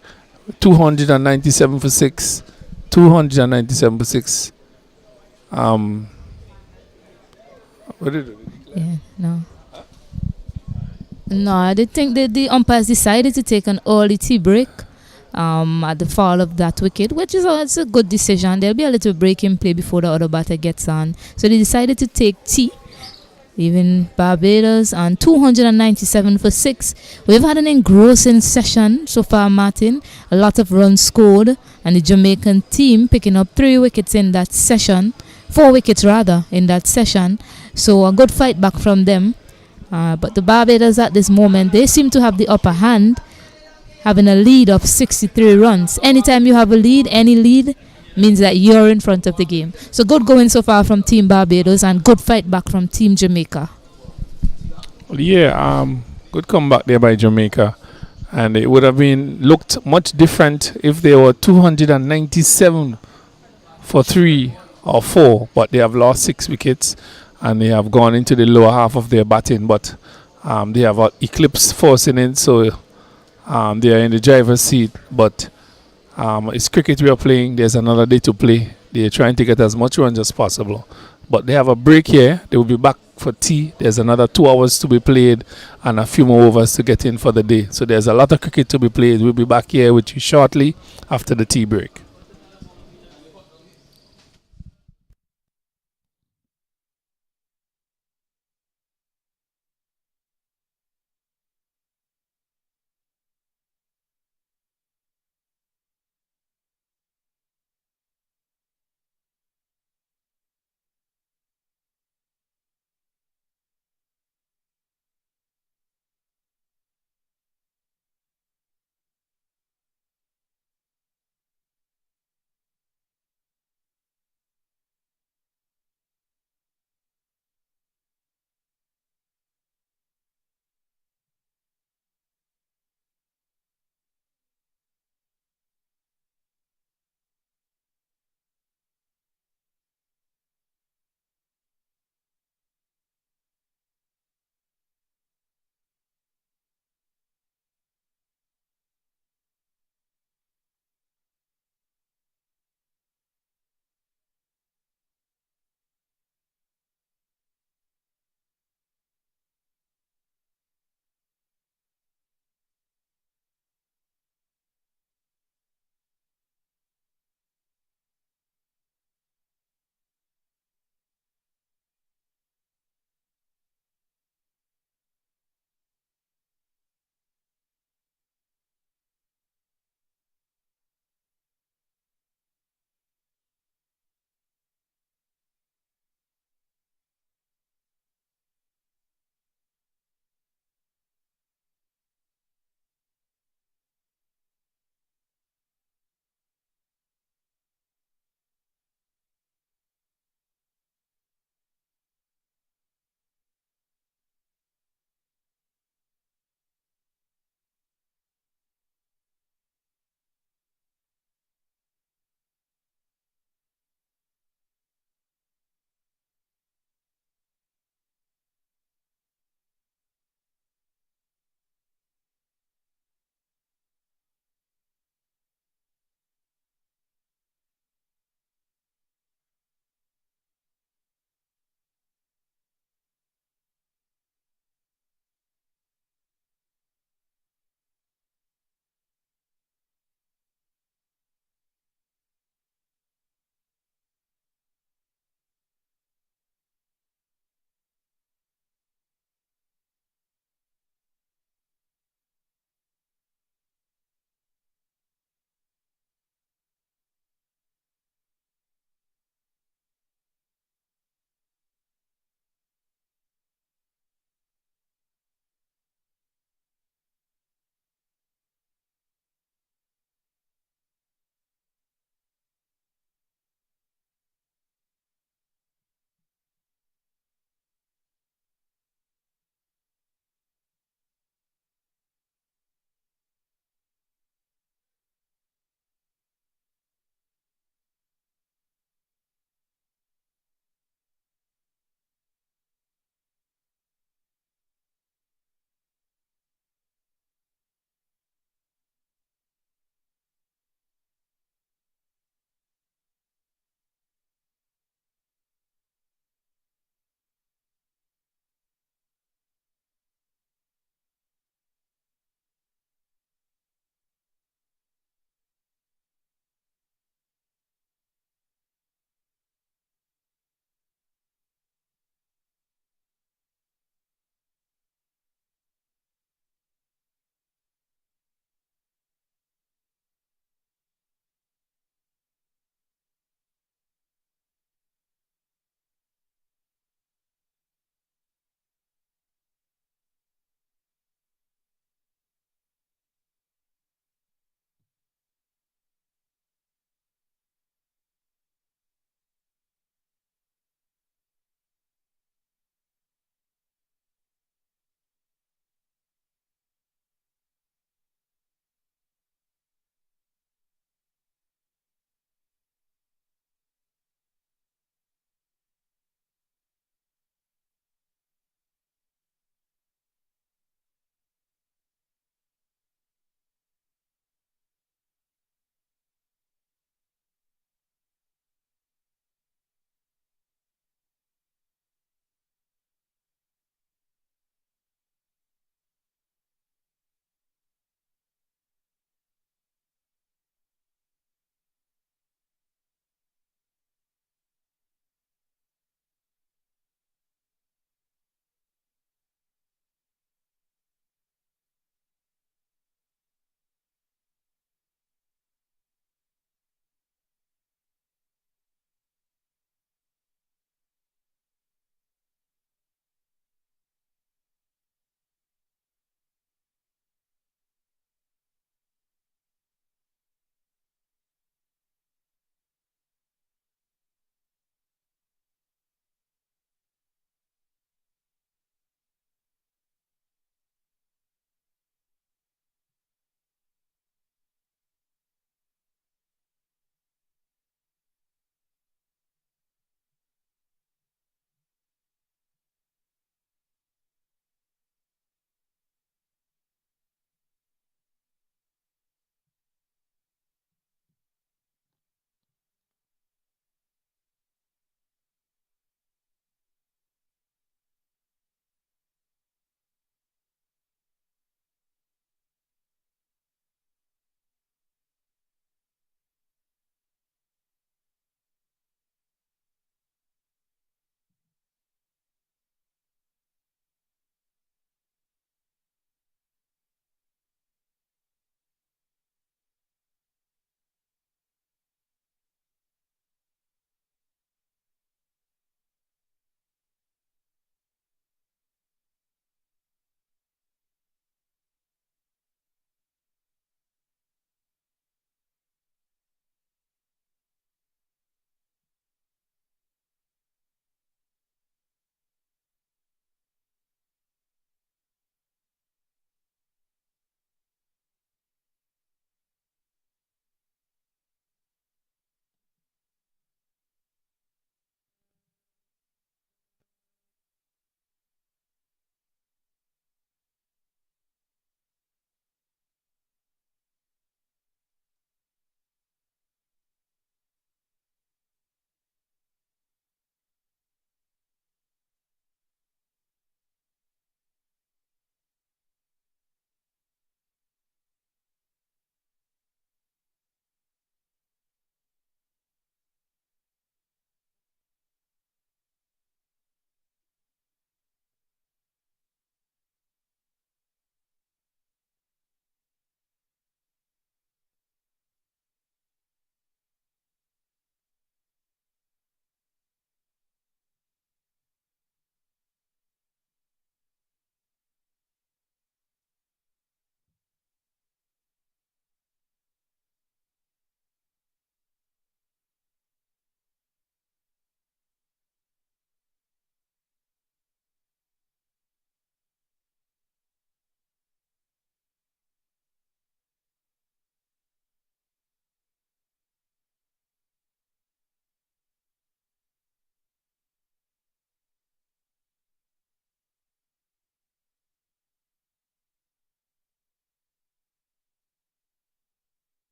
297 for 6. 297 for 6. What did it? Yeah, no. No, I did think that the umpires decided to take an early tea break at the fall of that wicket, which is it's a good decision. There'll be a little break in play before the other batter gets on. So they decided to take tea. Even Barbados on 297 for 6. We've had an engrossing session so far, Martin. A lot of runs scored, and the Jamaican team picking up 3 wickets in that session. 4 wickets rather in that session. So a good fight back from them. But the Barbados at this moment, they seem to have the upper hand, having a lead of 63 runs. Anytime you have a lead, any lead means that you're in front of the game. So good going so far from Team Barbados and good fight back from Team Jamaica. Well, yeah, good comeback there by Jamaica, and it would have been looked much different if they were 297 for 3 or 4, but they have lost 6 wickets and they have gone into the lower half of their batting, but they have eclipsed forcing in, so they are in the driver's seat. But it's cricket we are playing. There's another day to play. They're trying to get as much runs as possible. But they have a break here. They will be back for tea. There's another 2 hours to be played and a few more overs to get in for the day. So there's a lot of cricket to be played. We'll be back here with you shortly after the tea break.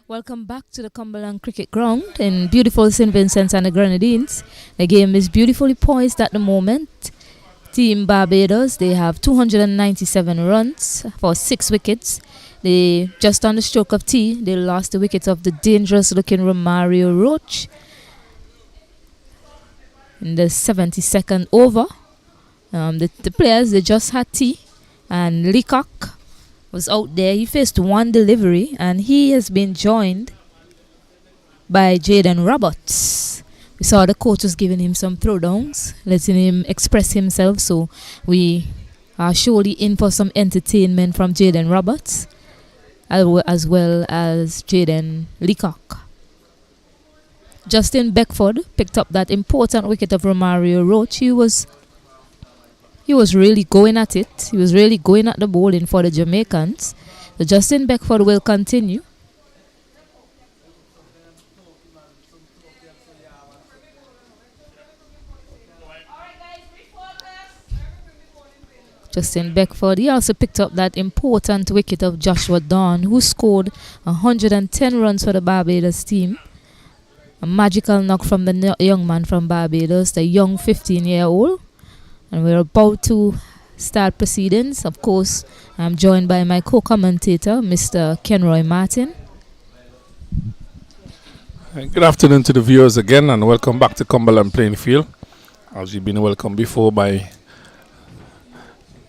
Welcome back to the Cumberland Cricket Ground in beautiful St. Vincent and the Grenadines. The game is beautifully poised at the moment. Team Barbados, they have 297 runs for 6 wickets. They just on the stroke of tea, they lost the wickets of the dangerous-looking Romario Roach in the 72nd over. The players, they just had tea, and Leacock was out there. He faced one delivery, and he has been joined by Jaden Roberts. We saw the coach was giving him some throwdowns, letting him express himself, so we are surely in for some entertainment from Jaden Roberts as well as Jaden Leacock. Justin Beckford picked up that important wicket of Romario Roach. He was really going at it. He was really going at the bowling for the Jamaicans. So Justin Beckford will continue. Justin Beckford, he also picked up that important wicket of Joshua Dawn, who scored 110 runs for the Barbados team. A magical knock from the young man from Barbados, the young 15-year-old. And we're about to start proceedings. Of course, I'm joined by my co-commentator, Mr. Kenroy Martin. Good afternoon to the viewers again, and welcome back to Cumberland Playing Field. As you've been welcomed before by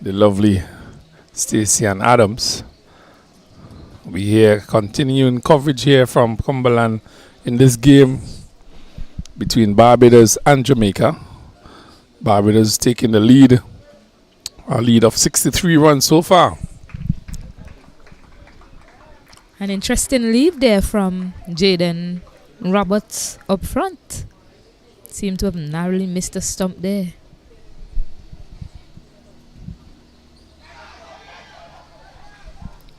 the lovely Stacey and Adams. We here continuing coverage here from Cumberland in this game between Barbados and Jamaica. Barbados taking the lead, a lead of 63 runs so far. An interesting lead there from Jaden Roberts up front. Seemed to have narrowly missed a stump there.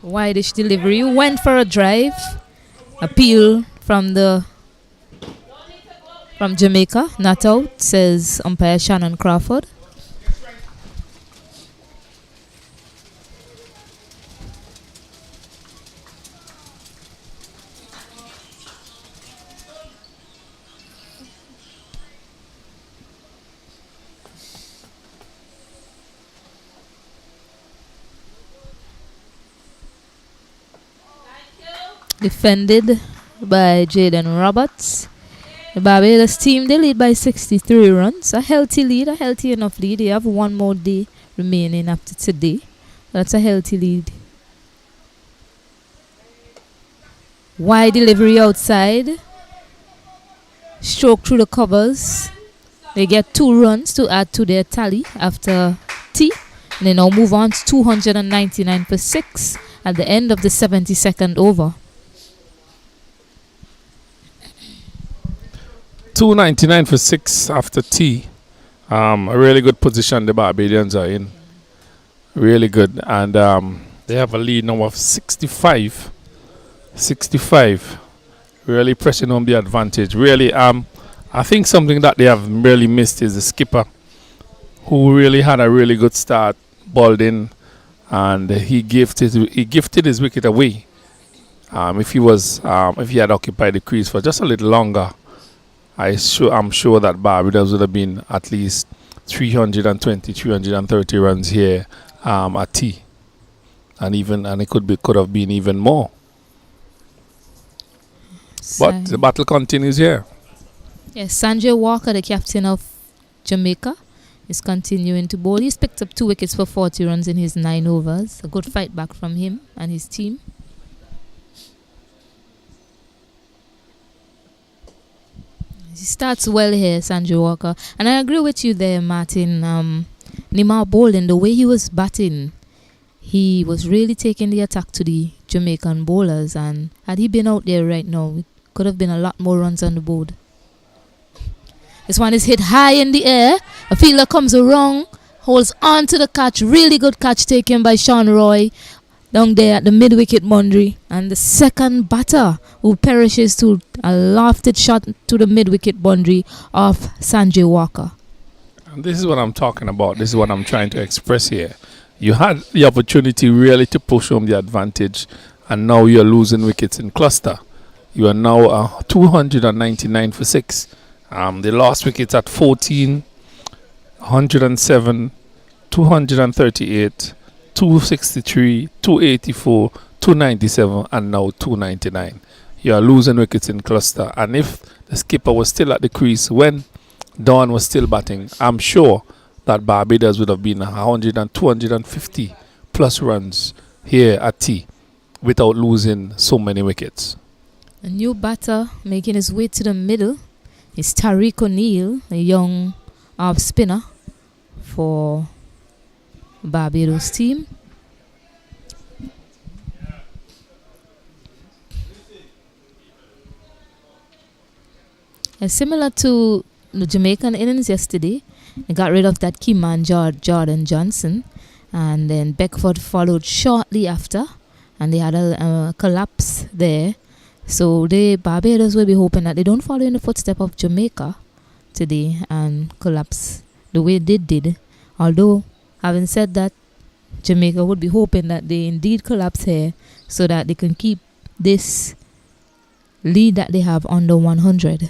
Wideish delivery, went for a drive. Appeal from Jamaica, not out, says umpire Shannon Crawford. Defended by Jaden Roberts. The Barbados team, they lead by 63 runs. A healthy lead, a healthy enough lead. They have one more day remaining after today. That's a healthy lead. Wide delivery outside. Stroke through the covers. They get 2 runs to add to their tally after tea. And they now move on to 299 for 6 at the end of the 72nd over. 299 for 6 after tea. A really good position the Barbadians are in. Really good. And they have a lead now of 65. 65. Really pressing home the advantage. Really, I think something that they have really missed is the skipper, who really had a really good start, balled in, and he gifted his wicket away. If he had occupied the crease for just a little longer, I'm sure that Barbados would have been at least 320, 330 runs here at tea, and it could have been even more. But the battle continues here. Yes, Sanjay Walker, the captain of Jamaica, is continuing to bowl. He's picked up 2 wickets for 40 runs in his 9 overs. A good fight back from him and his team. He starts well here, Sanjay Walker. And I agree with you there, Martin. Nimar bowling, the way he was batting, he was really taking the attack to the Jamaican bowlers. And had he been out there right now, it could have been a lot more runs on the board. This one is hit high in the air. A fielder comes around, holds on to the catch. Really good catch taken by Sean Roy down there at the mid-wicket boundary. And the second batter who perishes to a lofted shot to the mid-wicket boundary of Sanjay Walker. And this is what I'm talking about. This is what I'm trying to express here. You had the opportunity really to push home the advantage, and now you're losing wickets in cluster. You are now 299 for 6. They lost wickets at 14, 107, 238, 263, 284, 297, and now 299. You are losing wickets in cluster. And if the skipper was still at the crease when Dawn was still batting, I'm sure that Barbados would have been 100 and 250 plus runs here at T without losing so many wickets. A new batter making his way to the middle is Tariq O'Neill, a young off spinner for Barbados team. Similar to the Jamaican innings yesterday, they got rid of that key man Jordan Johnson, and then Beckford followed shortly after, and they had a collapse there. So Barbados will be hoping that they don't follow in the footstep of Jamaica today and collapse the way they did. Although, having said that, Jamaica would be hoping that they indeed collapse here so that they can keep this lead that they have under 100.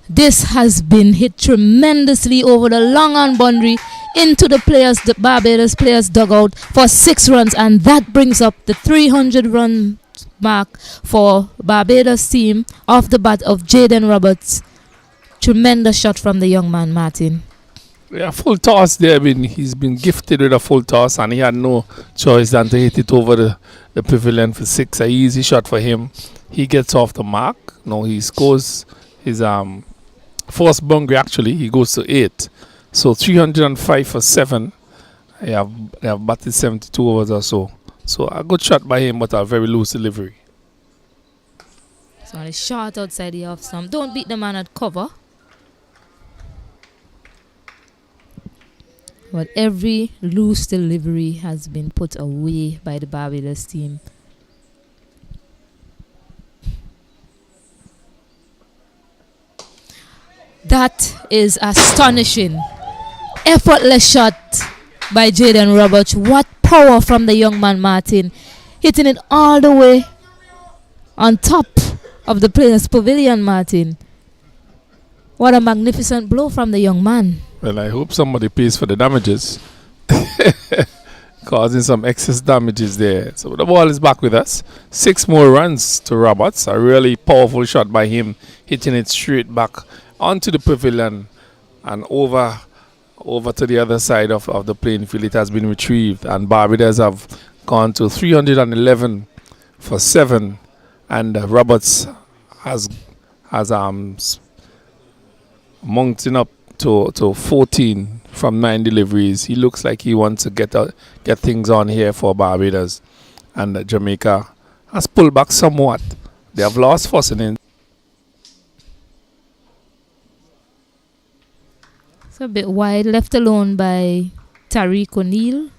This has been hit tremendously over the long on boundary into the Barbados players dugout for 6 runs, and that brings up the 300 run mark for Barbados team off the bat of Jaden Roberts. Tremendous shot from the young man, Martin. Yeah, full toss there. He's been gifted with a full toss, and he had no choice than to hit it over the pavilion for 6. An easy shot for him. He gets off the mark. No, he scores his first boundary. Actually, he goes to 8. So 305 for 7. They have batted 72 overs or so. So a good shot by him, but a very loose delivery. So a shot outside the off stump. Don't beat the man at cover. But every loose delivery has been put away by the Barbados team. That is astonishing. Effortless shot by Jaden Roberts. What power from the young man, Martin. Hitting it all the way on top of the players' pavilion, Martin. What a magnificent blow from the young man. Well, I hope somebody pays for the damages. Causing some excess damages there. So the ball is back with us. 6 more runs to Roberts. A really powerful shot by him, hitting it straight back onto the pavilion and over to the other side of the playing field. It has been retrieved, and Barbados have gone to 311 for 7, and Roberts has mounting up to 14 from 9 deliveries. He looks like he wants to get things on here for Barbados, and Jamaica has pulled back somewhat. They have lost first innings. It's a bit wide, left alone by Tariq O'Neill.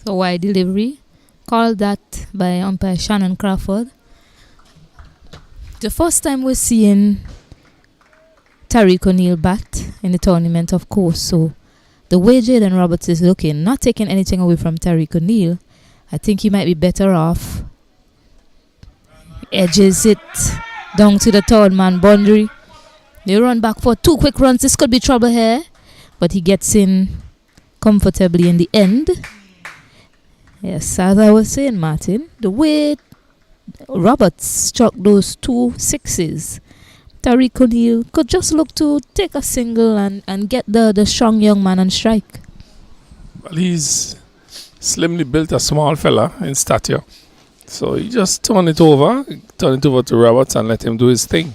A wide delivery, called that by umpire Shannon Crawford. The first time we're seeing Tariq O'Neill bat in the tournament, of course. So the way Jaden Roberts is looking, not taking anything away from Tariq O'Neill, I think he might be better off. Edges it down to the third man boundary. They run back for 2 quick runs. This could be trouble here, but he gets in comfortably in the end. Yes, as I was saying, Martin, the way Roberts struck those two sixes, Tariq O'Neill could just look to take a single and get the strong young man on strike. Well, he's slimly built, a small fella in stature. So he just turn it over to Roberts and let him do his thing.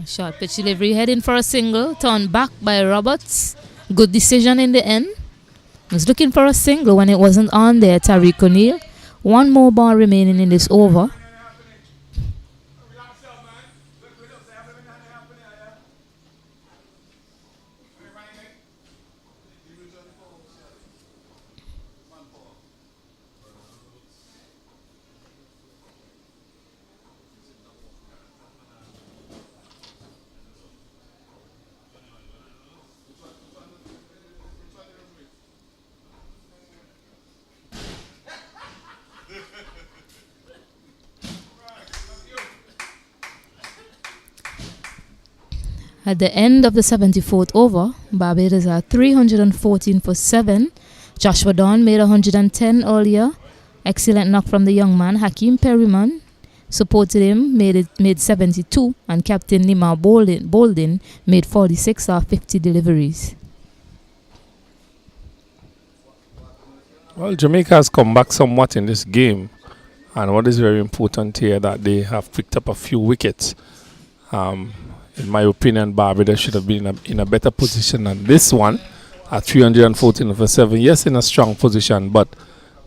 A short pitch delivery, heading for a single, turned back by Roberts. Good decision in the end. Was looking for a single when it wasn't on there, Tariq O'Neill. One more ball remaining in this over. At the end of the 74th over, Barbados are 314 for 7. Joshua Dawn made 110 earlier. Excellent knock from the young man, Hakeem Perryman. Supported him, made 72, and Captain Nima Bolden made 46 or 50 deliveries. Well, Jamaica has come back somewhat in this game, and what is very important here that they have picked up a few wickets. In my opinion, Barbados should have been in a better position than this one at 314 for 7. Yes, in a strong position, but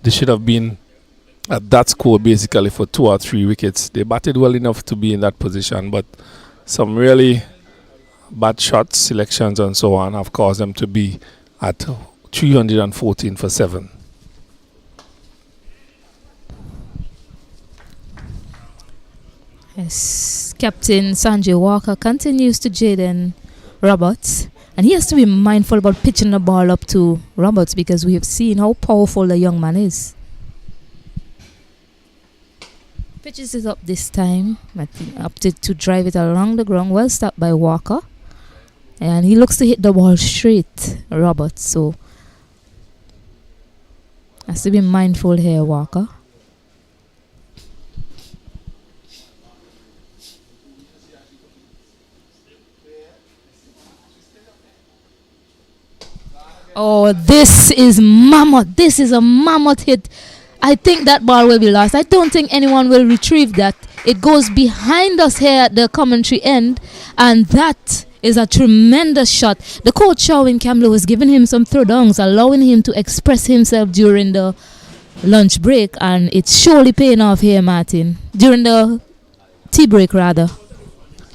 they should have been at that score basically for 2 or 3 wickets. They batted well enough to be in that position, but some really bad shots, selections and so on have caused them to be at 314 for 7. Yes, Captain Sanjay Walker continues to Jaden Roberts, and he has to be mindful about pitching the ball up to Roberts because we have seen how powerful the young man is. Pitches it up this time, opted to drive it along the ground, well stopped by Walker, and he looks to hit the ball straight, Roberts, so has to be mindful here, Walker. Oh, this is mammoth. This is a mammoth hit. I think that ball will be lost. I don't think anyone will retrieve that. It goes behind us here at the commentary end, and that is a tremendous shot. The coach, Sherwin Campbell, was giving him some throwdowns, allowing him to express himself during the lunch break, and it's surely paying off here, Martin. During the tea break, rather.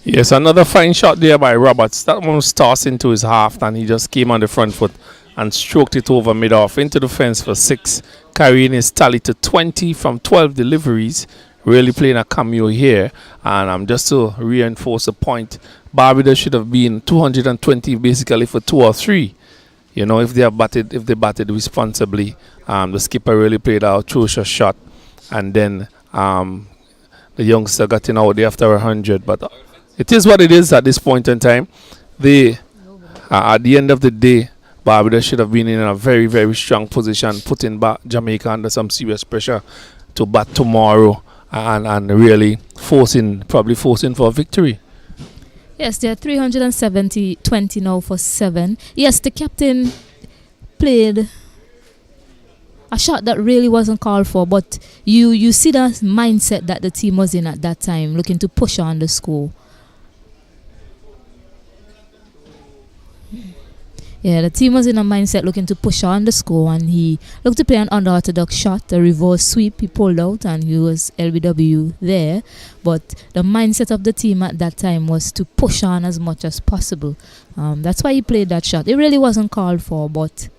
Yes, another fine shot there by Roberts. That one was tossed into his half, and he just came on the front foot and stroked it over mid-off into the fence for 6, carrying his tally to 20 from 12 deliveries. Really playing a cameo here, and just to reinforce the point, Barbados should have been 220 basically for 2 or 3. You know, if they batted responsibly. The skipper really played an atrocious shot, and then the youngster got in out there after 100. But it is what it is at this point in time. At the end of the day, Barbados should have been in a very, very strong position, putting back Jamaica under some serious pressure to bat tomorrow and really forcing for a victory. Yes, they're 370-20 now for 7. Yes, the captain played a shot that really wasn't called for, but you see the mindset that the team was in at that time, looking to push on the score. Yeah, the team was in a mindset looking to push on the score, and he looked to play an unorthodox shot, a reverse sweep he pulled out, and he was LBW there. But the mindset of the team at that time was to push on as much as possible. That's why he played that shot. It really wasn't called for, but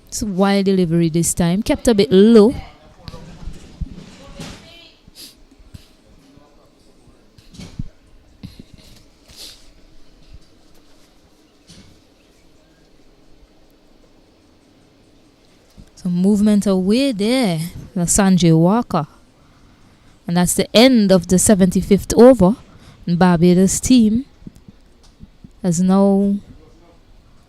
it's a wild delivery this time. Kept a bit low. Some movement away there. The Sanjay Walker. And that's the end of the 75th over. And Barbados team has now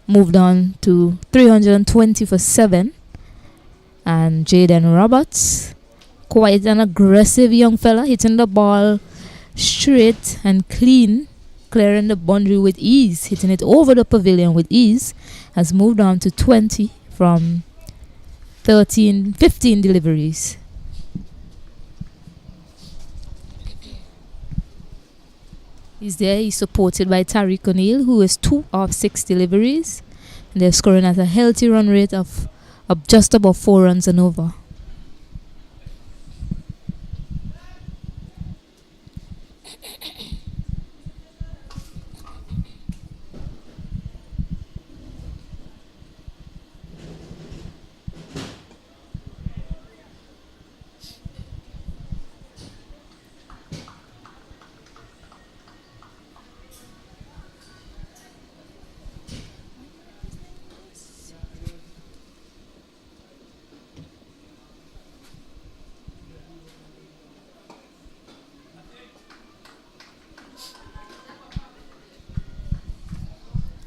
moved on to 320 for 7. And Jaden Roberts, quite an aggressive young fella, hitting the ball straight and clean, clearing the boundary with ease, hitting it over the pavilion with ease, has moved on to 20 from 15 deliveries. He's there. He's supported by Tariq O'Neill, who is 2 of 6 deliveries. And they're scoring at a healthy run rate of just above 4 runs and over.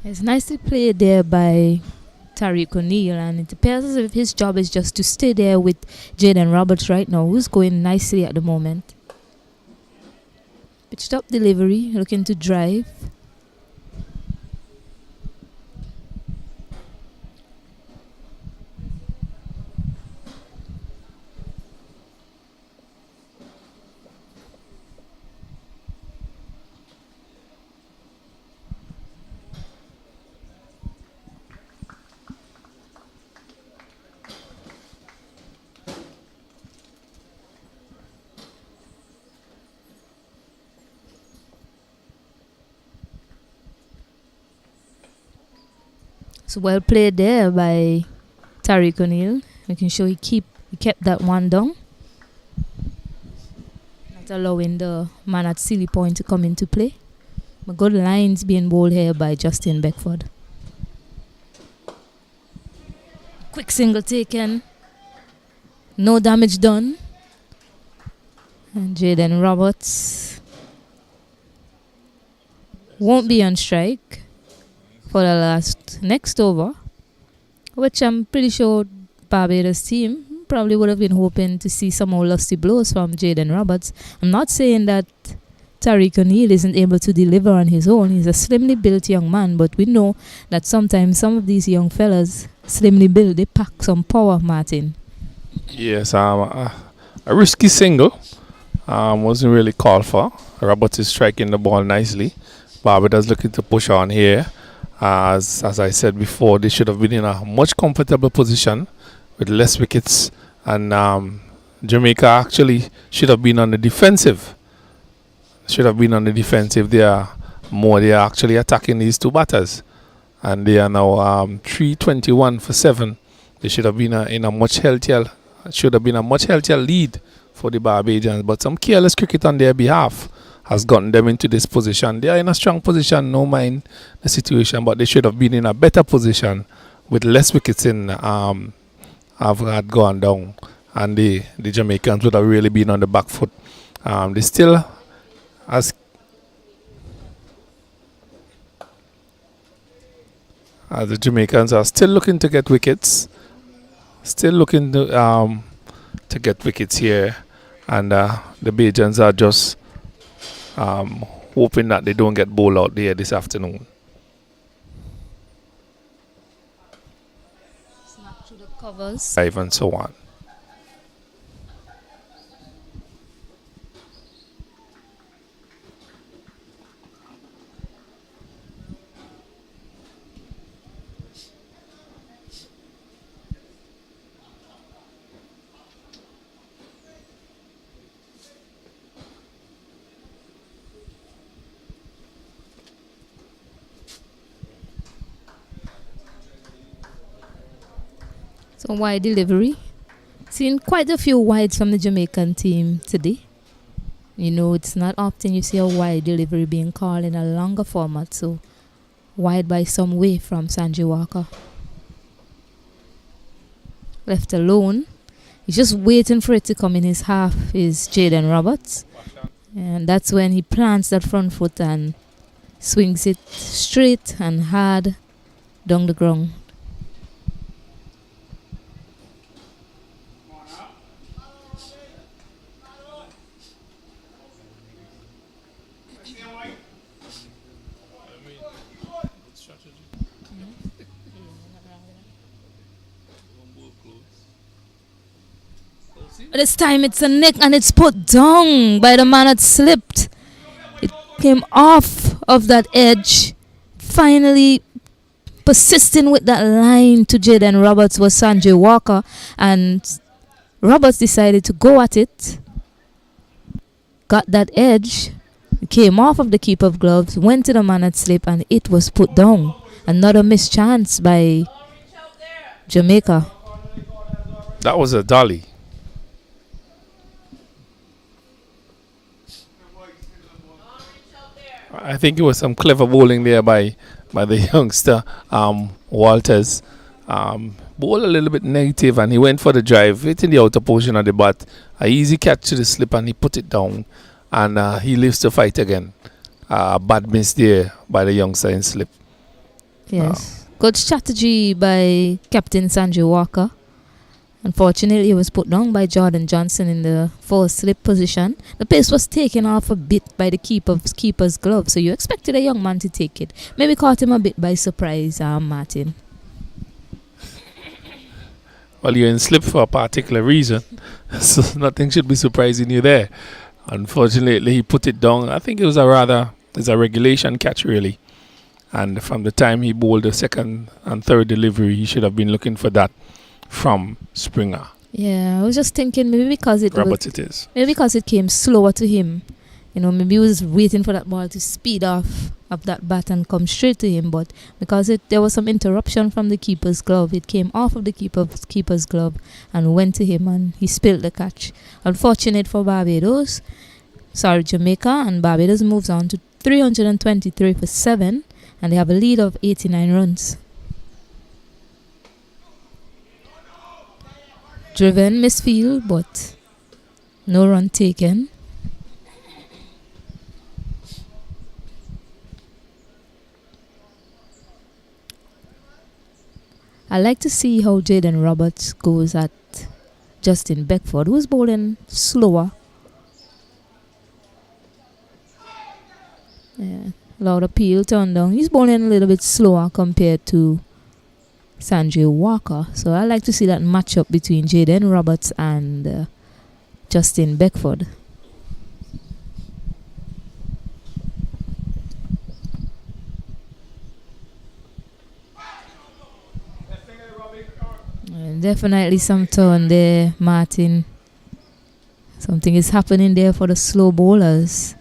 It's nicely played there by Tariq O'Neill, and it appears as if his job is just to stay there with Jaden Roberts right now, who's going nicely at the moment. Pitched up delivery, looking to drive. So well played there by Tariq O'Neill, making sure he kept that one down, not allowing the man at Silly Point to come into play. But good lines being bowled here by Justin Beckford. Quick single taken, no damage done, and Jaden Roberts won't be on strike for the next over, which I'm pretty sure Barbados team probably would have been hoping to see some more lusty blows from Jaden Roberts. I'm not saying that Tariq O'Neill isn't able to deliver on his own. He's a slimly built young man, but we know that sometimes some of these young fellas, slimly built, they pack some power, Martin. Yes, a risky single wasn't really called for. Roberts is striking the ball nicely. Barbados looking to push on here. As I said before, they should have been in a much comfortable position with less wickets, and Jamaica actually should have been on the defensive. They are actually attacking these two batters, and they are now 321 for 7. They should have been in a much healthier lead for the Barbadians, but some careless cricket on their behalf has gotten them into this position. They are in a strong position, no mind the situation, but they should have been in a better position with less wickets in had gone down, and the Jamaicans would have really been on the back foot. They still, as the Jamaicans are still looking to get wickets, to get wickets here, and the Bajans are just hoping that they don't get bowled out there this afternoon. Snap through the covers. And so on. So wide delivery. Seen quite a few wides from the Jamaican team today. You know, it's not often you see a wide delivery being called in a longer format. So wide by some way from Sanjay Walker. left alone. He's just waiting for it to come in his half, is Jaden Roberts. And that's when he plants that front foot and swings it straight and hard down the ground. This time it's a neck and it's put down by the man that slipped. It came off of that edge. Finally persisting with that line to Jaden Roberts was Sanjay Walker, and Roberts decided to go at it. Got that edge. It came off of the keeper of gloves, went to the man that slipped, and it was put down. Another missed chance by Jamaica. That was a dolly. I think it was some clever bowling there by the youngster Walters. Ball a little bit negative, and he went for the drive, hitting the outer portion of the bat. A easy catch to the slip, and he put it down, and he lives to fight again. Bad miss there by the youngster in slip. Yes, good strategy by Captain Sanjay Walker. Unfortunately, it was put down by Jordan Johnson in the first slip position. The pace was taken off a bit by the keeper's glove, so you expected a young man to take it. Maybe caught him a bit by surprise, Martin. Well, you're in slip for a particular reason, so nothing should be surprising you there. Unfortunately, he put it down. I think it was a regulation catch, really. And from the time he bowled the second and third delivery, he should have been looking for that from Springer. Yeah, I was just thinking maybe because maybe because it came slower to him. You know, maybe he was waiting for that ball to speed off of that bat and come straight to him. But because there was some interruption from the keeper's glove, it came off of the keeper's glove and went to him, and he spilled the catch. Unfortunate for Jamaica, and Barbados moves on to 323 for 7, and they have a lead of 89 runs. Driven misfield, but no run taken. I like to see how Jaden Roberts goes at Justin Beckford, who's bowling slower. Yeah, loud appeal, turn down. He's bowling a little bit slower compared to Sanjay Walker. So I like to see that matchup between Jaden Roberts and Justin Beckford. And definitely some turn there, Martin. Something is happening there for the slow bowlers.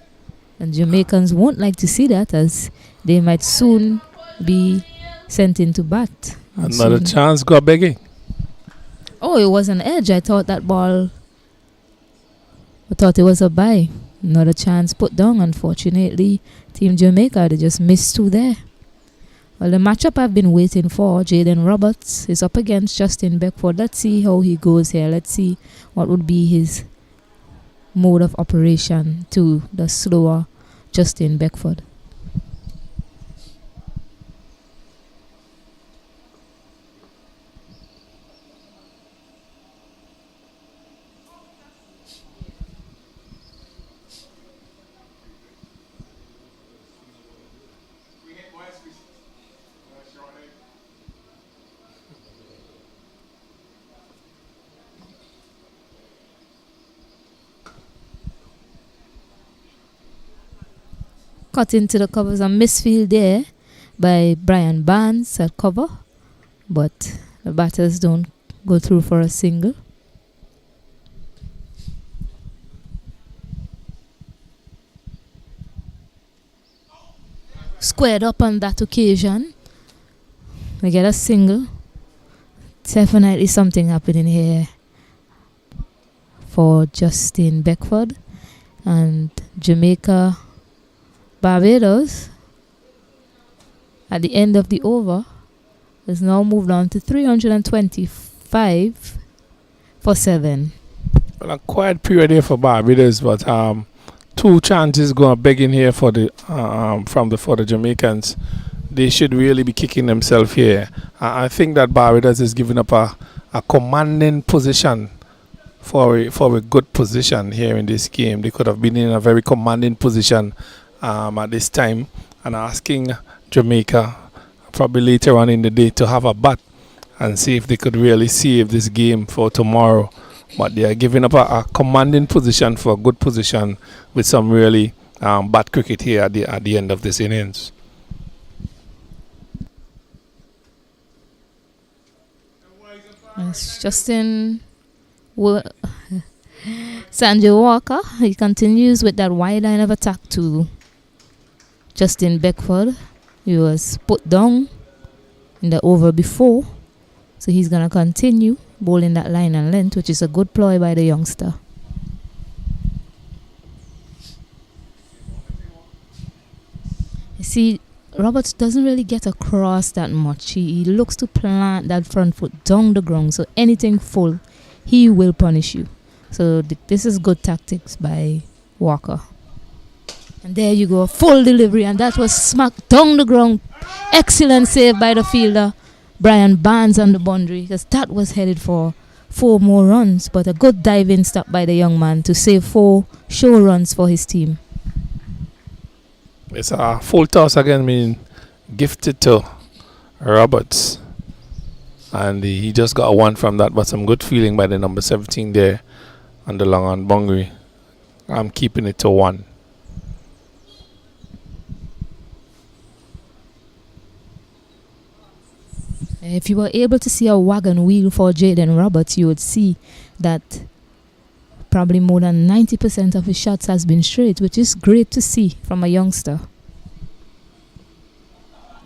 And Jamaicans won't like to see that, as they might soon be sent into bat. Another chance, go begging. Oh, it was an edge. I thought it was a bye. Another chance put down. Unfortunately, Team Jamaica, they just missed two there. Well, the matchup I've been waiting for, Jaden Roberts is up against Justin Beckford. Let's see how he goes here. Let's see what would be his mode of operation to the slower Justin Beckford. Cut into the covers, a misfield there by Brian Barnes at cover, but the batters don't go through for a single. Squared up on that occasion. We get a single. Definitely something happening here for Justin Beckford. And Jamaica, Barbados, at the end of the over, has now moved on to 324 5 for 7. Well, a quiet period here for Barbados, but 2 chances going begging here for the for the Jamaicans. They should really be kicking themselves here. I think that Barbados is giving up a commanding position for a good position here in this game. They could have been in a very commanding position at this time, and asking Jamaica probably later on in the day to have a bat and see if they could really save this game for tomorrow. But they are giving up a commanding position for a good position with some really bad cricket here at the end of this innings. It's Justin Sanjay Walker. He continues with that wide line of attack to Justin Beckford. He was put down in the over before, so he's going to continue bowling that line and length, which is a good ploy by the youngster. You see, Roberts doesn't really get across that much. He looks to plant that front foot down the ground, so anything full, he will punish you. So this is good tactics by Walker. And there you go, full delivery, and that was smacked down the ground. Excellent save by the fielder, Brian Barnes, on the boundary, because that was headed for 4 more runs, but a good diving stop by the young man to save 4 show runs for his team. It's a full toss again, meaning gifted to Roberts, and he just got a 1 from that, but some good feeling by the number 17 there on the long on boundary. I'm keeping it to 1. If you were able to see a wagon wheel for Jaden Roberts, you would see that probably more than 90% of his shots has been straight, which is great to see from a youngster.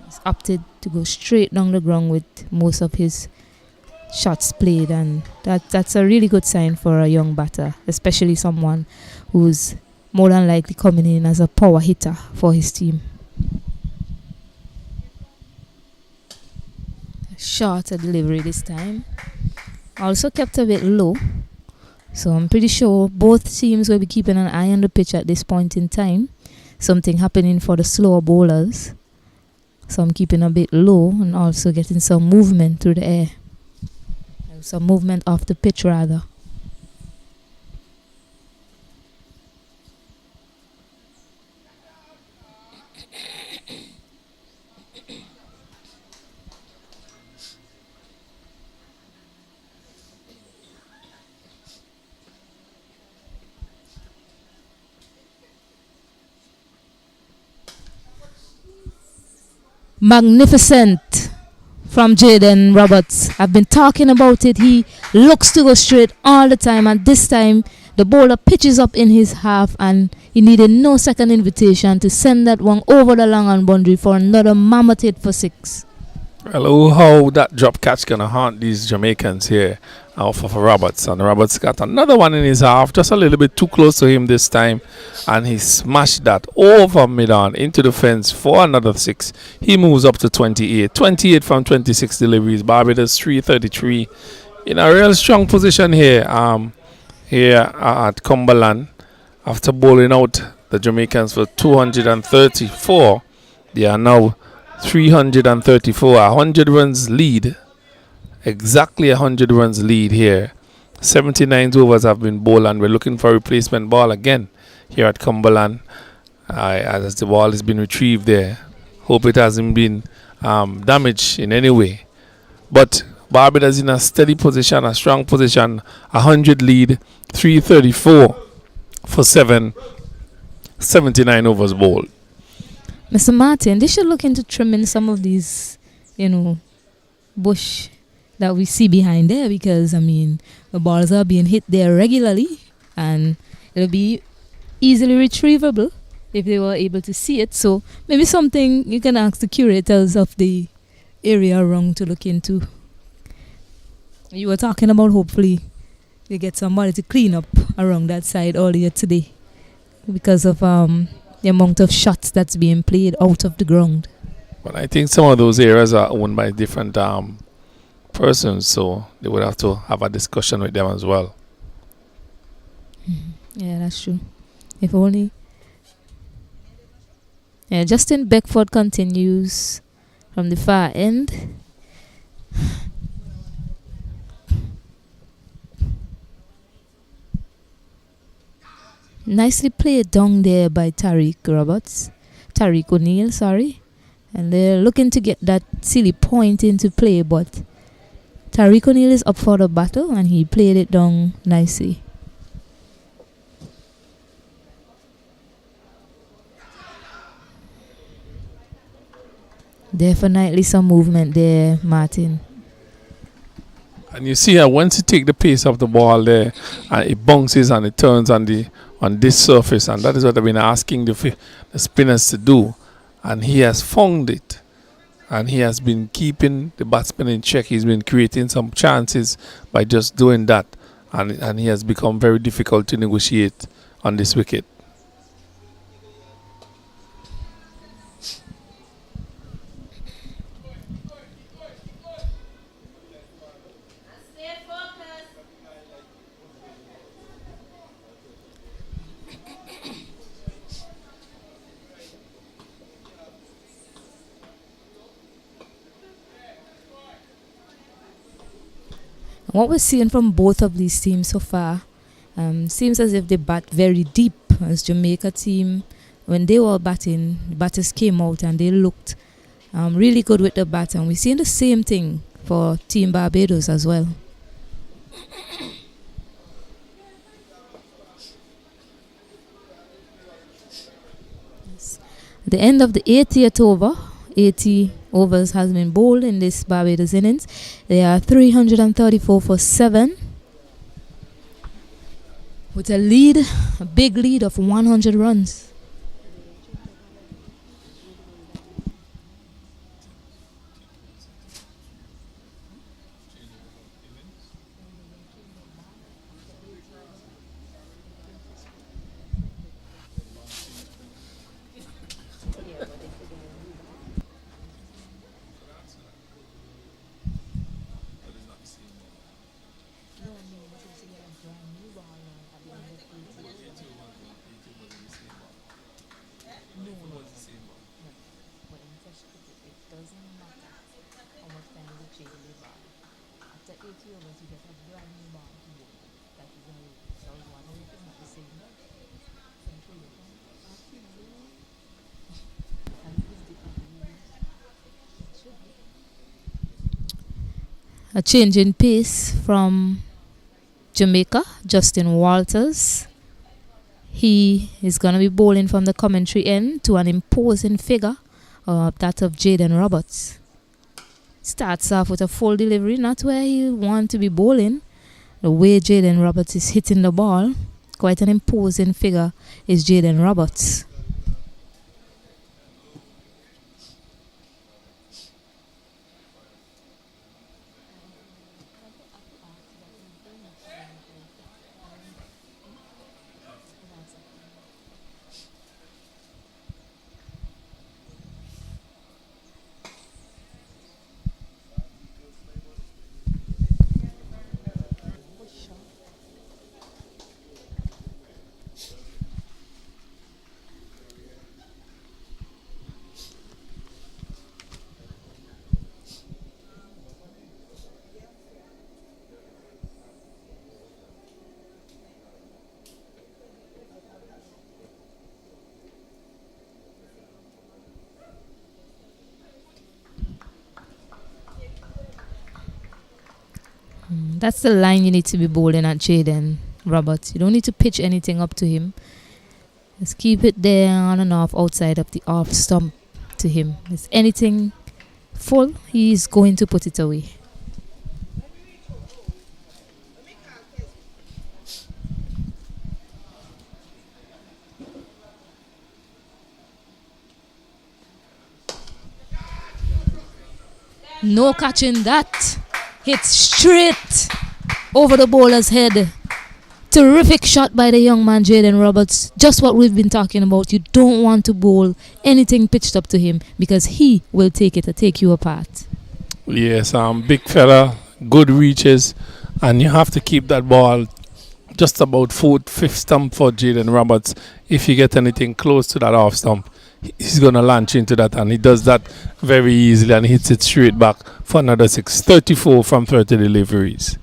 He's opted to go straight down the ground with most of his shots played, and that's a really good sign for a young batter, especially someone who's more than likely coming in as a power hitter for his team. Shorter delivery this time. Also kept a bit low. So I'm pretty sure both teams will be keeping an eye on the pitch at this point in time. Something happening for the slower bowlers. So I'm keeping a bit low and also getting some movement through the air. Some movement off the pitch rather. Magnificent from Jaden Roberts. I've been talking about it. He looks to go straight all the time, and this time the bowler pitches up in his half, and he needed no second invitation to send that one over the long on boundary for another mammoth hit for 6. Well, how that drop catch gonna haunt these Jamaicans here off of Roberts, and Roberts got another one in his half, just a little bit too close to him this time, and he smashed that over mid-on into the fence for another 6. He moves up to 28 from 26 deliveries. Barbados 333 in a real strong position here at Cumberland after bowling out the Jamaicans for 234. They are now 334, 100 runs lead. Exactly 100 runs lead here. 79 overs have been bowled, and we're looking for a replacement ball again here at Cumberland as the ball has been retrieved there. Hope it hasn't been damaged in any way. But Barbados in a steady position, a strong position, 100 lead, 334 for 7, 79 overs bowled. Mr. Martin, they should look into trimming some of these, bush that we see behind there, because, the balls are being hit there regularly, and it'll be easily retrievable if they were able to see it. So maybe something you can ask the curators of the area around to look into. You were talking about hopefully they get somebody to clean up around that side earlier today because of the amount of shots that's being played out of the ground. But I think some of those areas are owned by different persons, so they would have to have a discussion with them as well. Yeah, that's true. If only. Yeah, Justin Beckford continues from the far end. Nicely played down there by Tariq O'Neill, sorry. And they're looking to get that silly point into play, but Tariq O'Neill is up for the battle and he played it down nicely. Definitely some movement there, Martin. And you see how once you take the pace of the ball there, and it bounces and it turns on this surface, and that is what I've been asking the spinners to do, and he has found it, and he has been keeping the batsman in check. He's been creating some chances by just doing that, and he has become very difficult to negotiate on this wicket. What we're seeing from both of these teams so far seems as if they bat very deep. As Jamaica team, when they were batting, the batters came out and they looked really good with the bat, and we're seeing the same thing for Team Barbados as well. The end of the 80th over. 80 overs has been bowled in this Barbados innings. They are 334 for 7 with a big lead of 100 runs. A change in pace from Jamaica, Justin Walters. He is going to be bowling from the commentary end to an imposing figure, that of Jaden Roberts. Starts off with a full delivery, not where he wants to be bowling. The way Jaden Roberts is hitting the ball, quite an imposing figure is Jaden Roberts. That's the line you need to be bowling at Jaden Roberts. You don't need to pitch anything up to him. Just keep it there on and off outside of the off stump to him. If anything full, he's going to put it away. No catching that. Hits straight over the bowler's head. Terrific shot by the young man Jaden Roberts. Just what we've been talking about. You don't want to bowl anything pitched up to him because he will take it and take you apart. Yes, big fella. good reaches, and you have to keep that ball just about 4th, 5th stump for Jaden Roberts. If you get anything close to that off stump, he's going to launch into that, and he does that very easily and hits it straight back for another 6. 34 from 30 deliveries.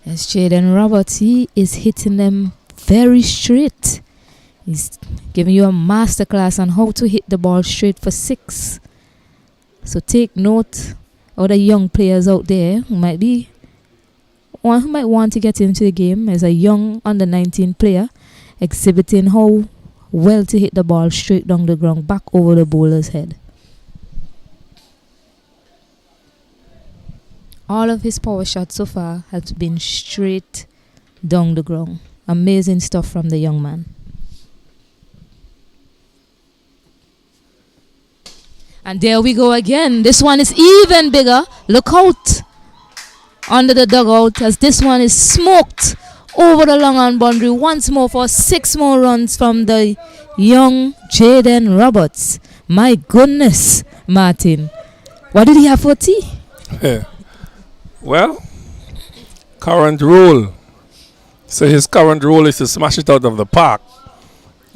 As Jaden Roberts, he is hitting them very straight. He's giving you a masterclass on how to hit the ball straight for 6. So take note, other young players out there who might want to get into the game as a young under 19 player, exhibiting how well to hit the ball straight down the ground, back over the bowler's head. All of his power shots so far has been straight down the ground. Amazing stuff from the young man. And there we go again. This one is even bigger. Look out under the dugout as this one is smoked over the long on boundary once more for 6 more runs from the young Jaden Roberts. My goodness, Martin. What did he have for tea? Well, current rule. So his current rule is to smash it out of the park.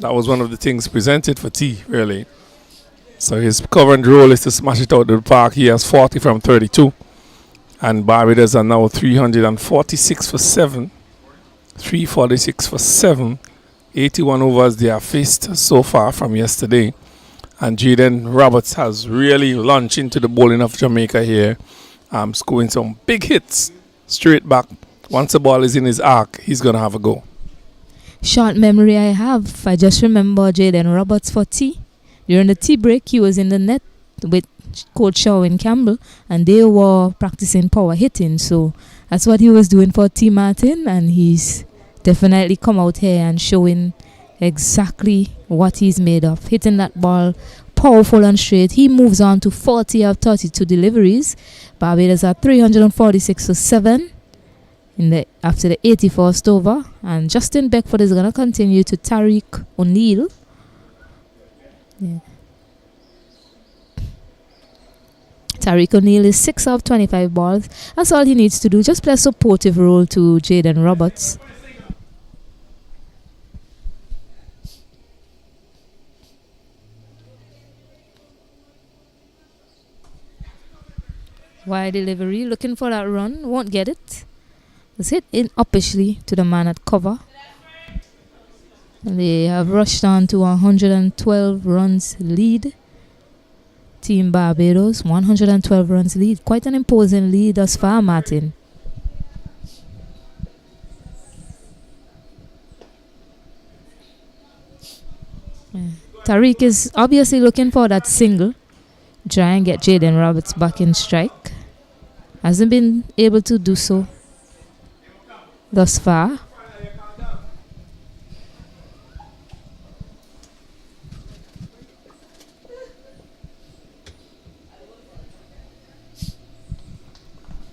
That was one of the things presented for tea, really. So his current rule is to smash it out of the park. He has 40 from 32. And Barbados are now 346 for 7. 346 for 7. 81 overs they have faced so far from yesterday. And Jaden Roberts has really launched into the bowling of Jamaica here. Scoring some big hits straight back. Once the ball is in his arc, he's going to have a go. Short memory I have. I just remember Jaden Roberts for tea. During the tea break, he was in the net with Coach Sherwin Campbell, and they were practicing power hitting. So that's what he was doing for T. Martin, and he's definitely come out here and showing exactly what he's made of. Hitting that ball powerful and straight. He moves on to 40 of 32 deliveries. Barbados are 346 for 7 after the 81st over. And Justin Beckford is going to continue to Tariq O'Neill. Yeah. Tariq O'Neill is 6 of 25 balls. That's all he needs to do. Just play a supportive role to Jaden Roberts. Wide delivery, looking for that run, won't get it. It's hit in uppishly to the man at cover. And they have rushed on to 112 runs lead. Team Barbados, 112 runs lead. Quite an imposing lead thus far, Martin. Yeah. Tariq is obviously looking for that single. Try and get Jaden Roberts back in strike. Hasn't been able to do so thus far.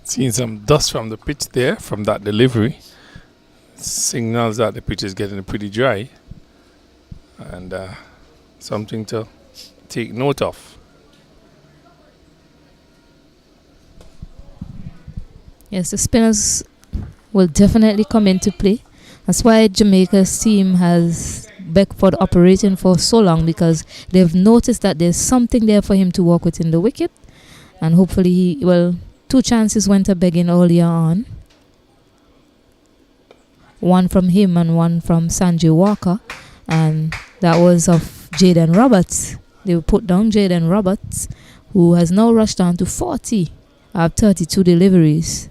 Seeing some dust from the pitch there, from that delivery. Signals that the pitch is getting pretty dry. And something to take note of. Yes, the spinners will definitely come into play. That's why Jamaica's team has Beckford operating for so long, because they've noticed that there's something there for him to work with in the wicket. And hopefully, 2 chances went a begging earlier on. One from him and one from Sanjay Walker. And that was of Jaden Roberts. They put down Jaden Roberts, who has now rushed on to 40 of 32 deliveries.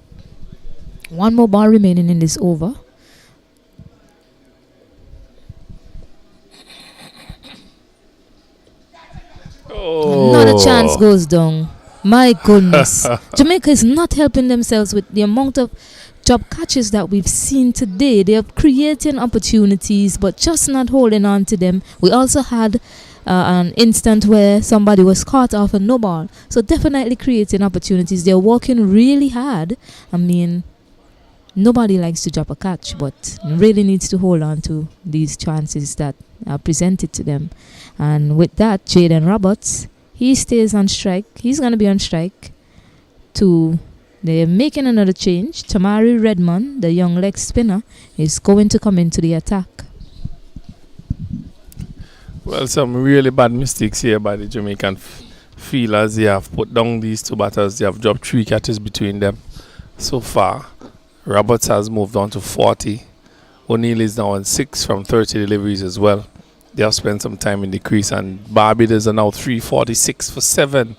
One more ball remaining in this over. Oh. Another chance goes down. My goodness. Jamaica is not helping themselves with the amount of job catches that we've seen today. They are creating opportunities, but just not holding on to them. We also had an instant where somebody was caught off a no ball. So definitely creating opportunities. They're working really hard. I mean, nobody likes to drop a catch, but really needs to hold on to these chances that are presented to them. And with that, Jaden Roberts, he stays on strike. He's going to be on strike. They're making another change. Tamari Redmond, the young leg spinner, is going to come into the attack. Well, some really bad mistakes here by the Jamaican fielders. They have put down these two batters. They have dropped 3 catches between them so far. Roberts has moved on to 40. O'Neill is now on 6 from 30 deliveries as well. They have spent some time in the crease, and Barbados are now 346 for 7.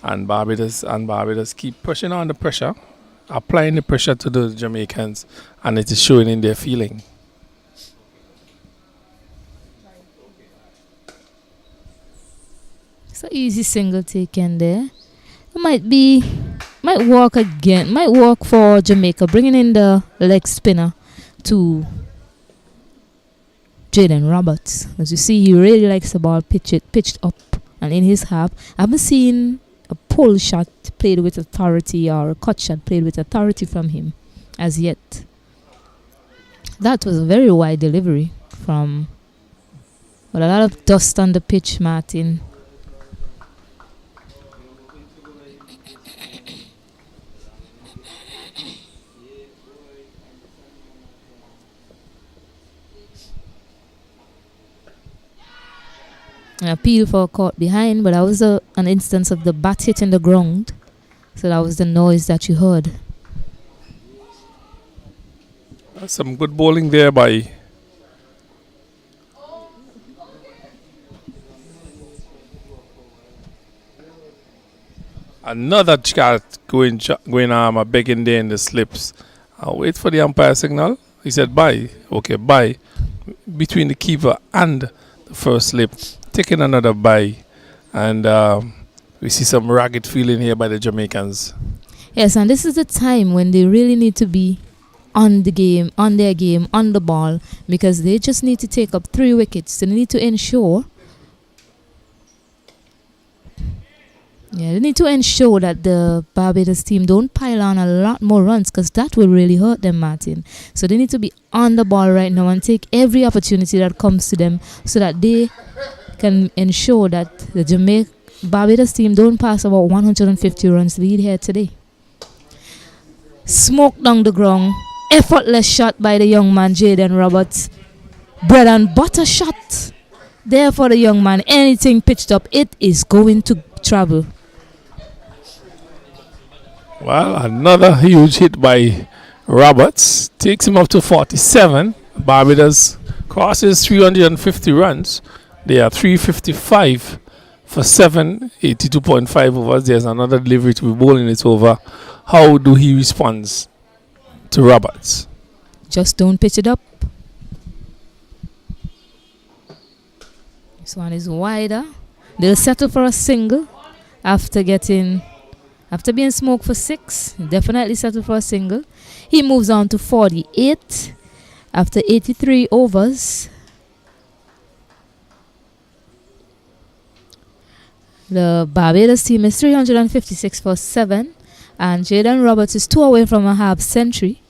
And Barbados keep pushing on the pressure, applying the pressure to the Jamaicans, and it is showing in their feeling. It's an easy single taken there. Might walk again. Might walk for Jamaica, bringing in the leg spinner to Jaden Roberts. As you see, he really likes the ball pitched up and in his half. I haven't seen a pull shot played with authority or a cut shot played with authority from him as yet. That was a very wide delivery from, with a lot of dust on the pitch, Martin. An appeal for a caught behind, but that was an instance of the bat hitting the ground. So that was the noise that you heard. Some good bowling there by another shot going begging there in the slips. I'll wait for the umpire signal. He said bye. Okay, bye. Between the keeper and the first slip. Taking another bye, and we see some ragged feeling here by the Jamaicans. Yes, and this is the time when they really need to be on the game, on their game, on the ball, because they just need to take up 3 wickets. They need to ensure that the Barbados team don't pile on a lot more runs, because that will really hurt them, Martin. So they need to be on the ball right now and take every opportunity that comes to them so that they can ensure that the Barbados team don't pass about 150 runs lead here today. Smoke down the ground. Effortless shot by the young man, Jaden Roberts. Bread and butter shot there for the young man. Anything pitched up, it is going to travel. Well, another huge hit by Roberts. Takes him up to 47. Barbados crosses 350 runs. They are 355 for 7, 82.5 overs. There's another delivery to be bowling it over. How do he respond to Roberts? Just don't pitch it up. This one is wider. They'll settle for a single after being smoked for 6. Definitely settle for a single. He moves on to 48 after 83 overs. The Barbados team is 356 for 7, and Jaden Roberts is 2 away from a half century,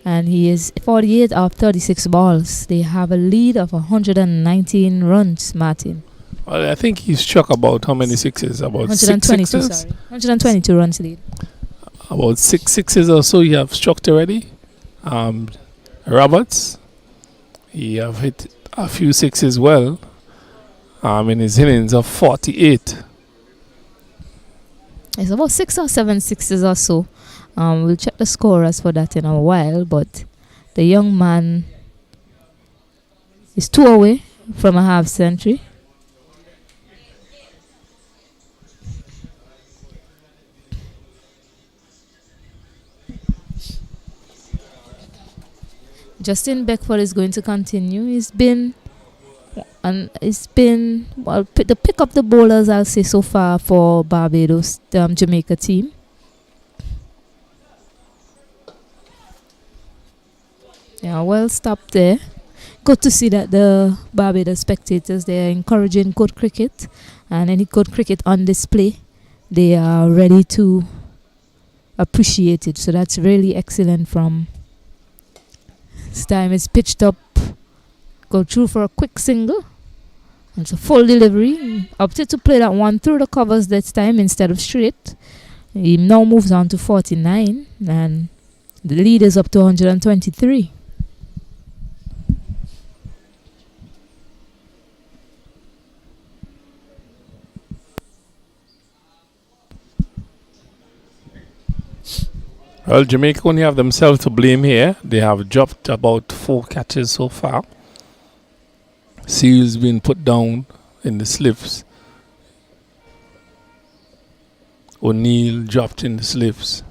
and he is 48 of 36 balls. They have a lead of 119 runs, Martin. Well, I think he's struck about how many sixes? About 122, 6 sixes? sorry. 122 runs lead. About 6 sixes or so you have struck already. Roberts, he have hit a few 6s as well in his innings of 48. It's about 6 or 7 sixes or so. We'll check the scorers for that in a while, but the young man is 2 away from a half century. Justin Beckford is going to continue. He's been to pick up the bowlers, I'll say, so far for Barbados, Jamaica team. Yeah, well stopped there. Good to see that the Barbados spectators, they're encouraging good cricket, and any good cricket on display, they are ready to appreciate it. So that's really excellent from this time. It's pitched up. Go through for a quick single. It's a full delivery. Opted to play that one through the covers this time instead of straight. He now moves on to 49, and the lead is up to 123. Well, Jamaica only have themselves to blame here. They have dropped about 4 catches so far. Seals been put down in the slips. O'Neill dropped in the slips.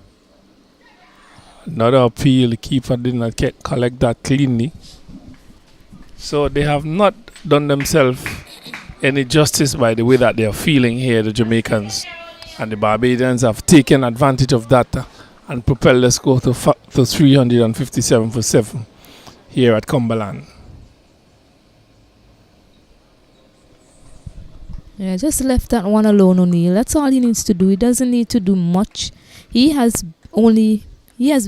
Another appeal, the keeper did not collect that cleanly. So they have not done themselves any justice by the way that they are feeling here, the Jamaicans. And the Barbadians have taken advantage of that and propelled the score to 357 for 7 here at Cumberland. Yeah, just left that one alone, O'Neill. That's all he needs to do. He doesn't need to do much. He has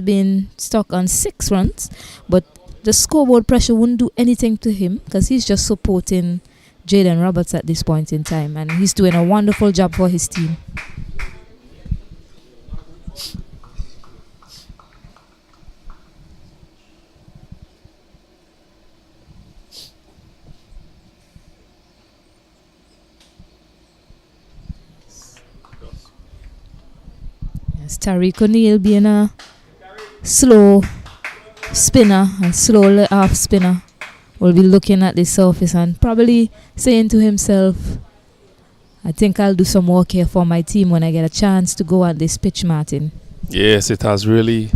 been stuck on 6 runs, but the scoreboard pressure wouldn't do anything to him because he's just supporting Jaden Roberts at this point in time, and he's doing a wonderful job for his team. Tariq O'Neill being a slow spinner and slow off spinner will be looking at the surface and probably saying to himself, I think I'll do some work here for my team when I get a chance to go at this pitch, Martin. Yes, it has really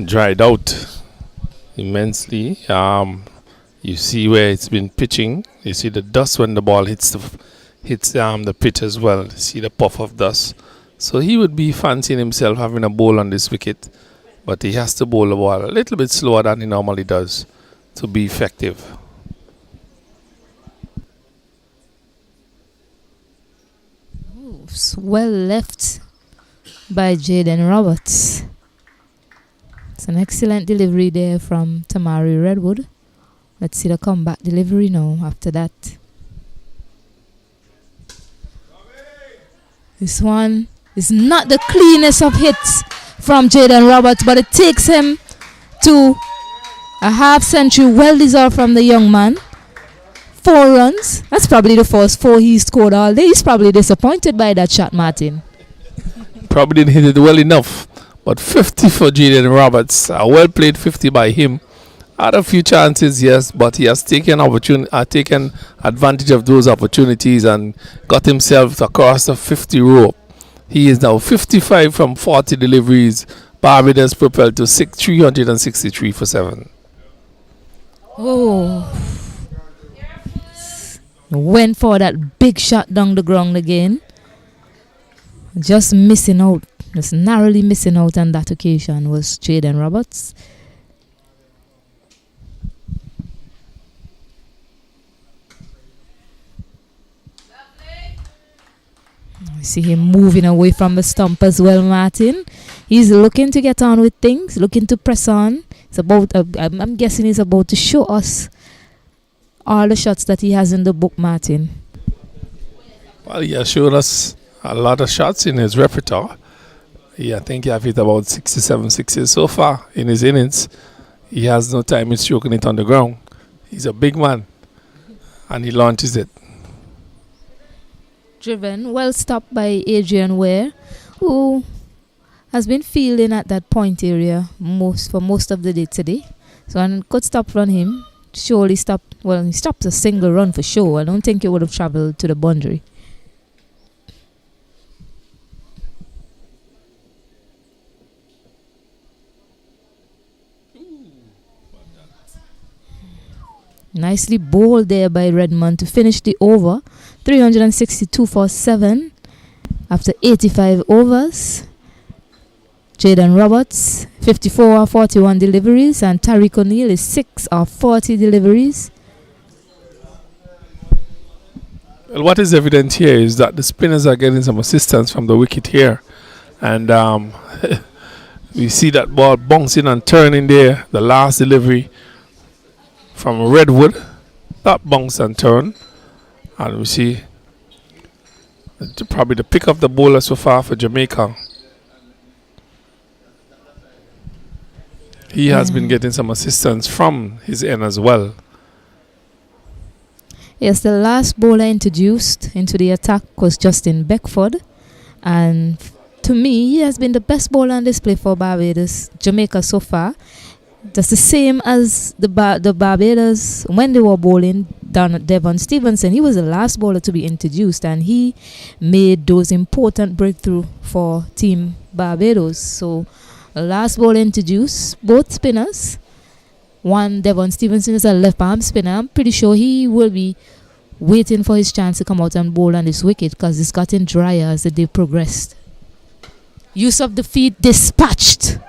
dried out immensely. You see where it's been pitching. You see the dust when the ball hits the pitch as well. You see the puff of dust. So he would be fancying himself having a bowl on this wicket, but he has to bowl the ball a little bit slower than he normally does to be effective. Well left by Jaden Roberts. It's an excellent delivery there from Tamari Redwood. Let's see the comeback delivery now after that. This one is not the cleanest of hits from Jaden Roberts, but it takes him to a half century, well deserved from the young man. 4 runs. That's probably the first 4 he scored all day. He's probably disappointed by that shot, Martin. Probably didn't hit it well enough, but 50 for Jaden Roberts. A well played 50 by him. Had a few chances, yes, but he has taken advantage of those opportunities and got himself across the 50 rope. He is now 55 from 40 deliveries. Barbados propelled to 363 for 7. Oh. Went for that big shot down the ground again. Just missing out. Just narrowly missing out on that occasion was Jaden Roberts. See him moving away from the stump as well, Martin. He's looking to get on with things, looking to press on. It's about, I'm guessing he's about to show us all the shots that he has in the book, Martin. Well, he has showed us a lot of shots in his repertoire. I think he has hit about 67 sixes so far in his innings. He has no time in stroking it on the ground. He's a big man, and he launches it. Driven, well stopped by Adrian Ware, who has been fielding at that point area for most of the day today. So a good stop from him. Surely stopped. Well, he stopped a single run for sure. I don't think he would have traveled to the boundary. Nicely bowled there by Redmond to finish the over. 362 for 7 after 85 overs. Jaden Roberts, 54 of 41 deliveries, and Tariq O'Neill is 6 of 40 deliveries. Well, what is evident here is that the spinners are getting some assistance from the wicket here. And we see that ball bouncing and turning there. The last delivery from Redwood, that bounce and turn. And we see probably the pick of the bowler so far for Jamaica. he has been getting some assistance from his end as well. Yes, the last bowler introduced into the attack was Justin Beckford. And to me, he has been the best bowler on display for Barbados, Jamaica so far. That's the same as the Barbados when they were bowling down at Devon Stevenson. He was the last bowler to be introduced, and he made those important breakthrough for Team Barbados. So, the last bowler introduced, both spinners. One, Devon Stevenson, is a left arm spinner. I'm pretty sure he will be waiting for his chance to come out and bowl on this wicket because it's gotten drier as the day progressed. Use of the feet dispatched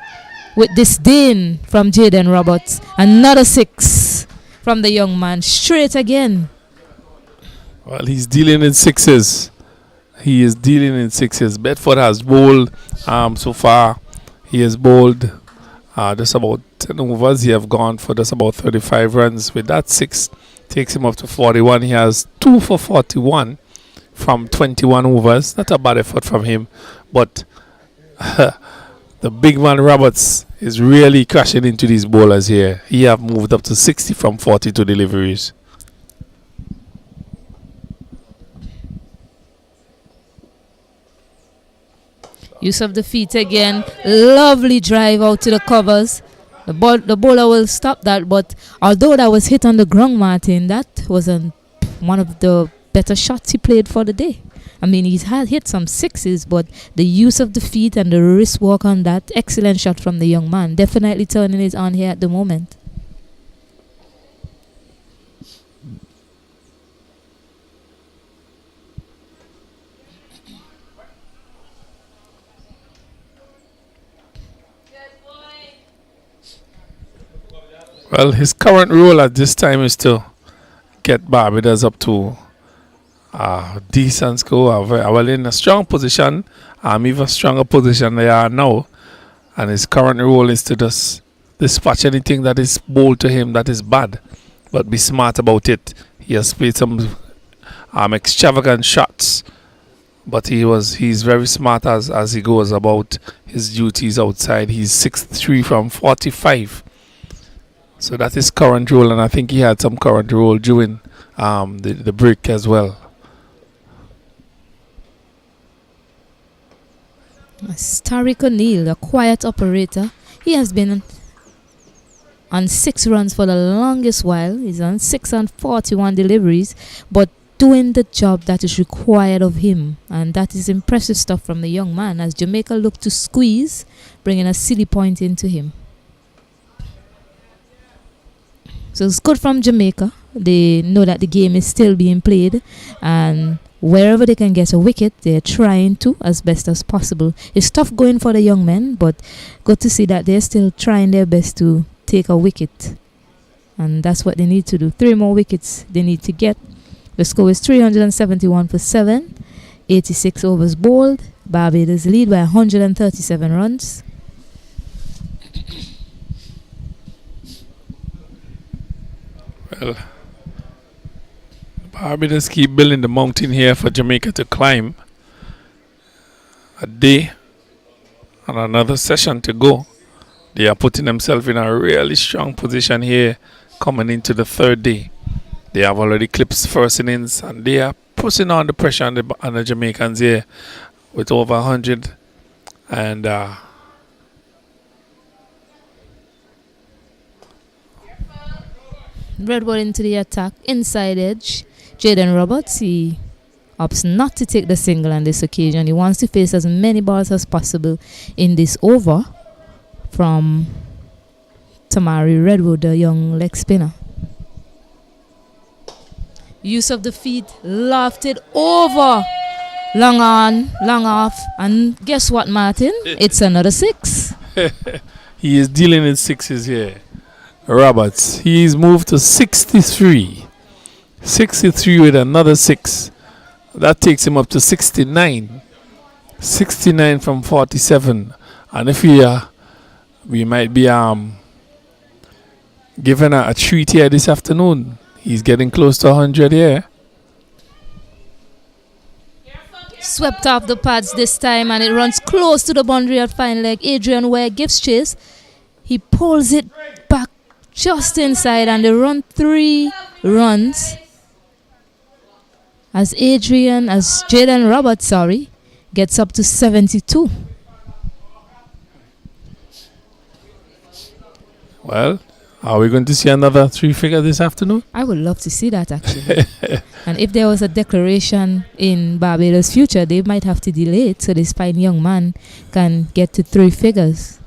with disdain from Jaden Roberts. Another 6 from the young man. Straight again. Well, he's dealing in 6s. He is dealing in 6s. Bedford has bowled so far. He has bowled just about 10 overs. He have gone for just about 35 runs. With that 6, takes him up to 41. He has 2 for 41 from 21 overs. Not a bad effort from him. But the big man Roberts is really crashing into these bowlers here. He have moved up to 60 from 42 deliveries. Use of the feet again. Lovely drive out to the covers. The bowler will stop that, but although that was hit on the ground, Martin, that wasn't one of the better shots he played for the day. I mean, he's had hit some 6s, but the use of the feet and the wrist work on that, excellent shot from the young man. Definitely turning it on here at the moment. Well, his current role at this time is to get Barbados up to a decent score. Well, in a strong position, even stronger position they are now. And his current role is to just dispatch anything that is bowled to him that is bad, but be smart about it. He has played some extravagant shots, but he's very smart as he goes about his duties outside. He's 6'3" from 45. So that is current role, and I think he had some current role during the break as well. Tariq O'Neill, a quiet operator. He has been on 6 runs for the longest while. He's on 6 on 41 deliveries, but doing the job that is required of him. And that is impressive stuff from the young man as Jamaica look to squeeze, bringing a silly point into him. So it's good from Jamaica. They know that the game is still being played, and wherever they can get a wicket, they're trying to as best as possible. It's tough going for the young men, but good to see that they're still trying their best to take a wicket. And that's what they need to do. 3 more wickets they need to get. The score is 371 for 7. 86 overs bowled. Barbados lead by 137 runs. Well, Barbados keep building the mountain here for Jamaica to climb. A day and another session to go. They are putting themselves in a really strong position here coming into the 3rd day. They have already clipped first innings and they are pushing on the pressure on the Jamaicans here with over 100. And Red ball into the attack, inside edge. Jaden Roberts, he opts not to take the single on this occasion. He wants to face as many balls as possible in this over from Tamari Redwood, the young leg spinner. Use of the feet, lofted over. Long on, long off. And guess what, Martin? It's another 6. He is dealing in 6s here. Roberts, he's moved to 63. 63 with another 6. That takes him up to 69. 69 from 47. And if we might be given a treat here this afternoon. He's getting close to 100 here. Swept off the pads this time, and it runs close to the boundary at fine leg. Adrian Ware gives chase. He pulls it back just inside and they run 3 runs as Jaden Roberts, gets up to 72. Well, are we going to see another 3-figure this afternoon? I would love to see that, actually. And if there was a declaration in Barbados' future, they might have to delay it so this fine young man can get to 3 figures.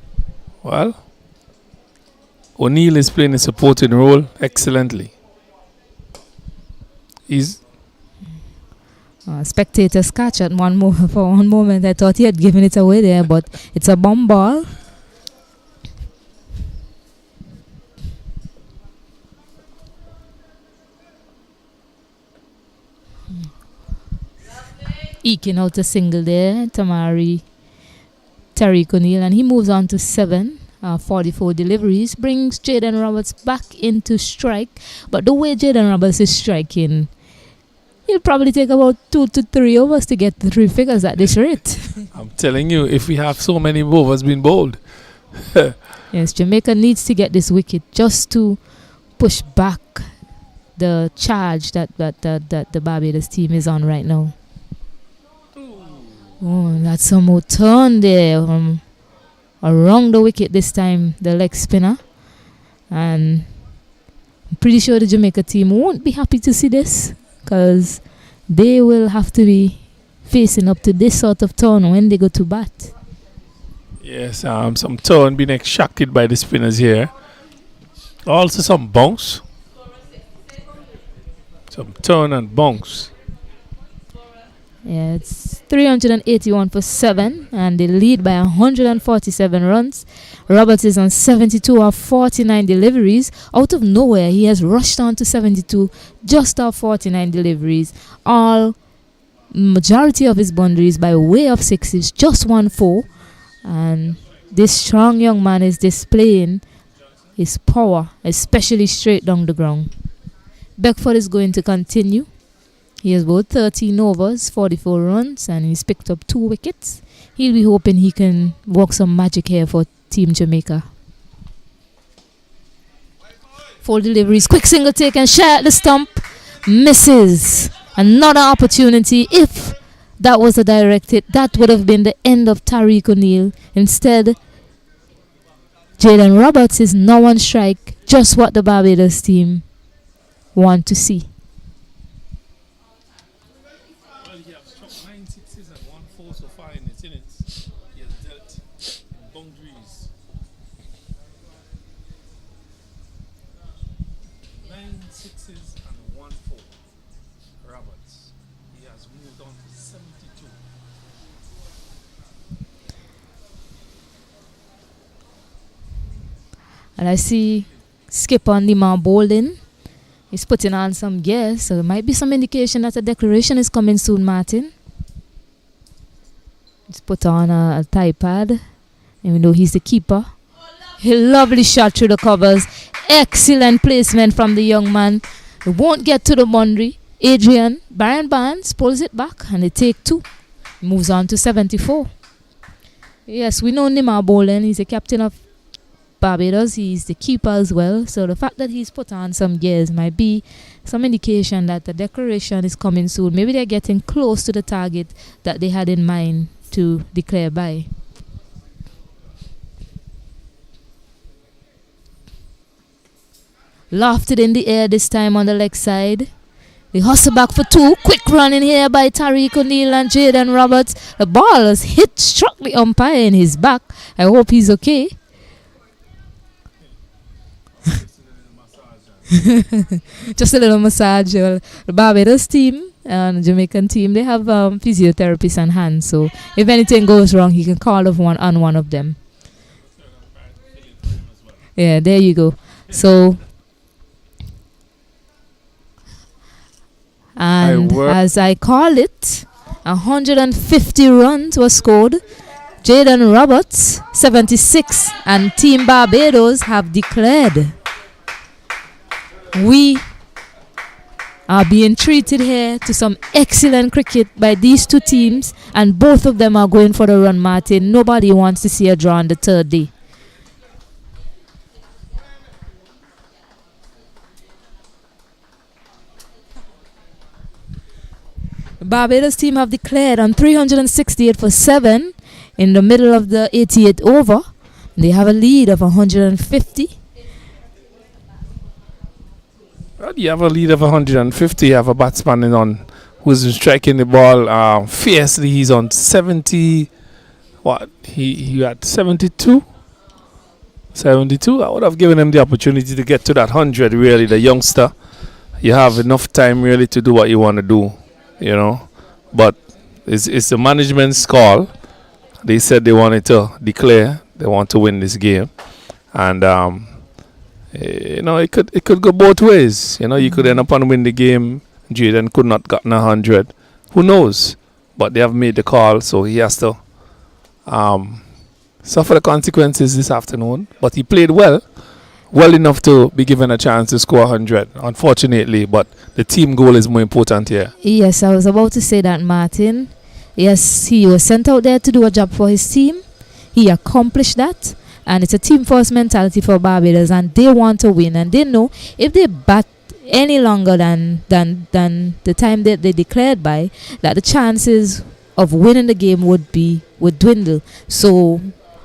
Well, O'Neill is playing a supporting role excellently. He's spectators catch at for one moment. I thought he had given it away there, but it's a bomb ball. Eking out a single there, Tariq O'Neill, and he moves on to 44 deliveries, brings Jaden Roberts back into strike. But the way Jaden Roberts is striking, he'll probably take about 2 to 3 overs to get the 3 figures at this rate. I'm telling you, if we have so many overs being bowled. Yes, Jamaica needs to get this wicket just to push back the charge that the Barbados team is on right now. Oh, that's some more turn there. Around the wicket this time, the leg spinner. And I'm pretty sure the Jamaica team won't be happy to see this, because they will have to be facing up to this sort of turn when they go to bat. Yes, some turn being extracted by the spinners here. Also some bounce. Some turn and bounce. Yeah, it's 381 for 7, and they lead by 147 runs. Roberts is on 72 of 49 deliveries. Out of nowhere, he has rushed on to 72 just off 49 deliveries. Majority of his boundaries by way of sixes, just 1-4. And this strong young man is displaying his power, especially straight down the ground. Beckford is going to continue. He has bowled 13 overs, 44 runs, and he's picked up 2 wickets. He'll be hoping he can work some magic here for Team Jamaica. 4 deliveries, quick single take and shot at the stump. Misses. Another opportunity. If that was a direct hit, that would have been the end of Tariq O'Neill. Instead, Jaden Roberts is now on strike. Just what the Barbados team want to see. And I see skipper Nima bowling. He's putting on some gears, so there might be some indication that a declaration is coming soon, Martin. He's put on a tie pad, even though he's the keeper. A lovely shot through the covers. Excellent placement from the young man. He won't get to the boundary. Baron Barnes pulls it back and they take 2. He moves on to 74. Yes, we know Nima bowling. He's the captain of Barbados. He's the keeper as well. So the fact that he's put on some gears might be some indication that the declaration is coming soon. Maybe they're getting close to the target that they had in mind to declare by. Lofted in the air this time on the leg side. They hustle back for 2. Quick run in here by Tariq O'Neill and Jaden Roberts. The ball has struck the umpire in his back. I hope he's okay. Just a little massage. Well, the Barbados team and the Jamaican team, they have physiotherapists on hand, so if anything goes wrong, he can call on one of them. Yeah, there you go. So, and as I call it, 150 runs were scored. Jaden Roberts 76 and Team Barbados have declared. We are being treated here to some excellent cricket by these 2 teams, and both of them are going for the run, Martin. Nobody wants to see a draw on the 3rd day. Barbados team have declared on 368 for 7 in the middle of the 88th over. They have a lead of 150. Well, you have a lead of 150. You have a batsman on who's striking the ball fiercely. He's on 70. What? He had 72? 72? I would have given him the opportunity to get to that 100, really, the youngster. You have enough time, really, to do what you want to do, you know. But it's the management's call. They said they wanted to declare they want to win this game. And, it could go both ways. You know, you could end up and win the game. Jaden could not gotten 100. Who knows? But they have made the call, so he has to suffer the consequences this afternoon. But he played well enough to be given a chance to score 100, unfortunately. But the team goal is more important here. Yes, I was about to say that, Martin. Yes, he was sent out there to do a job for his team. He accomplished that. And it's a team first mentality for Barbados, and they want to win. And they know if they bat any longer than the time that they declared by, that the chances of winning the game would dwindle. So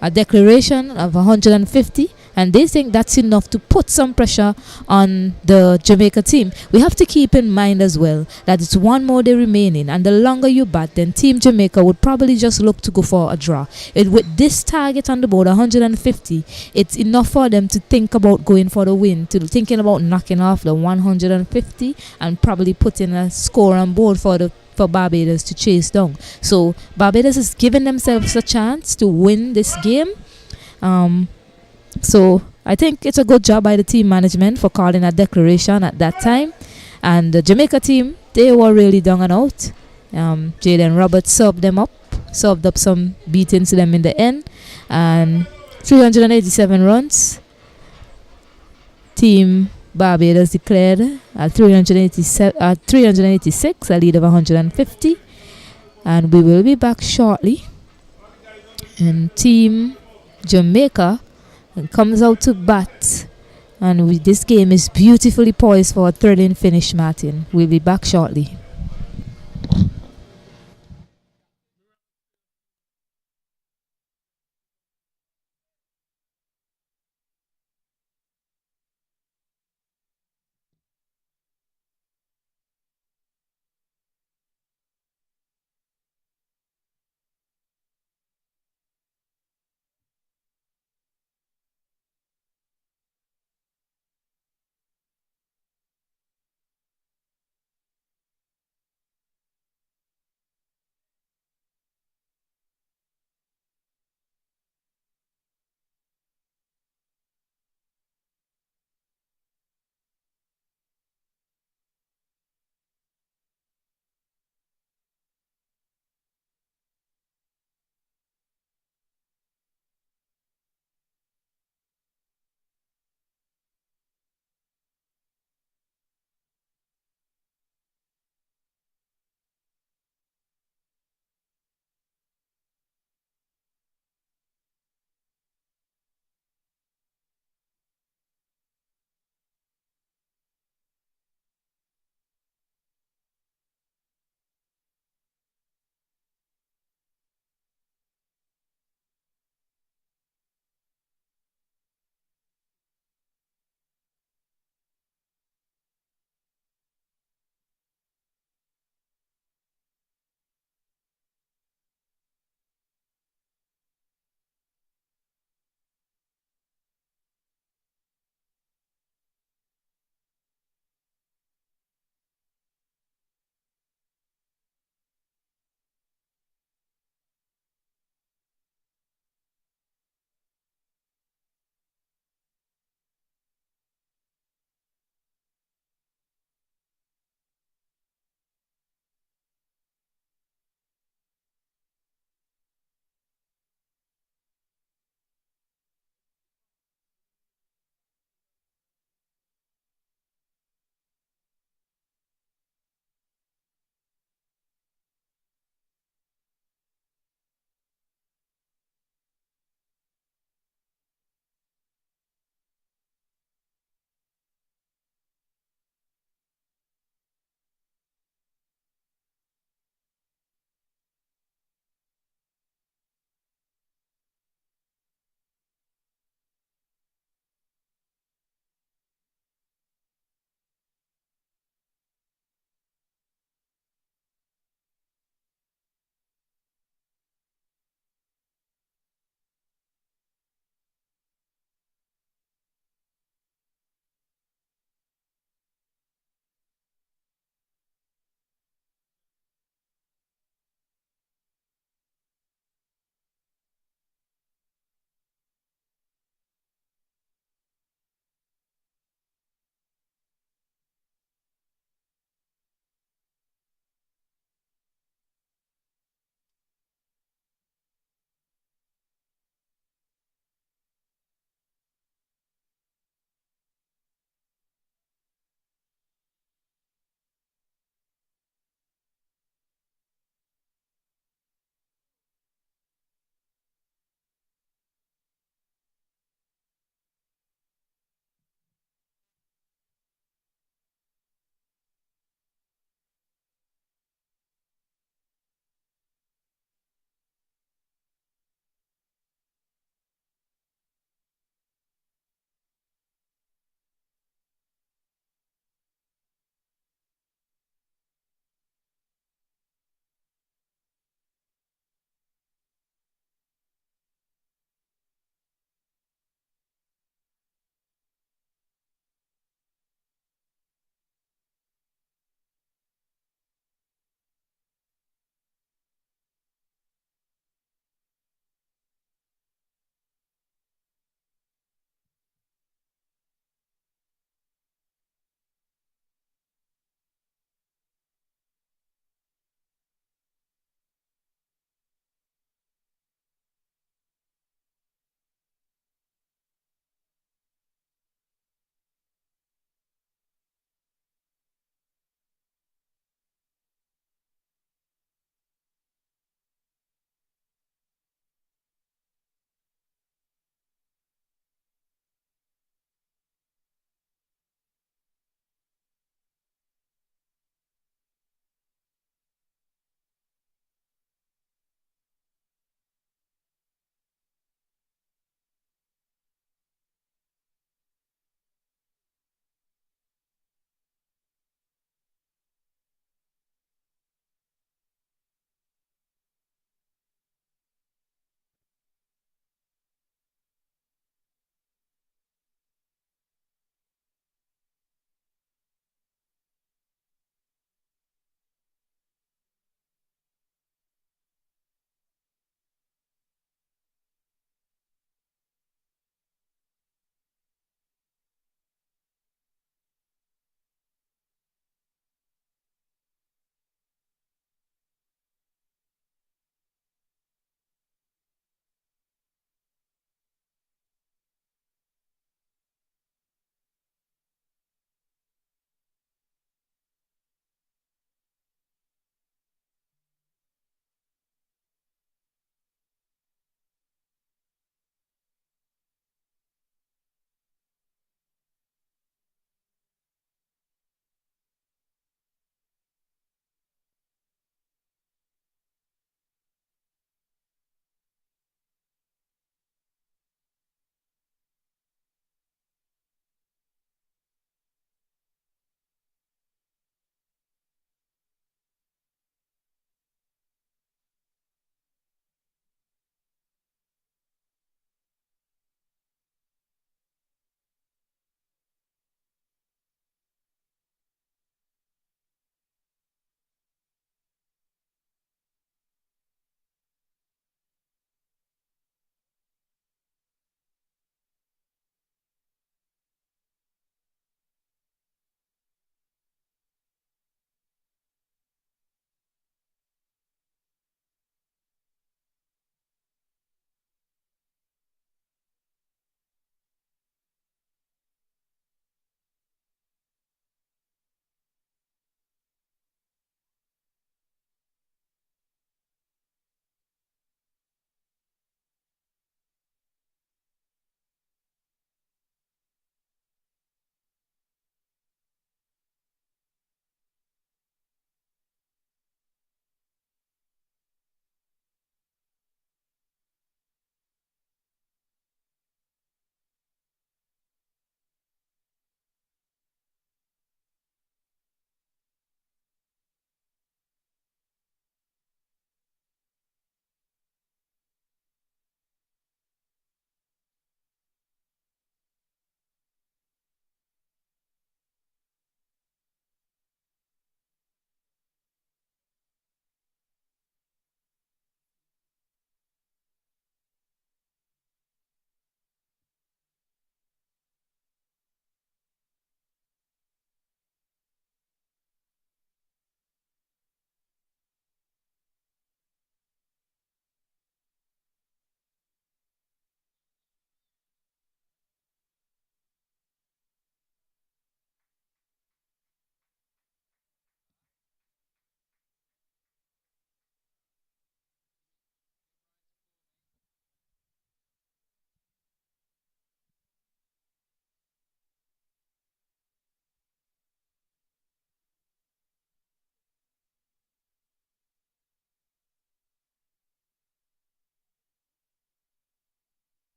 a declaration of 150, and they think that's enough to put some pressure on the Jamaica team. We have to keep in mind as well that it's one more day remaining, and the longer you bat, then Team Jamaica would probably just look to go for a draw. With this target on the board, 150, it's enough for them to think about going for the win, to thinking about knocking off the 150 and probably putting a score on board for Barbados to chase down. So Barbados is giving themselves a chance to win this game. So I think it's a good job by the team management for calling a declaration at that time. And the Jamaica team, they were really down and out. Jaden Roberts served up some beatings to them in the end. And 387 runs. Team Barbados declared at 386, a lead of 150. And we will be back shortly. And Team Jamaica comes out to bat. And this game is beautifully poised for a thrilling finish, Martin. We'll be back shortly.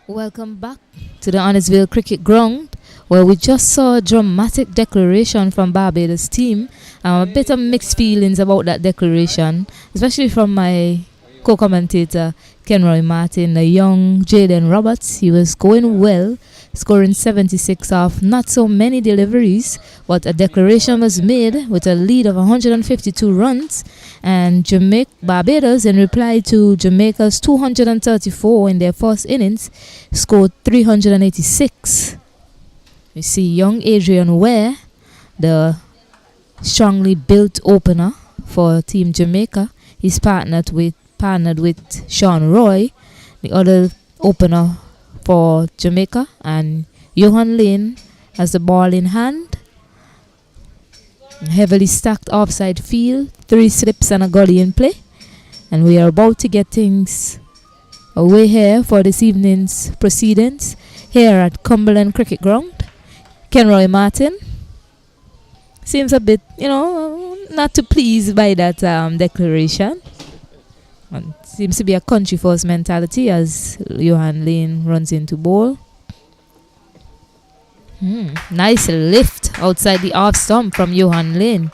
Welcome back to the Honnestville Cricket Ground, where we just saw a dramatic declaration from Barbados team. A bit of mixed feelings about that declaration, especially from my co-commentator Kenroy Martin, the young Jaden Roberts. He was going well, scoring 76 off not so many deliveries, but a declaration was made with a lead of 152 runs, and Barbados, in reply to Jamaica's 234 in their first innings, scored 386. You see young Adrian Ware, the strongly built opener for Team Jamaica. He's partnered with Sean Roy, the other opener for Jamaica, and Johan Lane has the ball in hand. Heavily stacked offside field, 3 slips and a gully in play, and we are about to get things away here for this evening's proceedings here at Cumberland Cricket Ground. Kenroy Martin seems a bit, not too pleased by that declaration. And seems to be a country first mentality as Johan Lane runs into ball. Nice lift outside the off stump from Johan Lane.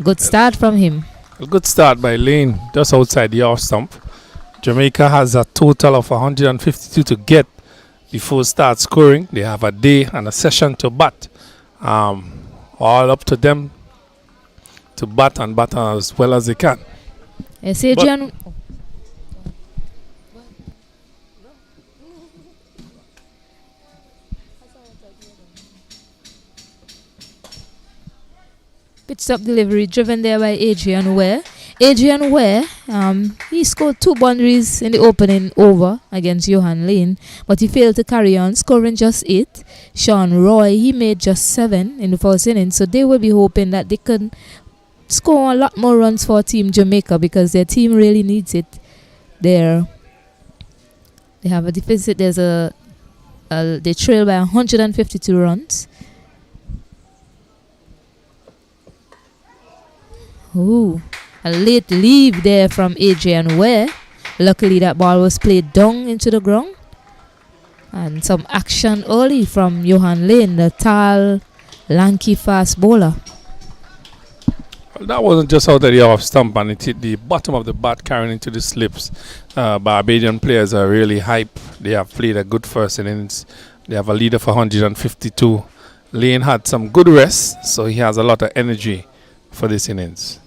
Good start from him. A good start by Lane, just outside the off stump. Jamaica has a total of 152 to get before start scoring. They have a day and a session to bat. All up to them to bat as well as they can. Yes, Adrian. Pitch stop delivery driven there by Adrian Ware. Adrian Ware, he scored 2 boundaries in the opening over against Johan Lane, but he failed to carry on, scoring just 8. Sean Roy, he made just 7 in the first inning, so they will be hoping that they can score a lot more runs for Team Jamaica because their team really needs it. They have a deficit. They trail by 152 runs. Ooh, a late leave there from Adrian Ware. Luckily that ball was played down into the ground. And some action early from Johan Lane, the tall, lanky fast bowler. Well, that wasn't just out of the off stump, and it hit the bottom of the bat carrying into the slips. Barbadian players are really hype. They have played a good first innings. They have a lead of 152. Lane had some good rest, so he has a lot of energy for this innings.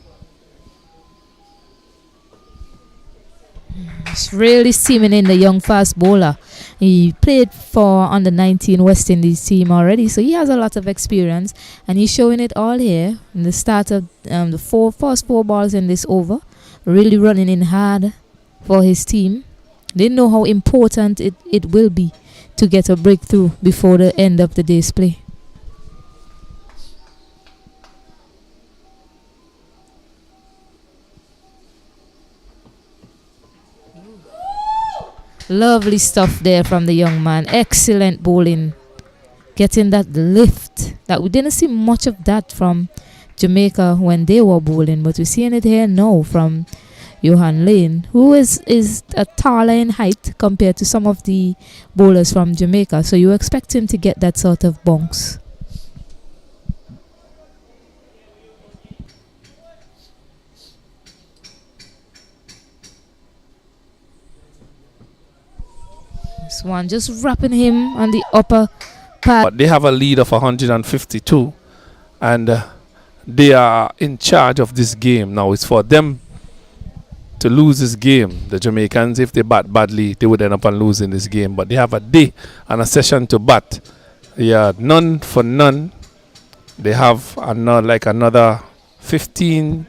It's really seeming in the young fast bowler. He played for under 19 West Indies team already, so he has a lot of experience, and he's showing it all here in the start of the first 4 balls in this over. Really running in hard for his team. They know how important it will be to get a breakthrough before the end of the day's play. Lovely stuff there from the young man. Excellent bowling. Getting that lift. That we didn't see much of that from Jamaica when they were bowling, but we're seeing it here now from Johan Lane, who is a taller in height compared to some of the bowlers from Jamaica. So you expect him to get that sort of bounce. This one just wrapping him on the upper part. But they have a lead of 152, and they are in charge of this game. Now it's for them to lose this game. The Jamaicans, if they bat badly, they would end up on losing this game. But they have a day and a session to bat. They are none for none. They have another 15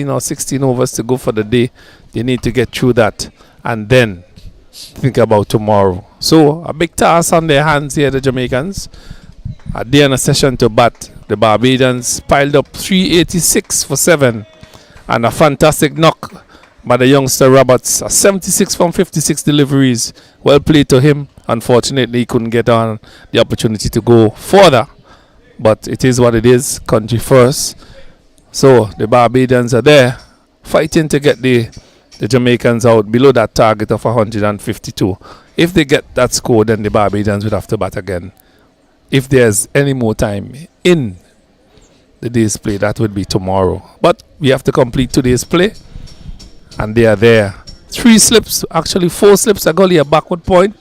or 16 overs to go for the day. They need to get through that and then think about tomorrow. So a big task on their hands here, the Jamaicans. A day and a session to bat. The Barbadians piled up 386 for 7, and a fantastic knock by the youngster Roberts. A 76 from 56 deliveries. Well played to him. Unfortunately, he couldn't get on the opportunity to go further, but it is what it is. Country first. So the Barbadians are there fighting to get the Jamaicans out below that target of 152. If they get that score, then the Barbadians would have to bat again. If there's any more time in the day's play, that would be tomorrow. But we have to complete today's play, and they are there. 3 slips, actually 4 slips, a gully, a backward point,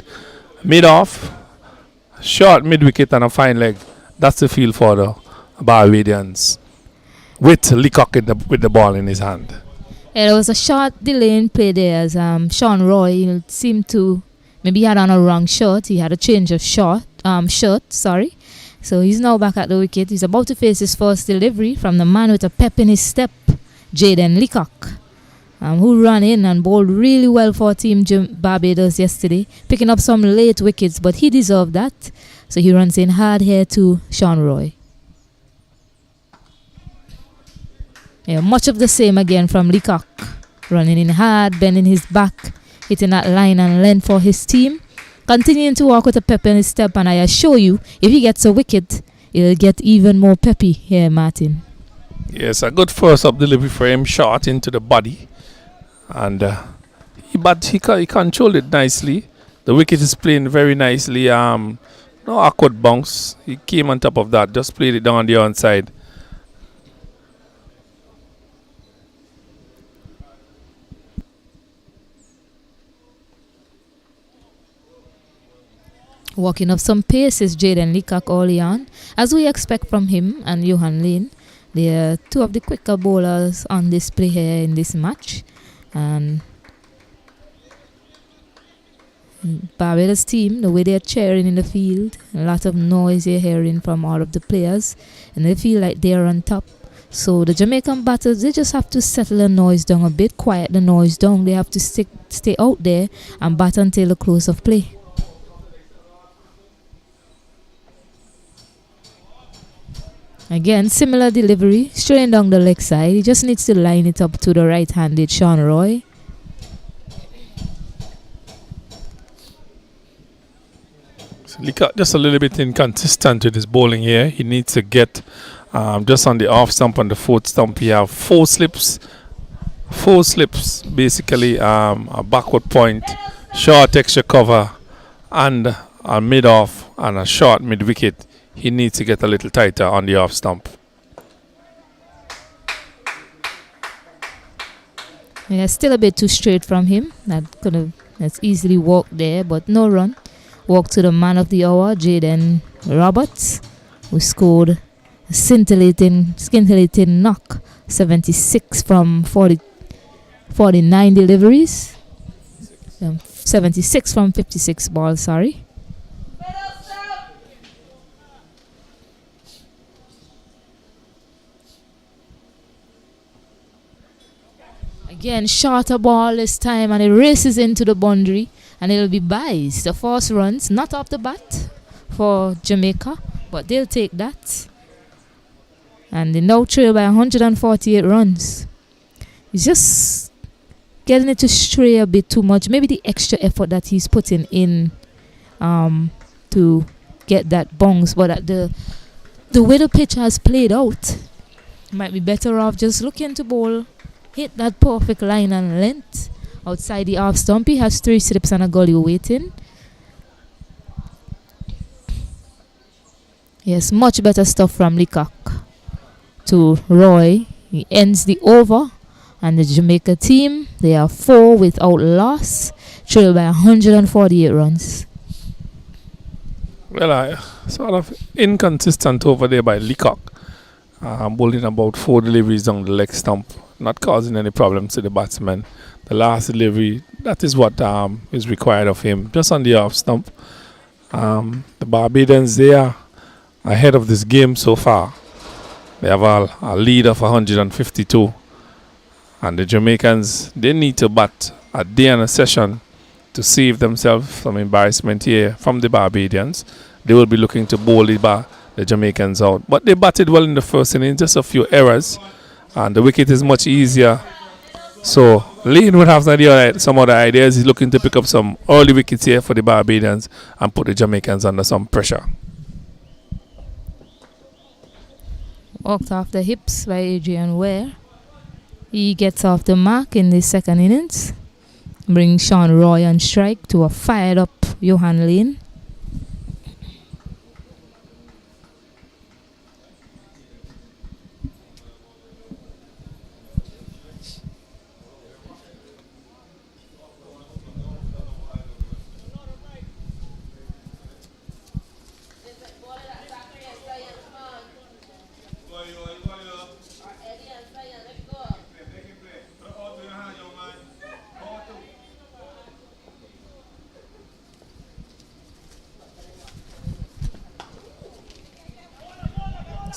mid-off, short mid-wicket, and a fine leg. That's the field for the Barbadians, with Leacock with the ball in his hand. Yeah, there was a short delay in play there as Sean Roy seemed to, maybe he had on a wrong shirt. He had a change of shirt. So he's now back at the wicket. He's about to face his first delivery from the man with a pep in his step, Jaden Leacock, who ran in and bowled really well for Team Barbados yesterday, picking up some late wickets, but he deserved that. So he runs in hard here to Sean Roy. Yeah, much of the same again from Leacock, running in hard, bending his back, hitting that line and length for his team. Continuing to walk with a pep in his step, and I assure you, if he gets a wicket, he'll get even more peppy here, Martin. Yes, a good first-up delivery for him, short into the body. And he controlled it nicely. The wicket is playing very nicely. No awkward bounce. He came on top of that, just played it down the onside. Walking up some pace is Jaden Leacock early on, as we expect from him and Johan Lane. They are two of the quicker bowlers on display here in this match. And Barbados team, the way they're cheering in the field, a lot of noise you're hearing from all of the players, and they feel like they're on top. So the Jamaican batters, they just have to settle the noise down a bit, quiet the noise down. They have to stay out there and bat until the close of play. Again, similar delivery, straight down the leg side. He just needs to line it up to the right-handed Sean Roy. So Leacock just a little bit inconsistent with his bowling here. He needs to get just on the off stump, on the fourth stump. He have 4 slips. 4 slips, basically a backward point, short extra cover, and a mid-off and a short mid-wicket. He needs to get a little tighter on the off stump. Yeah, still a bit too straight from him. That's easily walked there, but no run. Walk to the man of the hour, Jaden Roberts, who scored a scintillating knock, 76 from 49 deliveries. 76 from 56 balls, sorry. Again, shorter ball this time, and it races into the boundary, and it'll be byes. The first runs, not off the bat for Jamaica, but they'll take that. And they now trail by 148 runs. He's just getting it to stray a bit too much. Maybe the extra effort that he's putting in to get that bounce, but at the way the pitch has played out, might be better off just looking to bowl. Hit that perfect line and length outside the off stump. He has 3 slips and a gully waiting. Yes, much better stuff from Leacock to Roy. He ends the over, and the Jamaica team, they are 4 without loss, trail by 148 runs. Well, I sort of inconsistent over there by Leacock. Bowling about 4 deliveries down the leg stump, not causing any problems to the batsman. The last delivery, that is what is required of him, just on the off stump. The Barbadians, they are ahead of this game so far. They have a lead of 152. And the Jamaicans, they need to bat a day and a session to save themselves from embarrassment here from the Barbadians. They will be looking to bowl the Jamaicans out. But they batted well in the first inning, just a few errors. And the wicket is much easier. So Lane would have some other ideas. He's looking to pick up some early wickets here for the Barbadians and put the Jamaicans under some pressure. Walked off the hips by Adrian Ware. He gets off the mark in the second innings, bring Sean Roy on strike to a fired up Johan Lane.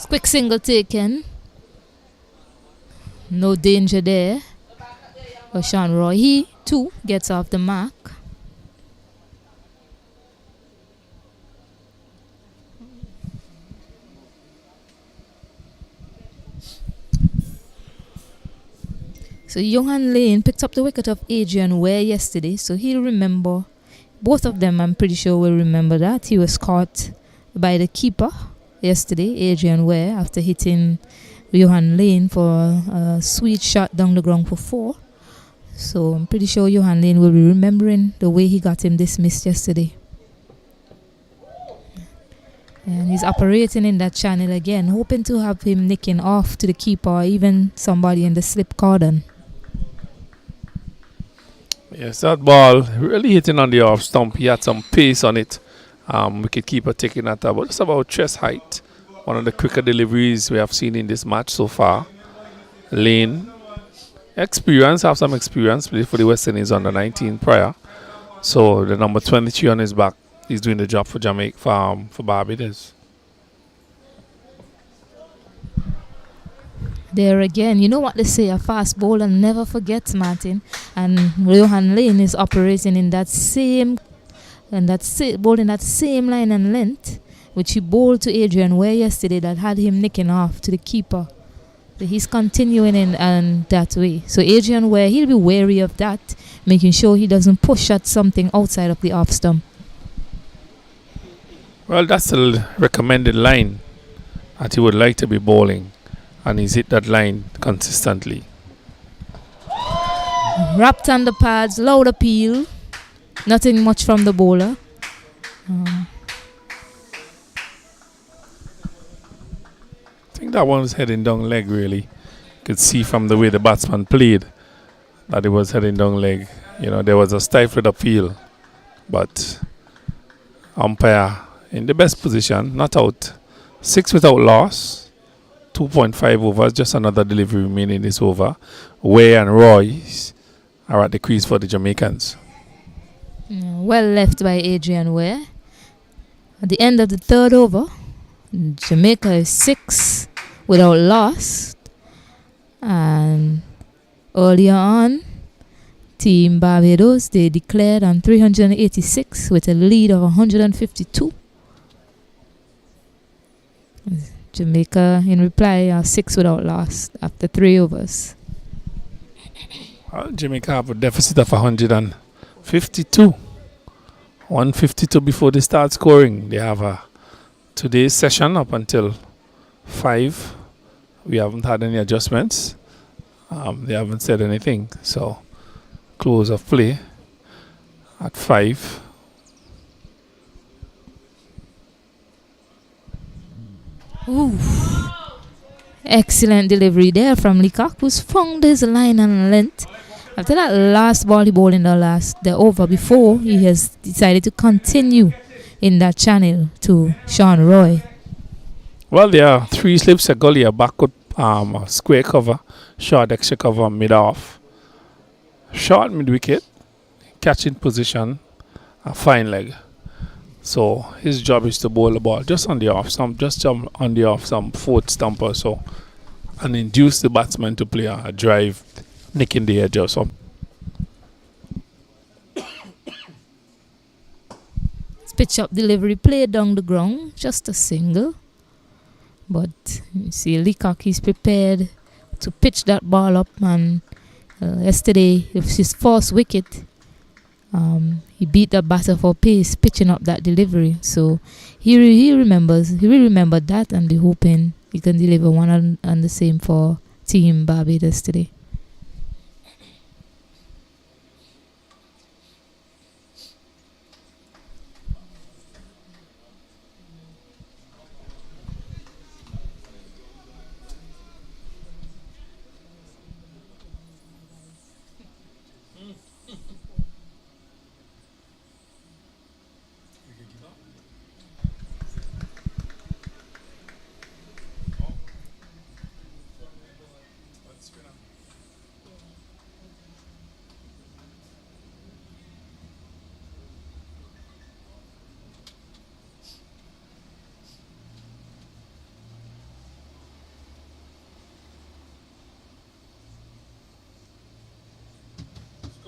Quick single taken. No danger there. But Sean Roy, he too gets off the mark. So Johan Lane picked up the wicket of Adrian Ware yesterday, so he'll remember. Both of them, I'm pretty sure, will remember that. He was caught by the keeper yesterday, Adrian Ware, after hitting Johan Lane for a sweet shot down the ground for 4. So I'm pretty sure Johan Lane will be remembering the way he got him dismissed yesterday. And he's operating in that channel again, hoping to have him nicking off to the keeper or even somebody in the slip cordon. Yes, that ball really hitting on the off stump. He had some pace on it. Wicketkeeper taking that about just about chest height. One of the quicker deliveries we have seen in this match so far. Lane, have some experience, played for the West Indies under 19 prior. So the number 23 on his back, he's doing the job for Jamaica, for Barbados. There again, you know what they say, a fast bowler never forgets, Martin. And Johan Lane is operating in that same bowling that same line and length which he bowled to Adrian Ware yesterday that had him nicking off to the keeper. So he's continuing in that way. So Adrian Ware, he'll be wary of that, making sure he doesn't push at something outside of the off stump. Well, that's the recommended line that he would like to be bowling, and he's hit that line consistently. Wrapped on the pads, loud appeal. Nothing much from the bowler. I think that one was heading down leg, really. You could see from the way the batsman played that it was heading down leg. You know, there was a stifled appeal, but umpire in the best position, not out. 6 without loss, 2.5 overs, just another delivery remaining this over. Ware and Royce are at the crease for the Jamaicans. Well left by Adrian Ware. At the end of the 3rd over, Jamaica is 6 without loss. And earlier on, Team Barbados, they declared on 386 with a lead of 152. Jamaica, in reply, are 6 without loss after 3 overs. Jamaica have a deficit of 152. 152 before they start scoring. They have today's session up until 5. We haven't had any adjustments. They haven't said anything. So, close of play at 5. Ooh. Excellent delivery there from Leacock, who's found his line and length. After that last ball he bowled in the over before, he has decided to continue in that channel to Sean Roy. Well, there are 3 slips, a gully, a backward a square cover, short extra cover, mid-off. Short mid-wicket, catching position, a fine leg. So his job is to bowl the ball just on the off stump, just jump on the off stump, 4th stump or so, and induce the batsman to play a drive, nicking the edge or something. Pitch up delivery, played down the ground, just a single. But you see, Leacock, he's prepared to pitch that ball up, and yesterday, with his 1st wicket, he beat the batter for pace, pitching up that delivery. So he will remember that, and be hoping he can deliver one and the same for Team Barbados today.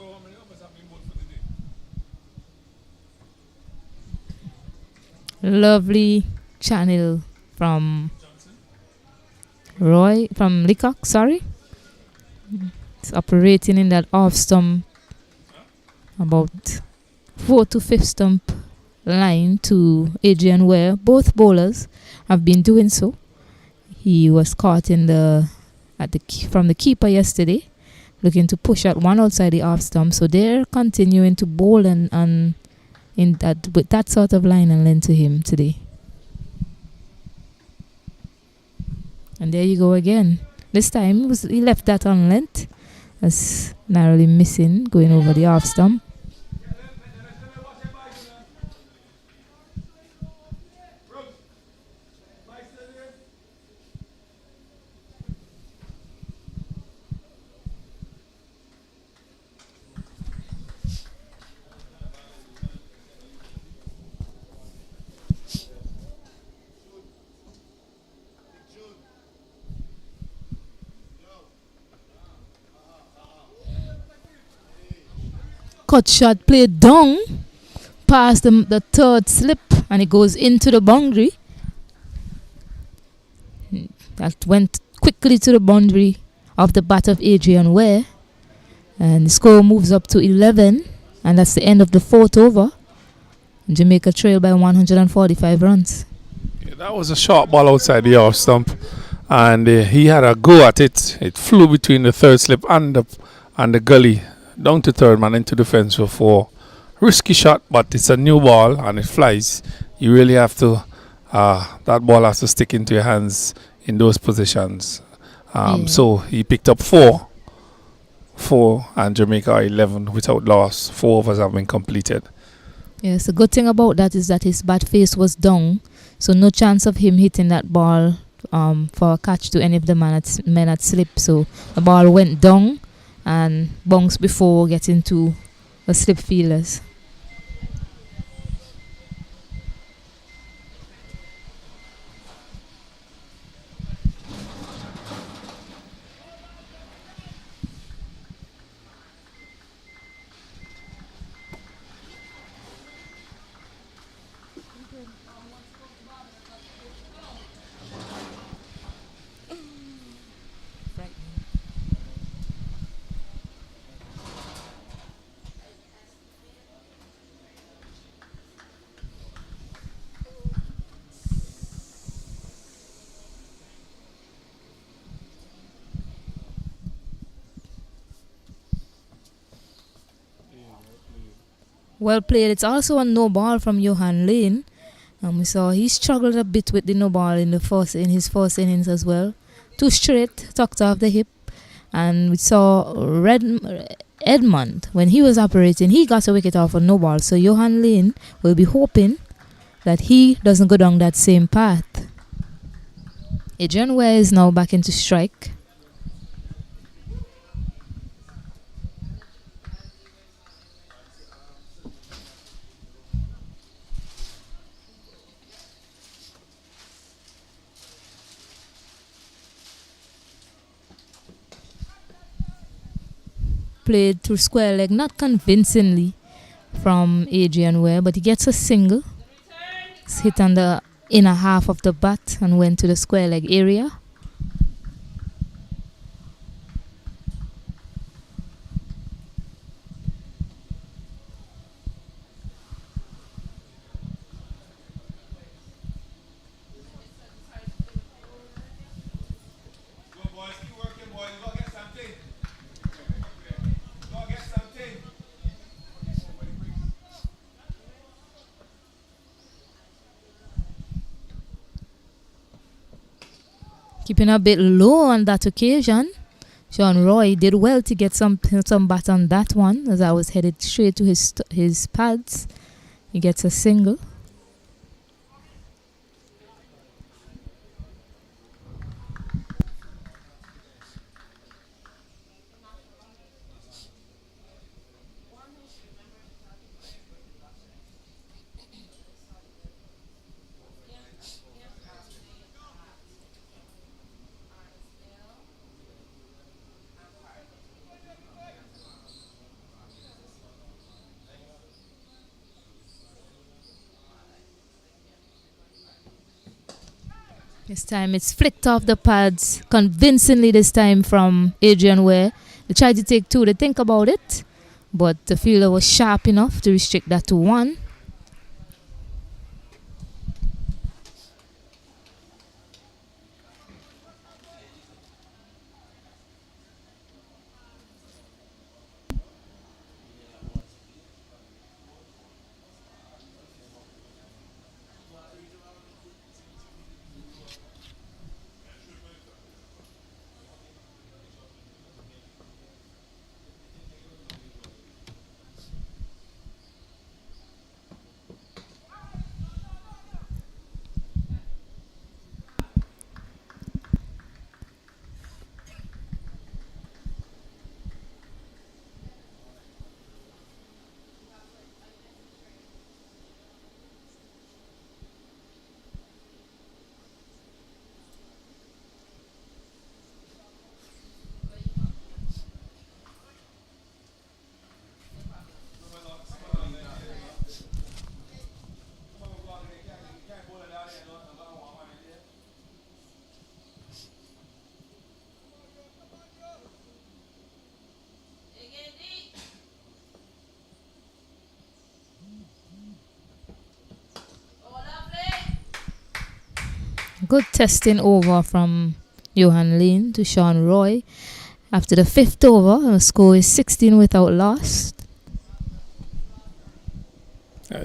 So how many of us have been bought for the day? Lovely channel from Johnson? Roy, from Leacock, sorry. It's operating in that off stump, about 4th to 5th stump line to Adrian Ware. Both bowlers have been doing so. He was caught in from the keeper yesterday, looking to push out one outside the off stump. So they're continuing to bowl and in that with that sort of line and length to him today. And there you go again. This time he left that on length. That's narrowly missing, going over the off stump. Cut shot played down past the third slip, and it goes into the boundary. That went quickly to the boundary of the bat of Adrian Ware, and the score moves up to 11, and that's the end of the 4th over. Jamaica trail by 145 runs. Yeah, that was a short ball outside the off stump, and he had a go at it. It flew between the third slip and the gully, down to third man into the fence for 4. Risky shot, but it's a new ball and it flies. You really have to, that ball has to stick into your hands in those positions. So he picked up 4, and Jamaica 11 without loss. 4 overs have been completed. Yes, the good thing about that is that his bat face was down, so no chance of him hitting that ball for a catch to any of the men at slip. So the ball went down and bounced before getting to the slip fielders. Well played. It's also a no ball from Johan Lane. We saw he struggled a bit with the no ball in his first innings as well. 2 straight, tucked off the hip. And we saw Edmund, when he was operating, he got a wicket off a no ball. So Johan Lane will be hoping that he doesn't go down that same path. Adrian Ware is now back into strike. Played through square leg, not convincingly from Adrian Ware, but he gets a single. It's hit on the inner half of the bat and went to the square leg area. Keeping a bit low on that occasion. Sean Roy did well to get some bat on that one, as I was headed straight to his pads. He gets a single. This time it's flicked off the pads convincingly this time from Adrian Ware. They tried to take 2, they think about it, but the fielder was sharp enough to restrict that to 1. Good testing over from Johan Lane to Sean Roy. After the 5th over, the score is 16 without loss.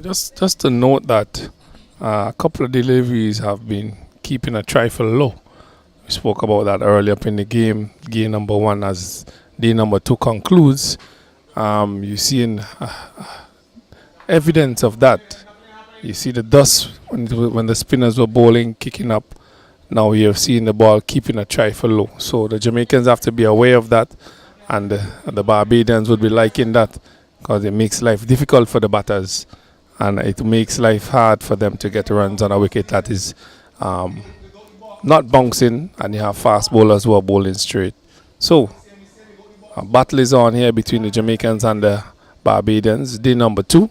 Just to note that a couple of deliveries have been keeping a trifle low. We spoke about that earlier up in the game. Game number 1 as day number 2 concludes. You're seeing evidence of that. You see the dust when the spinners were bowling, kicking up. Now you're seeing the ball keeping a trifle low. So the Jamaicans have to be aware of that, and the Barbadians would be liking that because it makes life difficult for the batters, and it makes life hard for them to get runs on a wicket that is not bouncing, and you have fast bowlers who are bowling straight. So a battle is on here between the Jamaicans and the Barbadians. Day number 2.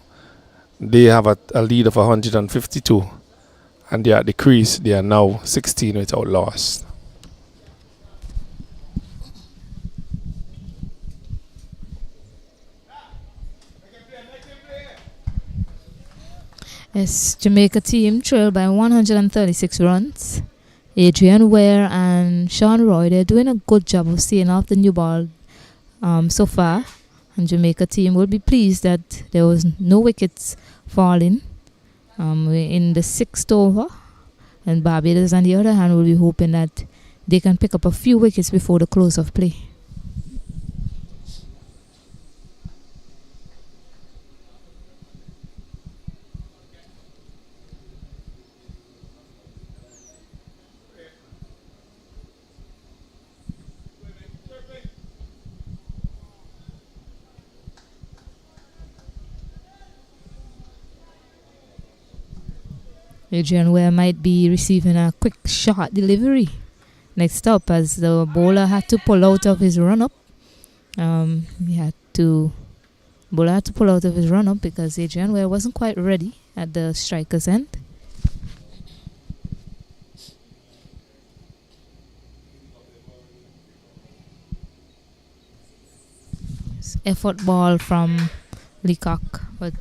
They have a lead of 152, and they are at the crease. They are now 16 without loss. Yes, Jamaica team trailed by 136 runs. Adrian Ware and Sean Roy, they're doing a good job of staying off the new ball so far. And Jamaica team will be pleased that there was no wickets falling in the 6th over. And Barbados, on the other hand, will be hoping that they can pick up a few wickets before the close of play. Adrian Ware might be receiving a quick shot delivery next up as the bowler had to pull out of his run-up. Bowler had to pull out of his run-up because Adrian Ware wasn't quite ready at the striker's end. Effort ball from Leacock, but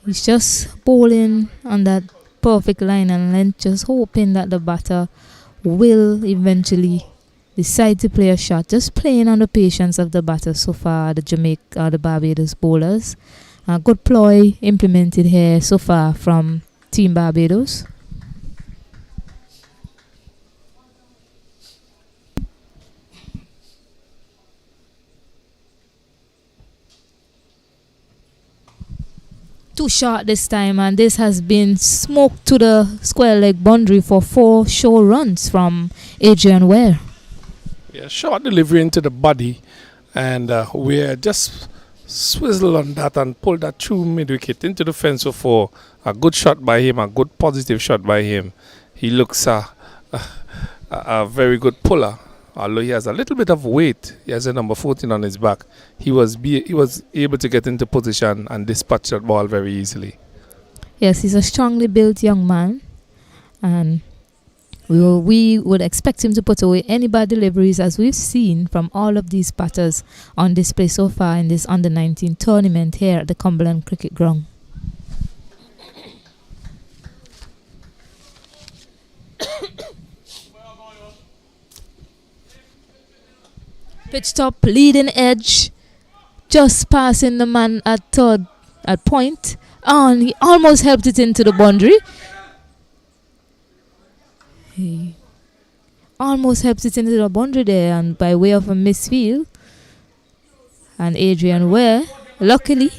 he's just bowling on that perfect line and length, just hoping that the batter will eventually decide to play a shot. Just playing on the patience of the batter so far, the Barbados bowlers. Good ploy implemented here so far from Team Barbados. Too short this time, and this has been smoked to the square leg boundary for 4 short runs from Adrian Ware. Yeah, short delivery into the body, and Ware just swizzled on that and pulled that through mid wicket into the fence for a good shot by him, a good positive shot by him. He looks a very good puller. Although he has a little bit of weight, he has a number 14 on his back. He was able to get into position and dispatch that ball very easily. Yes, he's a strongly built young man, and We would expect him to put away any bad deliveries, as we've seen from all of these batters on display so far in this under-19 tournament here at the Cumberland Cricket Ground. Pitch top, leading edge, just passing the man at third at point. And he almost helped it into the boundary. He almost helped it into the boundary there, and by way of a misfield. And Adrian Ware, luckily,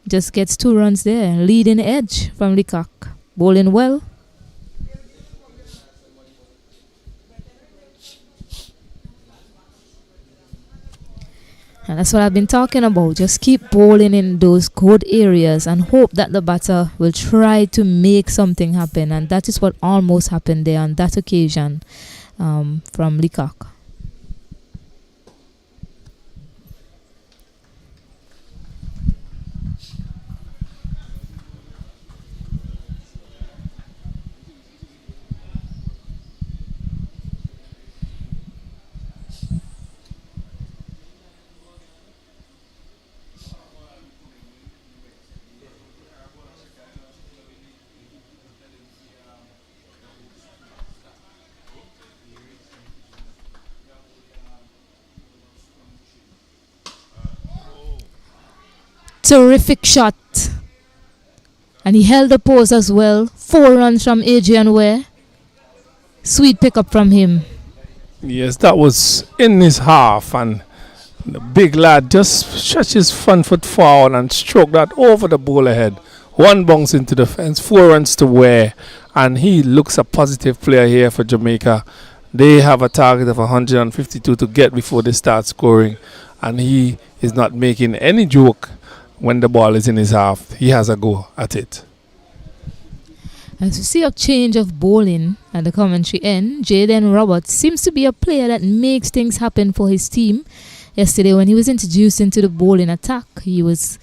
just gets 2 runs there. Leading edge from Leacock, bowling well. And that's what I've been talking about. Just keep bowling in those good areas and hope that the batter will try to make something happen. And that is what almost happened there on that occasion from Leacock. Terrific shot. And he held the pose as well. 4 runs from Adrian Ware. Sweet pickup from him. Yes, that was in his half, and the big lad just stretched his front foot forward and stroked that over the bowler head. 1 bounce into the fence, 4 runs to Ware, and he looks a positive player here for Jamaica. They have a target of 152 to get before they start scoring, and he is not making any joke. When the ball is in his half, he has a go at it. As we see a change of bowling at the commentary end, Jaden Roberts seems to be a player that makes things happen for his team. Yesterday, when he was introduced into the bowling attack, he was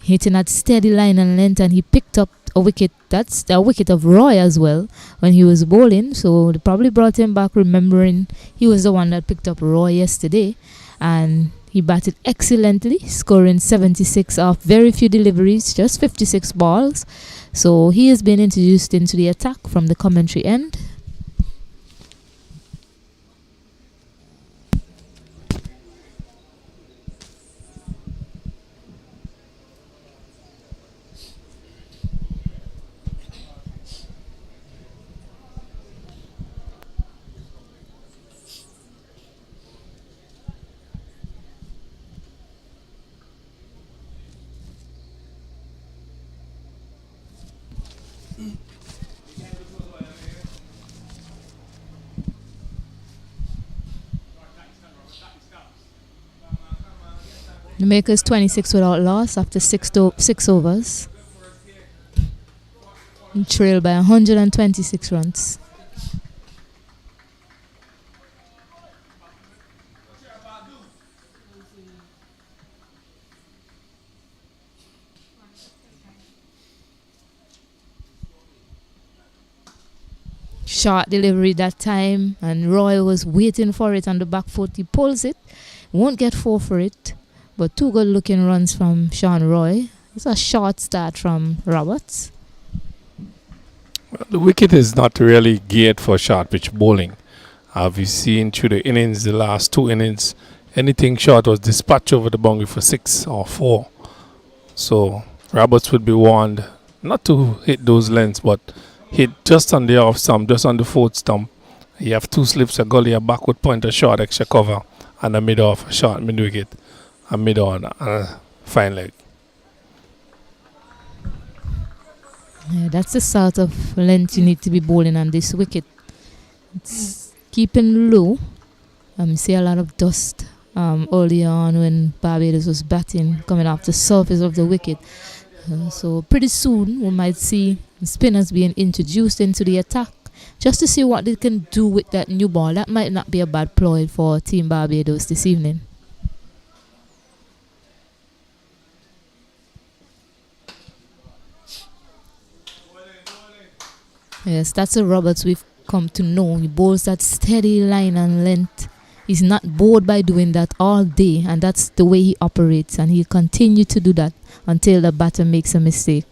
hitting at steady line and length, and he picked up a wicket. That's the wicket of Roy as well when he was bowling. So they probably brought him back, remembering he was the one that picked up Roy yesterday. And he batted excellently, scoring 76 off very few deliveries, just 56 balls. So he has been introduced into the attack from the commentary end. Jamaica's 26 without loss after 6 overs. And trailed by 126 runs. Short delivery that time, and Roy was waiting for it on the back foot. He pulls it, won't get 4 for it. But 2 good-looking runs from Sean Roy. It's a short start from Roberts. Well, the wicket is not really geared for short pitch bowling. We've seen through the innings, the last 2 innings, anything short was dispatched over the boundary for 6 or 4. So Roberts would be warned not to hit those lengths, but hit just on the off stump, just on the 4th stump. You have 2 slips, a gully, a backward point, a short extra cover, and a mid-off, a short mid-wicket. A mid-on and a fine leg. Yeah, that's the sort of length you need to be bowling on this wicket. It's keeping low. See a lot of dust early on when Barbados was batting, coming off the surface of the wicket. So pretty soon we might see spinners being introduced into the attack, just to see what they can do with that new ball. That might not be a bad ploy for Team Barbados this evening. Yes, that's a Roberts we've come to know. He bowls that steady line and length. He's not bored by doing that all day, and that's the way he operates, and he'll continue to do that until the batter makes a mistake.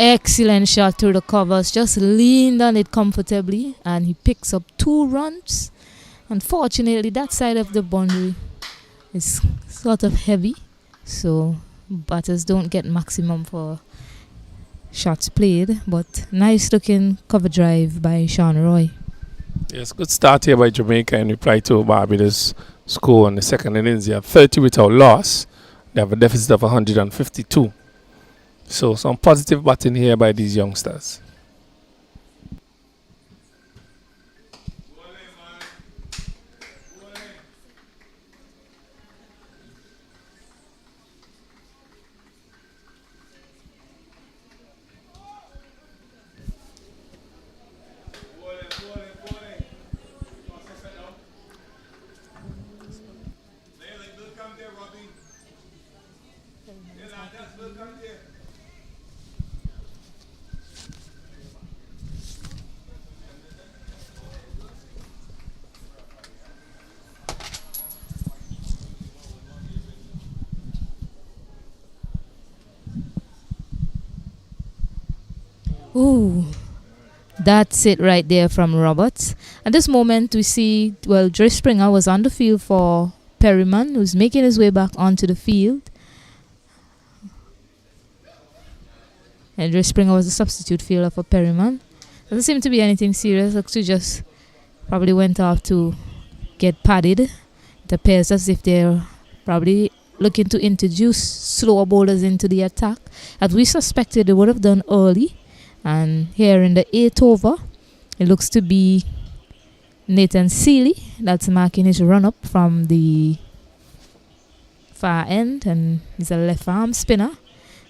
Excellent shot through the covers, just leaned on it comfortably, and he picks up 2 runs. Unfortunately, that side of the boundary is sort of heavy, so batters don't get maximum for shots played, but nice looking cover drive by Sean Roy. Yes, good start here by Jamaica in reply to Barbados' score in the second innings. They have 30 without loss. They have a deficit of 152. So some positive batting here by these youngsters. Ooh, that's it right there from Roberts. At this moment, we see, well, Dre Springer was on the field for Perryman, who's making his way back onto the field. And Dre Springer was a substitute fielder for Perryman. Doesn't seem to be anything serious. Actually, just probably went off to get padded. It appears as if they're probably looking to introduce slower bowlers into the attack, as we suspected they would have done early. And here in the 8th over, it looks to be Nathan Seeley that's marking his run-up from the far end, and he's a left-arm spinner.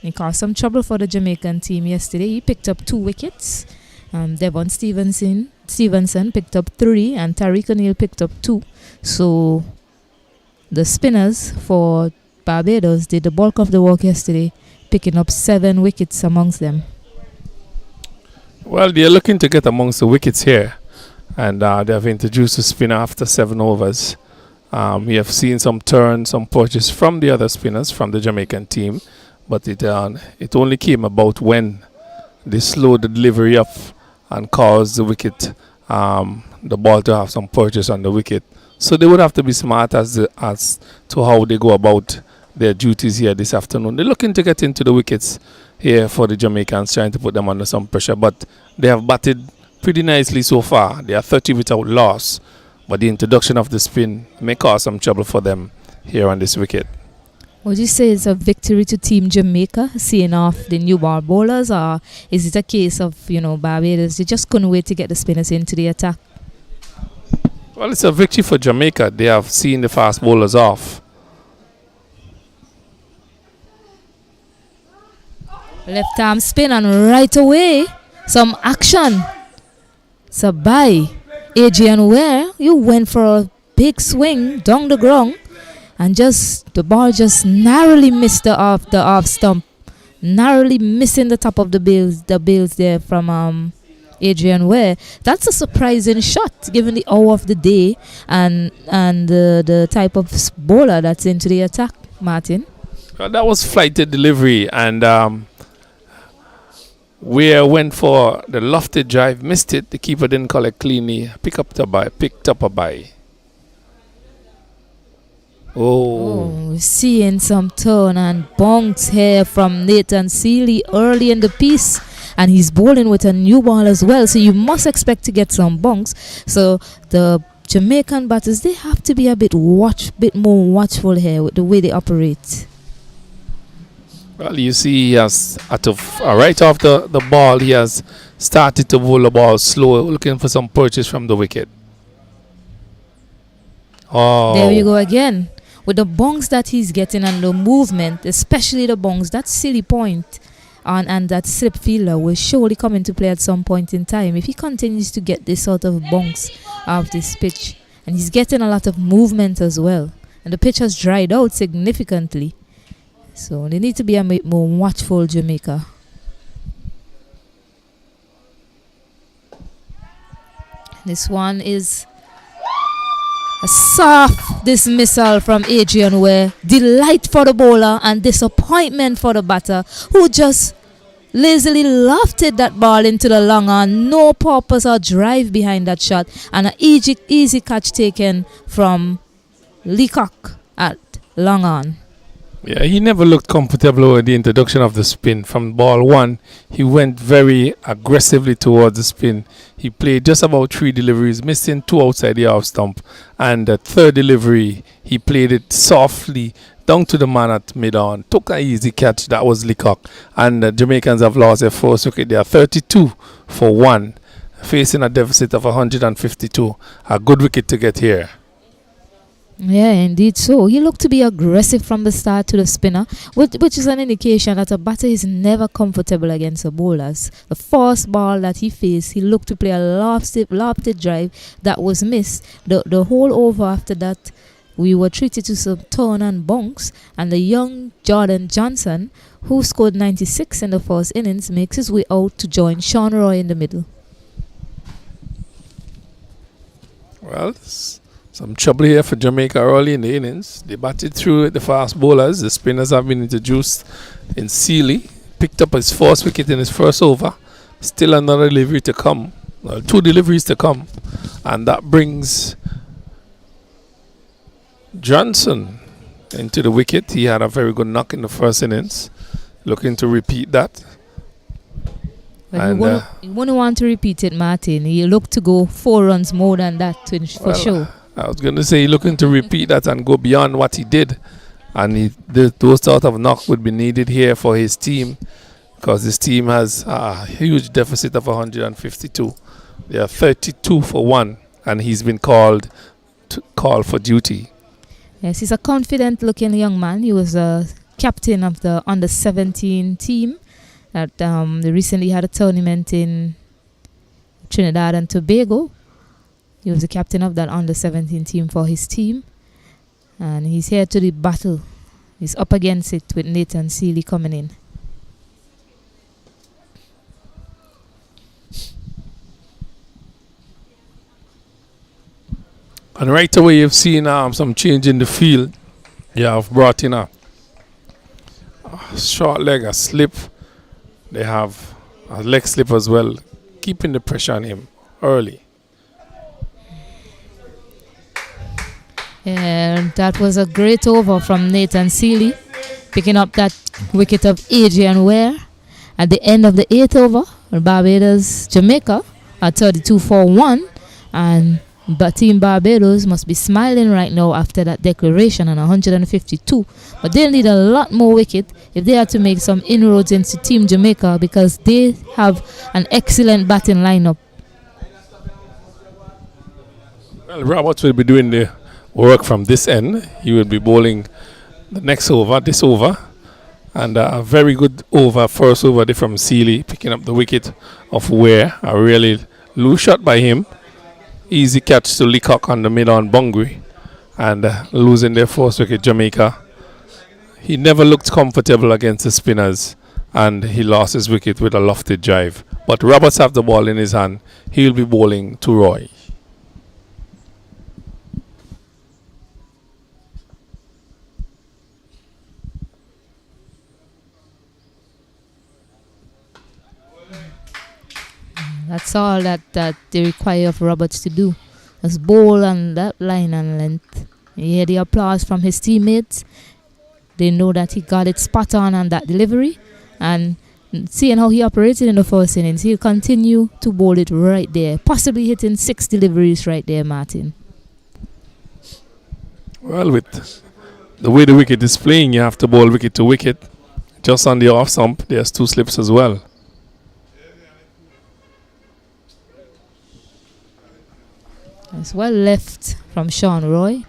He caused some trouble for the Jamaican team yesterday. He picked up 2 wickets. Devon Stevenson picked up 3, and Tariq O'Neill picked up 2. So the spinners for Barbados did the bulk of the work yesterday, picking up 7 wickets amongst them. Well, they're looking to get amongst the wickets here, and they have introduced a spinner after 7 overs. We have seen some turn, some punches from the other spinners from the Jamaican team, but it only came about when they slowed the delivery up and caused the wicket, the ball to have some punches on the wicket. So they would have to be smart as to how they go about their duties here this afternoon. They're looking to get into the wickets here for the Jamaicans, trying to put them under some pressure, but they have batted pretty nicely so far. They are 30 without loss, but the introduction of the spin may cause some trouble for them here on this wicket. Would you say it's a victory to Team Jamaica, seeing off the new ball bowlers, or is it a case of, Barbados, they just couldn't wait to get the spinners into the attack? Well, it's a victory for Jamaica. They have seen the fast bowlers off. Left arm spin, and right away, some action. So by Adrian Ware, you went for a big swing down the ground, and the ball just narrowly missed the off stump, narrowly missing the top of the bills there from Adrian Ware. That's a surprising shot given the hour of the day and the type of bowler that's into the attack, Martin. Well, that was flighted delivery, and Ware went for the lofted drive, missed it. The keeper didn't call it cleanly. Picked up a bye. Oh, seeing some turn and bonks here from Nathan Seeley early in the piece, and he's bowling with a new ball as well, so you must expect to get some bonks. So the Jamaican batters, they have to be a bit more watchful here with the way they operate. Well, you see, he has right off the ball, he has started to bowl the ball slow, looking for some purchase from the wicket. Oh, there you go again. With the bonks that he's getting and the movement, especially the bonks, that's silly point. and that slip fielder will surely come into play at some point in time if he continues to get this sort of bounce of this pitch. And he's getting a lot of movement as well. And the pitch has dried out significantly. So they need to be a bit more watchful, Jamaica. This one is a soft dismissal from Adrian Ware. Delight for the bowler and disappointment for the batter, who just lazily lofted that ball into the long on. No purpose or drive behind that shot. And an easy catch taken from Leacock at long on. Yeah, he never looked comfortable with the introduction of the spin. From ball one, he went very aggressively towards the spin. He played just about 3 deliveries, missing 2 outside the off stump. And the third delivery, he played it softly down to the man at mid-on. Took an easy catch. That was Leacock. And the Jamaicans have lost their first wicket. They are 32 for 1, facing a deficit of 152. A good wicket to get here. Yeah, indeed so. He looked to be aggressive from the start to the spinner, which is an indication that a batter is never comfortable against the bowlers. The first ball that he faced, he looked to play a lofted drive that was missed. The whole over after that, we were treated to some turn and bounce, and the young Jordan Johnson, who scored 96 in the first innings, makes his way out to join Sean Roy in the middle. Well, some trouble here for Jamaica early in the innings. They batted through the fast bowlers. The spinners have been introduced in Sealy. Picked up his first wicket in his first over. Still another delivery to come. Well, 2 deliveries to come. And that brings Johnson into the wicket. He had a very good knock in the first innings. Looking to repeat that. But you wouldn't want to repeat it, Martin. He looked to go 4 runs more than that for sure. I was going to say looking to repeat that and go beyond what he did. And those sort of knock would be needed here for his team, because his team has a huge deficit of 152. They are 32 for 1, and he's been called for duty. Yes, he's a confident-looking young man. He was a captain of the under-17 team that they recently had a tournament in Trinidad and Tobago. He was the captain of that under-17 team for his team. And he's here to the battle. He's up against it with Nathan Seeley coming in. And right away you've seen some change in the field. You have brought in a short leg, a slip. They have a leg slip as well, keeping the pressure on him early. And that was a great over from Nathan Seeley, picking up that wicket of Adrian Ware. At the end of the 8th over, Barbados, Jamaica are 32 for 1. And Team Barbados must be smiling right now after that declaration on 152. But they'll need a lot more wicket if they are to make some inroads into Team Jamaica, because they have an excellent batting lineup. Well, Roberts will be doing the work from this end. He will be bowling the next over, this over, and a very good over, first over there from Seeley, picking up the wicket of Ware. A really loose shot by him. Easy catch to Leacock on the mid-on boundary, and losing their first wicket, Jamaica. He never looked comfortable against the spinners, and he lost his wicket with a lofted drive. But Roberts have the ball in his hand. He'll be bowling to Roy. That's all that they require of Roberts to do. Just bowl on that line and length. You hear the applause from his teammates. They know that he got it spot on that delivery. And seeing how he operated in the first innings, he'll continue to bowl it right there. Possibly hitting 6 deliveries right there, Martin. Well, with the way the wicket is playing, you have to bowl wicket to wicket. Just on the off stump, there's 2 slips as well. It's well left from Sean Roy.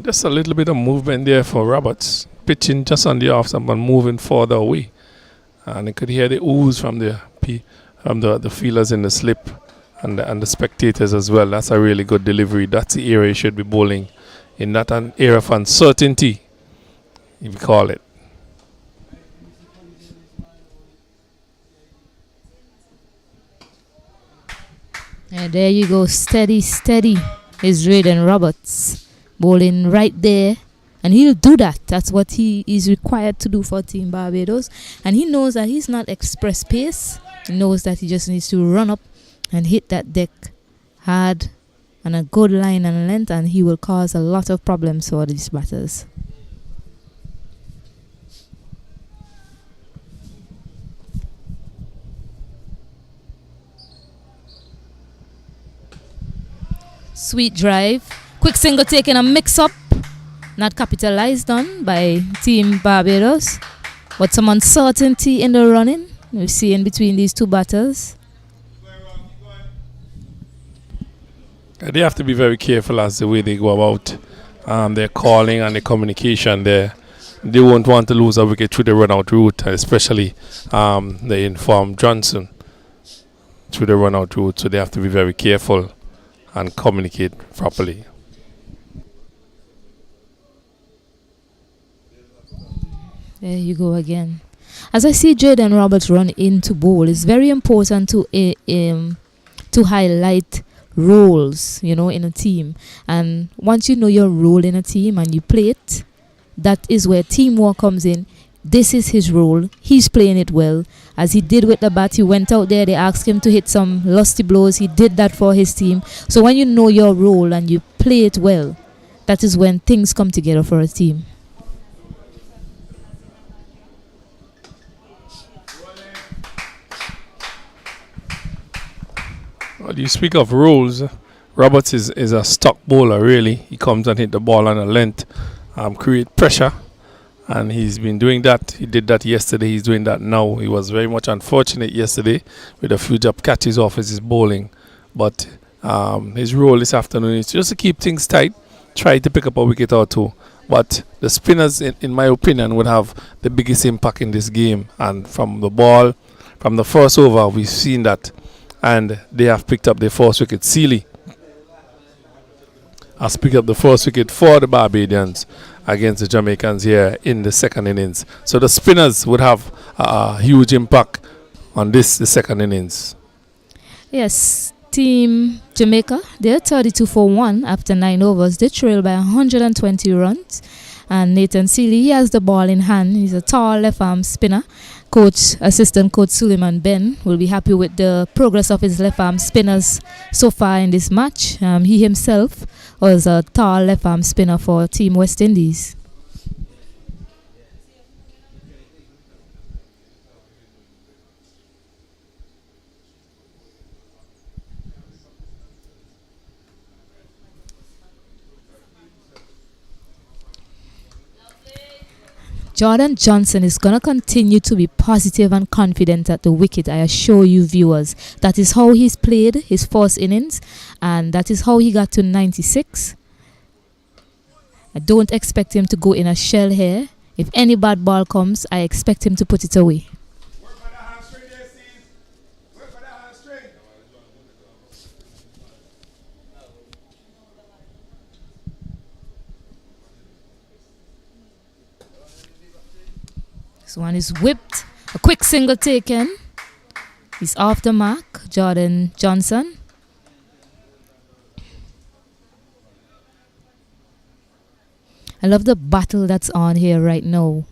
Just a little bit of movement there for Roberts. Pitching just on the off stump and moving further away. And you could hear the ooze from the feelers in the slip and the spectators as well. That's a really good delivery. That's the area you should be bowling in, not an area of uncertainty, if you call it. And there you go, steady is Drayden Roberts, bowling right there, and he'll do that. That's what he is required to do for Team Barbados, and he knows that he's not express pace. He knows that he just needs to run up and hit that deck hard and a good line and length, and he will cause a lot of problems for these batters. Sweet drive. Quick single taken, a mix-up. Not capitalized on by Team Barbados. But some uncertainty in the running we see in between these two batters. They have to be very careful as the way they go about their calling and the communication there. They won't want to lose a wicket through the run-out route, especially they informed Johnson through the run-out route, so they have to be very careful and communicate properly. There you go again. As I see Drayden Roberts run into bowl, it's very important to highlight roles, in a team. And once you know your role in a team and you play it, that is where teamwork comes in. This is his role. He's playing it well. As he did with the bat, he went out there, they asked him to hit some lusty blows. He did that for his team. So when you know your role and you play it well, that is when things come together for a team. Well, you speak of roles. Roberts is a stock bowler, really. He comes and hit the ball on a length, create pressure. And he's been doing that. He did that yesterday. He's doing that now. He was very much unfortunate yesterday with a few drop catches off his bowling. But his role this afternoon is just to keep things tight, try to pick up a wicket or two. But the spinners, in my opinion, would have the biggest impact in this game. And from the ball, from the first over, we've seen that. And they have picked up their first wicket. Sealy has picked up the first wicket for the Barbadians against the Jamaicans here in the second innings. So the spinners would have a huge impact on the second innings. Yes, Team Jamaica, they're 32 for 1 after 9 overs. They trail by 120 runs. And Nathan Sealy, he has the ball in hand. He's a tall left-arm spinner. Assistant coach Suleiman Ben will be happy with the progress of his left-arm spinners so far in this match. He himself was a tall left-arm spinner for Team West Indies. Jordan Johnson is going to continue to be positive and confident at the wicket, I assure you viewers. That is how he's played his first innings, and that is how he got to 96. I don't expect him to go in a shell here. If any bad ball comes, I expect him to put it away. This one is whipped. A quick single taken. He's off the mark, Jordan Johnson. I love the battle that's on here right now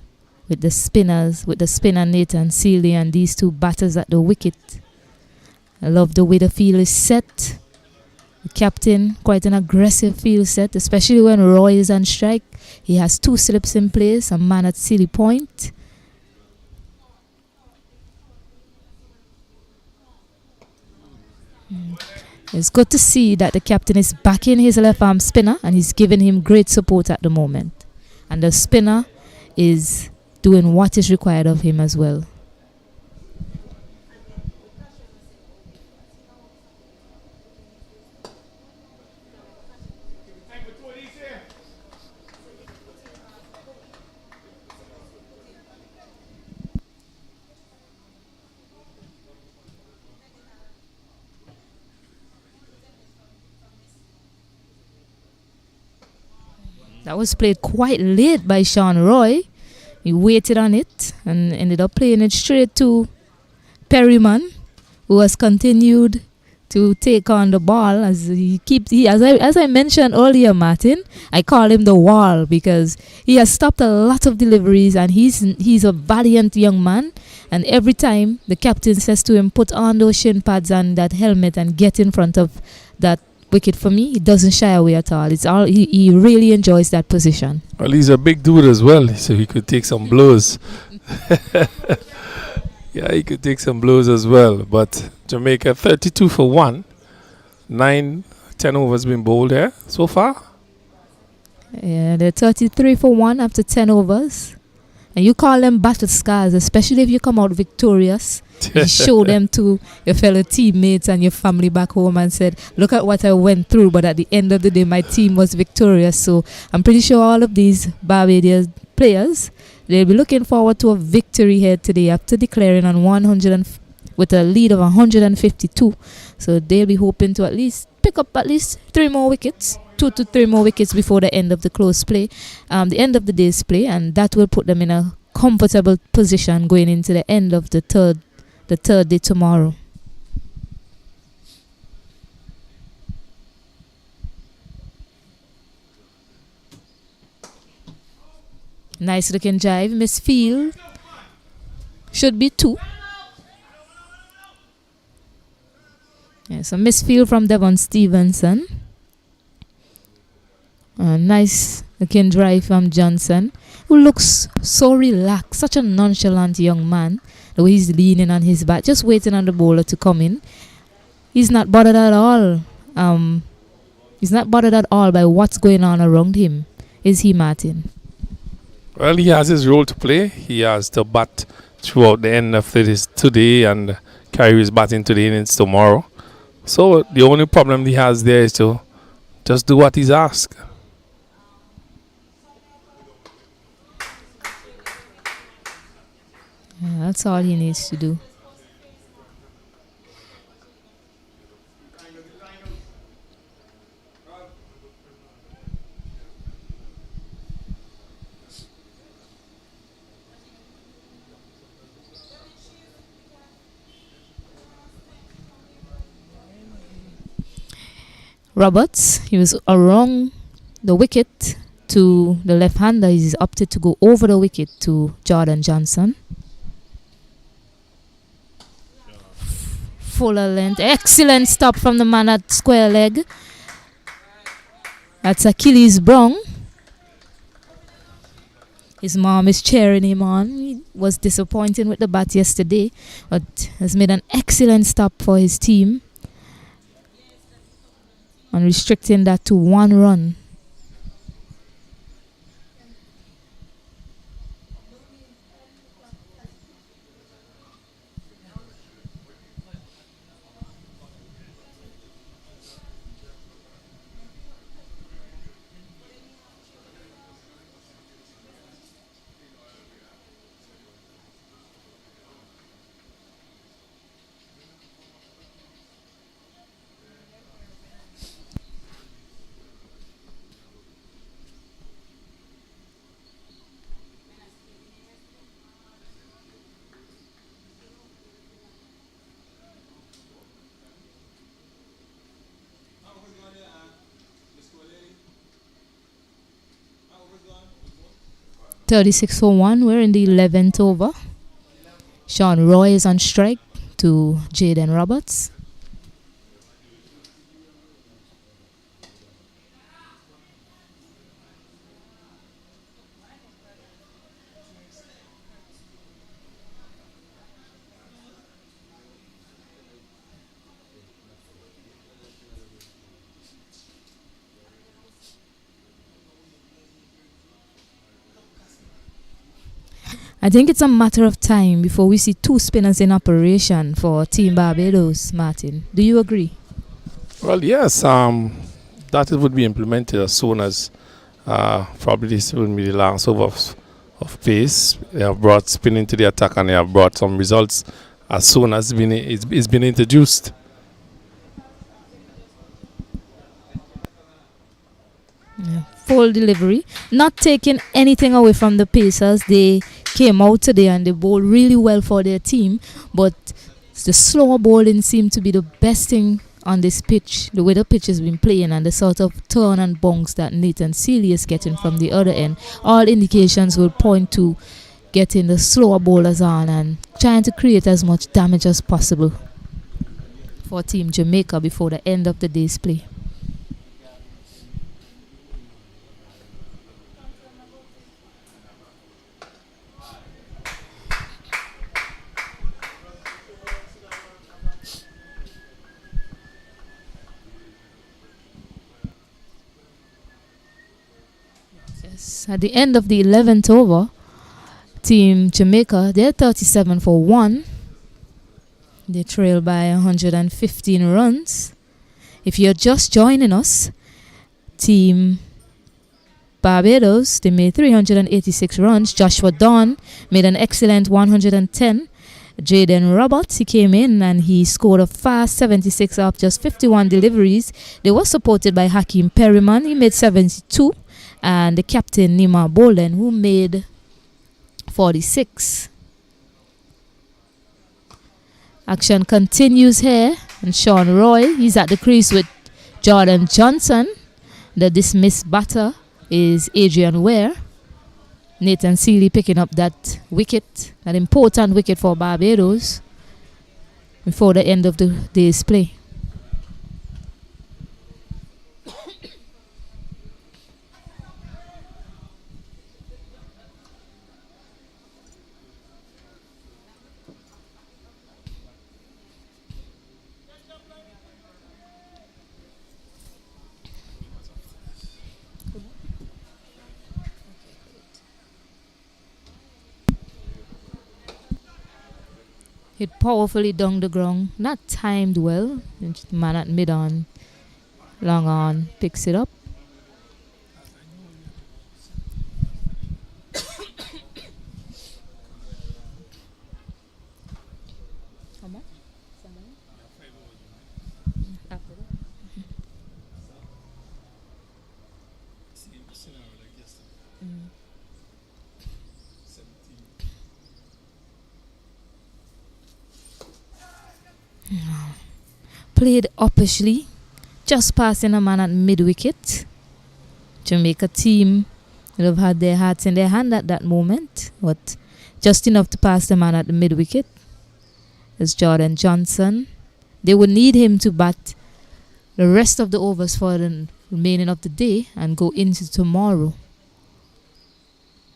with the spinners, with the spinner Nathan Sealy and these two batters at the wicket. I love the way the field is set. The captain, quite an aggressive field set, especially when Roy is on strike. He has 2 slips in place, a man at Sealy point. It's good to see that the captain is backing his left arm spinner and he's giving him great support at the moment. And the spinner is doing what is required of him as well. That was played quite late by Sean Roy. He waited on it and ended up playing it straight to Perryman, who has continued to take on the ball as as I mentioned earlier, Martin. I call him the wall because he has stopped a lot of deliveries, and he's a valiant young man. And every time the captain says to him, put on those shin pads and that helmet and get in front of that wicket for me, he doesn't shy away at all. He really enjoys that position. Well, he's a big dude as well, so he could take some blows. Yeah, he could take some blows as well. But Jamaica 32 for 1. 10 overs been bowled here so far. Yeah, they're 33 for 1 after 10 overs. And you call them battle scars, especially if you come out victorious. You show them to your fellow teammates and your family back home and said, look at what I went through, but at the end of the day, my team was victorious. So I'm pretty sure all of these Barbados players, they'll be looking forward to a victory here today after declaring on 100 with a lead of 152. So they'll be hoping to at least pick up at least 3 more wickets. 2 to 3 more wickets before the end of the close play, the end of the day's play, and that will put them in a comfortable position going into the end of the third day tomorrow. Nice looking drive, misfield. Should be 2. Yeah, so misfield from Devon Stevenson. Nice looking drive from Johnson, who looks so relaxed, such a nonchalant young man. The way he's leaning on his bat, just waiting on the bowler to come in. He's not bothered at all. He's not bothered at all by what's going on around him. Is he, Martin? Well, he has his role to play. He has to bat throughout the end of this today and carry his bat into the innings tomorrow. So the only problem he has there is to just do what he's asked. Yeah, that's all he needs to do. Roberts, he was around the wicket to the left-hander. He's opted to go over the wicket to Jordan Johnson. Fuller length. Excellent stop from the man at square leg. That's Achilles Brown. His mom is cheering him on. He was disappointing with the bat yesterday, but has made an excellent stop for his team and restricting that to 1 run. .36 for 1. We're in the 11th over. Sean Roy is on strike to Jaden Roberts. I think it's a matter of time before we see 2 spinners in operation for Team Barbados, Martin. Do you agree? Well, yes. That would be implemented as soon as probably this will be the last over of pace. They have brought spin into the attack and they have brought some results as soon as it's been introduced. Yeah. Full delivery. Not taking anything away from the Pacers. They came out today and they bowled really well for their team. But the slower bowling seemed to be the best thing on this pitch. The way the pitch has been playing and the sort of turn and bounce that Nathan Seeley is getting from the other end. All indications will point to getting the slower bowlers on and trying to create as much damage as possible for Team Jamaica before the end of the day's play. At the end of the 11th over, Team Jamaica, they're 37 for 1. They trail by 115 runs. If you're just joining us, Team Barbados, they made 386 runs. Joshua Dawn made an excellent 110. Jaden Roberts, he came in and he scored a fast 76 off just 51 deliveries. They were supported by Hakeem Perryman, he made 72. And the captain Nima Bolen, who made 46. Action continues here, and Sean Roy, he's at the crease with Jordan Johnson. The dismissed batter is Adrian Ware. Nathan Seeley picking up that wicket, that important wicket for Barbados before the end of the day's play. Hit powerfully down the ground, not timed well. Man at mid on, long on, picks it up. Played uppishly, just passing a man at mid-wicket. Jamaica team would have had their hearts in their hand at that moment, but just enough to pass the man at the mid-wicket. It's Jordan Johnson. They would need him to bat the rest of the overs for the remaining of the day and go into tomorrow.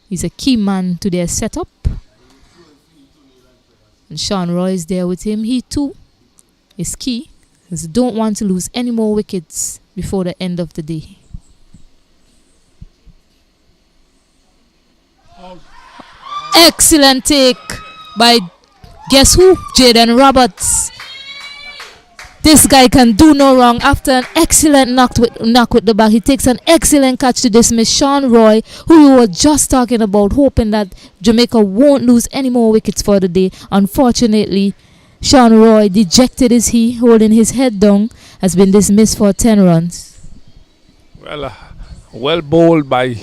He's a key man to their setup. And Sean Roy is there with him. He too is key. Because they don't want to lose any more wickets before the end of the day. Excellent take by guess who? Jaden Roberts. This guy can do no wrong. After an excellent knock with the bat, he takes an excellent catch to dismiss Sean Roy, who we were just talking about, hoping that Jamaica won't lose any more wickets for the day. Unfortunately, Sean Roy, dejected is he, holding his head down, has been dismissed for 10 runs. Well bowled by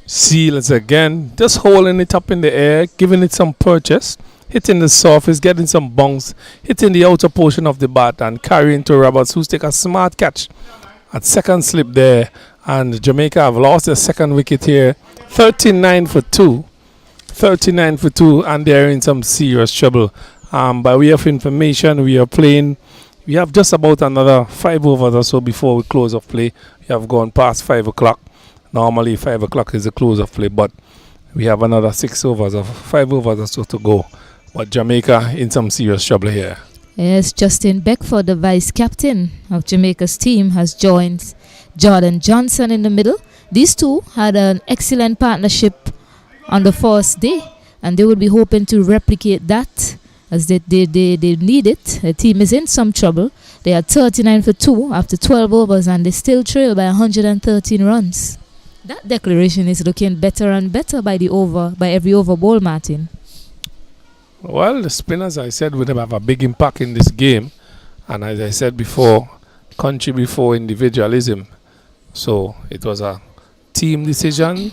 Seals again, just holding it up in the air, giving it some purchase, hitting the surface, getting some bounce, hitting the outer portion of the bat and carrying to Roberts, who's take a smart catch at second slip there. And Jamaica have lost their second wicket here, 39 for 2. 39 for 2, and they're in some serious trouble. By way of information, we have just about another 5 overs or so before we close of play. We have gone past 5 o'clock. Normally 5 o'clock is the close of play, but we have another 5 overs or so to go. But Jamaica in some serious trouble here. Yes, Justin Beckford, the vice captain of Jamaica's team, has joined Jordan Johnson in the middle. These two had an excellent partnership on the first day, and they would be hoping to replicate that as they need it. The team is in some trouble. They are 39 for 2 after 12 overs, and they still trail by 113 runs. That declaration is looking better and better by every over ball, Martin. Well, the spinners, I said, would have a big impact in this game. And as I said before, country before individualism. So it was a team decision,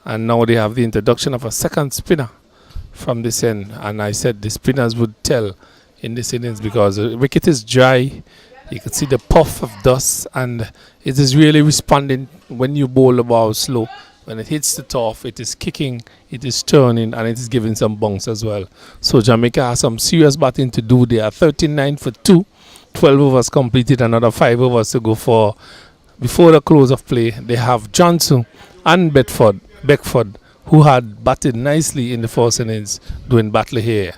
and now they have the introduction of a second spinner from this end. And I said the spinners would tell in this innings because the wicket is dry. You can see the puff of dust, and it is really responding when you bowl the ball slow. When it hits the top, it is kicking, it is turning, and it is giving some bounce as well. So Jamaica has some serious batting to do. They are 39 for 2, 12 overs completed, another 5 overs to go for. Before the close of play, they have Johnson and Beckford, who had batted nicely in the first innings, doing battle here.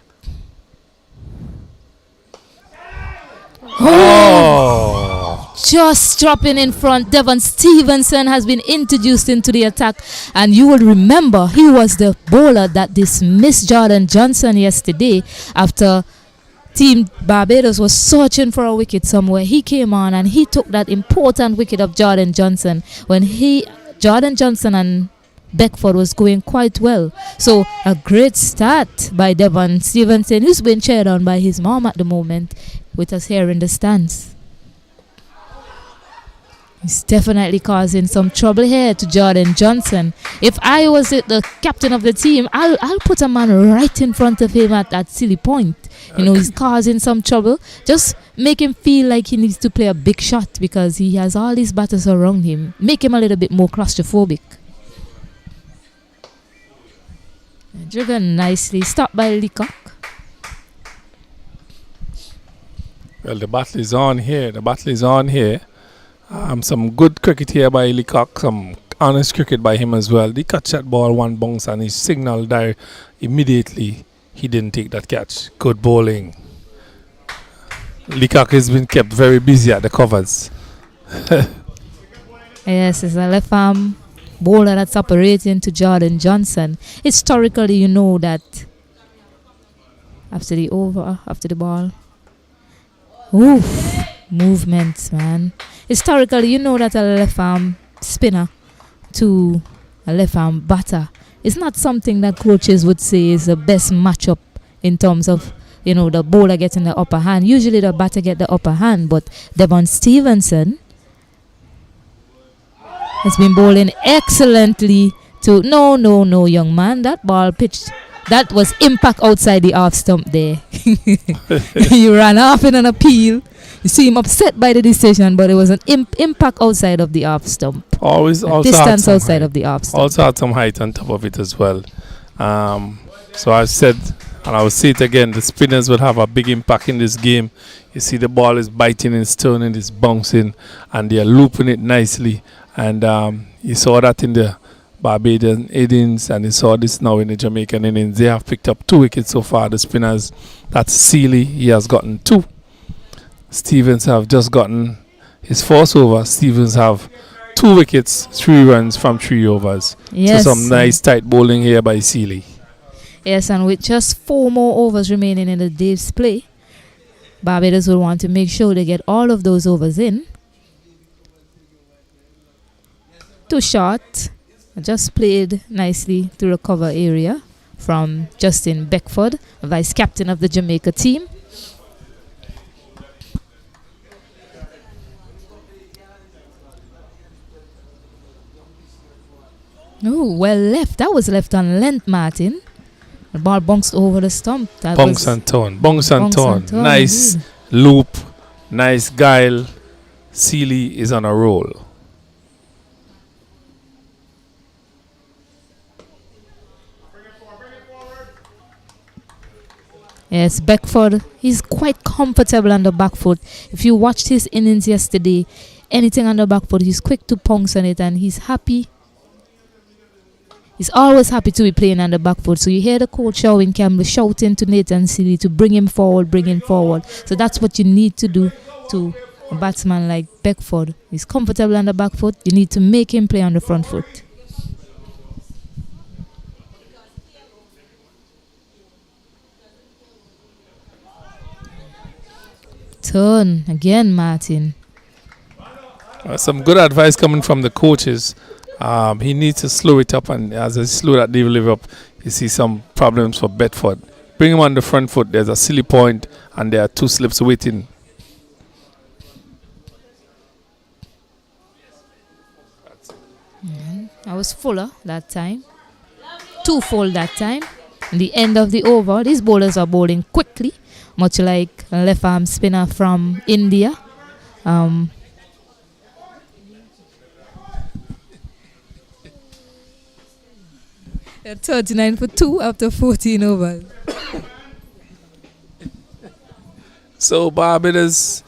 Oh! Just dropping in front. Devon Stevenson has been introduced into the attack, and you will remember he was the bowler that dismissed Jordan Johnson yesterday after Team Barbados was searching for a wicket somewhere. He came on and he took that important wicket of Jordan Johnson when Jordan Johnson and Beckford was going quite well. So a great start by Devon Stevenson, who's been cheered on by his mom at the moment, with us here in the stands. He's definitely causing some trouble here to Jordan Johnson. If I was the captain of the team, I'll put a man right in front of him at that silly point. You know, he's causing some trouble. Just make him feel like he needs to play a big shot because he has all these batters around him. Make him a little bit more claustrophobic. Driven nicely. Stopped by Leacock. Well, the battle is on here. Some good cricket here by Leacock. Some honest cricket by him as well. He catch that ball, one bounce, and he signaled there immediately. He didn't take that catch. Good bowling. Leacock has been kept very busy at the covers. Yes, it's a left arm bowler that's operating to Jordan Johnson. Historically, you know that after the ball. Oof, movements, man. Historically, you know that a left arm spinner to a left arm batter is not something that coaches would say is the best matchup in terms of, you know, the bowler getting the upper hand. Usually the batter get the upper hand, but Devon Stevenson has been bowling excellently to no, young man. That ball pitched. That was impact outside the off stump there. He ran off in an appeal. You see him upset by the decision, but it was an impact outside of the off stump. Distance outside of the off stump. Also had some height on top of it as well. So I said, and I will say it again, the spinners will have a big impact in this game. You see the ball is biting and turning, it's bouncing, and they are looping it nicely. And you saw that in the Barbadian innings, and you saw this now in the Jamaican innings. They have picked up 2 wickets so far, the spinners. That's Seeley, he has gotten 2. Stevens have just gotten his first over. Stevens have 2 wickets, 3 runs from 3 overs. Yes. So some nice tight bowling here by Seeley. Yes, and with just 4 more overs remaining in the day's play, Barbados will want to make sure they get all of those overs in. 2 short, just played nicely through the cover area from Justin Beckford, vice captain of the Jamaica team. Oh, well left. That was left on length, Martin. The ball bounced over the stump. Bounce and turn. Nice loop. Nice guile. Seeley is on a roll. Yes, Beckford, he's quite comfortable on the back foot. If you watched his innings yesterday, anything on the back foot, he's quick to pounce on it, and he's happy. He's always happy to be playing on the back foot. So you hear the coach Owen Campbell shouting to Nathan Seeley to bring him forward. So that's what you need to do to a batsman like Beckford. He's comfortable on the back foot. You need to make him play on the front foot. Turn again, Martin. Some good advice coming from the coaches. He needs to slow it up, and as he slow that delivery up, you see some problems for Bedford. Bring him on the front foot. There's a silly point, and there are 2 slips waiting. I was fuller that time. Twofold that time. In the end of the over, these bowlers are bowling quickly, much like a left arm spinner from India. Um, 39 for 2 after 14 overs. So Barbados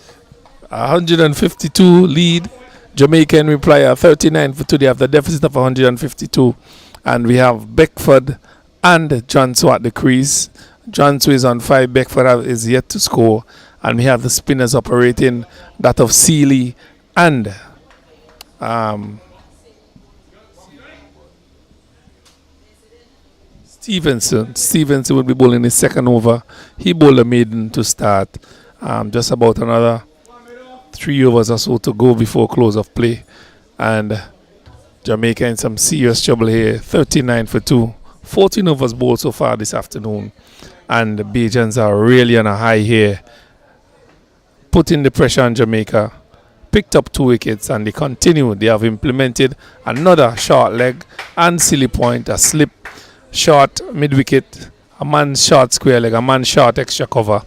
152 lead. Jamaica in reply are 39 for 2. They have the deficit of 152. And we have Beckford and Johnson at the crease. Johnson is on 5. Beckford is yet to score. And we have the spinners operating, that of Seeley and Stevenson. Stevenson will be bowling his second over. He bowled a maiden to start. Just about another 3 overs or so to go before close of play. And Jamaica in some serious trouble here. 39 for 2. 14 overs bowled so far this afternoon. And the Bajans are really on a high here. Putting the pressure on Jamaica. Picked up 2 wickets and they continue. They have implemented another short leg and silly point, a slip, short mid-wicket, a man short square leg, a man short extra cover,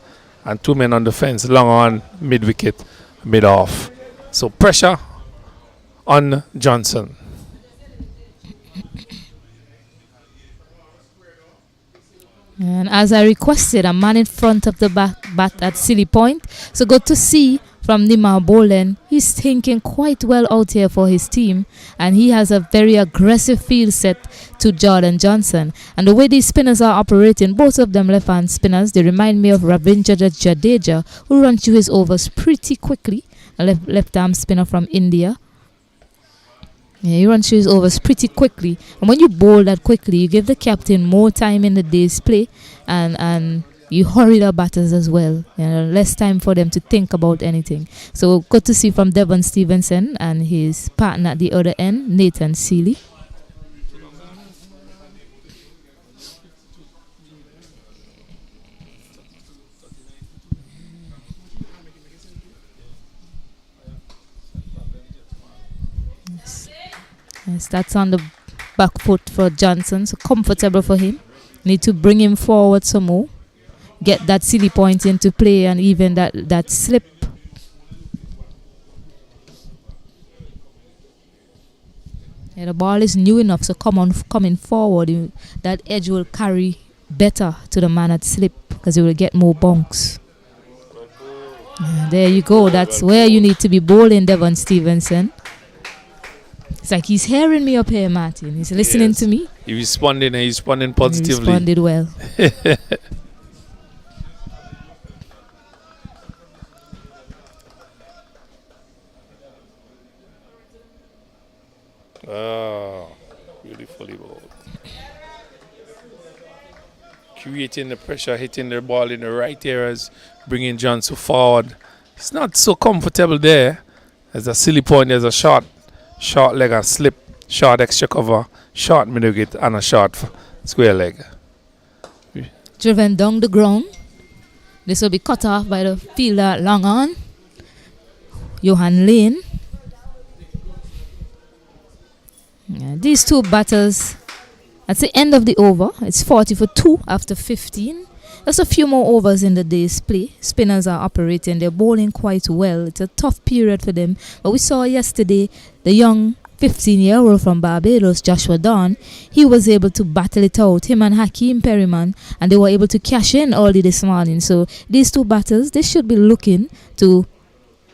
and 2 men on the fence, long on mid-wicket, mid-off. So pressure on Johnson. And as I requested, a man in front of the bat at silly point. So good to see from Nima Boland. He's thinking quite well out here for his team. And he has a very aggressive field set to Jordan Johnson. And the way these spinners are operating, both of them left-hand spinners, they remind me of Ravindra Jadeja, who runs through his overs pretty quickly. A left-arm spinner from India. Yeah, he runs through his overs pretty quickly. And when you bowl that quickly, you give the captain more time in the day's play. And you hurry the batters as well. Less time for them to think about anything. So good to see from Devon Stevenson and his partner at the other end, Nathan Seeley. Yes, that's on the back foot for Johnson. So comfortable for him. Need to bring him forward some more. Get that silly point into play and even that slip. Yeah, the ball is new enough, so coming forward, that edge will carry better to the man at slip because he will get more bunks. Yeah, there you go. That's where you need to be bowling, Devon Stevenson. It's like he's hearing me up here, Martin. He's listening to me. He's responding positively. He responded well. Beautifully bowled. Creating the pressure, hitting the ball in the right areas, bringing Johnson forward. It's not so comfortable there. There's a silly point, there's a short leg and slip, short extra cover, short middle wicket, and a short square leg. Driven down the ground. This will be cut off by the fielder long on. Johan Lane. Yeah, these two batters, that's the end of the over. It's 40 for 2 after 15. There's a few more overs in the day's play. Spinners are operating. They're bowling quite well. It's a tough period for them. But we saw yesterday the young 15-year-old from Barbados, Joshua Dawn. He was able to battle it out, him and Hakeem Perryman, and they were able to cash in early this morning. So these two batters, they should be looking to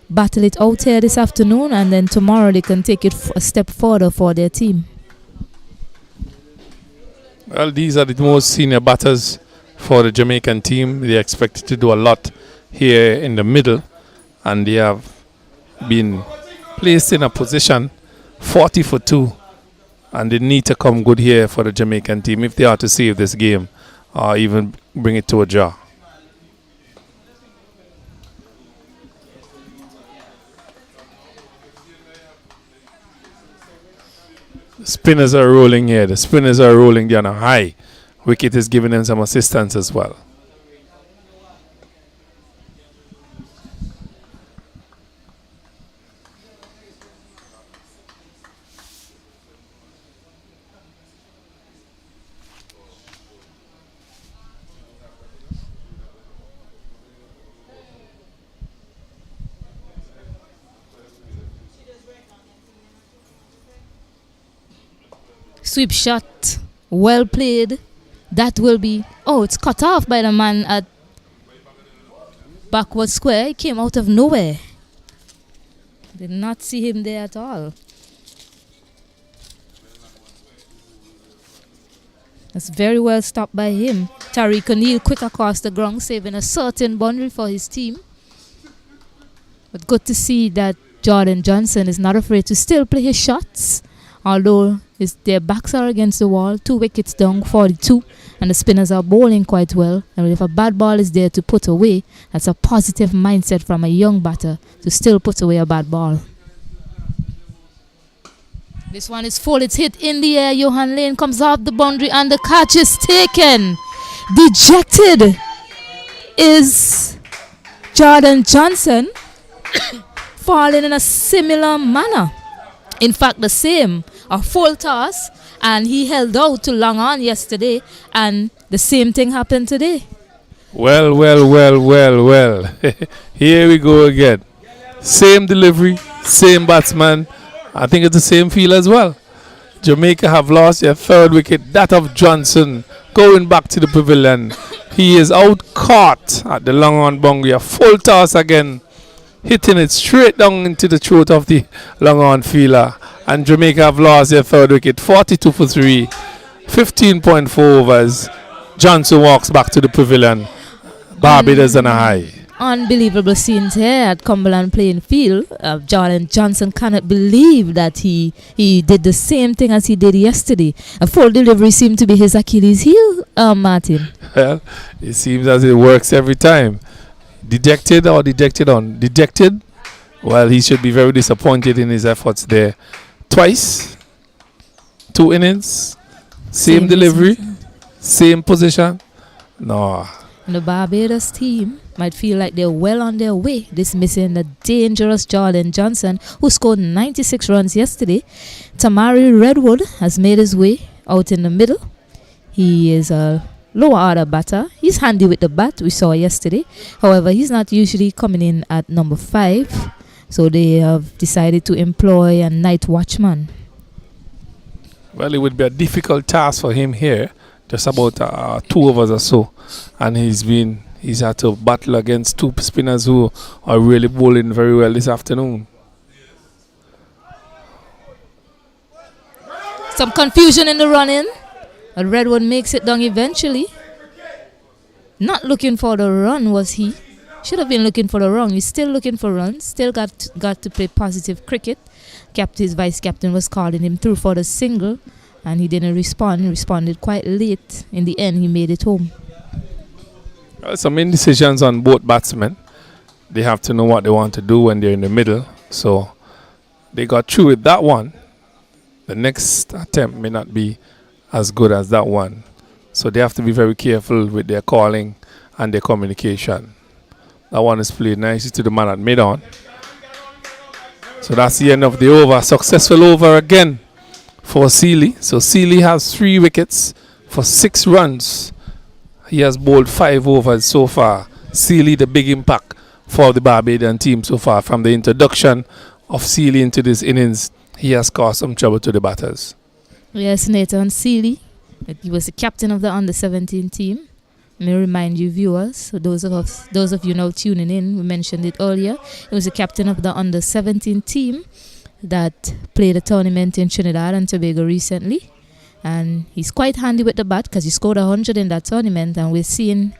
battle it out here this afternoon, and then tomorrow they can take it a step further for their team. Well, these are the most senior batters for the Jamaican team. They are expected to do a lot here in the middle, and they have been placed in a position 40 for 2, and they need to come good here for the Jamaican team if they are to save this game or even bring it to a draw. The spinners are rolling here. The spinners are rolling. They're on a high. Wicket is giving them some assistance as well. Sweep shot. Well played. That will be... Oh, it's cut off by the man at backward square. He came out of nowhere. Did not see him there at all. That's very well stopped by him. Tariq O'Neill quick across the ground, saving a certain boundary for his team. But good to see that Jordan Johnson is not afraid to still play his shots. Although their backs are against the wall, 2 wickets down, 42. And the spinners are bowling quite well. And if a bad ball is there to put away, that's a positive mindset from a young batter to still put away a bad ball. This one is full. It's hit in the air. Johan Lane comes off the boundary and the catch is taken. Dejected is Jordan Johnson, falling in a similar manner. In fact, the same. A full toss, and he held out to long on yesterday, and the same thing happened today. Well. Here we go again. Same delivery, same batsman. I think it's the same feel as well. Jamaica have lost their 3rd wicket, that of Johnson, going back to the pavilion. He is out caught at the long on boundary. A full toss again, hitting it straight down into the throat of the long on fielder. And Jamaica have lost their 3rd wicket, 42 for 3, 15.4 overs. Johnson walks back to the pavilion. Barbados on a high. Unbelievable scenes here at Cumberland playing field. Jordan Johnson cannot believe that he did the same thing as he did yesterday. A full delivery seemed to be his Achilles heel, Martin. Well, it seems as it works every time. Dejected or dejected on? Dejected? Well, he should be very disappointed in his efforts there. Twice, 2 innings, same delivery, same position. No. And the Barbados team might feel like they're well on their way, dismissing the dangerous Jordan Johnson, who scored 96 runs yesterday. Tamari Redwood has made his way out in the middle. He is a lower order batter. He's handy with the bat, we saw yesterday. However, he's not usually coming in at number 5. So they have decided to employ a night watchman. Well, it would be a difficult task for him here, just about 2 overs or so. And he's had to battle against 2 spinners who are really bowling very well this afternoon. Some confusion in the run-in. But Redwood makes it down eventually. Not looking for the run, was he? Should have been looking for the run. He's still looking for runs. Still got to play positive cricket. His vice captain was calling him through for the single, and he didn't respond. He responded quite late. In the end, he made it home. Some indecisions on both batsmen. They have to know what they want to do when they're in the middle. So they got through with that one. The next attempt may not be as good as that one. So they have to be very careful with their calling and their communication. That one is played nicely to the man at mid-on. So that's the end of the over. Successful over again for Seeley. So Seeley has 3 wickets for 6 runs. He has bowled 5 overs so far. Seeley, the big impact for the Barbadian team so far. From the introduction of Seeley into this innings, he has caused some trouble to the batters. Yes, Nathan Seeley. He was the captain of the under-17 team. Let me remind you, viewers, so those of you now tuning in, we mentioned it earlier. He was the captain of the under-17 team that played a tournament in Trinidad and Tobago recently. And he's quite handy with the bat because he scored 100 in that tournament. And we're seeing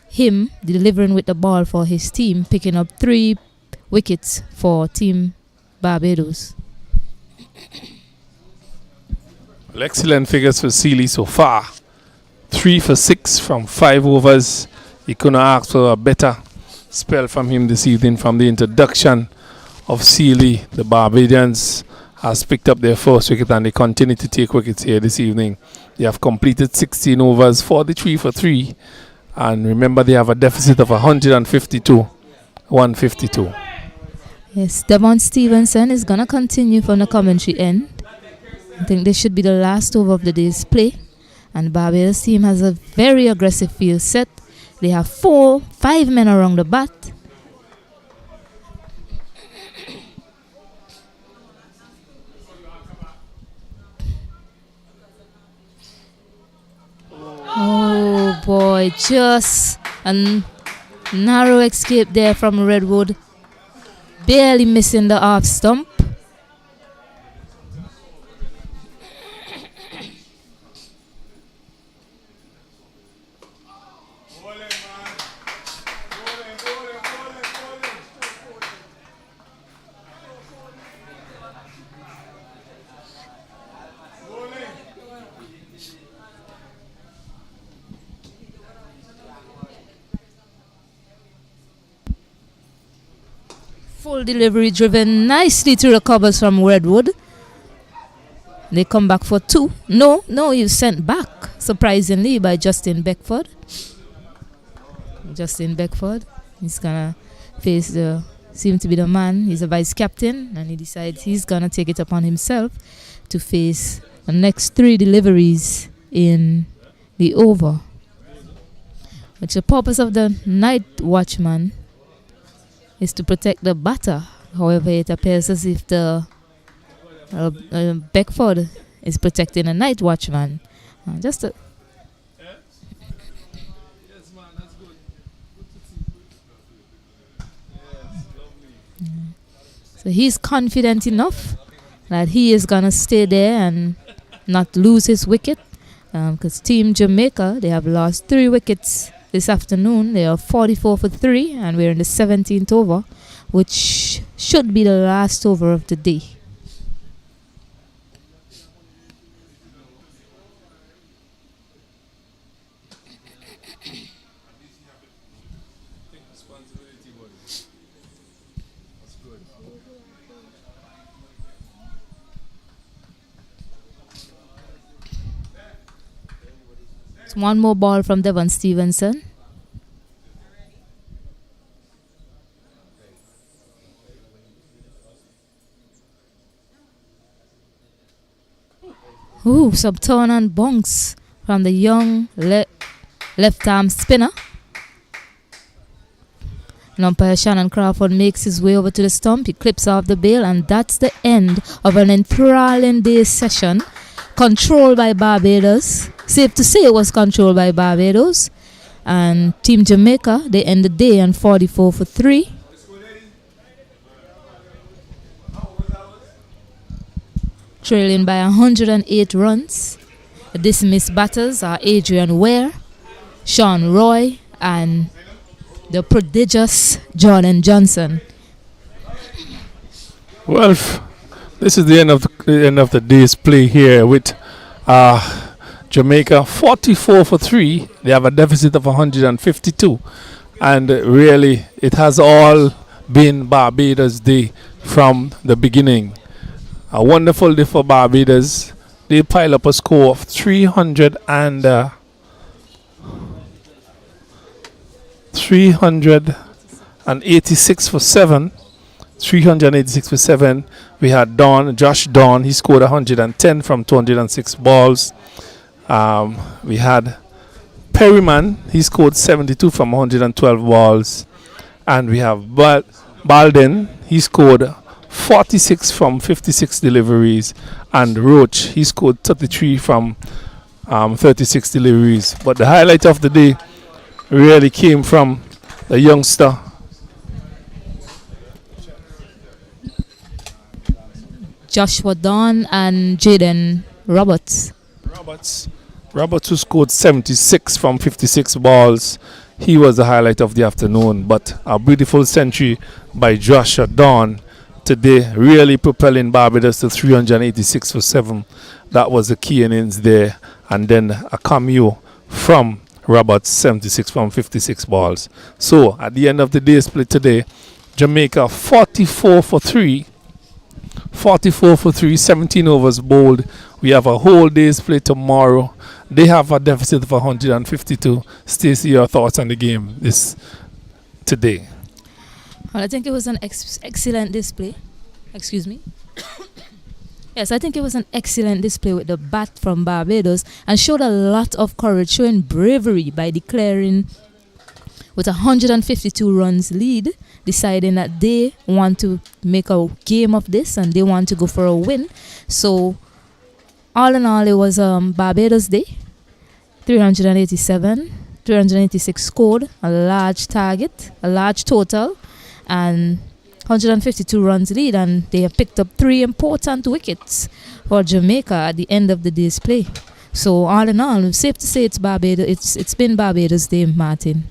him delivering with the ball for his team, picking up 3 wickets for Team Barbados. Well, excellent figures for Seeley so far. 3 for 6 from 5 overs. You couldn't ask for a better spell from him this evening. From the introduction of Seeley, the Barbadians has picked up their 1st wicket and they continue to take wickets here this evening. They have completed 16 overs, 43 for 3. And remember, they have a deficit of 152. 152. Yes, Devon Stevenson is going to continue from the commentary end. I think this should be the last over of the day's play. And the Barbados team has a very aggressive field set. They have 5 men around the bat. boy, just a narrow escape there from Redwood. Barely missing the off stump. Full delivery driven nicely through the covers from Redwood. They come back for 2. No, he was sent back, surprisingly, by Justin Beckford. He's gonna face seem to be the man. He's a vice captain, and he decides he's gonna take it upon himself to face the next 3 deliveries in the over. Which the purpose of the night watchman is to protect the batter. However, it appears as if the Beckford is protecting a night watchman. So he's confident enough that he is going to stay there and not lose his wicket. Because Team Jamaica, they have lost 3 wickets this afternoon. They are 44 for 3, and we're in the 17th over, which should be the last over of the day. One more ball from Devon Stevenson. Ooh, subturn and bunks from the young left arm spinner. And umpire Shannon Crawford makes his way over to the stump. He clips off the bail, and that's the end of an enthralling day's session. Controlled by Barbados. Safe to say it was controlled by Barbados. And Team Jamaica, they end the day on 44 for 3. Trailing by 108 runs. The dismissed batters are Adrian Ware, Sean Roy, and the prodigious Jordan Johnson. Well, this is the end of the day's play here with Jamaica 44 for 3. They have a deficit of 152, and really it has all been Barbados' day from the beginning. A wonderful day for Barbados. They pile up a score of 386 for 7. 386 for 7. We had Josh Dawn. He scored 110 from 206 balls. We had Perryman. He scored 72 from 112 balls. And we have Balden. He scored 46 from 56 deliveries. And Roach, he scored 33 from 36 deliveries. But the highlight of the day really came from the youngster Joshua Dawn and Jaden Roberts, who scored 76 from 56 balls. He was the highlight of the afternoon. But a beautiful century by Joshua Dawn today, really propelling Barbados to 386 for 7. That was the key innings there. And then a cameo from Roberts, 76 from 56 balls. So at the end of the day split today, Jamaica 44 for 3. 44 for 3, 17 overs bowled. We have a whole day's play tomorrow. They have a deficit of 152. Stacey, your thoughts on the game today? Well, I think it was an excellent display. Excuse me. Yes, I think it was an excellent display with the bat from Barbados, and showed a lot of courage, showing bravery by declaring with 152 runs lead, deciding that they want to make a game of this and they want to go for a win. So all in all, it was Barbados Day, 387. 386 scored, a large target, a large total, and 152 runs lead, and they have picked up 3 important wickets for Jamaica at the end of the day's play. So all in all, it's safe to say it's Barbados. It's been Barbados' day, Martin.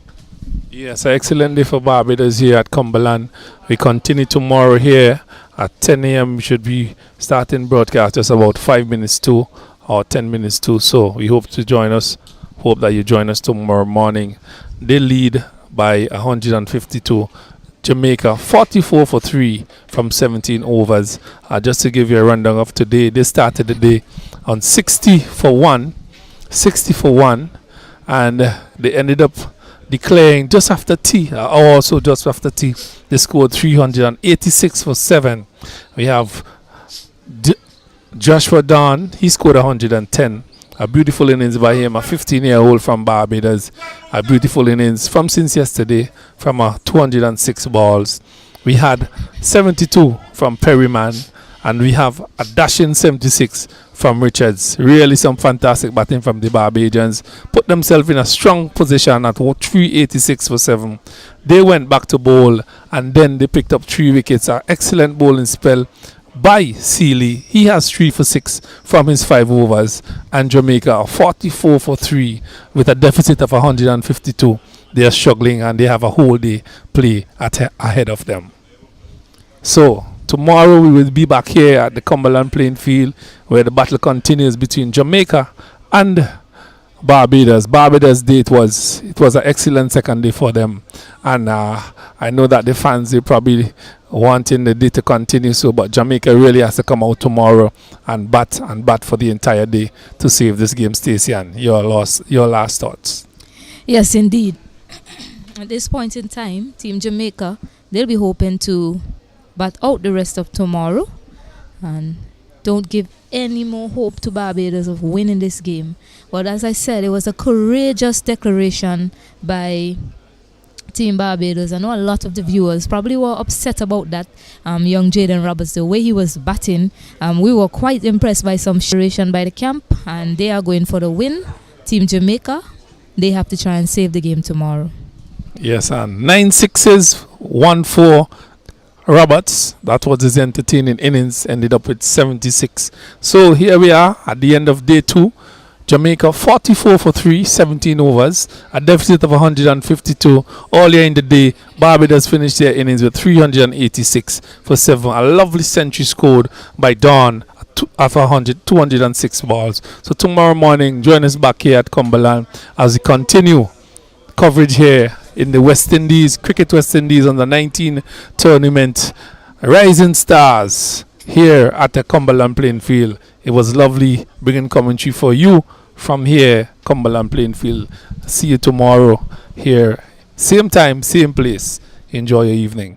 Yes, an excellent day for Barbados here at Cumberland. We continue tomorrow here at 10 a.m. We should be starting broadcast just about 5 minutes to or 10 minutes to. So we hope to join us. Hope that you join us tomorrow morning. They lead by 152. Jamaica 44 for 3 from 17 overs. Just to give you a rundown of today, they started the day on 60 for 1, and they ended up declaring just after tea, also just after tea. They scored 386 for 7. We have Joshua Don, he scored 110. A beautiful innings by him, a 15-year-old from Barbados. A beautiful innings from since yesterday, from 206 balls. We had 72 from Perryman, and we have a dashing 76 from Richards. Really some fantastic batting from the Barbadians. Put themselves in a strong position at 386 for 7. They went back to bowl, and then they picked up 3 wickets. An excellent bowling spell by Seeley. He has 3 for 6 from his 5 overs, and Jamaica are 44 for 3 with a deficit of 152. They are struggling, and they have a whole day play ahead of them. So tomorrow we will be back here at the Cumberland playing field, where the battle continues between Jamaica and Barbados. Barbados Day, it was an excellent second day for them, and I know that the fans, they probably wanting the day to continue, so but Jamaica really has to come out tomorrow and bat for the entire day to save this game. Stacey, your last thoughts? Yes, indeed. At this point in time, Team Jamaica, they'll be hoping to bat out the rest of tomorrow and don't give any more hope to Barbados of winning this game. But as I said, it was a courageous declaration by Team Barbados. I know a lot of the viewers probably were upset about that. Young Jaden Roberts, the way he was batting, we were quite impressed by some declaration by the camp, and they are going for the win. Team Jamaica, they have to try and save the game tomorrow. Yes, and 9 sixes, 1 4. Roberts, that was his entertaining innings, ended up with 76. So here we are at the end of day 2. Jamaica 44 for 3, 17 overs, a deficit of 152. Earlier in the day, Barbados finished their innings with 386 for 7. A lovely century scored by Don after 206 balls. So tomorrow morning, join us back here at Cumberland as we continue coverage here in the West Indies, Cricket West Indies on the 19 tournament. Rising Stars here at the Cumberland playing field. It was lovely bringing commentary for you from here, Cumberland playing field. See you tomorrow here, same time, same place. Enjoy your evening.